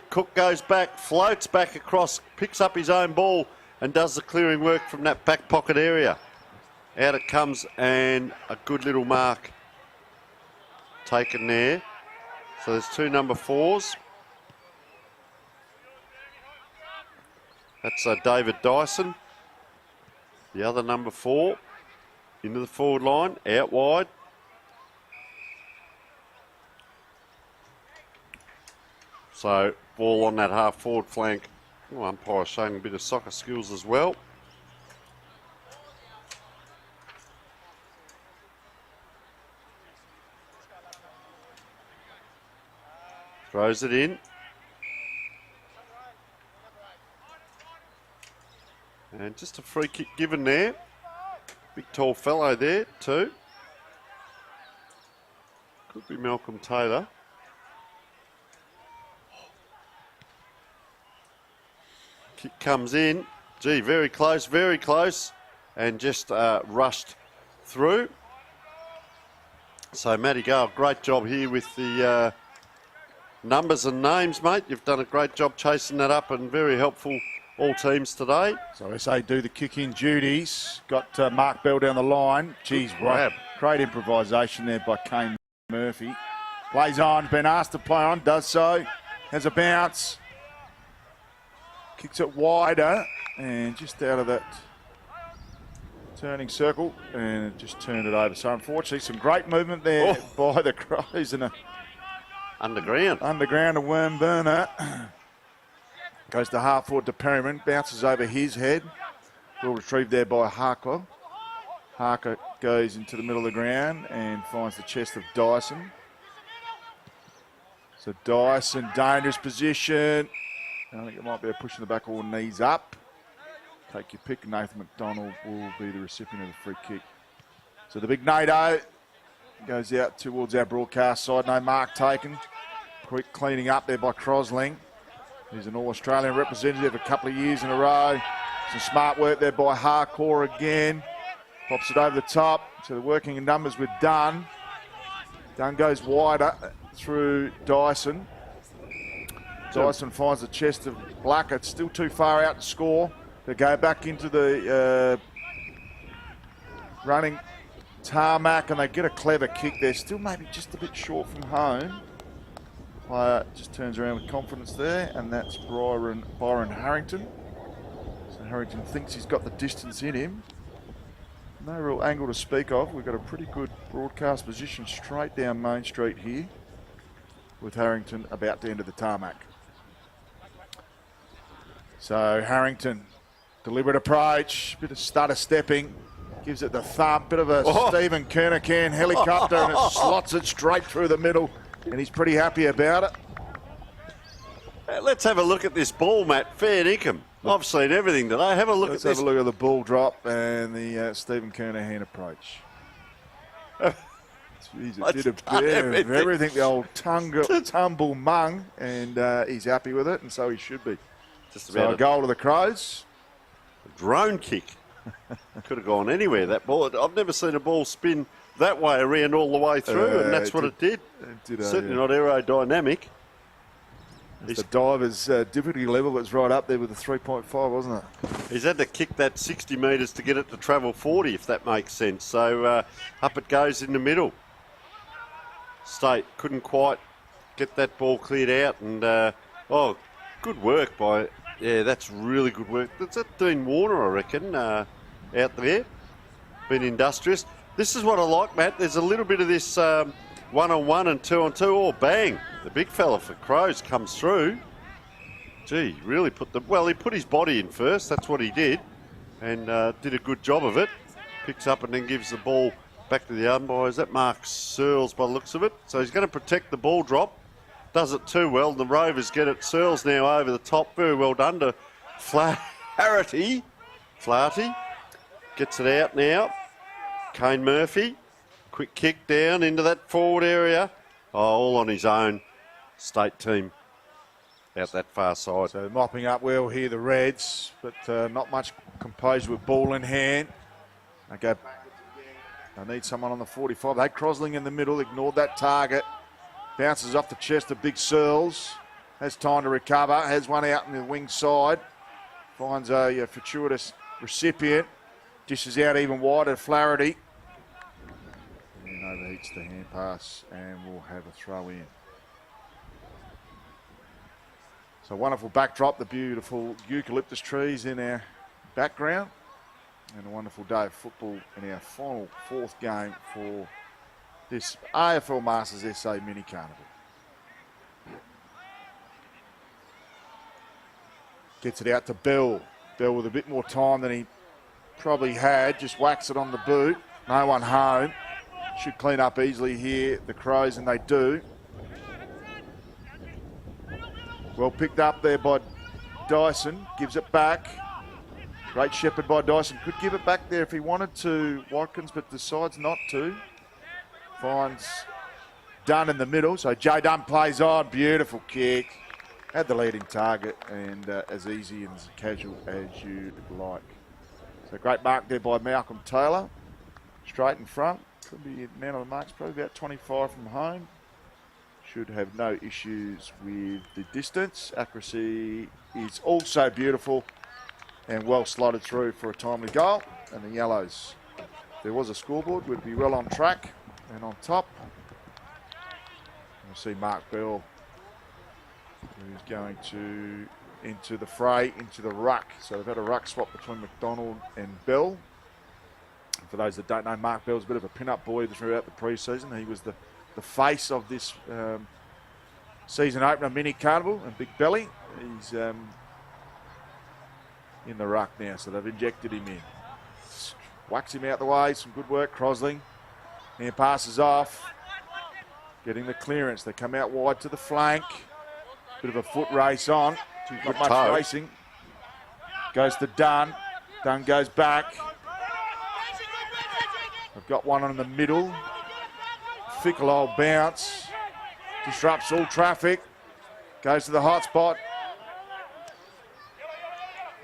Cook goes back, floats back across, picks up his own ball and does the clearing work from that back pocket area. Out it comes and a good little mark taken there. So there's two number 4s. That's David Dyson. The other number 4 into the forward line, out wide. So ball on that half forward flank. Oh, umpire showing a bit of soccer skills as well. Throws it in. And just a free kick given there. Big tall fellow there too. Could be Malcolm Taylor. Kick comes in. Gee, very close, and just rushed through. So Matty Gale, great job here with the numbers and names, mate. You've done a great job chasing that up and very helpful all teams today. So SA do the kick-in duties. Got Mark Bell down the line. Geez, great improvisation there by Kane Murphy. Plays on, been asked to play on, does so. Has a bounce. Kicks it wider and just out of that turning circle and just turned it over. So unfortunately, some great movement there by the Crows and a underground a worm burner. Goes to half forward to Perryman, bounces over his head. Well retrieved there by Harker. Harker goes into the middle of the ground and finds the chest of Dyson. So Dyson, dangerous position. I think it might be a push in the back or knees up. Take your pick. Nathan McDonald will be the recipient of the free kick. So the big NATO goes out towards our broadcast side. No mark taken. Quick cleaning up there by Crosling. He's an All-Australian representative a couple of years in a row. Some smart work there by Harcourt again. Pops it over the top. So the working in numbers with Dunn. Dunn goes wider through Dyson. Dyson finds the chest of Blackett. Still too far out to score. They go back into the running tarmac and they get a clever kick there. Still maybe just a bit short from home. Player just turns around with confidence there, and that's Byron Harrington. So Harrington thinks he's got the distance in him. No real angle to speak of. We've got a pretty good broadcast position straight down Main Street here with Harrington about to enter the tarmac. So Harrington, deliberate approach, bit of stutter stepping, gives it the thump, bit of a Stephen Kernacan helicopter, and it slots it straight through the middle, and he's pretty happy about it. Let's have a look at this ball, Matt. Fair dinkum. I've seen everything today. Have a look at this. Let's have a look at the ball drop and the Stephen Kernahan approach. Jeez, it did a bit of everything, the old tumble mung, and he's happy with it, and so he should be. Just about a goal to the Crows. A drone kick. Could have gone anywhere, that ball. I've never seen a ball spin that way around all the way through, and that's what it did. Certainly not aerodynamic. The diver's difficulty level was right up there with the 3.5, wasn't it? He's had to kick that 60 metres to get it to travel 40, if that makes sense. So up it goes in the middle. State couldn't quite get that ball cleared out, and good work by, that's really good work. That's that Dean Warner, I reckon, out there, been industrious. This is what I like, Matt. There's a little bit of this one-on-one and two-on-two. Oh, bang! The big fella for Crows comes through. Gee, really he put his body in first. That's what he did, and did a good job of it. Picks up and then gives the ball back to the umpire. Is that Mark Searles by the looks of it? So he's going to protect the ball drop. Does it too well. The Rovers get it. Searles now over the top. Very well done to Flaherty. Flaherty gets it out now. Kane Murphy. Quick kick down into that forward area. All on his own. State team out that far side. So mopping up well here, the Reds, but not much composure with ball in hand. I need someone on the 45. They Crosling in the middle, ignored that target. Bounces off the chest of Big Searles. Has time to recover. Has one out in the wing side. Finds a fortuitous recipient. Dishes out even wider. Flaherty. And overheats the hand pass and we'll have a throw in. So wonderful backdrop. The beautiful eucalyptus trees in our background. And a wonderful day of football in our final fourth game for this AFL Masters SA Mini Carnival. Gets it out to Bill. Bill with a bit more time than he probably had. Just whacks it on the boot. No one home. Should clean up easily here, the Crows, and they do. Well picked up there by Dyson. Gives it back. Great shepherd by Dyson. Could give it back there if he wanted to, Watkins, but decides not to. Finds Dunn in the middle. So Joe Dunn plays on. Beautiful kick. Had the leading target and as easy and as casual as you'd like. So great mark there by Malcolm Taylor. Straight in front. Could be man on the marks, probably about 25 from home. Should have no issues with the distance. Accuracy is also beautiful and well slotted through for a timely goal. And the Yellows, if there was a scoreboard, would be well on track and on top. We'll see Mark Bell, who's going to into the fray, into the ruck. So they've had a ruck swap between McDonald and Bell. For those that don't know, Mark Bell's a bit of a pin-up boy throughout the pre-season. He was the face of this season opener mini carnival and Big Belly. He's in the ruck now, so they've injected him in. Whacks him out the way, some good work, Crosling. Now passes off, getting the clearance. They come out wide to the flank. Bit of a foot race on. Not much racing. Goes to Dunn. Dunn goes back. I've got one on in the middle. Fickle old bounce. Disrupts all traffic. Goes to the hot spot.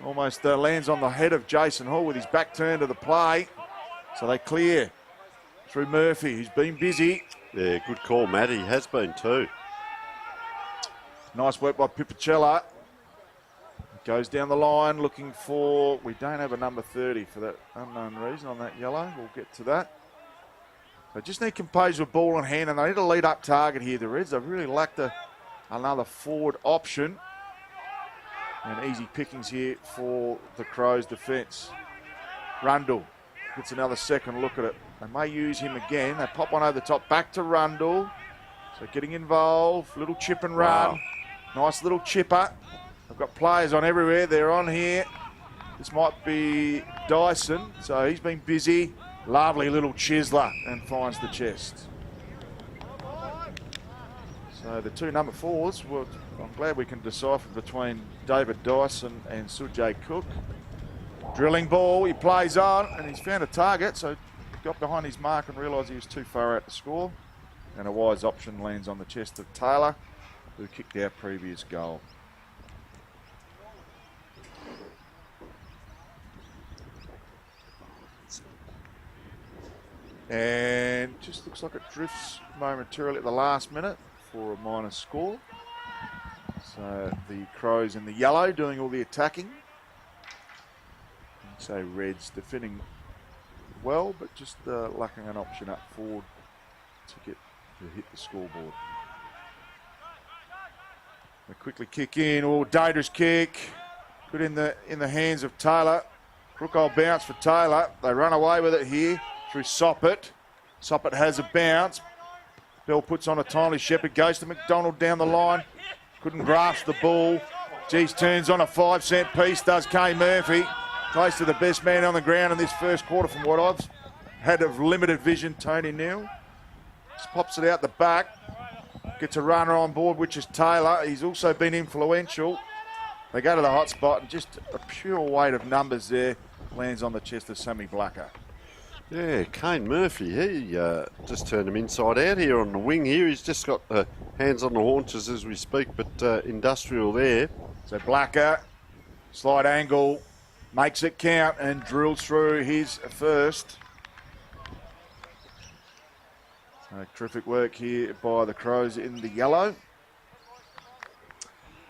Almost lands on the head of Jason Hall with his back turned to the play. So they clear through Murphy, who's been busy. Yeah, good call, Matt. He has been too. Nice work by Pipicella. Goes down the line looking for, we don't have a number 30 for that unknown reason on that yellow. We'll get to that. They just need composure with ball in hand and they need a lead up target here, the Reds. They've really lacked another forward option. And easy pickings here for the Crows defence. Rundle gets another second look at it. They may use him again. They pop one over the top, back to Rundle. So getting involved, little chip and run. Wow. Nice little chipper. I've got players on everywhere. They're on here. This might be Dyson. So he's been busy. Lovely little chiseler and finds the chest. So the two number 4s, well, I'm glad we can decipher between David Dyson and Sujay Cook. Drilling ball, he plays on and he's found a target. So he got behind his mark and realised he was too far out to score. And a wise option lands on the chest of Taylor, who kicked our previous goal. And just looks like it drifts momentarily at the last minute for a minus score. So the Crows in the yellow doing all the attacking. So Reds defending well, but just lacking an option up forward to hit the scoreboard. They quickly kick in. Oh, dangerous kick. Good in the hands of Taylor. Crook old bounce for Taylor. They run away with it here through Soppert. Soppert has a bounce. Bell puts on a timely shepherd. Goes to McDonald down the line. Couldn't grasp the ball. Geez, turns on a 5-cent piece, does Kay Murphy. Close to the best man on the ground in this first quarter from what I've had of limited vision, Tony Neal. Just pops it out the back. Gets a runner on board, which is Taylor. He's also been influential. They go to the hot spot and just a pure weight of numbers there lands on the chest of Sammy Blacker. Yeah, Kane Murphy, he just turned him inside out here on the wing here. He's just got the hands on the haunches as we speak, but industrial there. So Blacker, slide angle, makes it count and drills through his first. So terrific work here by the Crows in the yellow.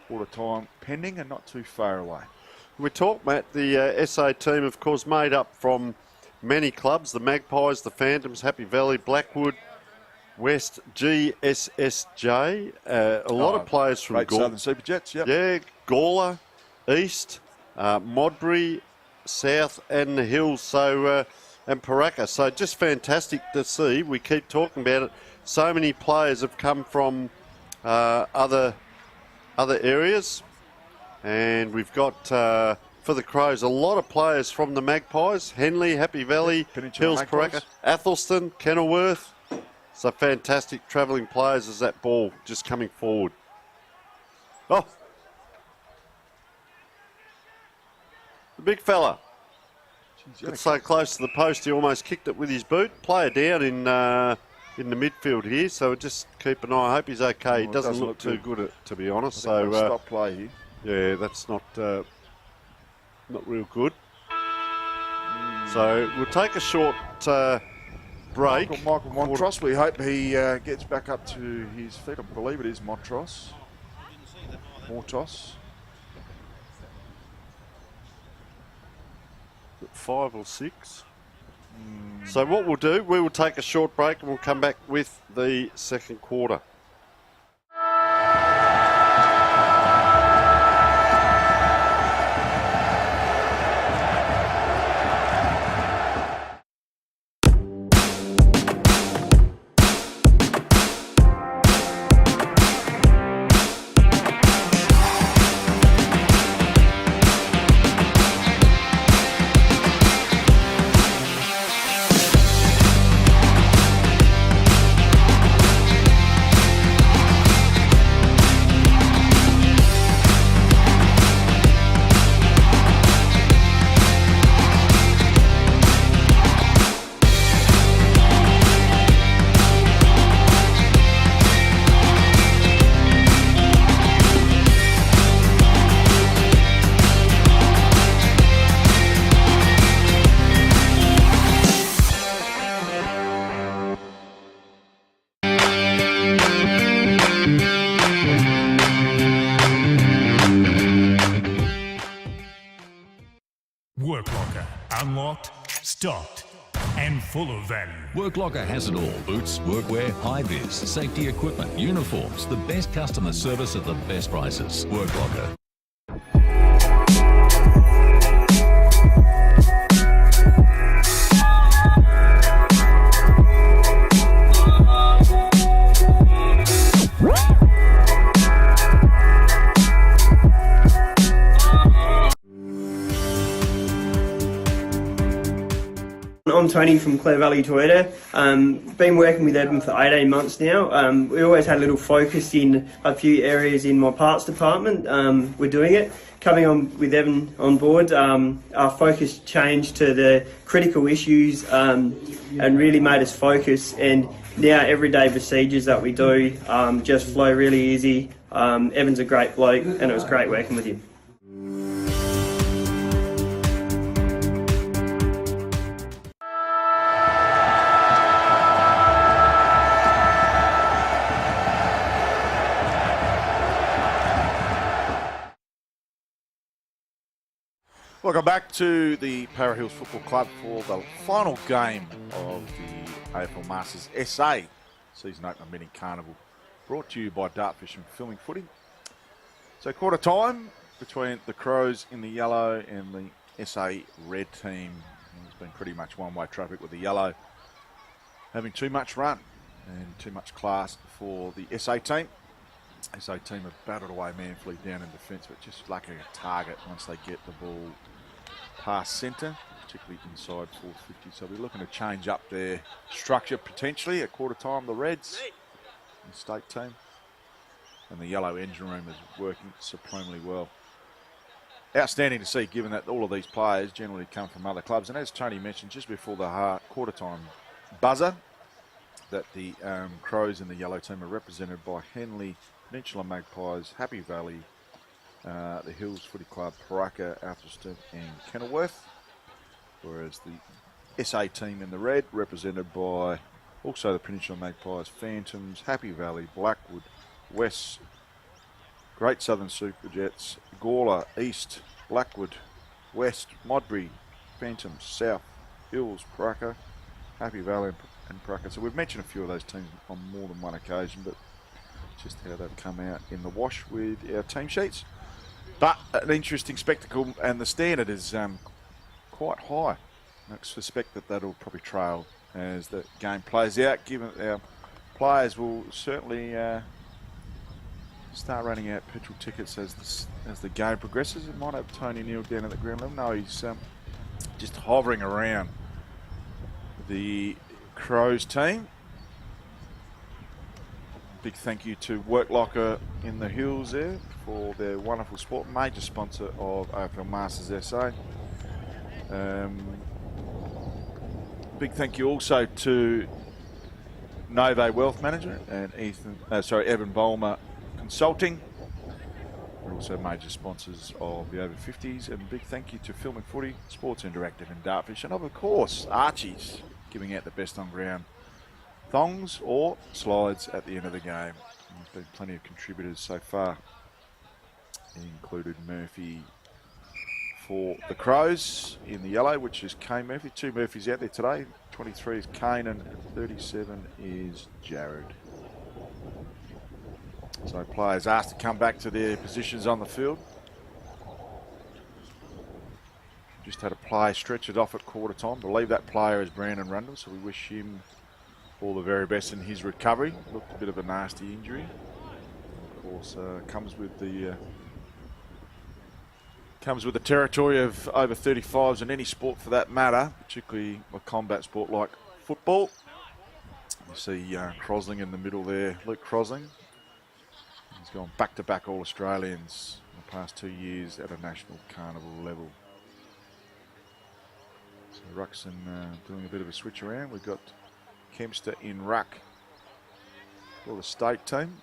Quarter time pending and not too far away. We talked, Matt, the SA team, of course, made up from many clubs, the Magpies, the Phantoms, Happy Valley, Blackwood, West, GSSJ, a lot of players from Southern Super Jets, yep. Yeah, Gawler, East, Modbury, South and the Hills, so and Paraka. So just fantastic to see. We keep talking about it. So many players have come from other areas. And we've got, for the Crows, a lot of players from the Magpies. Henley, Happy Valley, Peninsula Hills, Paraka, Magpies. Athelston, Kenilworth. So fantastic travelling players as that ball just coming forward. Oh, the big fella. Got so close to the post, he almost kicked it with his boot. Player down in the midfield here, so we'll just keep an eye. I hope he's okay. He doesn't look too good, to be honest. So stop play here. Yeah, that's not real good. So we'll take a short break. Michael Montross, we hope he gets back up to his feet. I believe it is Montross. Mortos. 5 or 6. So what we'll do, we will take a short break and we'll come back with the second quarter. Work Locker. Unlocked, stocked, and full of value. Work Locker has it all. Boots, workwear, high-vis, safety equipment, uniforms, the best customer service at the best prices. Work Locker. I'm Tony from Clare Valley Toyota. Been working with Evan for 18 months now. We always had a little focus in a few areas in my parts department. We're doing it. Coming on with Evan on board, our focus changed to the critical issues and really made us focus. And now everyday procedures that we do just flow really easy. Evan's a great bloke and it was great working with him. Welcome back to the Para Hills Football Club for the final game of the AFL Masters SA season opener mini carnival, brought to you by Dartfish and Filming Footy. So quarter time between the Crows in the yellow and the SA red team. It's been pretty much one-way traffic with the yellow having too much run and too much class for the SA team. SA team have battled away manfully down in defence, but just lacking a target once they get the ball past centre, particularly inside 450. So we're looking to change up their structure potentially at quarter time. The Reds, the state team, and the yellow engine room is working supremely well. Outstanding to see, given that all of these players generally come from other clubs. And as Tony mentioned just before the quarter time buzzer, that the Crows in the yellow team are represented by Henley, Peninsula Magpies, Happy Valley, the Hills Footy Club, Paraka, Athelston and Kenilworth, whereas the SA team in the red represented by also the Peninsula Magpies, Phantoms, Happy Valley, Blackwood, West, Great Southern Superjets, Gawler, East, Blackwood, West, Modbury, Phantoms, South, Hills, Paraka, Happy Valley and Paraka. So we've mentioned a few of those teams on more than one occasion, but just how they've come out in the wash with our team sheets. But an interesting spectacle, and the standard is quite high. I suspect that that'll probably trail as the game plays out, given that our players will certainly start running out petrol tickets as the game progresses. It might have Tony Neal down at the ground level. No, he's just hovering around the Crows team. Big thank you to Work Locker in the Hills there for their wonderful support. Major sponsor of AFL Masters SA. Big thank you also to Nove Wealth Management and Evan Bolmer Consulting. We're also major sponsors of the over 50s. And a big thank you to Film and Footy, Sports Interactive and Dartfish. And of course, Archie's giving out the best on ground thongs or slides at the end of the game. And there's been plenty of contributors so far. He included Murphy for the Crows in the yellow, which is Kane Murphy. 2 Murphys out there today. 23 is Kane and 37 is Jared. So players asked to come back to their positions on the field. Just had a play stretch it off at quarter time. I believe that player is Brandon Rundle, so we wish him all the very best in his recovery. Looked a bit of a nasty injury. Of course, comes with the territory of over 35s in any sport for that matter, particularly a combat sport like football. You see Crosling in the middle there, Luke Crosling. He's gone back-to-back All-Australians in the past 2 years at a national carnival level. So Ruxton doing a bit of a switch around. We've got Kempster in ruck for the state team.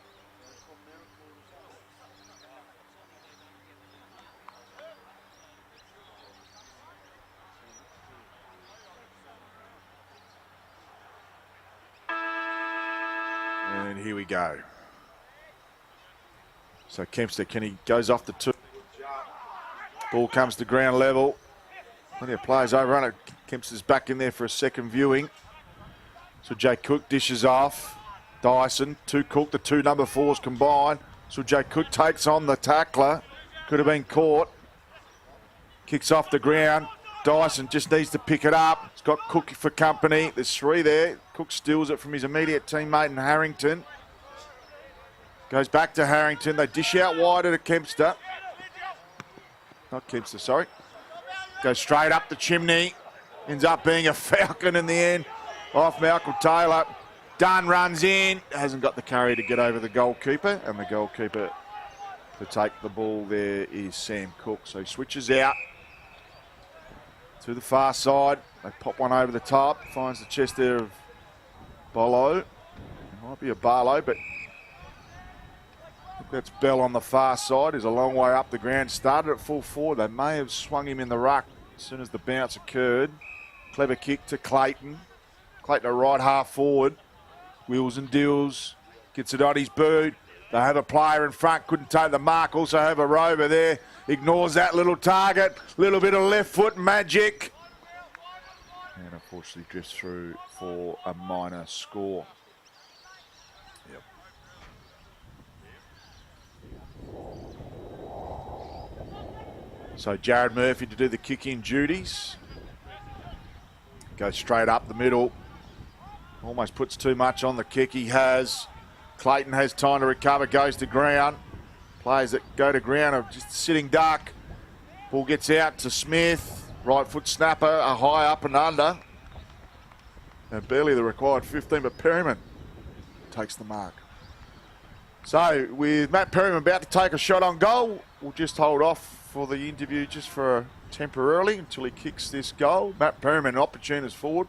And here we go. So Kempster, Kenny goes off the 2. Ball comes to ground level. Plenty of players overrun it. Kempster's back in there for a second viewing. So Jay Cook dishes off. Dyson, 2 Cook, the 2 number 4s combined. So Jay Cook takes on the tackler. Could have been caught. Kicks off the ground. Dyson just needs to pick it up. It's got Cook for company. There's 3 there. Cook steals it from his immediate teammate in Harrington. Goes back to Harrington. They dish out wider to Kempster. Not Kempster, sorry. Goes straight up the chimney. Ends up being a Falcon in the end. Off Malcolm Taylor. Dunn runs in. Hasn't got the carry to get over the goalkeeper. And the goalkeeper to take the ball there is Sam Cook. So he switches out to the far side. They pop one over the top. Finds the chest there of Bolo. It might be a Barlow, but that's Bell on the far side. He's a long way up the ground. Started at full forward. They may have swung him in the ruck as soon as the bounce occurred. Clever kick to Clayton. Clayton a right half forward. Wheels and deals. Gets it on his boot. They have a player in front. Couldn't take the mark. Also have a rover there. Ignores that little target. Little bit of left foot magic. And unfortunately drifts through for a minor score. Yep. So Jared Murphy to do the kick-in duties. Goes straight up the middle. Almost puts too much on the kick. He has. Clayton has time to recover, goes to ground. Players that go to ground are just sitting duck. Ball gets out to Smith. Right foot snapper, a high up and under. And barely the required 15, but Perryman takes the mark. So with Matt Perryman about to take a shot on goal, we'll just hold off for the interview just for temporarily until he kicks this goal. Matt Perryman, opportunist forward.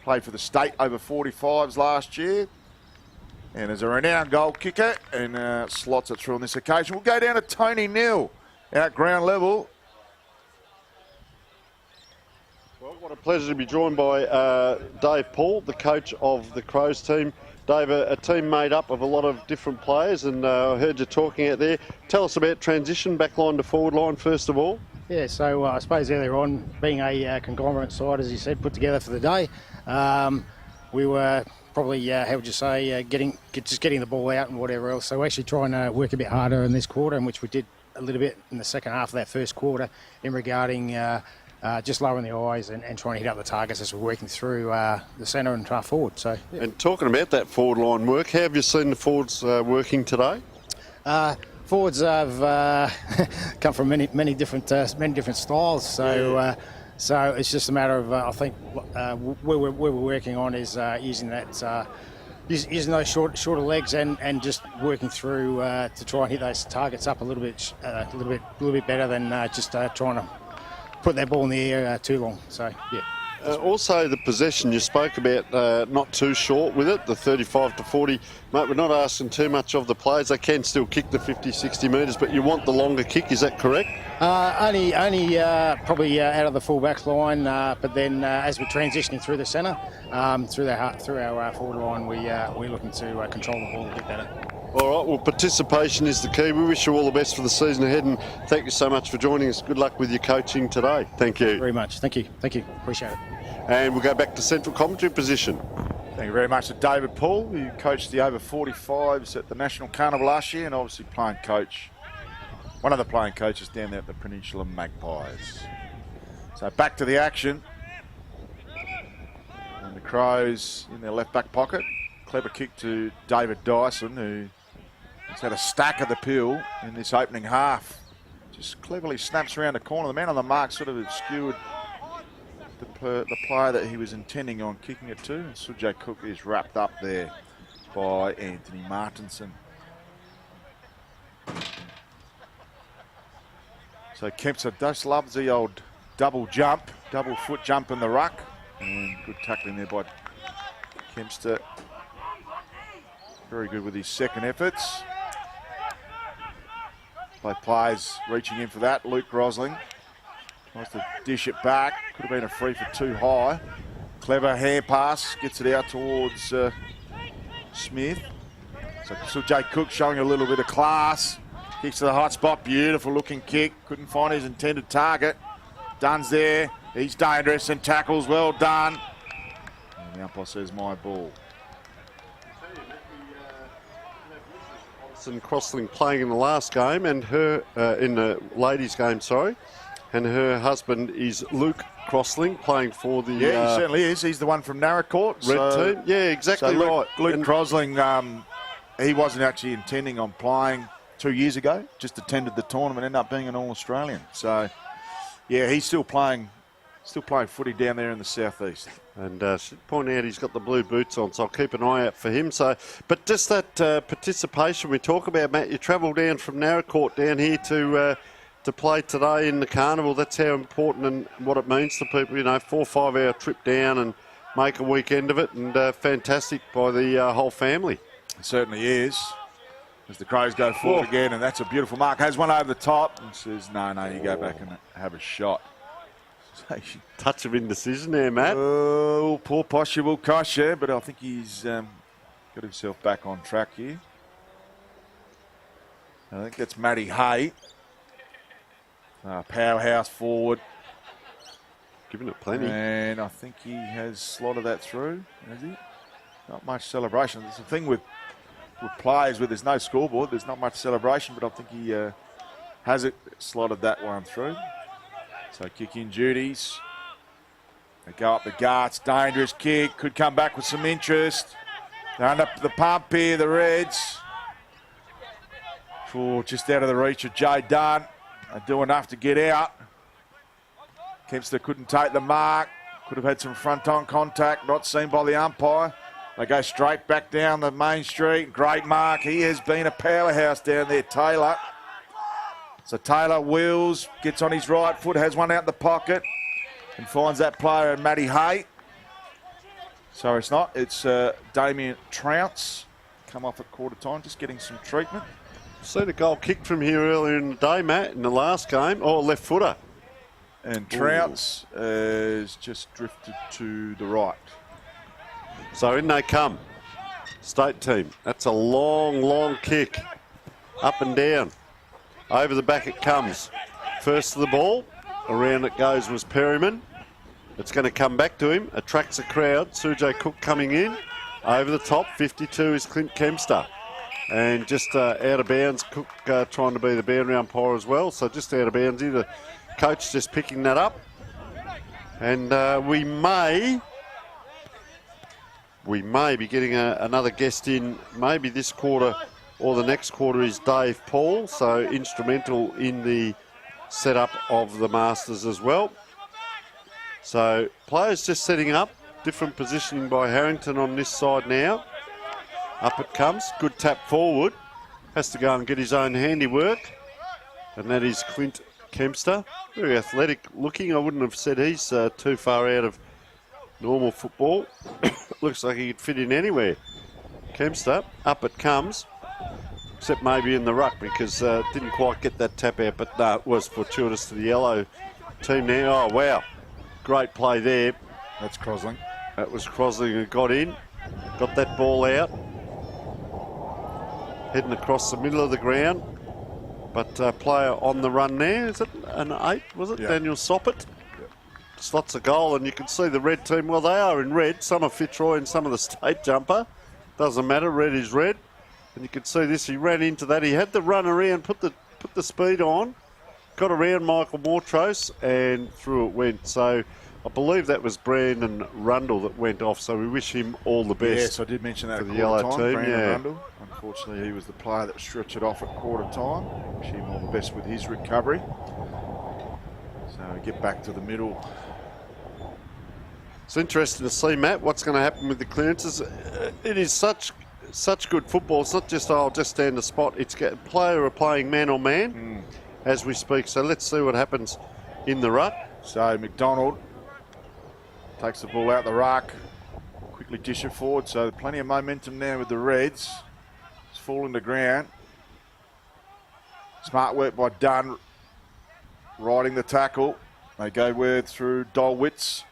Played for the state over 45s last year. And is a renowned goal kicker and slots it through on this occasion. We'll go down to Tony Neal at ground level. Well, what a pleasure to be joined by Dave Paul, the coach of the Crows team. Dave, a team made up of a lot of different players, and I heard you talking out there. Tell us about transition, back line to forward line, first of all. Yeah, so I suppose earlier on, being a conglomerate side, as you said, put together for the day, we were probably, how would you say, just getting the ball out and whatever else. So we're actually trying to work a bit harder in this quarter, in which we did a little bit in the second half of that first quarter in regarding just lowering the eyes and trying to hit up the targets as we're working through the centre and forward. So, yeah. And talking about that forward line work, how have you seen the forwards working today? Forwards have come from many different styles. So so it's just a matter of I think where we're working on is using that. Using those shorter legs and just working through to try and hit those targets up a little bit better than just trying to put that ball in the air too long. So yeah. Also, the possession you spoke about, not too short with it, the 35 to 40. Mate, we're not asking too much of the players. They can still kick the 50, 60 metres, but you want the longer kick, is that correct? Only probably out of the full-back line, but then as we're transitioning through the centre, through our forward line, we're looking to control the ball a bit better. All right, well, participation is the key. We wish you all the best for the season ahead, and thank you so much for joining us. Good luck with your coaching today. Thank you. Very much. Thank you. Appreciate it. And we'll go back to central commentary position. Thank you very much to David Paul, who coached the over 45s at the National Carnival last year, and obviously one of the playing coaches down there at the Peninsula Magpies. So back to the action. And the Crows in their left back pocket. Clever kick to David Dyson, who has had a stack of the pill in this opening half. Just cleverly snaps around the corner. The man on the mark sort of obscured the player that he was intending on kicking it to. And Sujay Cook is wrapped up there by Anthony Martinson. So Kempster just loves the old double foot jump in the ruck. And good tackling there by Kempster. Very good with his second efforts. Both players reaching in for that. Luke Grosling tries to dish it back. Could have been a free for too high. Clever hair pass. Gets it out towards Smith. So Sujay Cook showing a little bit of class. Kicks to the hot spot. Beautiful looking kick. Couldn't find his intended target. Dunn's there. He's dangerous and tackles. Well done. And the umpire says my ball. And Crossling playing in the last game, and her in the ladies' game, sorry, and her husband is Luke Crossling playing for the. Yeah, he certainly is. He's the one from Narracourt. Red team. Yeah, exactly right. Luke Crossling, he wasn't actually intending on playing 2 years ago. Just attended the tournament, ended up being an All-Australian. So, yeah, he's still playing footy down there in the southeast. And should point out he's got the blue boots on, so I'll keep an eye out for him. So, but just that participation we talk about, Matt. You travel down from Narracourt down here to play today in the carnival. That's how important and what it means to people. 4 or 5 hour trip down and make a weekend of it, and fantastic by the whole family. It certainly is. As the Crows go forward again, and that's a beautiful mark. Has one over the top and says, no, you go back and have a shot. Touch of indecision there, Matt. Oh, poor posture will cost you, but I think he's got himself back on track here. I think that's Matty Hay. Powerhouse forward. Giving it plenty. And I think he has slotted that through, has he? Not much celebration. There's a thing with players where there's no scoreboard, there's not much celebration, but I think he has it slotted that one through. So kick in duties. They go up the guards. Dangerous kick. Could come back with some interest. They're under the pump here, the Reds. Just out of the reach of Jay Dunn. They do enough to get out. Kempster couldn't take the mark. Could have had some front-on contact. Not seen by the umpire. They go straight back down the main street. Great mark. He has been a powerhouse down there, Taylor. So Taylor wheels, gets on his right foot, has one out the pocket, and finds that player, Matty Hay. So it's Damien Trounce, come off at quarter time, just getting some treatment. Seen a goal kicked from here earlier in the day, Matt, in the last game. Oh, left footer. And Trounce has just drifted to the right. So in they come. State team. That's a long kick. Up and down. Over the back it comes. First to the ball. Around it goes was Perryman. It's going to come back to him. Attracts a crowd. Sujay Cook coming in. Over the top. 52 is Clint Kempster. And just out of bounds. Cook trying to be the boundary umpire as well. So just out of bounds here. The coach just picking that up. And we may be getting another guest in maybe this quarter or the next quarter is Dave Paul, so instrumental in the setup of the Masters as well. So players just setting up, different positioning by Harrington on this side now. Up it comes, good tap forward. Has to go and get his own handiwork. And that is Clint Kempster. Very athletic looking. I wouldn't have said he's too far out of normal football. Looks like he could fit in anywhere. Kempster, up it comes. Except maybe in the ruck because didn't quite get that tap out. But no, it was fortuitous to the yellow team there. Oh, wow. Great play there. That's Crosling. That was Crosling who got in. Got that ball out. Heading across the middle of the ground. But player on the run there. Is it an 8? Was it? Yeah. Daniel Soppert. Slots a goal, and you can see the red team. Well, they are in red. Some are Fitzroy and some of the state jumper. Doesn't matter. Red is red. And you can see this. He ran into that. He had to run around, put the speed on. Got around Michael Mortros and through it went. So I believe that was Brandon Rundle that went off. So we wish him all the best. Yes, I did mention that for at the quarter yellow time, team. Brandon Yeah. Rundle. Unfortunately, he was the player that stretched it off at quarter time. Wish him all the best with his recovery. So we get back to the middle. It's interesting to see, Matt, what's going to happen with the clearances. It is such good football. It's not just, I'll just stand the spot. It's player are playing man on man as we speak. So let's see what happens in the ruck. So McDonald takes the ball out the ruck, quickly dish it forward. So plenty of momentum now with the Reds. It's falling to ground. Smart work by Dunn, riding the tackle. They go word through Dolwitz.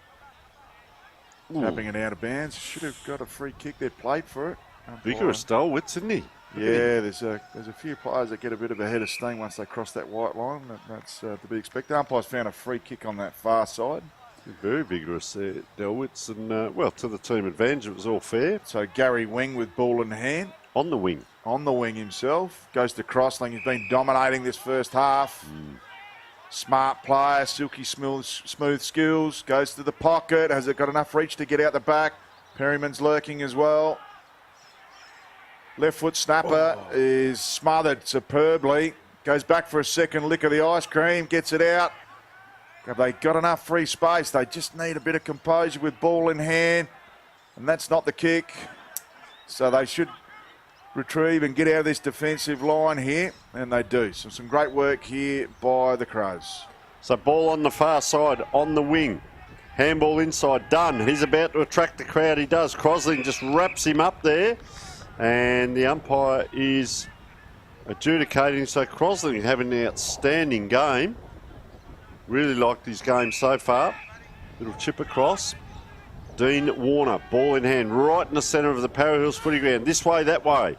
Tapping it out of bounds. Should have got a free kick there, played for it. Vigorous Dolwitz, isn't he? Yeah, there's a few players that get a bit of a head of steam once they cross that white line. That's to be expected. Umpires found a free kick on that far side. Very vigorous there, Delwitz. And, well, to the team advantage, it was all fair. So Gary Wing with ball in hand. On the wing. On the wing himself. Goes to Crossling. He's been dominating this first half. Smart player, silky smooth skills. Goes to the pocket. Has it got enough reach to get out the back? Perryman's lurking as well. Left foot snapper is smothered superbly. Goes back for a second lick of the ice cream. Gets it out. Have they got enough free space? They just need a bit of composure with ball in hand. And that's not the kick. So they should retrieve and get out of this defensive line here. And they do. So some great work here by the Crows. So ball on the far side, on the wing. Handball inside, done. He's about to attract the crowd. He does. Crosling just wraps him up there. And the umpire is adjudicating. So Crosling having an outstanding game. Really liked his game so far. Little chip across. Dean Warner, ball in hand, right in the centre of the Para Hills footy ground. This way, that way.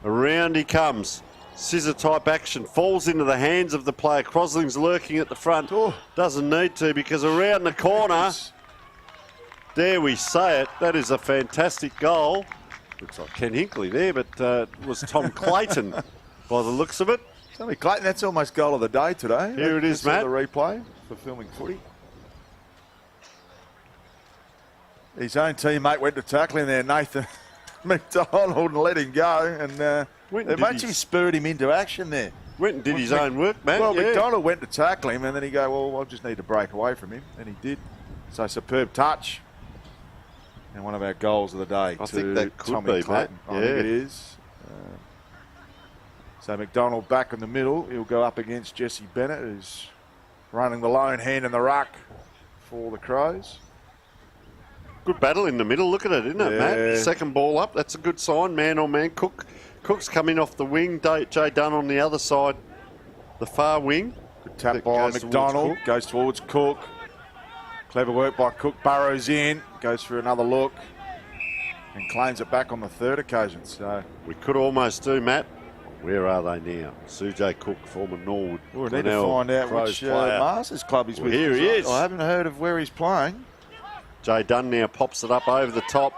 Around he comes. Scissor type action. Falls into the hands of the player. Crosling's lurking at the front. Doesn't need to because around the corner. Dare we say it. That is a fantastic goal. Looks like Ken Hinkley there, but it was Tom Clayton by the looks of it. Tommy Clayton, that's almost goal of the day today. Here it is, Matt. The replay for filming footy. His own teammate went to tackle him there, Nathan McDonald, and let him go. And they've actually spurred him into action there. Went and did his own work, Matt. Well, yeah. McDonald went to tackle him, and then he go, well, I just need to break away from him. And he did. So superb touch. And one of our goals of the day I to think that could Tommy be, Clayton. Matt. I think it is. So McDonald back in the middle. He'll go up against Jesse Bennett, who's running the lone hand in the ruck for the Crows. Good battle in the middle. Look at it, isn't it, Matt? Second ball up. That's a good sign. Man on man. Cook's coming off the wing. Jay Dunn on the other side, the far wing. Good tap by McDonald. Goes towards Cook. Clever work by Cook. Burrows in. Goes for another look. And claims it back on the third occasion. So we could almost do, Matt. Where are they now? Sujay Cook, former Norwood. We need to find out which Masters club he's with. Here he is. I haven't heard of where he's playing. Jay Dunn now pops it up over the top.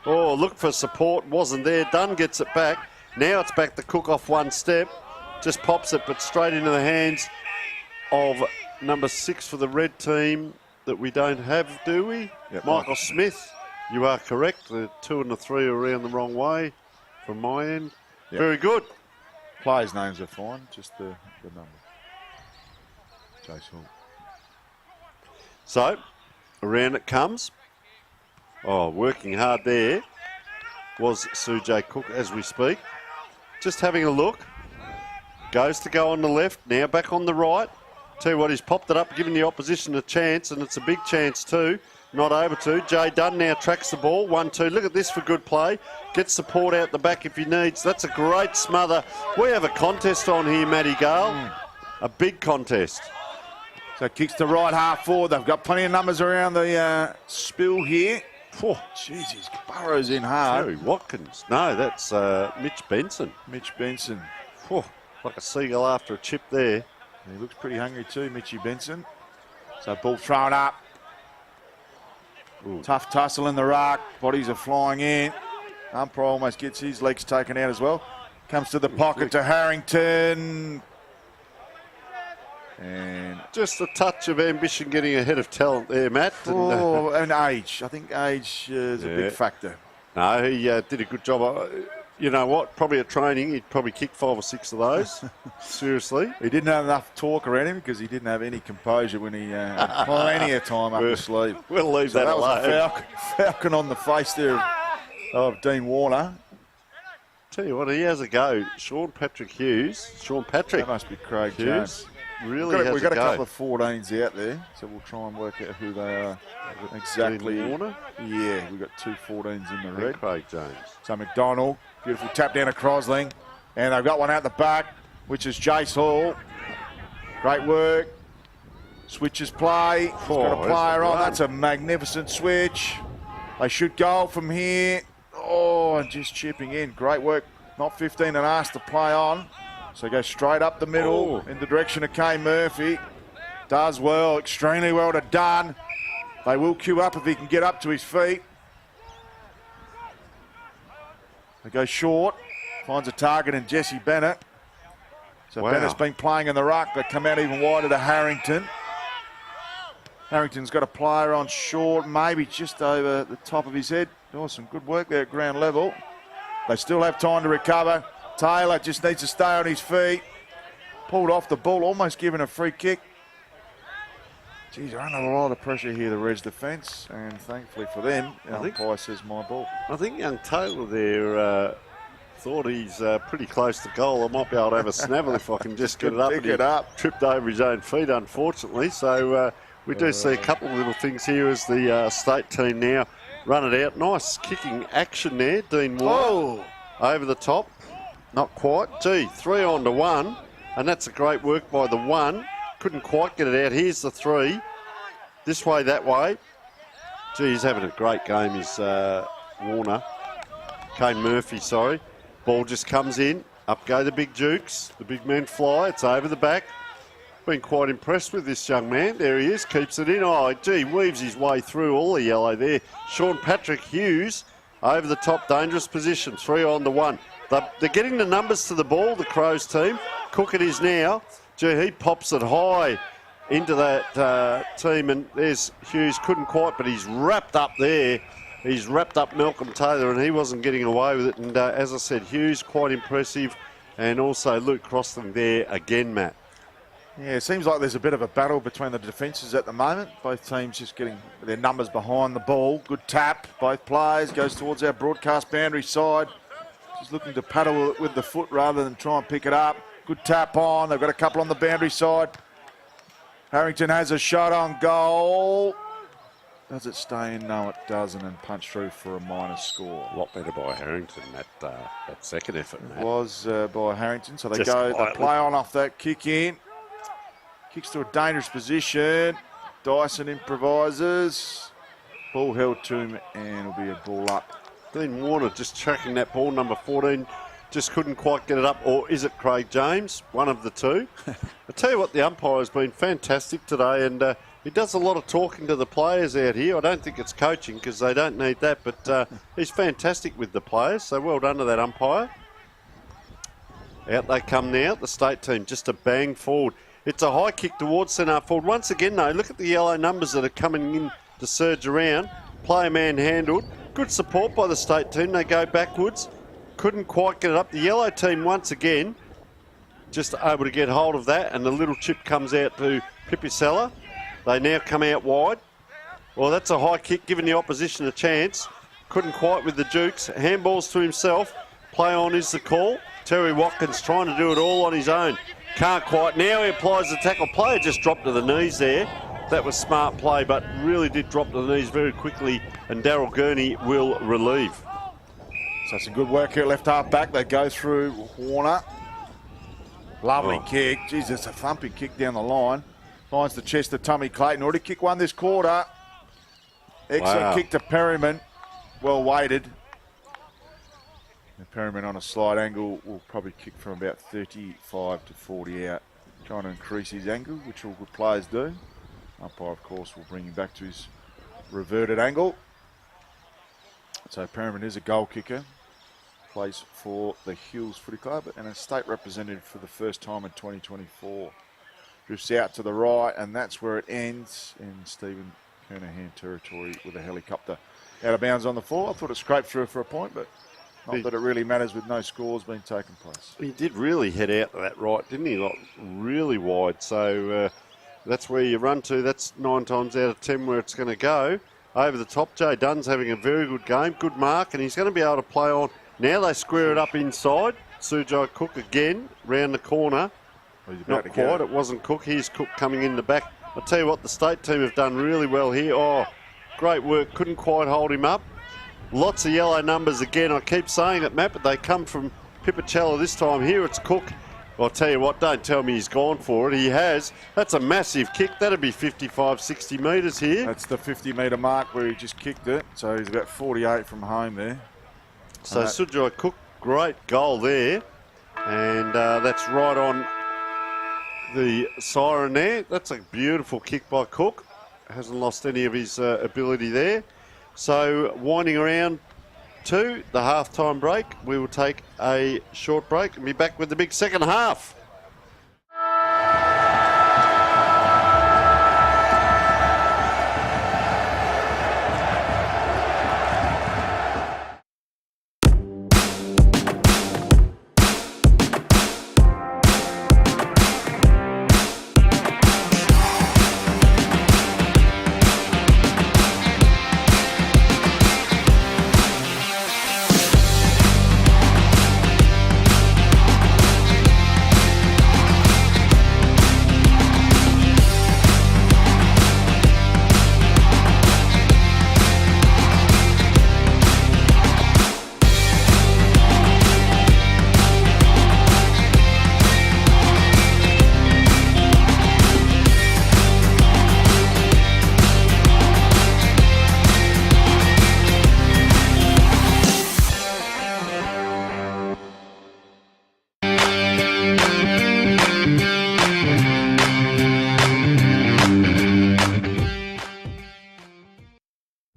Oh, look for support. Wasn't there. Dunn gets it back. Now it's back to Cook off one step. Just pops it, but straight into the hands of number 6 for the red team that we don't have, do we? Yep, Michael Smith. You are correct. The 2 and the 3 are around the wrong way from my end. Very good. Players' names are fine, just the number. Jace Hall. So, around it comes. Oh, working hard there was Sujay Cook as we speak. Just having a look. Goes to go on the left, now back on the right. Tell you what, he's popped it up, giving the opposition a chance, and it's a big chance too. Not able to. Jay Dunn now tracks the ball. 1-2. Look at this for good play. Gets support out the back if he needs. That's a great smother. We have a contest on here, Matty Gale. A big contest. So kicks to right half forward. They've got plenty of numbers around the spill here. Oh, jeez, he burrows in hard. Terry Watkins. No, that's Mitch Benson. Mitch Benson. Oh, like a seagull after a chip there. He looks pretty hungry too, Mitchy Benson. So ball thrown up. Ooh. Tough tussle in the ruck. Bodies are flying in. Umpire almost gets his legs taken out as well. Comes to the pocket to Harrington. And just a touch of ambition getting ahead of talent there, Matt. And age. I think age is a big factor. No, he did a good job. You know what? Probably at training, he'd probably kick 5 or 6 of those. Seriously. He didn't have enough talk around him because he didn't have any composure when he had plenty of time up his sleeve. We'll leave that alone. Was a falcon on the face there of Dean Warner. Tell you what, he has a go. Sean Patrick Hughes. Sean Patrick. That must be Craig Hughes. Jones. Really We've got a go. couple of 14s out there, so we'll try and work out who they are exactly. Dean Warner? Yeah, we've got 2 14s in the red. Craig Jones. So McDonald, beautiful tap down to Crosling, and they've got one out the back, which is Jace Hall. Great work. Switches play. He's got a player on. That's a magnificent switch. They should goal from here. Oh, and just chipping in. Great work. Not 15 and asked to play on. So go straight up the middle in the direction of Kay Murphy. Does well, extremely well to Dunn. They will queue up if he can get up to his feet. They go short. Finds a target in Jesse Bennett. So Bennett's been playing in the ruck. They come out even wider to Harrington. Harrington's got a player on short, maybe just over the top of his head. Oh, some good work there at ground level. They still have time to recover. Taylor just needs to stay on his feet. Pulled off the ball, almost given a free kick. Geez, they're under a lot of pressure here, the Reds defence, and thankfully for them, umpire says my ball. I think young Taylor there thought he's pretty close to goal. I might be able to have a snavel if I can just get it up. Pick it up. Tripped over his own feet, unfortunately. So we do see a couple of little things here as the state team now run it out. Nice kicking action there, Dean Warner. Over the top. Not quite. Gee, 3 on to 1. And that's a great work by the 1. Couldn't quite get it out. Here's the 3. This way, that way. Gee, he's having a great game, is Warner. Kane Murphy, sorry. Ball just comes in. Up go the big Dukes. The big men fly. It's over the back. Been quite impressed with this young man. There he is. Keeps it in. Oh, gee, weaves his way through all the yellow there. Sean Patrick Hughes over the top. Dangerous position. 3 on to 1. They're getting the numbers to the ball, the Crows team. Cook it is now. Gee, he pops it high into that team, and there's Hughes. Couldn't quite, but he's wrapped up there. He's wrapped up Malcolm Taylor, and he wasn't getting away with it. And as I said, Hughes, quite impressive. And also Luke Crosling there again, Matt. Yeah, it seems like there's a bit of a battle between the defences at the moment. Both teams just getting their numbers behind the ball. Good tap, both players. Goes towards our broadcast boundary side. Just looking to paddle it with the foot rather than try and pick it up. Good tap on. They've got a couple on the boundary side. Harrington has a shot on goal. Does it stay in? No, it doesn't, and punch through for a minus score. A lot better by Harrington, that second effort, Matt. It was by Harrington, so they Just go, quietly. they play on off that kick in. Kicks to a dangerous position. Dyson improvises. Ball held to him, and it'll be a ball up. Dean Warner just tracking that ball, number 14. Just couldn't quite get it up. Or is it Craig James? One of the two. I tell you what, the umpire has been fantastic today, and he does a lot of talking to the players out here. I don't think it's coaching because they don't need that, but he's fantastic with the players, so well done to that umpire. Out they come now, the state team, just a bang forward. It's a high kick towards centre forward. Once again, though, look at the yellow numbers that are coming in to surge around. Player man handled. Good support by the state team. They go backwards. couldn't quite get it up. The yellow team once again just able to get hold of that, and the little chip comes out to Pipicella. They now come out wide. Well, that's a high kick, giving the opposition a chance. Couldn't quite with the Dukes. Handballs to himself. Play on is the call. Terry Watkins trying to do it all on his own. Can't quite. Now he applies the tackle. Player just dropped to the knees there. That was smart play, but really did drop to the knees very quickly, and Darryl Gurney will relieve. So it's a good work here, left half back. They go through Warner. Lovely kick. Jeez, it's a thumping kick down the line. Finds the chest of Tommy Clayton. Already kicked one this quarter. Excellent kick to Perryman. Well weighted. And Perryman on a slide angle will probably kick from about 35 to 40 out. Trying to increase his angle, which all good players do. Umpire, of course, will bring him back to his reverted angle. So Perryman is a goal kicker. Plays for the Hills Footy Club and a state representative for the first time in 2024. Drifts out to the right, and that's where it ends in Stephen Kernahan territory with a helicopter out of bounds on the floor. I thought it scraped through for a point, but not that it really matters with no scores being taken place. He did really head out to that right, didn't he? Like really wide. So that's where you run to. That's 9 times out of 10 where it's going to go. Over the top, Jay Dunn's having a very good game. Good mark, and he's going to be able to play on. Now they square it up inside. Sujai Cook again, round the corner. Not quite, it wasn't Cook. Here's Cook coming in the back. I'll tell you what, the state team have done really well here. Oh, great work. Couldn't quite hold him up. Lots of yellow numbers again. I keep saying it, Matt, but they come from Pipicella this time. Here it's Cook. I'll tell you what, don't tell me he's gone for it. He has. That's a massive kick. That'd be 55, 60 metres here. That's the 50-metre mark where he just kicked it. So he's about 48 from home there. So Sujai Cook, great goal there. And that's right on the siren there. That's a beautiful kick by Cook. Hasn't lost any of his ability there. So winding around to the halftime break, we will take a short break and be back with the big second half.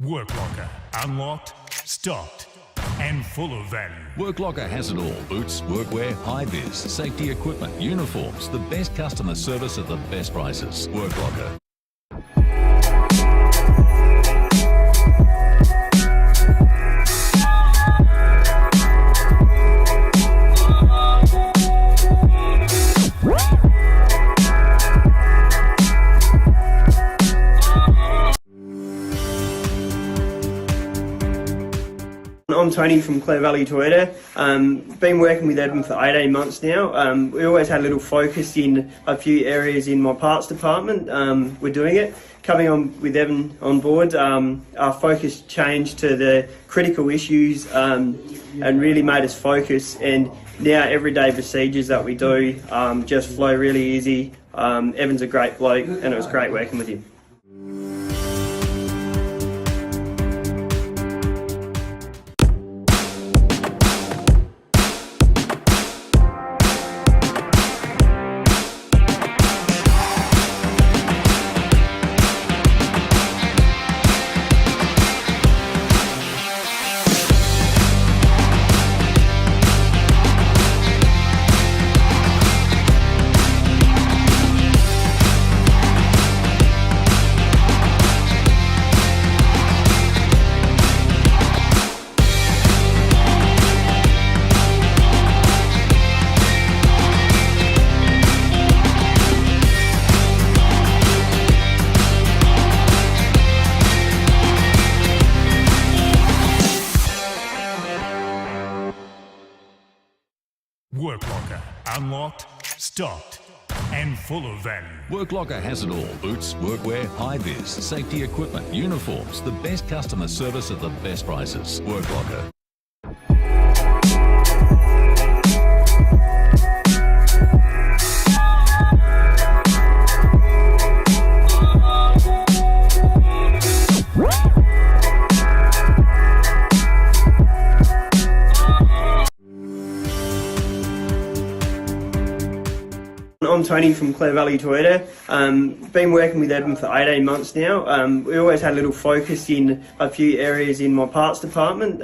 Work Locker. Unlocked, stocked, and full of value. Work Locker has it all. Boots, workwear, high-vis, safety equipment, uniforms, the best customer service at the best prices. Work Locker. I'm Tony from Clare Valley Toyota. Been working with Evan for 18 months now. We always had a little focus in a few areas in my parts department. We're doing it. Coming on with Evan on board, our focus changed to the critical issues and really made us focus. And now everyday procedures that we do just flow really easy. Evan's a great bloke and it was great working with him. unlocked, stocked, and full of value. Worklocker has it all. Boots, workwear, high-vis, safety equipment, uniforms, the best customer service at the best prices. Worklocker. I'm Tony from Clare Valley Toyota. Been working with Evan for 18 months now. We always had a little focus in a few areas in my parts department.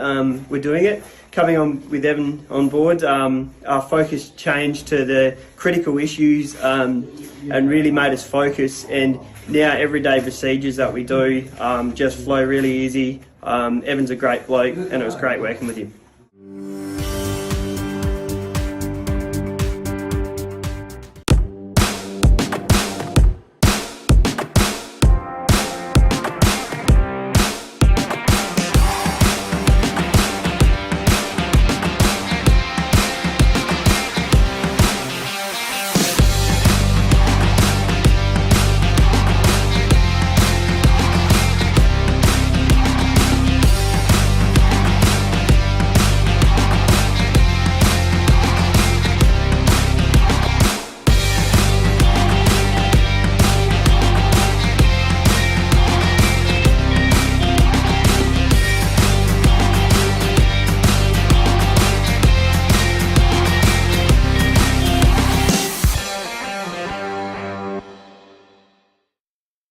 We're doing it. Coming on with Evan on board, our focus changed to the critical issues and really made us focus. And now everyday procedures that we do just flow really easy. Evan's a great bloke and it was great working with him.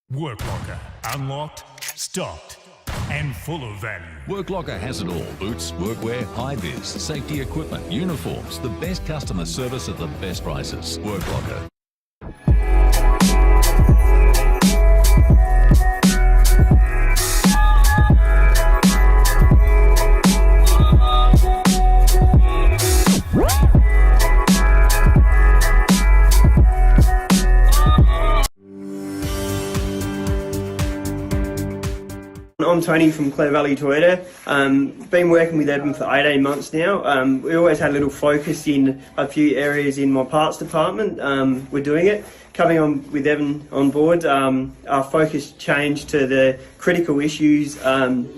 Worklocker, unlocked, stocked, and full of value. Worklocker has it all. Boots, workwear, high-vis, safety equipment, uniforms, the best customer service at the best prices. Worklocker. I'm Tony from Clare Valley Toyota. Been working with Evan for 18 months now. We always had a little focus in a few areas in my parts department. We're doing it. Coming on with Evan on board, our focus changed to the critical issues and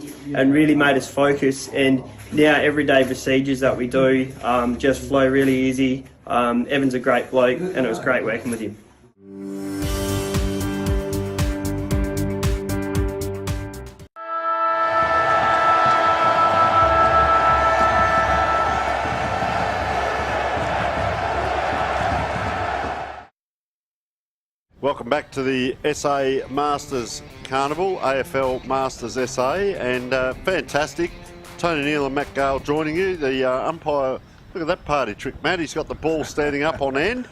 really made us focus. And now everyday procedures that we do just flow really easy. Evan's a great bloke and it was great working with him. Welcome back to the SA Masters Carnival, AFL Masters SA, and fantastic. Tony Neal and Matt Gale joining you. The umpire, look at that party trick, Matt. He's got the ball standing up on end.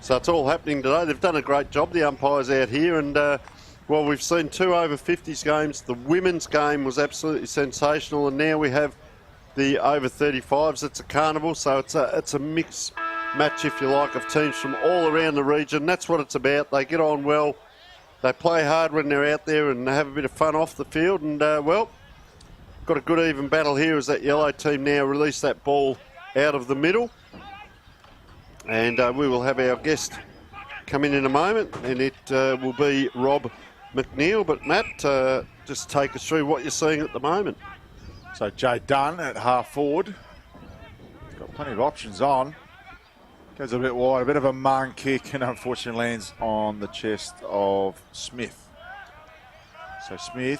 So it's all happening today. They've done a great job, the umpires out here. And, well, we've seen 2 over 50s games. The women's game was absolutely sensational. And now we have the over 35s. It's a carnival, so it's a mix match, if you like, of teams from all around the region. That's what it's about. They get on well. They play hard when they're out there and they have a bit of fun off the field. And, well, got a good even battle here as that yellow team now release that ball out of the middle. And we will have our guest come in a moment, and it will be Rob McNeil. But, Matt, just take us through what you're seeing at the moment. So Jay Dunn at half forward. He's got plenty of options on. Goes a bit wide, a bit of a mung kick, and unfortunately lands on the chest of Smith. So Smith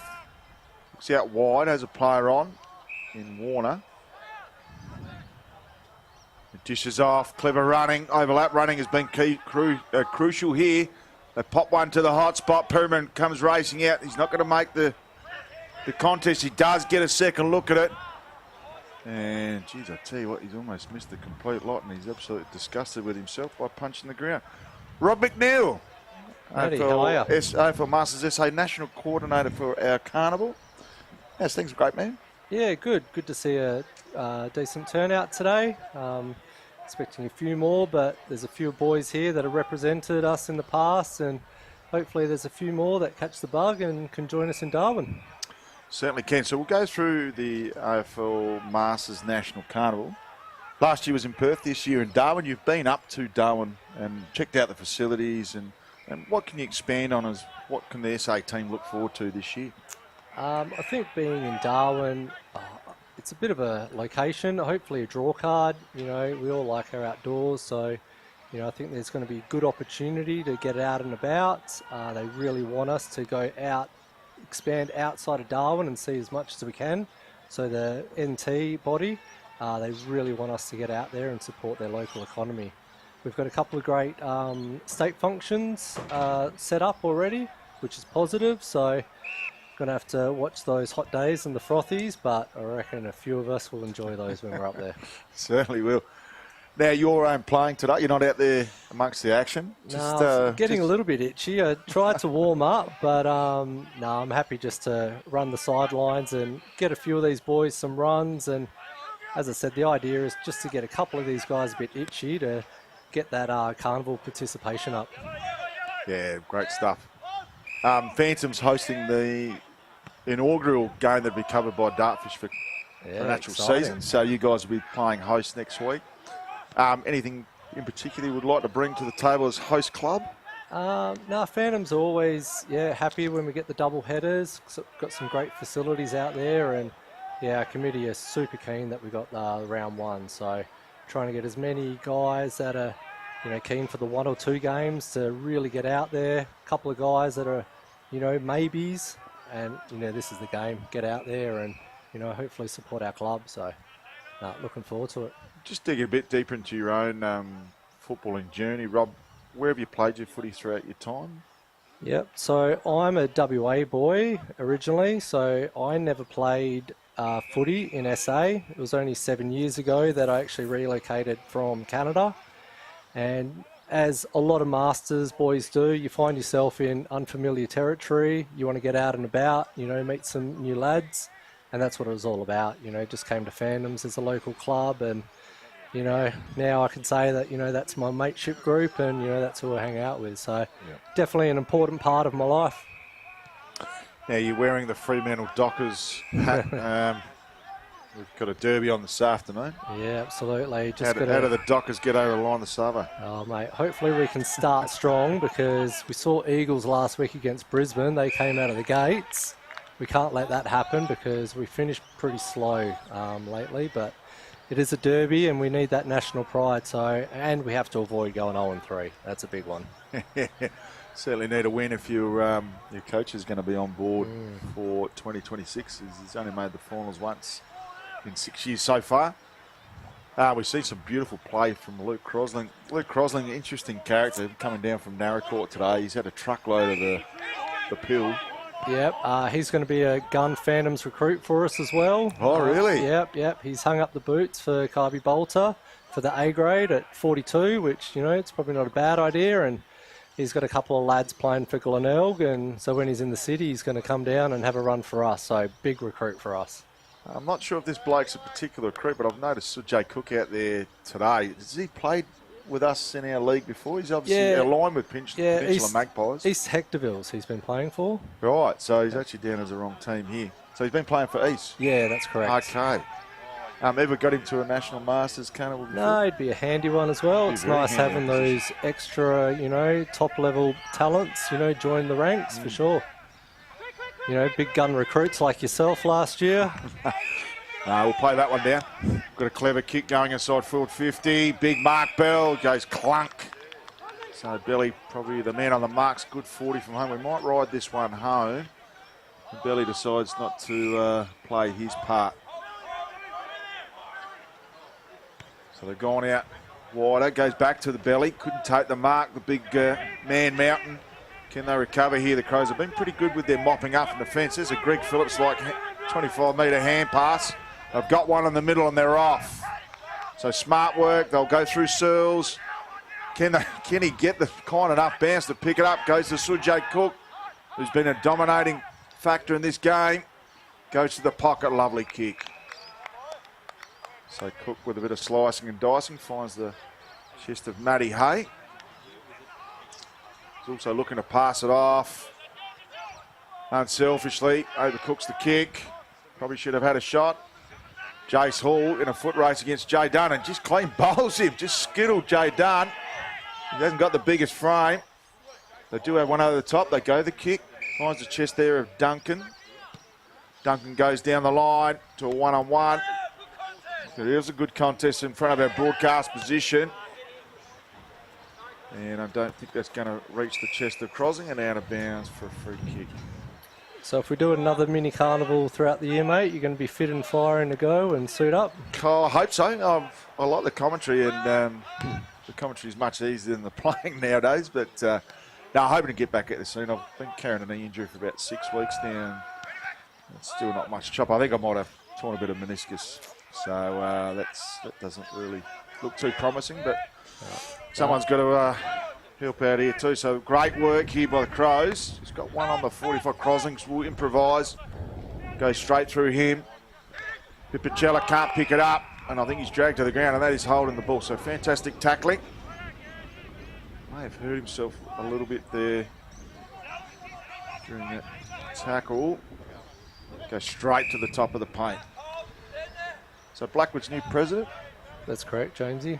looks out wide, has a player on in Warner. It dishes off, clever running, overlap running has been crucial here. They pop one to the hot spot, Perman comes racing out. He's not going to make the contest. He does get a second look at it. And, geez, I tell you what, he's almost missed the complete lot, and he's absolutely disgusted with himself by punching the ground. Rob McNeil, AFL Masters SA National Coordinator for our Carnival. How's things, great man? Yeah, good. Good to see a decent turnout today. Expecting a few more, but there's a few boys here that have represented us in the past, and hopefully there's a few more that catch the bug and can join us in Darwin. Certainly can. So we'll go through the AFL Masters National Carnival. Last year was in Perth, this year in Darwin. You've been up to Darwin and checked out the facilities, and what can you expand on as what can the SA team look forward to this year? I think being in Darwin, it's a bit of a location, hopefully a draw card. You know, we all like our outdoors, so, you know, I think there's going to be a good opportunity to get out and about. They really want us to go out, expand outside of Darwin and see as much as we can. So the NT body, they really want us to get out there and support their local economy. We've got a couple of great state functions set up already, which is positive. So going to have to watch those hot days and the frothies, but I reckon a few of us will enjoy those when we're up there. Certainly will. Now, you're playing today. You're not out there amongst the action? No, getting a little bit itchy. I tried to warm up, but no, I'm happy just to run the sidelines and get a few of these boys some runs. And as I said, the idea is just to get a couple of these guys a bit itchy to get that carnival participation up. Yeah, great stuff. Phantoms hosting the inaugural game that'll be covered by Dartfish for natural exciting. season. So you guys will be playing host next week. Anything in particular you would like to bring to the table as host club? No, Phantoms are always happy when we get the double headers. Got some great facilities out there, and our committee is super keen that we got round one. So trying to get as many guys that are keen for the 1 or 2 games to really get out there. A couple of guys that are maybes, and this is the game. Get out there and hopefully support our club. So looking forward to it. Just digging a bit deeper into your own footballing journey, Rob, where have you played your footy throughout your time? Yep, so I'm a WA boy originally, so I never played footy in SA. It was only 7 years ago that I actually relocated from Canada. And as a lot of Masters boys do, you find yourself in unfamiliar territory. You want to get out and about, meet some new lads. And that's what it was all about, just came to Phantoms as a local club, and now I can say that, that's my mateship group, and, that's who I hang out with. So definitely an important part of my life. Now, you're wearing the Fremantle Dockers hat. We've got a derby on this afternoon. Yeah, absolutely. How do the Dockers get over the line this over? Oh, mate, hopefully we can start strong, because we saw Eagles last week against Brisbane. They came out of the gates. We can't let that happen because we finished pretty slow lately, but it is a derby and we need that national pride. So, and we have to avoid going 0-3. That's a big one. Certainly need a win if your coach is going to be on board for 2026. He's only made the finals once in 6 years so far. We see some beautiful play from Luke Crosling. Luke Crosling, interesting character, coming down from Narracourt today. He's had a truckload of the pill. Yep, he's going to be a gun Phantoms recruit for us as well. Oh, really? Yep. He's hung up the boots for Kybe Bolter for the A grade at 42, which, it's probably not a bad idea. And he's got a couple of lads playing for Glenelg, and so when he's in the city, he's going to come down and have a run for us. So big recruit for us. I'm not sure if this bloke's a particular recruit, but I've noticed Sujay Cook out there today. Has he played with us in our league before? He's obviously aligned with Peninsula Magpies. East Hectorvilles he's been playing for. Right, so he's actually down as the wrong team here. So he's been playing for East? Yeah, that's correct. Okay. Ever got him to a National Masters carnival before? No, it'd be a handy one as well. It's nice having those extra, top-level talents, join the ranks for sure. Big gun recruits like yourself last year. No, we'll play that one down. Got a clever kick going inside field 50. Big Mark Bell goes clunk. So Belly, probably the man on the marks, good 40 from home. We might ride this one home. Belly decides not to play his part. So they're going out wider. Goes back to the Belly. Couldn't take the mark. The big man mountain. Can they recover here? The Crows have been pretty good with their mopping up in the fence. There's a Greg Phillips like 25-metre hand pass. They've got one in the middle and they're off. So smart work. They'll go through Searles. Can he get the kind enough bounce to pick it up? Goes to Sujay Cook, who's been a dominating factor in this game. Goes to the pocket. Lovely kick. So Cook with a bit of slicing and dicing finds the chest of Matty Hay. He's also looking to pass it off. Unselfishly, overcooks the kick. Probably should have had a shot. Jace Hall in a foot race against Jay Dunn and just clean bowls him. Just skittled Jay Dunn. He hasn't got the biggest frame. They do have one over the top. They go the kick. Finds the chest there of Duncan. Duncan goes down the line to a one-on-one. It is a good contest in front of our broadcast position. And I don't think that's going to reach the chest of Crosing and out of bounds for a free kick. So if we do another mini carnival throughout the year, mate, you're going to be fit and firing to go and suit up? I hope so. I like the commentary, and the commentary is much easier than the playing nowadays. But no, I'm hoping to get back at this soon. I've been carrying a knee injury for about 6 weeks now. And it's still not much chop. I think I might have torn a bit of meniscus. So that doesn't really look too promising, but someone's got to help out here too. So great work here by the Crows. He's got one on the 45. Crosings will improvise. Go straight through him. Pipicella can't pick it up, and I think he's dragged to the ground, and that is holding the ball. So fantastic tackling. May have hurt himself a little bit there during that tackle. Go straight to the top of the paint. So Blackwood's new president. That's correct, Jamesy.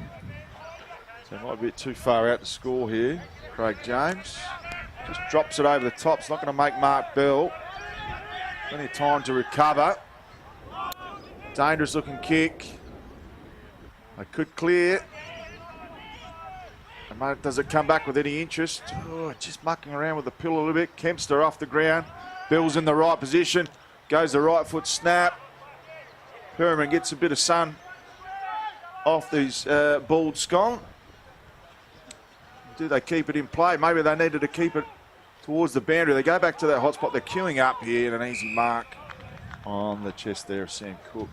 So it might be a bit too far out to score here. Craig James just drops it over the top. It's not going to make Mark Bell. Plenty of time to recover. Dangerous looking kick. They could clear. And does it come back with any interest? Oh, just mucking around with the pill a little bit. Kempster off the ground. Bell's in the right position. Goes the right foot snap. Perriman gets a bit of sun off these bald scone. Do they keep it in play? Maybe they needed to keep it towards the boundary. They go back to that hot spot. They're queuing up here, and an easy mark on the chest there of Sam Cook.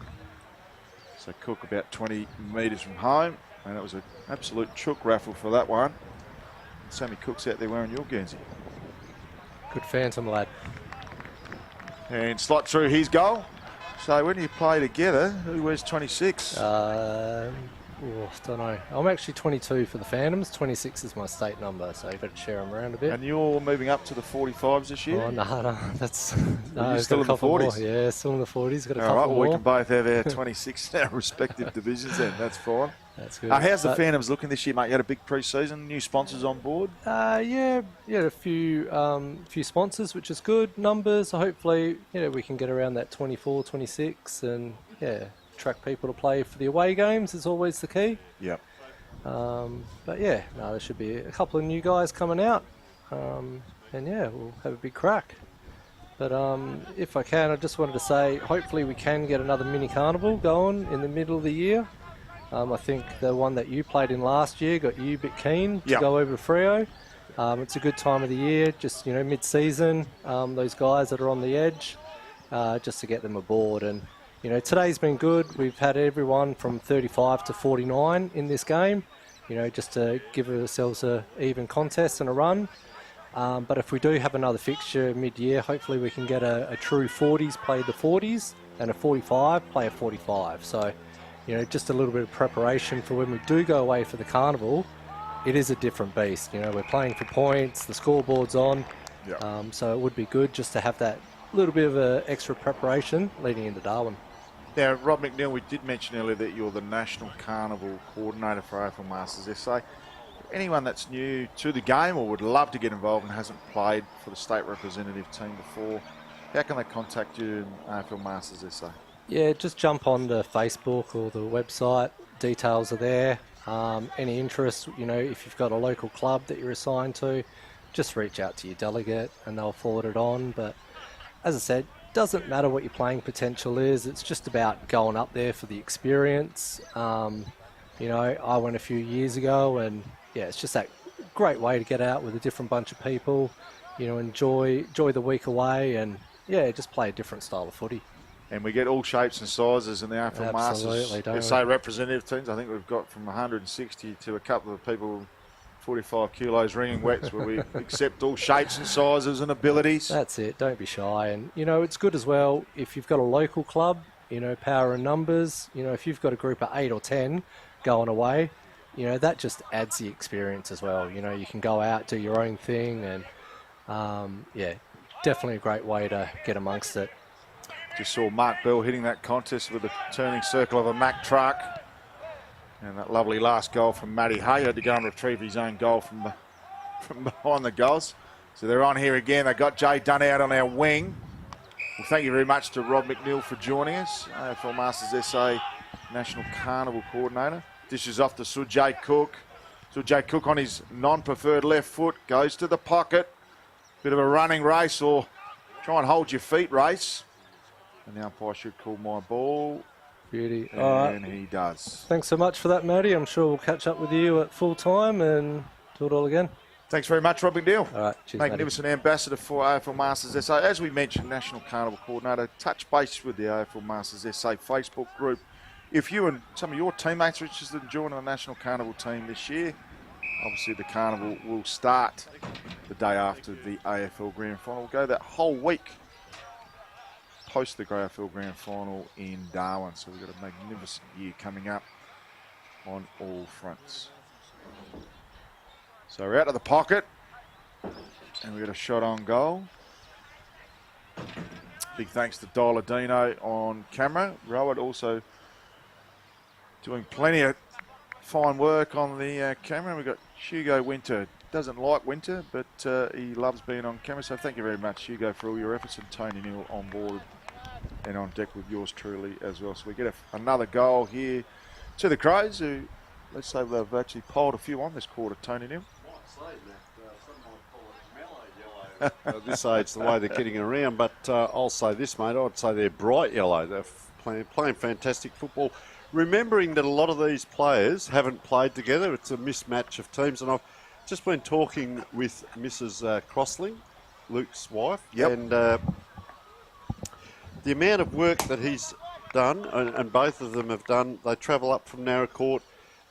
So Cook about 20 metres from home, and it was an absolute chook raffle for that one. Sammy Cook's out there wearing your Guernsey. Good phantom, lad. And slot through his goal. So when you play together, who wears 26? Don't know. I'm actually 22 for the Phantoms. 26 is my state number, so you've got to share them around a bit. And you're moving up to the 45s this year? Oh, no. That's... You're still in the 40s? More. Yeah, still in the 40s. Got a All couple right, well, more. we can both have our 26 in our respective divisions then. That's fine. That's good. How's the Phantoms looking this year, mate? You had a big pre-season, new sponsors on board? Yeah, a few sponsors, which is good. Numbers, hopefully, we can get around that 24, 26, and attract people to play for the away games is always the key. Yep. But there should be a couple of new guys coming out, and we'll have a big crack. But if I can, I just wanted to say, hopefully we can get another mini carnival going in the middle of the year. I think the one that you played in last year got you a bit keen to go over to Freo. It's a good time of the year, just mid-season. Those guys that are on the edge, just to get them aboard. And today's been good. We've had everyone from 35 to 49 in this game. Just to give ourselves a even contest and a run. But if we do have another fixture mid-year, hopefully we can get a true 40s play the 40s and a 45 play a 45. So. Just a little bit of preparation for when we do go away for the carnival. It is a different beast. We're playing for points, the scoreboard's on. Yep. So it would be good just to have that little bit of extra preparation leading into Darwin. Now, Rob McNeil, we did mention earlier that you're the National Carnival Coordinator for AFL Masters SA. Anyone that's new to the game or would love to get involved and hasn't played for the state representative team before, how can they contact you in AFL Masters SA? Yeah, just jump on the Facebook or the website. Details are there. Any interest, if you've got a local club that you're assigned to, just reach out to your delegate and they'll forward it on. But as I said, doesn't matter what your playing potential is. It's just about going up there for the experience. I went a few years ago, and it's just that great way to get out with a different bunch of people. Enjoy the week away, and just play a different style of footy. And we get all shapes and sizes in the AFL Absolutely, Masters SA representative teams. I think we've got from 160 to a couple of people 45 kilos ringing wets where we accept all shapes and sizes and abilities. That's it. Don't be shy. And, it's good as well if you've got a local club, power in numbers. If you've got a group of 8 or 10 going away, that just adds the experience as well. You can go out, do your own thing, and, definitely a great way to get amongst it. Just saw Mark Bell hitting that contest with the turning circle of a Mack truck. And that lovely last goal from Matty Hay. Had to go and retrieve his own goal from behind the goals. So they're on here again. They got Jay Dunn out on our wing. Well, thank you very much to Rob McNeil for joining us, AFL Masters SA National Carnival Coordinator. Dishes off to Sujay Cook. Sujay Cook on his non-preferred left foot, goes to the pocket. Bit of a running race, or try and hold your feet race. And the umpire should call my ball. Beauty. And he does. Thanks so much for that, Matty. I'm sure we'll catch up with you at full time and do it all again. Thanks very much, Rob McNeil. All right, cheers, Magnificent ambassador for AFL Masters SA. As we mentioned, National Carnival Coordinator. Touch base with the AFL Masters SA Facebook group. If you and some of your teammates are interested in joining the National Carnival team this year, obviously the Carnival will start the day after the AFL Grand Final. We'll go that whole week post the AFL Grand Final in Darwin. So we've got a magnificent year coming up on all fronts. So we're out of the pocket and we've got a shot on goal. Big thanks to Doladino on camera. Rowan also doing plenty of fine work on the camera. We've got Hugo Winter. Doesn't like winter, but he loves being on camera. So thank you very much, Hugo, for all your efforts, and Tony Neal on board and on deck with yours truly as well. So we get another goal here to the Crows, who, let's say they've actually piled a few on this quarter, Tony Neal. At this age, the way they're getting around, but I'll say this, mate, I'd say they're bright yellow. They're playing fantastic football. Remembering that a lot of these players haven't played together, it's a mismatch of teams, and I've just been talking with Mrs. Crossling, Luke's wife, and the amount of work that he's done, and both of them have done, they travel up from Narracourt.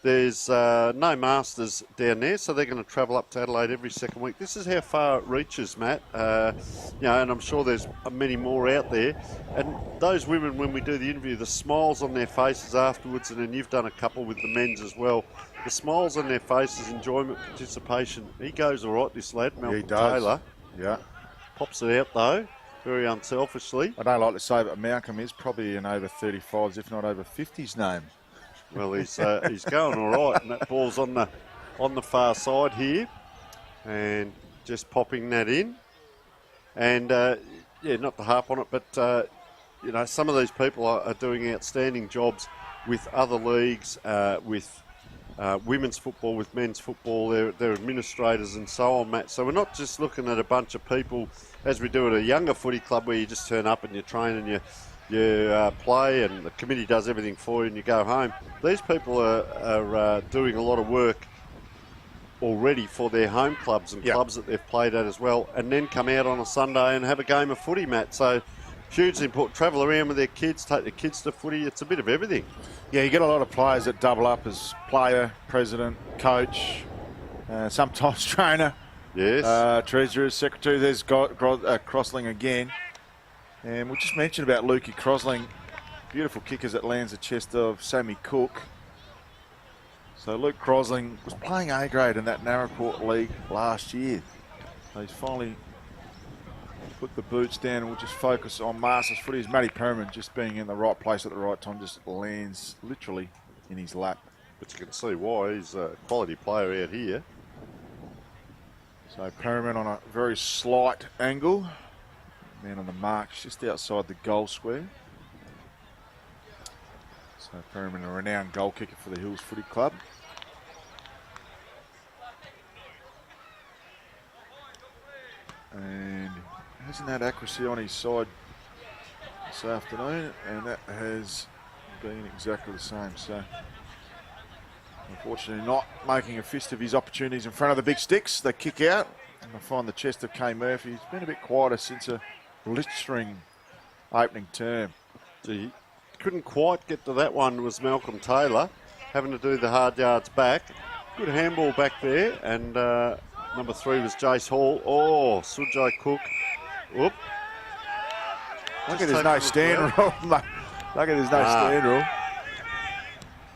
There's no Masters down there, so they're going to travel up to Adelaide every second week. This is how far it reaches, Matt. And I'm sure there's many more out there. And those women, when we do the interview, the smiles on their faces afterwards, and then you've done a couple with the men's as well. The smiles on their faces, enjoyment, participation. He goes all right, this lad, Malcolm Taylor. Yeah. Pops it out, though, very unselfishly. I don't like to say, but Malcolm is probably an over 35s, if not over 50s name. Well, he's going all right, and that ball's on the far side here, and just popping that in. And not to harp on it, but some of these people are doing outstanding jobs with other leagues, with women's football, with men's football. They're administrators and so on, Matt. So we're not just looking at a bunch of people as we do at a younger footy club where you just turn up and you train and you play and the committee does everything for you and you go home. These people are doing a lot of work already for their home clubs and clubs that they've played at as well, and then come out on a Sunday and have a game of footy, Matt. So hugely important. Travel around with their kids, take their kids to footy. It's a bit of everything. Yeah, you get a lot of players that double up as player, president, coach, sometimes trainer, treasurer, secretary. There's Crossling again. And we just mentioned about Lukey Crosling, beautiful kickers that lands the chest of Sammy Cook. So Luke Crosling was playing A grade in that Narracourt League last year. So he's finally put the boots down and we'll just focus on Masters footy. Matty Perman just being in the right place at the right time, just lands literally in his lap. But you can see why he's a quality player out here. So Perman on a very slight angle. Man on the mark, just outside the goal square. So Perriman, a renowned goal kicker for the Hills Footy Club. And hasn't had accuracy on his side this afternoon, and that has been exactly the same. So unfortunately not making a fist of his opportunities in front of the big sticks. They kick out, and I find the chest of Kay Murphy. He's been a bit quieter since a blistering opening term. He couldn't quite get to that one, was Malcolm Taylor, having to do the hard yards back. Good handball back there, and number 3 was Jace Hall. Oh, Sujay Cook. Whoop. Look at his no stand rule. Look at his no stand rule.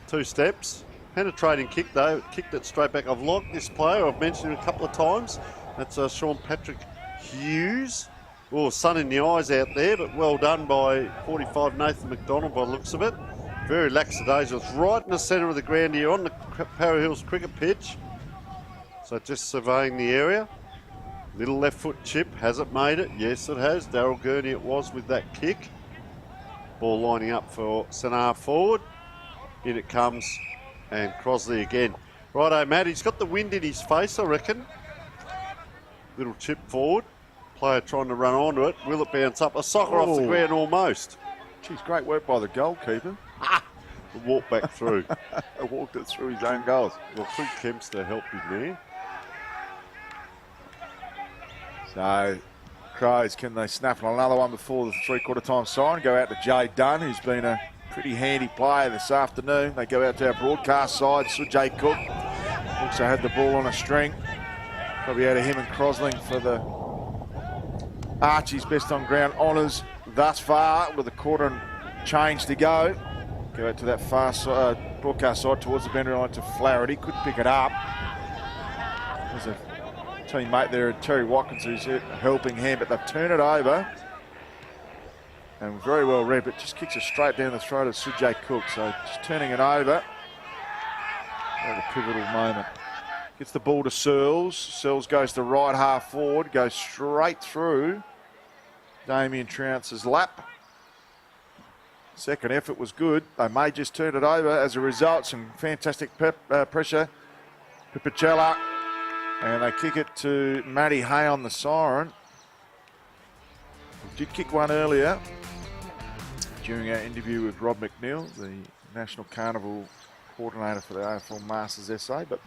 2 steps. Penetrating kick though, kicked it straight back. I've liked this player, I've mentioned him a couple of times. That's Sean Patrick Hughes. Oh, sun in the eyes out there, but well done by 45 Nathan McDonald by the looks of it. Very lackadaisical. It's right in the centre of the ground here on the Para Hills cricket pitch. So just surveying the area. Little left foot chip. Has it made it? Yes, it has. Daryl Gurney it was with that kick. Ball lining up for Sanar forward. In it comes, and Crosley again. Righto, Matt, he's got the wind in his face, I reckon. Little chip forward. Player trying to run onto it. Will it bounce up? A soccer off the ground almost. Geez, great work by the goalkeeper. Walk back through. Walked it through his own goals. Well, I think Kempster helped him there. So, Crows, can they snap on another one before the three-quarter time siren? Go out to Jay Dunn, who's been a pretty handy player this afternoon. They go out to our broadcast side. Jay Cook also had the ball on a string. Probably out of him and Crosling for the Archie's best on ground honours thus far, with a quarter and change to go. Go out to that far side, broadcast side towards the boundary line to Flaherty. Could pick it up. There's a teammate there, Terry Watkins, who's a helping hand, but they've turned it over. And very well read, but just kicks it straight down the throat of Sujay Cook. So just turning it over at a pivotal moment. Gets the ball to Searles. Searles goes to right half forward, goes straight through Damien Trounce's lap. Second effort was good. They may just turn it over. As a result, some fantastic pressure. Pipicella. And they kick it to Matty Hay on the siren. Did kick one earlier during our interview with Rob McNeil, the National Carnival coordinator for the AFL Masters SA. But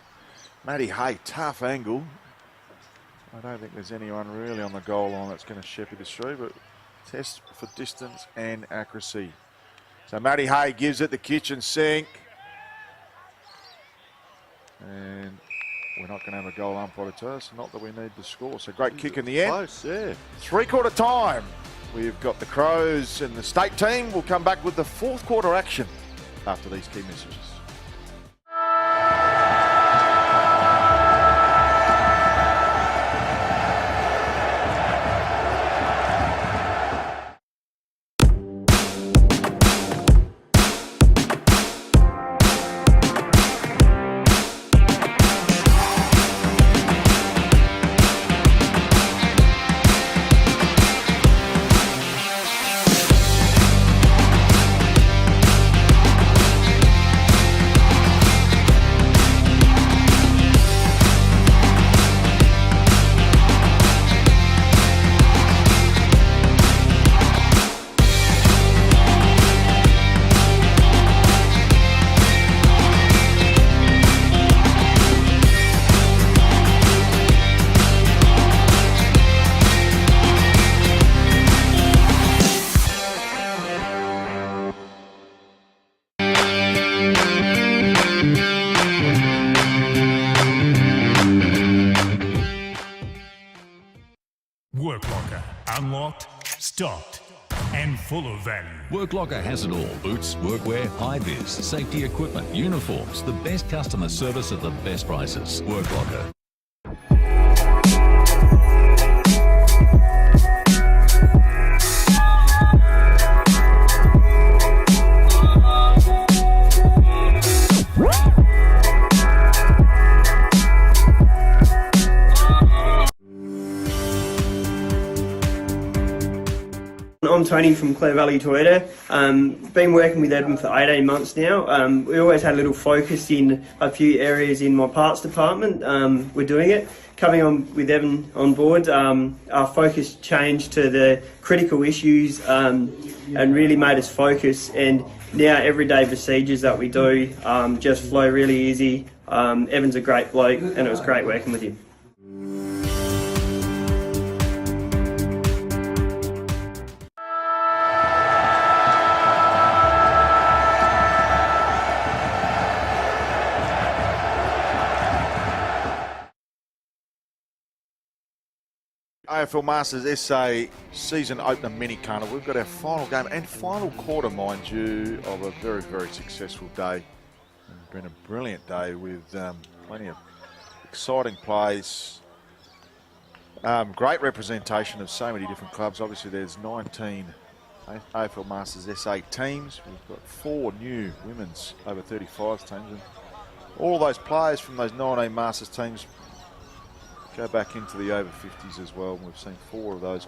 Matty Hay, tough angle. I don't think there's anyone really on the goal line that's going to shepherd us through, but test for distance and accuracy. So Matty Hay gives it the kitchen sink. And we're not going to have a goal umpire to us, not that we need to score. So great kick in the end. Close, yeah. Three-quarter time. We've got the Crows and the state team. We'll come back with the fourth quarter action after these key messages. Work Locker. Unlocked, stocked, and full of value. Work Locker has it all. Boots, workwear, high-vis, safety equipment, uniforms. The best customer service at the best prices. Work Locker. I'm Tony from Clare Valley Toyota. Been working with Edmund for 18 months now. We always had a little focus in a few areas in my parts department. We're doing it. Coming on with Evan on board, our focus changed to the critical issues and really made us focus. And now everyday procedures that we do just flow really easy. Evan's a great bloke and it was great working with him. AFL Masters SA season opener mini carnival. We've got our final game and final quarter, mind you, of a very, very successful day. It's been a brilliant day with plenty of exciting plays Great representation of so many different clubs. Obviously, there's 19 AFL Masters SA teams. We've got 4 new women's over 35s teams. And all those players from those 19 Masters teams go back into the over 50s as well. We've seen 4 of those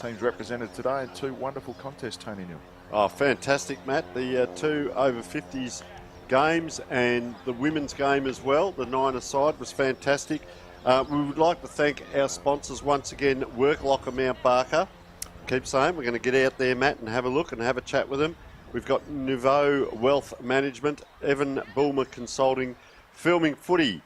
teams represented today and 2 wonderful contests, Tony Neal. Oh, fantastic, Matt. The 2 over 50s games and the women's game as well, the 9-a-side, was fantastic. We would like to thank our sponsors once again, Work Locker Mount Barker. Keep saying we're going to get out there, Matt, and have a look and have a chat with them. We've got Nouveau Wealth Management, Evan Bulmer Consulting, Filming Footy,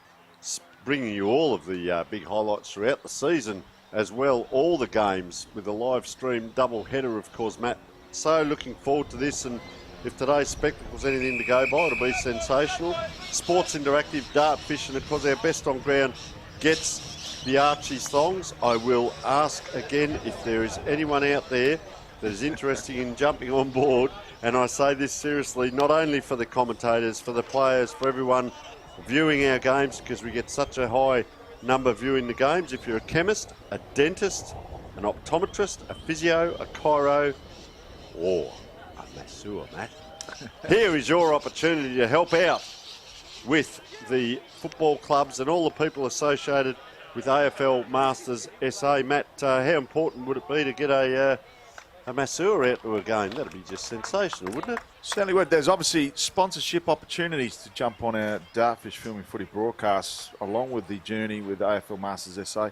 bringing you all of the big highlights throughout the season as well, all the games with a live stream double header, of course, Matt. So looking forward to this, and if today's spectacle's anything to go by, it'll be sensational. Sports Interactive, dart fishing, of course, our best on ground gets the Archie's thongs. I will ask again if there is anyone out there that is interested in jumping on board, and I say this seriously, not only for the commentators, for the players, for everyone viewing our games, because we get such a high number viewing the games. If you're a chemist, a dentist, an optometrist, a physio, a chiro, or a masseur, Matt, here is your opportunity to help out with the football clubs and all the people associated with AFL Masters SA. Matt, how important would it be to get a masseur out to a game? That'd be just sensational, wouldn't it? Certainly would. There's obviously sponsorship opportunities to jump on our Dartfish Filming Footy broadcasts along with the journey with AFL Masters SA.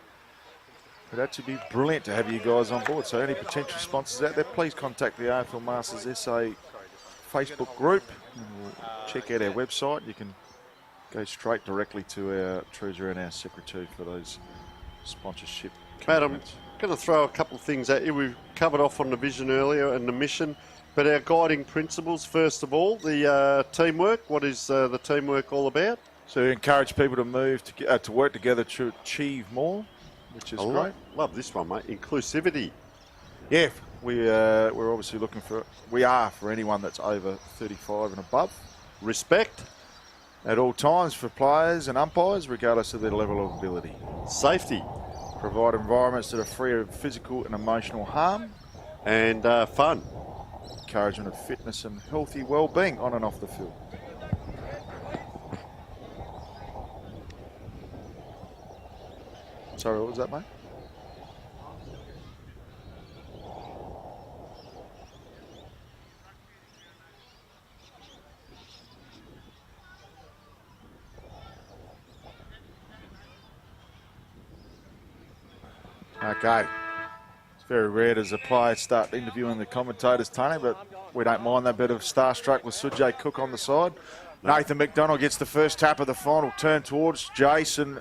It'd actually be brilliant to have you guys on board. So any potential sponsors out there, please contact the AFL Masters SA Facebook group. Check out our website. You can go straight directly to our treasurer and our secretary for those sponsorship Matt, I'm commitments. going to throw a couple of things at you. We've covered off on the vision earlier and the mission, but our guiding principles, first of all, the teamwork. What is the teamwork all about? So we encourage people to move to work together to achieve more, which is great. Love this one, mate. Inclusivity. Yeah, we're obviously looking for, we are for anyone that's over 35 and above. Respect at all times for players and umpires, regardless of their level of ability. Safety. Provide environments that are free of physical and emotional harm. And fun. Encouragement of fitness and healthy well-being on and off the field. Sorry, what was that, mate? Okay. It's very rare as a player start interviewing the commentators, Tony, but we don't mind that bit of starstruck with Sujay Cook on the side. Nathan McDonald gets the first tap of the final turn towards Jason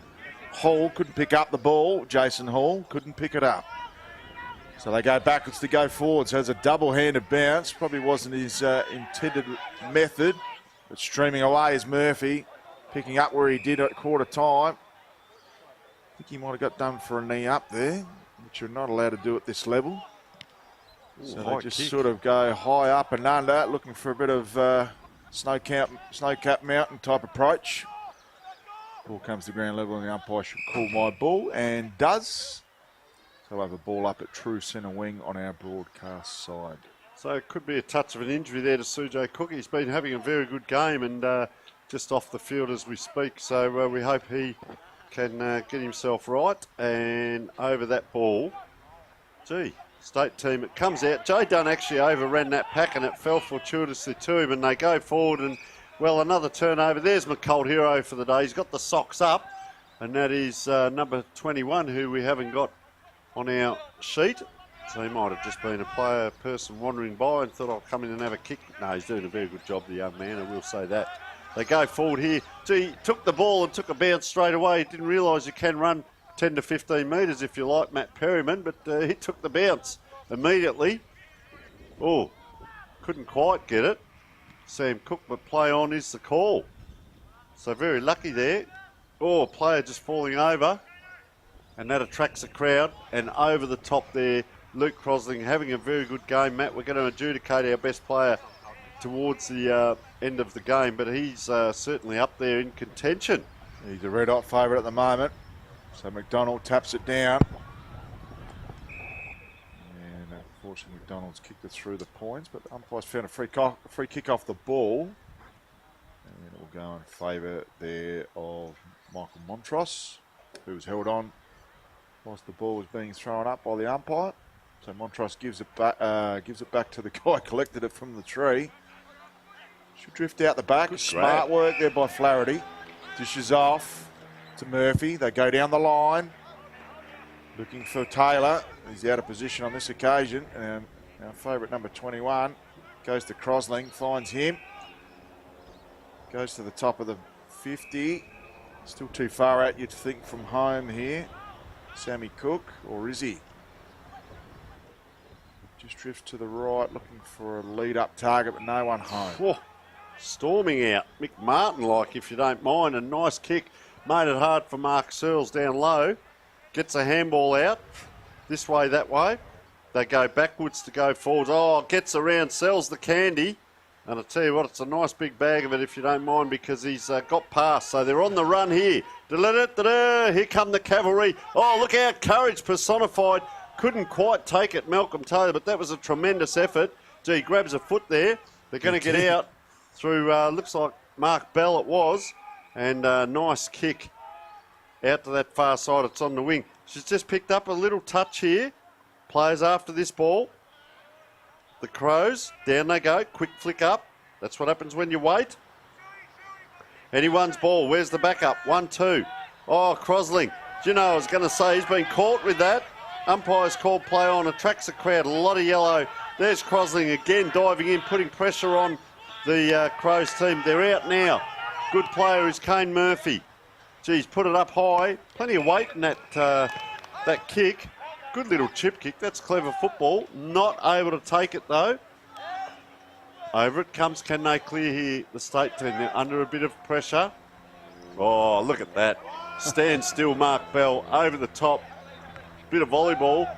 Hall. Couldn't pick up the ball. Jason Hall couldn't pick it up. So they go backwards to go forwards. Has a double-handed bounce. Probably wasn't his intended method, but streaming away is Murphy, picking up where he did at quarter time. I think he might have got done for a knee up there, which you're not allowed to do at this level. Ooh, so they just sort of go high up and under, looking for a bit of snow-capped mountain type approach. Ball comes to ground level and the umpire should call my ball, and does. So we'll have a ball up at true centre wing on our broadcast side. So it could be a touch of an injury there to Sujay Cook. He's been having a very good game and just off the field as we speak. So we hope he can get himself right. And over that ball, gee, state team, it comes out. Jay Dunn actually overran that pack and it fell fortuitously to him, and they go forward and, well, another turnover. There's my cold hero for the day. He's got the socks up, and that is number 21, who we haven't got on our sheet. So he might have just been a person wandering by and thought I'll come in and have a kick. No, he's doing a very good job, the young man, I will say that. They go forward here. Gee, took the ball and took a bounce straight away. He didn't realise you can run 10 to 15 metres if you like, Matt Perryman, but he took the bounce immediately. Oh, couldn't quite get it. Sam Cook, but play on is the call. So very lucky there. Oh, a player just falling over, and that attracts a crowd. And over the top there, Luke Crosling having a very good game. Matt, we're going to adjudicate our best player towards the end of the game, but he's certainly up there in contention. He's a red hot favourite at the moment. So McDonald taps it down. Unfortunately, McDonald's kicked it through the points, but the umpire's found a free kick off the ball. And it will go in favour there of Michael Montross, who was held on whilst the ball was being thrown up by the umpire. So Montross gives it back to the guy who collected it from the tree. Should drift out the back. Good Smart grab. work there by Flaherty. Dishes off to Murphy. They go down the line. Looking for Taylor. He's out of position on this occasion. And our favourite number 21 goes to Crosling, finds him. Goes to the top of the 50. Still too far out, you'd think, from home here. Sammy Cook, or is he? Just drifts to the right, looking for a lead-up target, but no one home. Whoa. Storming out. Mick Martin-like, if you don't mind. A nice kick. Made it hard for Mark Searles down low. Gets a handball out. This way, that way. They go backwards to go forwards. Oh, gets around, sells the candy. And I tell you what, it's a nice big bag of it, if you don't mind, because he's got past. So they're on the run here. Here come the cavalry. Oh, look out, courage personified. Couldn't quite take it, Malcolm Taylor, but that was a tremendous effort. Gee, grabs a foot there. They're going to get out through, looks like Mark Bell it was. And nice kick out to that far side. It's on the wing. She's just picked up a little touch here. Players after this ball. The Crows, down they go. Quick flick up. That's what happens when you wait. Anyone's ball. Where's the backup? 1-2. Oh, Crosling. Do you know, I was going to say he's been caught with that. Umpire's called play on. Attracts a crowd. A lot of yellow. There's Crosling again diving in, putting pressure on the Crows team. They're out now. Good player is Kane Murphy. Geez, put it up high. Plenty of weight in that kick. Good little chip kick. That's clever football. Not able to take it though. Over it comes. Can they clear here? The state team. They're under a bit of pressure. Oh, look at that. Stand still, Mark Bell. Over the top. Bit of volleyball.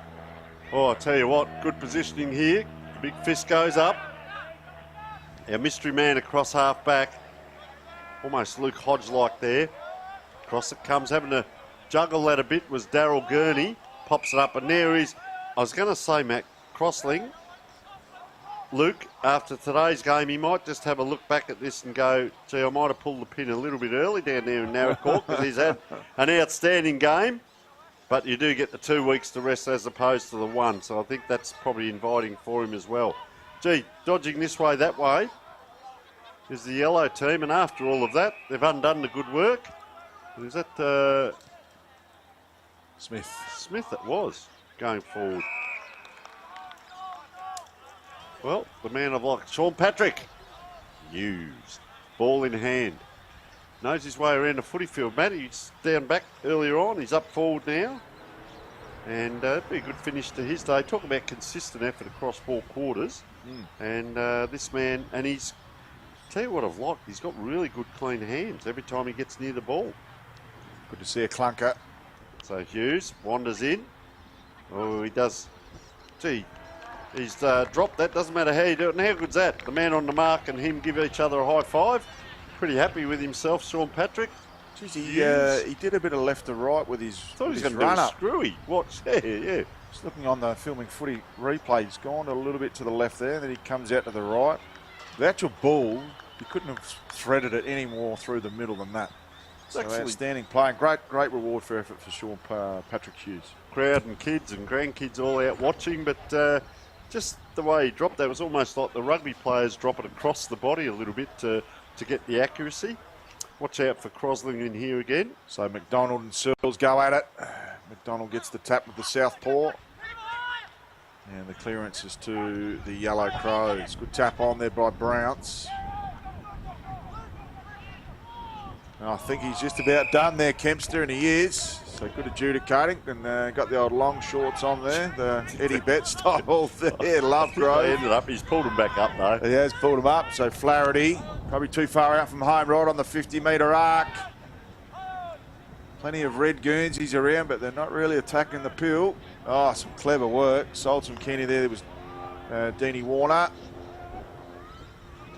Oh, I tell you what. Good positioning here. The big fist goes up. Our mystery man across half back. Almost Luke Hodge-like there. Across it comes. Having to juggle that a bit was Daryl Gurney. Pops it up, and there is, I was going to say, Matt Crosling, Luke, after today's game, he might just have a look back at this and go, gee, I might have pulled the pin a little bit early down there in Narracoorte because he's had an outstanding game, but you do get the 2 weeks to rest as opposed to the one, so I think that's probably inviting for him as well. Gee, dodging this way, that way is the yellow team, and after all of that, they've undone the good work. Is that... Smith it was, going forward. Well, the man I've liked, Sean Patrick. Hughes, ball in hand. Knows his way around the footy field. Matt, he's down back earlier on. He's up forward now. And it'd be a good finish to his day. Talk about consistent effort across 4 quarters. And this man, and he's, tell you what I've liked, he's got really good clean hands every time he gets near the ball. Good to see a clunker. So Hughes wanders in. Oh, he does. Gee, he's dropped that. Doesn't matter how you do it. And how good's that? The man on the mark and him give each other a high five. Pretty happy with himself, Sean Patrick. Geez, he did a bit of left to right with his Thought he was his going to run do a up. screwy. Watch. Yeah. Just looking on the filming footy replay, he's gone a little bit to the left there, then he comes out to the right. The actual ball, you couldn't have threaded it any more through the middle than that. So outstanding play, and great reward for effort for Sean Patrick Hughes. Crowd and kids and grandkids all out watching, but just the way he dropped that was almost like the rugby players drop it across the body a little bit to get the accuracy. Watch out for Crosling in here again. So McDonald and Searles go at it. McDonald gets the tap with the southpaw. And the clearance is to the Yellow Crows. Good tap on there by Brownts. I think he's just about done there, Kempster, and he is. So good adjudicating, and got the old long shorts on there, the Eddie Betts style there. Love Grove. He's pulled him back up though. He has pulled him up, so Flaherty, probably too far out from home, right on the 50-metre arc. Plenty of red Guernseys around, but they're not really attacking the pill. Oh, some clever work. Sold some Kenny there. There was Deanie Warner.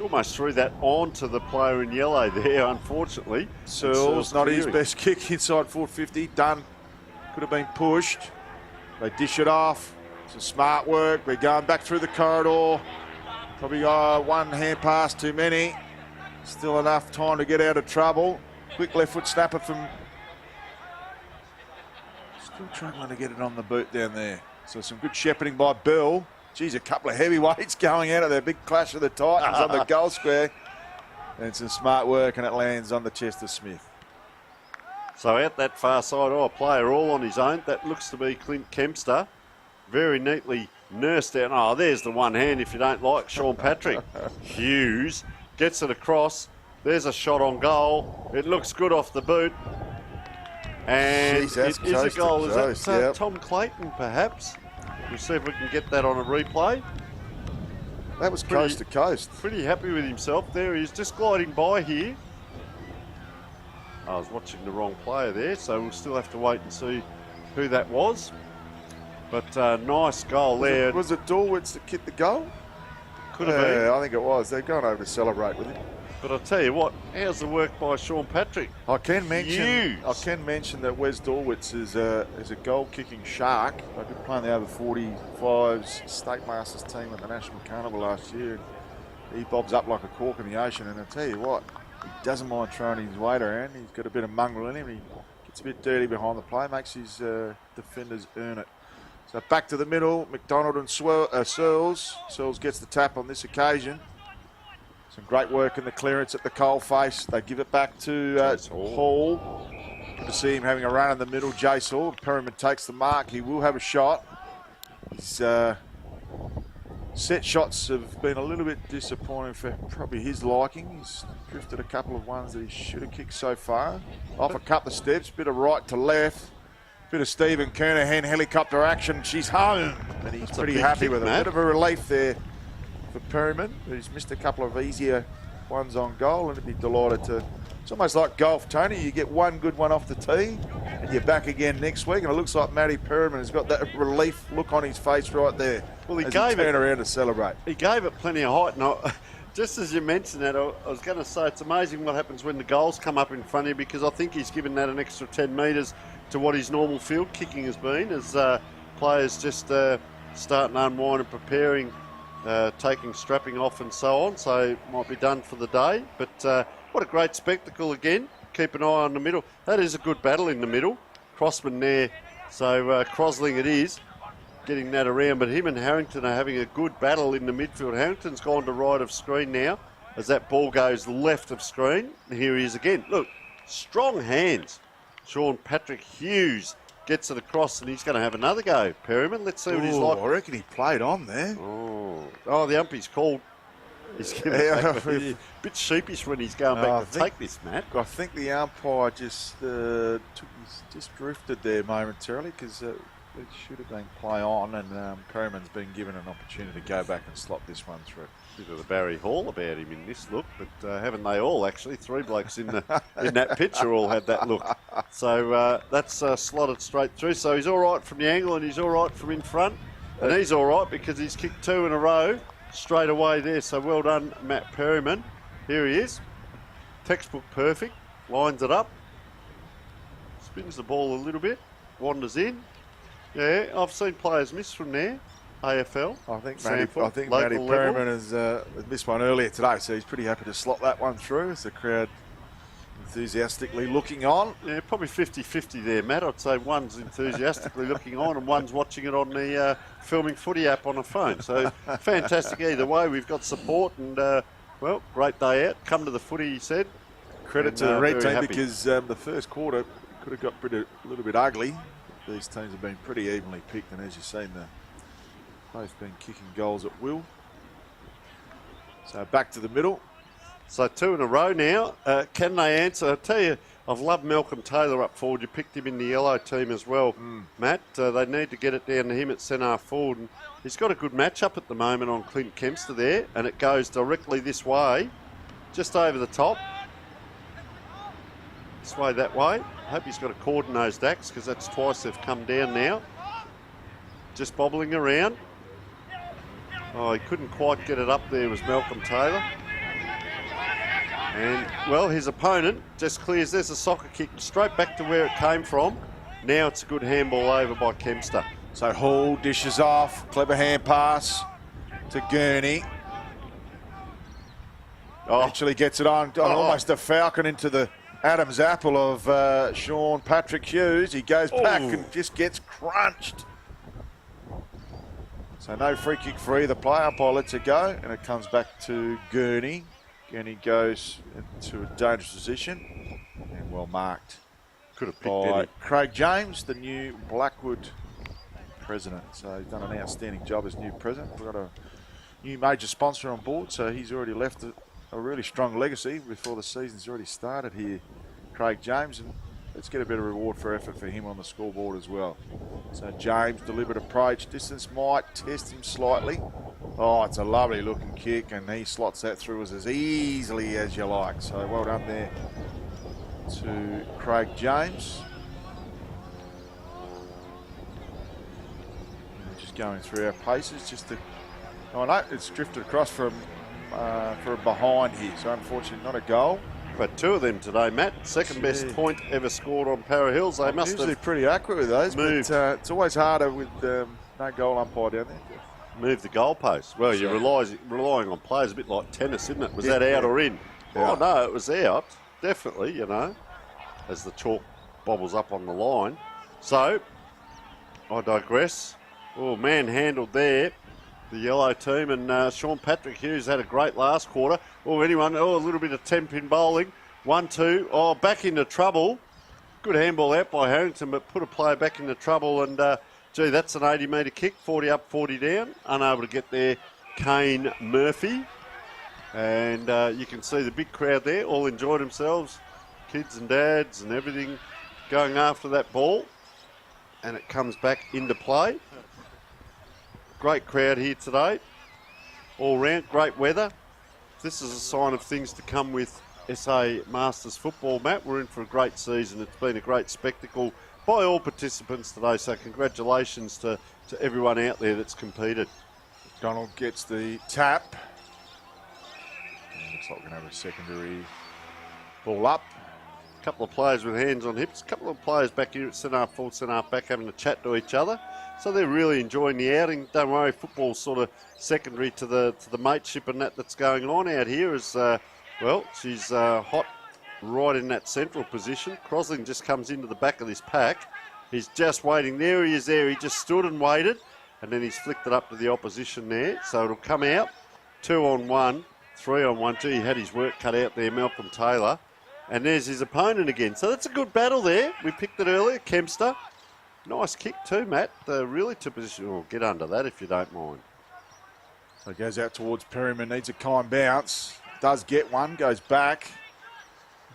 Almost threw that onto the player in yellow there, unfortunately. Searles, not his best kick inside 450. Done. Could have been pushed. They dish it off. Some smart work. We're going back through the corridor. Probably one hand pass too many. Still enough time to get out of trouble. Quick left foot snapper from... Still struggling to get it on the boot down there. So some good shepherding by Bill. Geez, a couple of heavyweights going out of their big clash of the Titans on the goal square. And some smart work, and it lands on the chest of Smith. So out that far side, a player all on his own. That looks to be Clint Kempster. Very neatly nursed out. Oh, there's the one hand if you don't like Sean Patrick. Hughes gets it across. There's a shot on goal. It looks good off the boot. And Jeez, it is a goal. Is that yep. Tom Clayton, perhaps? We'll see if we can get that on a replay. That was coast to coast. Pretty happy with himself. There he is, just gliding by here. I was watching the wrong player there, so we'll still have to wait and see who that was. But nice goal there. Was it Dorwitz that kicked the goal? Could have been. I think it was. They're going over to celebrate with him. But I'll tell you what, how's the work by Sean Patrick? I can mention that Wes Dorwitz is a goal-kicking shark. I did play in the over 45s State Masters team at the National Carnival last year. He bobs up like a cork in the ocean, and I'll tell you what, he doesn't mind throwing his weight around. He's got a bit of mongrel in him. He gets a bit dirty behind the play, makes his defenders earn it. So back to the middle, McDonald and Searles. Searles gets the tap on this occasion. Some great work in the clearance at the coal face. They give it back to Hall. Good to see him having a run in the middle. Jace Hall. Perryman takes the mark. He will have a shot. His set shots have been a little bit disappointing for probably his liking. He's drifted a couple of ones that he should have kicked so far. Off a couple of steps, bit of right to left. Bit of Stephen Kernahan helicopter action. She's home. And he's pretty happy with it. A bit of a relief there for Perryman, who's missed a couple of easier ones on goal, and he'd be delighted to. It's almost like golf, Tony. You get one good one off the tee, and you're back again next week. And it looks like Matty Perryman has got that relief look on his face right there. Well, he turned around to celebrate. He gave it plenty of height. And just as you mentioned that, I was going to say it's amazing what happens when the goals come up in front of you, because I think he's given that an extra 10 metres to what his normal field kicking has been, as players just starting to unwind and preparing. Taking strapping off and so on, so might be done for the day. But what a great spectacle again. Keep an eye on the middle. That is a good battle in the middle. Crossman there, so Crosling it is, getting that around. But him and Harrington are having a good battle in the midfield. Harrington's gone to right of screen now as that ball goes left of screen. Here he is again. Look, strong hands. Sean Patrick Hughes gets it across, and he's going to have another go. Perryman, let's see what he's like. I reckon he played on there. Oh, the umpy's called. He's giving it back, but he's a bit sheepish when he's going back to take this, Matt. I think the umpire just drifted there momentarily, because it should have been play on, and Perryman's been given an opportunity to go back and slot this one through. Bit of the Barry Hall about him in this look, but haven't they all actually? Three blokes in that picture all had that look. So that's slotted straight through. So he's all right from the angle, and he's all right from in front, and he's all right because he's kicked two in a row straight away there. So well done, Matt Perryman. Here he is, textbook perfect. Lines it up, spins the ball a little bit, wanders in. Yeah, I've seen players miss from there. AFL. I think Matty Perryman has missed one earlier today, so he's pretty happy to slot that one through as the crowd enthusiastically looking on. Yeah, probably 50-50 there, Matt. I'd say one's enthusiastically looking on and one's watching it on the Filming Footy app on a phone. So fantastic either way. We've got support and, well, great day out. Come to the footy, he said. Credit to the red team because the first quarter could have got a little bit ugly. These teams have been pretty evenly picked, and as you've seen, both been kicking goals at will. So back to the middle. So two in a row now. Can they answer? I tell you, I've loved Malcolm Taylor up forward. You picked him in the yellow team as well, Matt. They need to get it down to him at centre forward. And he's got a good matchup at the moment on Clint Kempster there, and it goes directly this way, just over the top. This way, that way. I hope he's got a cord-nosed axe, because that's twice they've come down now. Just bobbling around. Oh, he couldn't quite get it up there, was Malcolm Taylor. And, well, his opponent just clears. There's a soccer kick straight back to where it came from. Now it's a good handball over by Kempster. So Hall dishes off, clever hand pass to Gurney. Actually gets it on, almost a falcon into the Adam's apple of Sean Patrick Hughes. He goes back and just gets crunched. So no free kick for either player. Umpire lets it go, and it comes back to Gurney. Gurney goes into a dangerous position, and well marked. Could have picked by it. Craig James, the new Blackwood president. So he's done an outstanding job as new president. We've got a new major sponsor on board, so he's already left a really strong legacy before the season's already started here, Craig James, and let's get a bit of reward for effort for him on the scoreboard as well. So James, deliberate approach, distance might test him slightly. Oh, it's a lovely looking kick, and he slots that through as easily as you like. So well done there to Craig James. And just going through our paces, just to, oh no, it's drifted across from for a behind here, so unfortunately not a goal. But two of them today, Matt. Second best point ever scored on Para Hills. They must usually have pretty accurate with those, moved. but it's always harder with no goal umpire down there. Move the goalpost. Well, you're relying on players a bit like tennis, isn't it? Was Yeah, that out yeah. or in? Yeah. Oh, no, it was out. Definitely, you know, as the chalk bobbles up on the line. So, I digress. Oh, manhandled there. The yellow team, and Sean Patrick Hughes had a great last quarter. A little bit of 10-pin bowling. 1-2. Oh, back into trouble. Good handball out by Harrington, but put a player back into trouble. And, gee, that's an 80-metre kick. 40 up, 40 down. Unable to get there, Kane Murphy. And you can see the big crowd there. All enjoyed themselves. Kids and dads and everything going after that ball. And it comes back into play. Great crowd here today. All round, great weather. This is a sign of things to come with SA Masters football, Matt. We're in for a great season. It's been a great spectacle by all participants today, so congratulations to everyone out there that's competed. Donald gets the tap. Looks like we're going to have a secondary ball up. A couple of players with hands on hips. A couple of players back here at centre-half, forward centre-half back having a chat to each other. So they're really enjoying the outing. Don't worry, football's sort of secondary to the mateship and that's going on out here. As she's hot right in that central position. Crosling just comes into the back of this pack. He's just waiting. There he is there. He just stood and waited, and then he's flicked it up to the opposition there. So it'll come out. 2-on-1, 3-on-1. Gee, he had his work cut out there, Malcolm Taylor. And there's his opponent again. So that's a good battle there. We picked it earlier, Kempster. Nice kick too, Matt. Really to position. Oh, get under that if you don't mind. So it goes out towards Perryman, needs a kind bounce. Does get one, goes back.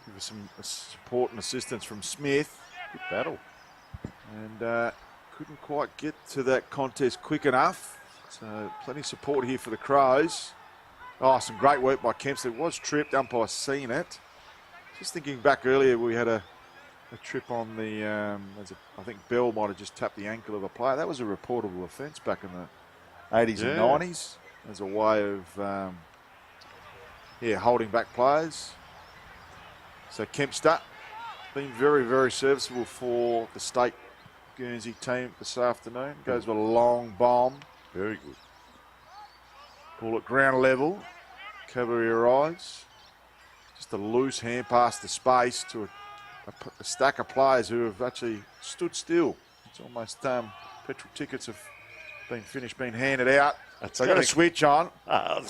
Give us some support and assistance from Smith. Good battle. And couldn't quite get to that contest quick enough. So plenty of support here for the Crows. Oh, some great work by Kempster. It was tripped, umpire seen it. Just thinking back earlier, we had a trip on the, I think Bell might have just tapped the ankle of a player. That was a reportable offence back in the 80s and 90s as a way of, holding back players. So Kempster been very, very serviceable for the state Guernsey team this afternoon. Goes with a long bomb. Very good. Ball at ground level. Cavalry arrives. Just a loose hand pass to space to a stack of players who have actually stood still. It's almost petrol tickets have been finished, been handed out. They've got a switch on.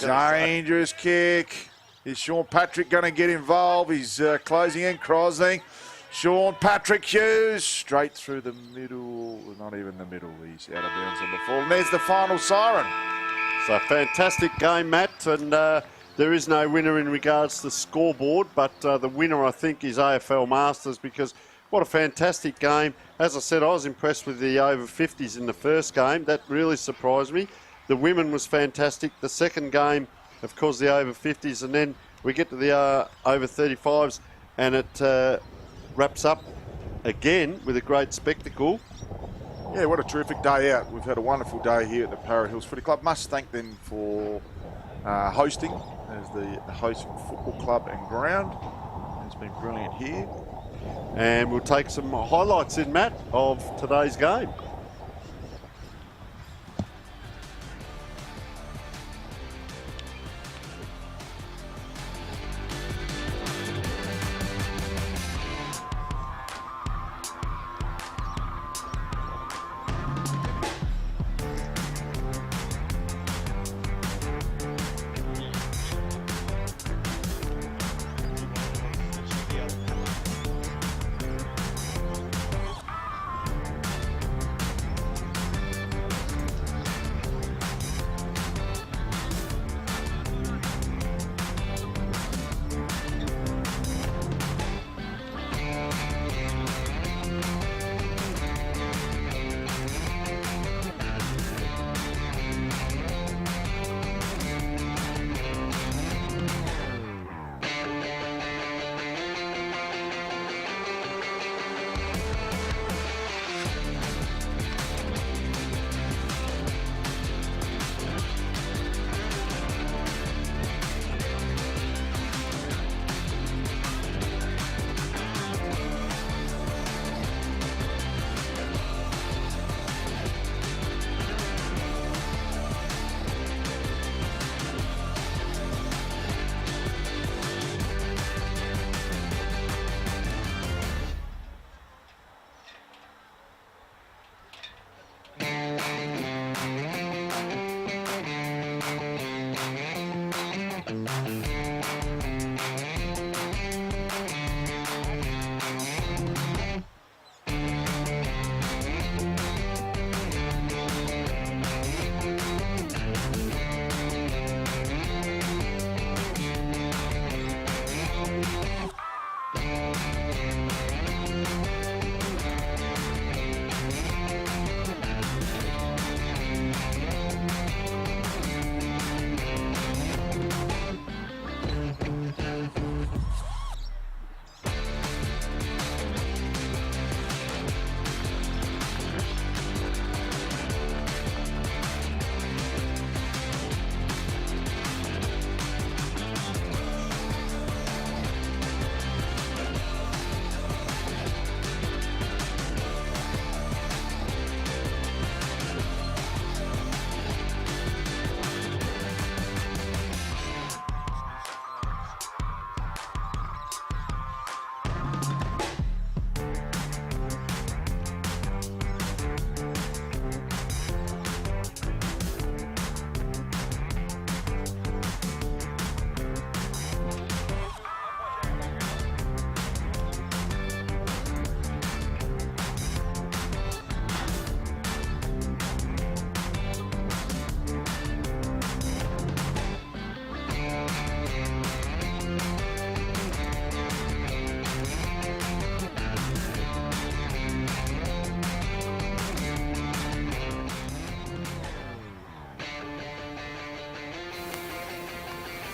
Dangerous kick. Is Sean Patrick going to get involved? He's closing in, crossing. Sean Patrick Hughes straight through the middle. Not even the middle. He's out of bounds on the fall. And there's the final siren. So fantastic game, Matt. And there is no winner in regards to the scoreboard, but the winner, I think, is AFL Masters, because what a fantastic game. As I said, I was impressed with the over 50s in the first game. That really surprised me. The women was fantastic. The second game, of course, the over 50s, and then we get to the over 35s, and it wraps up again with a great spectacle. Yeah, what a terrific day out. We've had a wonderful day here at the Para Hills Footy Club. Must thank them for hosting as the hosting football club and ground. It's been brilliant here. And we'll take some highlights in, Matt, of today's game.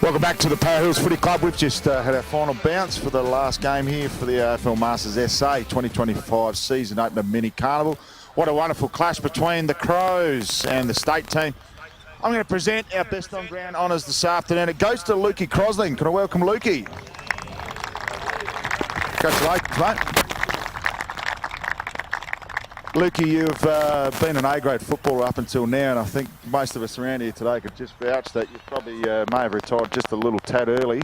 Welcome back to the Power Hills Footy Club. We've just had our final bounce for the last game here for the AFL Masters SA 2025 season opener mini carnival. What a wonderful clash between the Crows and the state team. I'm going to present our best on ground honours this afternoon. It goes to Lukey Crosling. Can I welcome Lukey? Congratulations, mate. Lukey, you've been an A-grade footballer up until now, and I think most of us around here today could just vouch that you probably may have retired just a little tad early.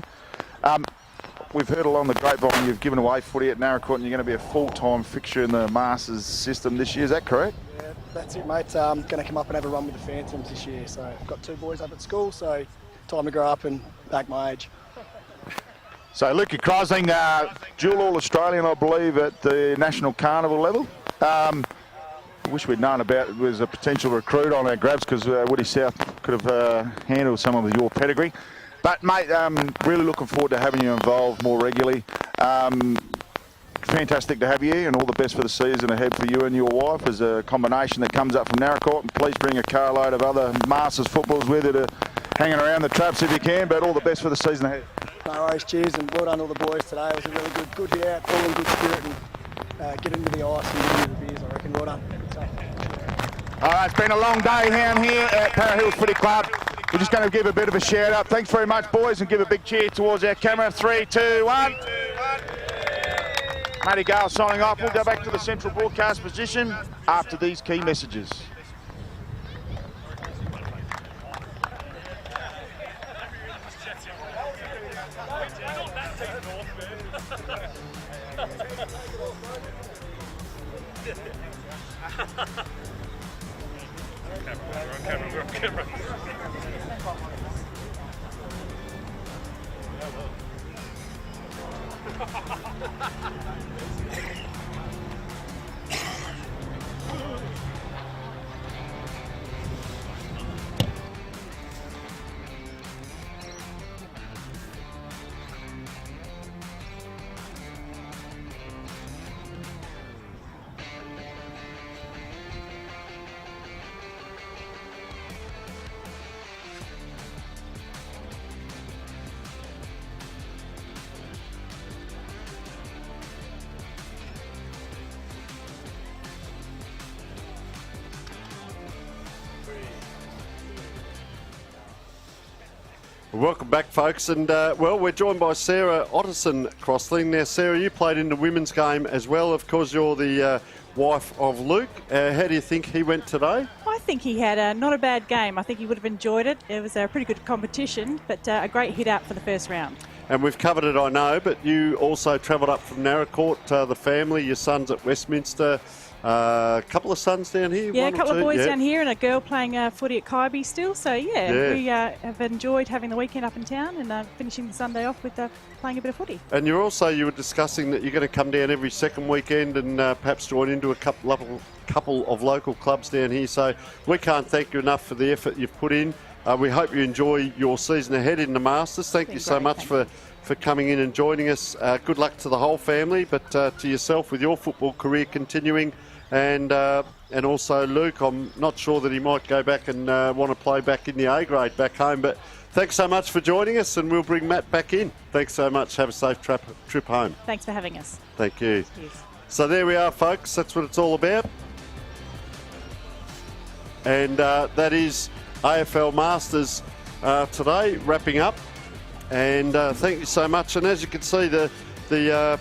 We've heard along the grapevine you've given away footy at Narracourt and you're going to be a full-time fixture in the Masters system this year. Is that correct? Yeah, that's it, mate. I'm going to come up and have a run with the Phantoms this year. So I've got 2 boys up at school, so time to grow up and back my age. So Lukey Crosling, dual All-Australian, I believe, at the National Carnival level. I wish we'd known about it was a potential recruit on our grabs because Woody South could have handled some of your pedigree. But, mate, really looking forward to having you involved more regularly. Fantastic to have you and all the best for the season ahead for you and your wife as a combination that comes up from Narracourt. And please bring a carload of other Masters footballers with you to hanging around the traps if you can, but all the best for the season ahead. No worries, cheers, and well done all the boys today. It was a really good hit out, all in good spirit, and get into the ice and get into the beers, I reckon. Well done. All right, it's been a long day down here at Para Hills Footy Club. We're just going to give a bit of a shout out. Thanks very much, boys, and give a big cheer towards our camera. 3, 2, 1. Matty Gale signing off. We'll go back to the central broadcast position after these key messages. We're on camera. Welcome back, folks, and well, we're joined by Sarah Otterson Crosling. Now, Sarah, you played in the women's game as well. Of course, you're the wife of Luke. How do you think he went today? I think he had not a bad game. I think he would have enjoyed it. It was a pretty good competition, but a great hit out for the first round. And we've covered it, I know, but you also travelled up from Narracourt, the family, your son's at Westminster. A couple of sons down here? Yeah, a couple of boys yeah. down here and a girl playing footy at Kaiby still. So, yeah. We have enjoyed having the weekend up in town and finishing the Sunday off with playing a bit of footy. And you were discussing that you're going to come down every second weekend and perhaps join into a couple of local clubs down here. So we can't thank you enough for the effort you've put in. We hope you enjoy your season ahead in the Masters. Thank you so much for coming in and joining us. Good luck to the whole family, but to yourself with your football career continuing. And also Luke, I'm not sure that he might go back and want to play back in the A grade back home, but thanks so much for joining us, and we'll bring Matt back in. Thanks so much. Have a safe trip home. Thanks for having us. Thank you. Cheers. So there we are, folks. That's what it's all about. And that is AFL Masters today, wrapping up. And thank you so much. And as you can see, the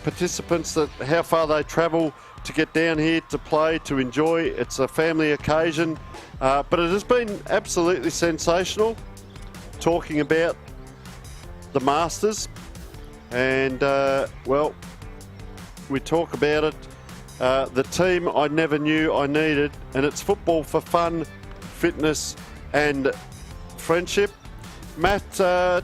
participants, how far they travel to get down here to play, to enjoy. It's a family occasion, but it has been absolutely sensational talking about the Masters. And, well, we talk about it. The team I never knew I needed, and it's football for fun, fitness and friendship. Matt,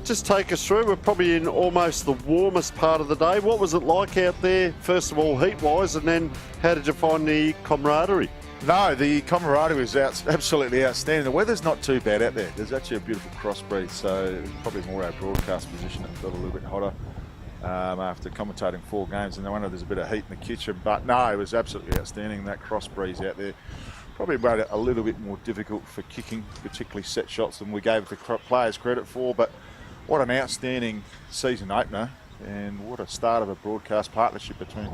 just take us through. We're probably in almost the warmest part of the day. What was it like out there, first of all, heat-wise, and then how did you find the camaraderie? No, the camaraderie was absolutely outstanding. The weather's not too bad out there. There's actually a beautiful cross breeze, so probably more our broadcast position. It felt a little bit hotter after commentating 4 games, and no wonder there's a bit of heat in the kitchen. But no, it was absolutely outstanding, that cross breeze out there. Probably made it a little bit more difficult for kicking, particularly set shots, than we gave the players credit for. But what an outstanding season opener, and what a start of a broadcast partnership between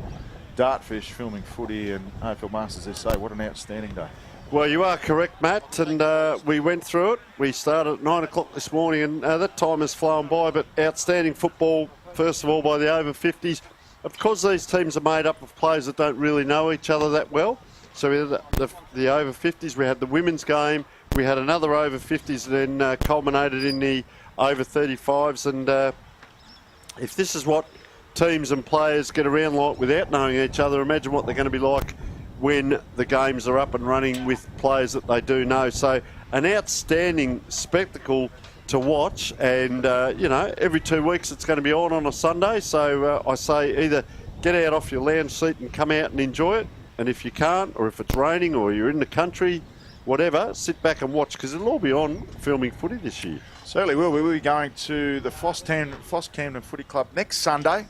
Dartfish, Filming Footy, and AFL Masters SA. What an outstanding day. Well, you are correct, Matt, and we went through it. We started at 9 o'clock this morning, and that time has flown by, but outstanding football, first of all, by the over 50s. Because these teams are made up of players that don't really know each other that well, so we had the over 50s, we had the women's game, we had another over 50s, and then culminated in the over 35s, and if this is what teams and players get around like without knowing each other, imagine what they're going to be like when the games are up and running with players that they do know. So an outstanding spectacle to watch, and every 2 weeks it's going to be on a Sunday. So I say either get out off your lounge seat and come out and enjoy it, and if you can't, or if it's raining or you're in the country, whatever, sit back and watch, because it'll all be on Filming Footy this year. Certainly will. We will be going to the Floss Camden Footy Club next Sunday.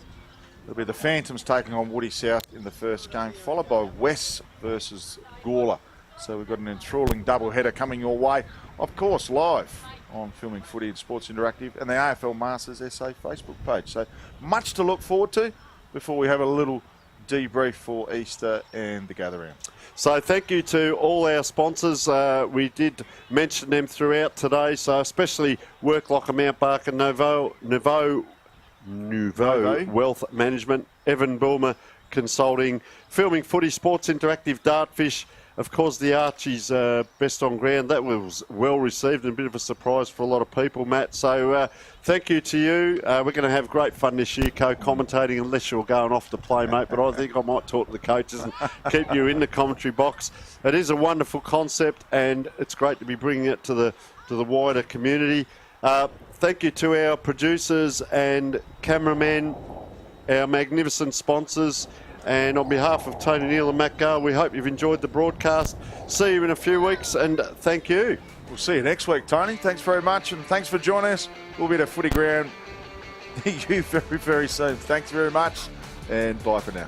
It'll be the Phantoms taking on Woody South in the first game, followed by West versus Gawler. So we've got an enthralling doubleheader coming your way, of course, live on Filming Footy and Sports Interactive and the AFL Masters SA Facebook page. So much to look forward to before we have a little debrief for Easter and the gather-round. So thank you to all our sponsors. We did mention them throughout today, so especially Work Locker, Mount Barker, Nouveau Wealth Management, Evan Bulmer Consulting, Filming Footy, Sports Interactive, Dartfish, of course the Archies Best on Ground. That was well received and a bit of a surprise for a lot of people, Matt. So thank you to you. We're going to have great fun this year co-commentating, unless you're going off to play, mate. But I think I might talk to the coaches and keep you in the commentary box. It is a wonderful concept, and it's great to be bringing it to the wider community. Thank you to our producers and cameramen, our magnificent sponsors. And on behalf of Tony Neal and Matt Gale, we hope you've enjoyed the broadcast. See you in a few weeks, and thank you. We'll see you next week, Tony. Thanks very much, and thanks for joining us. We'll be at a footy ground you very, very soon. Thanks very much, and bye for now.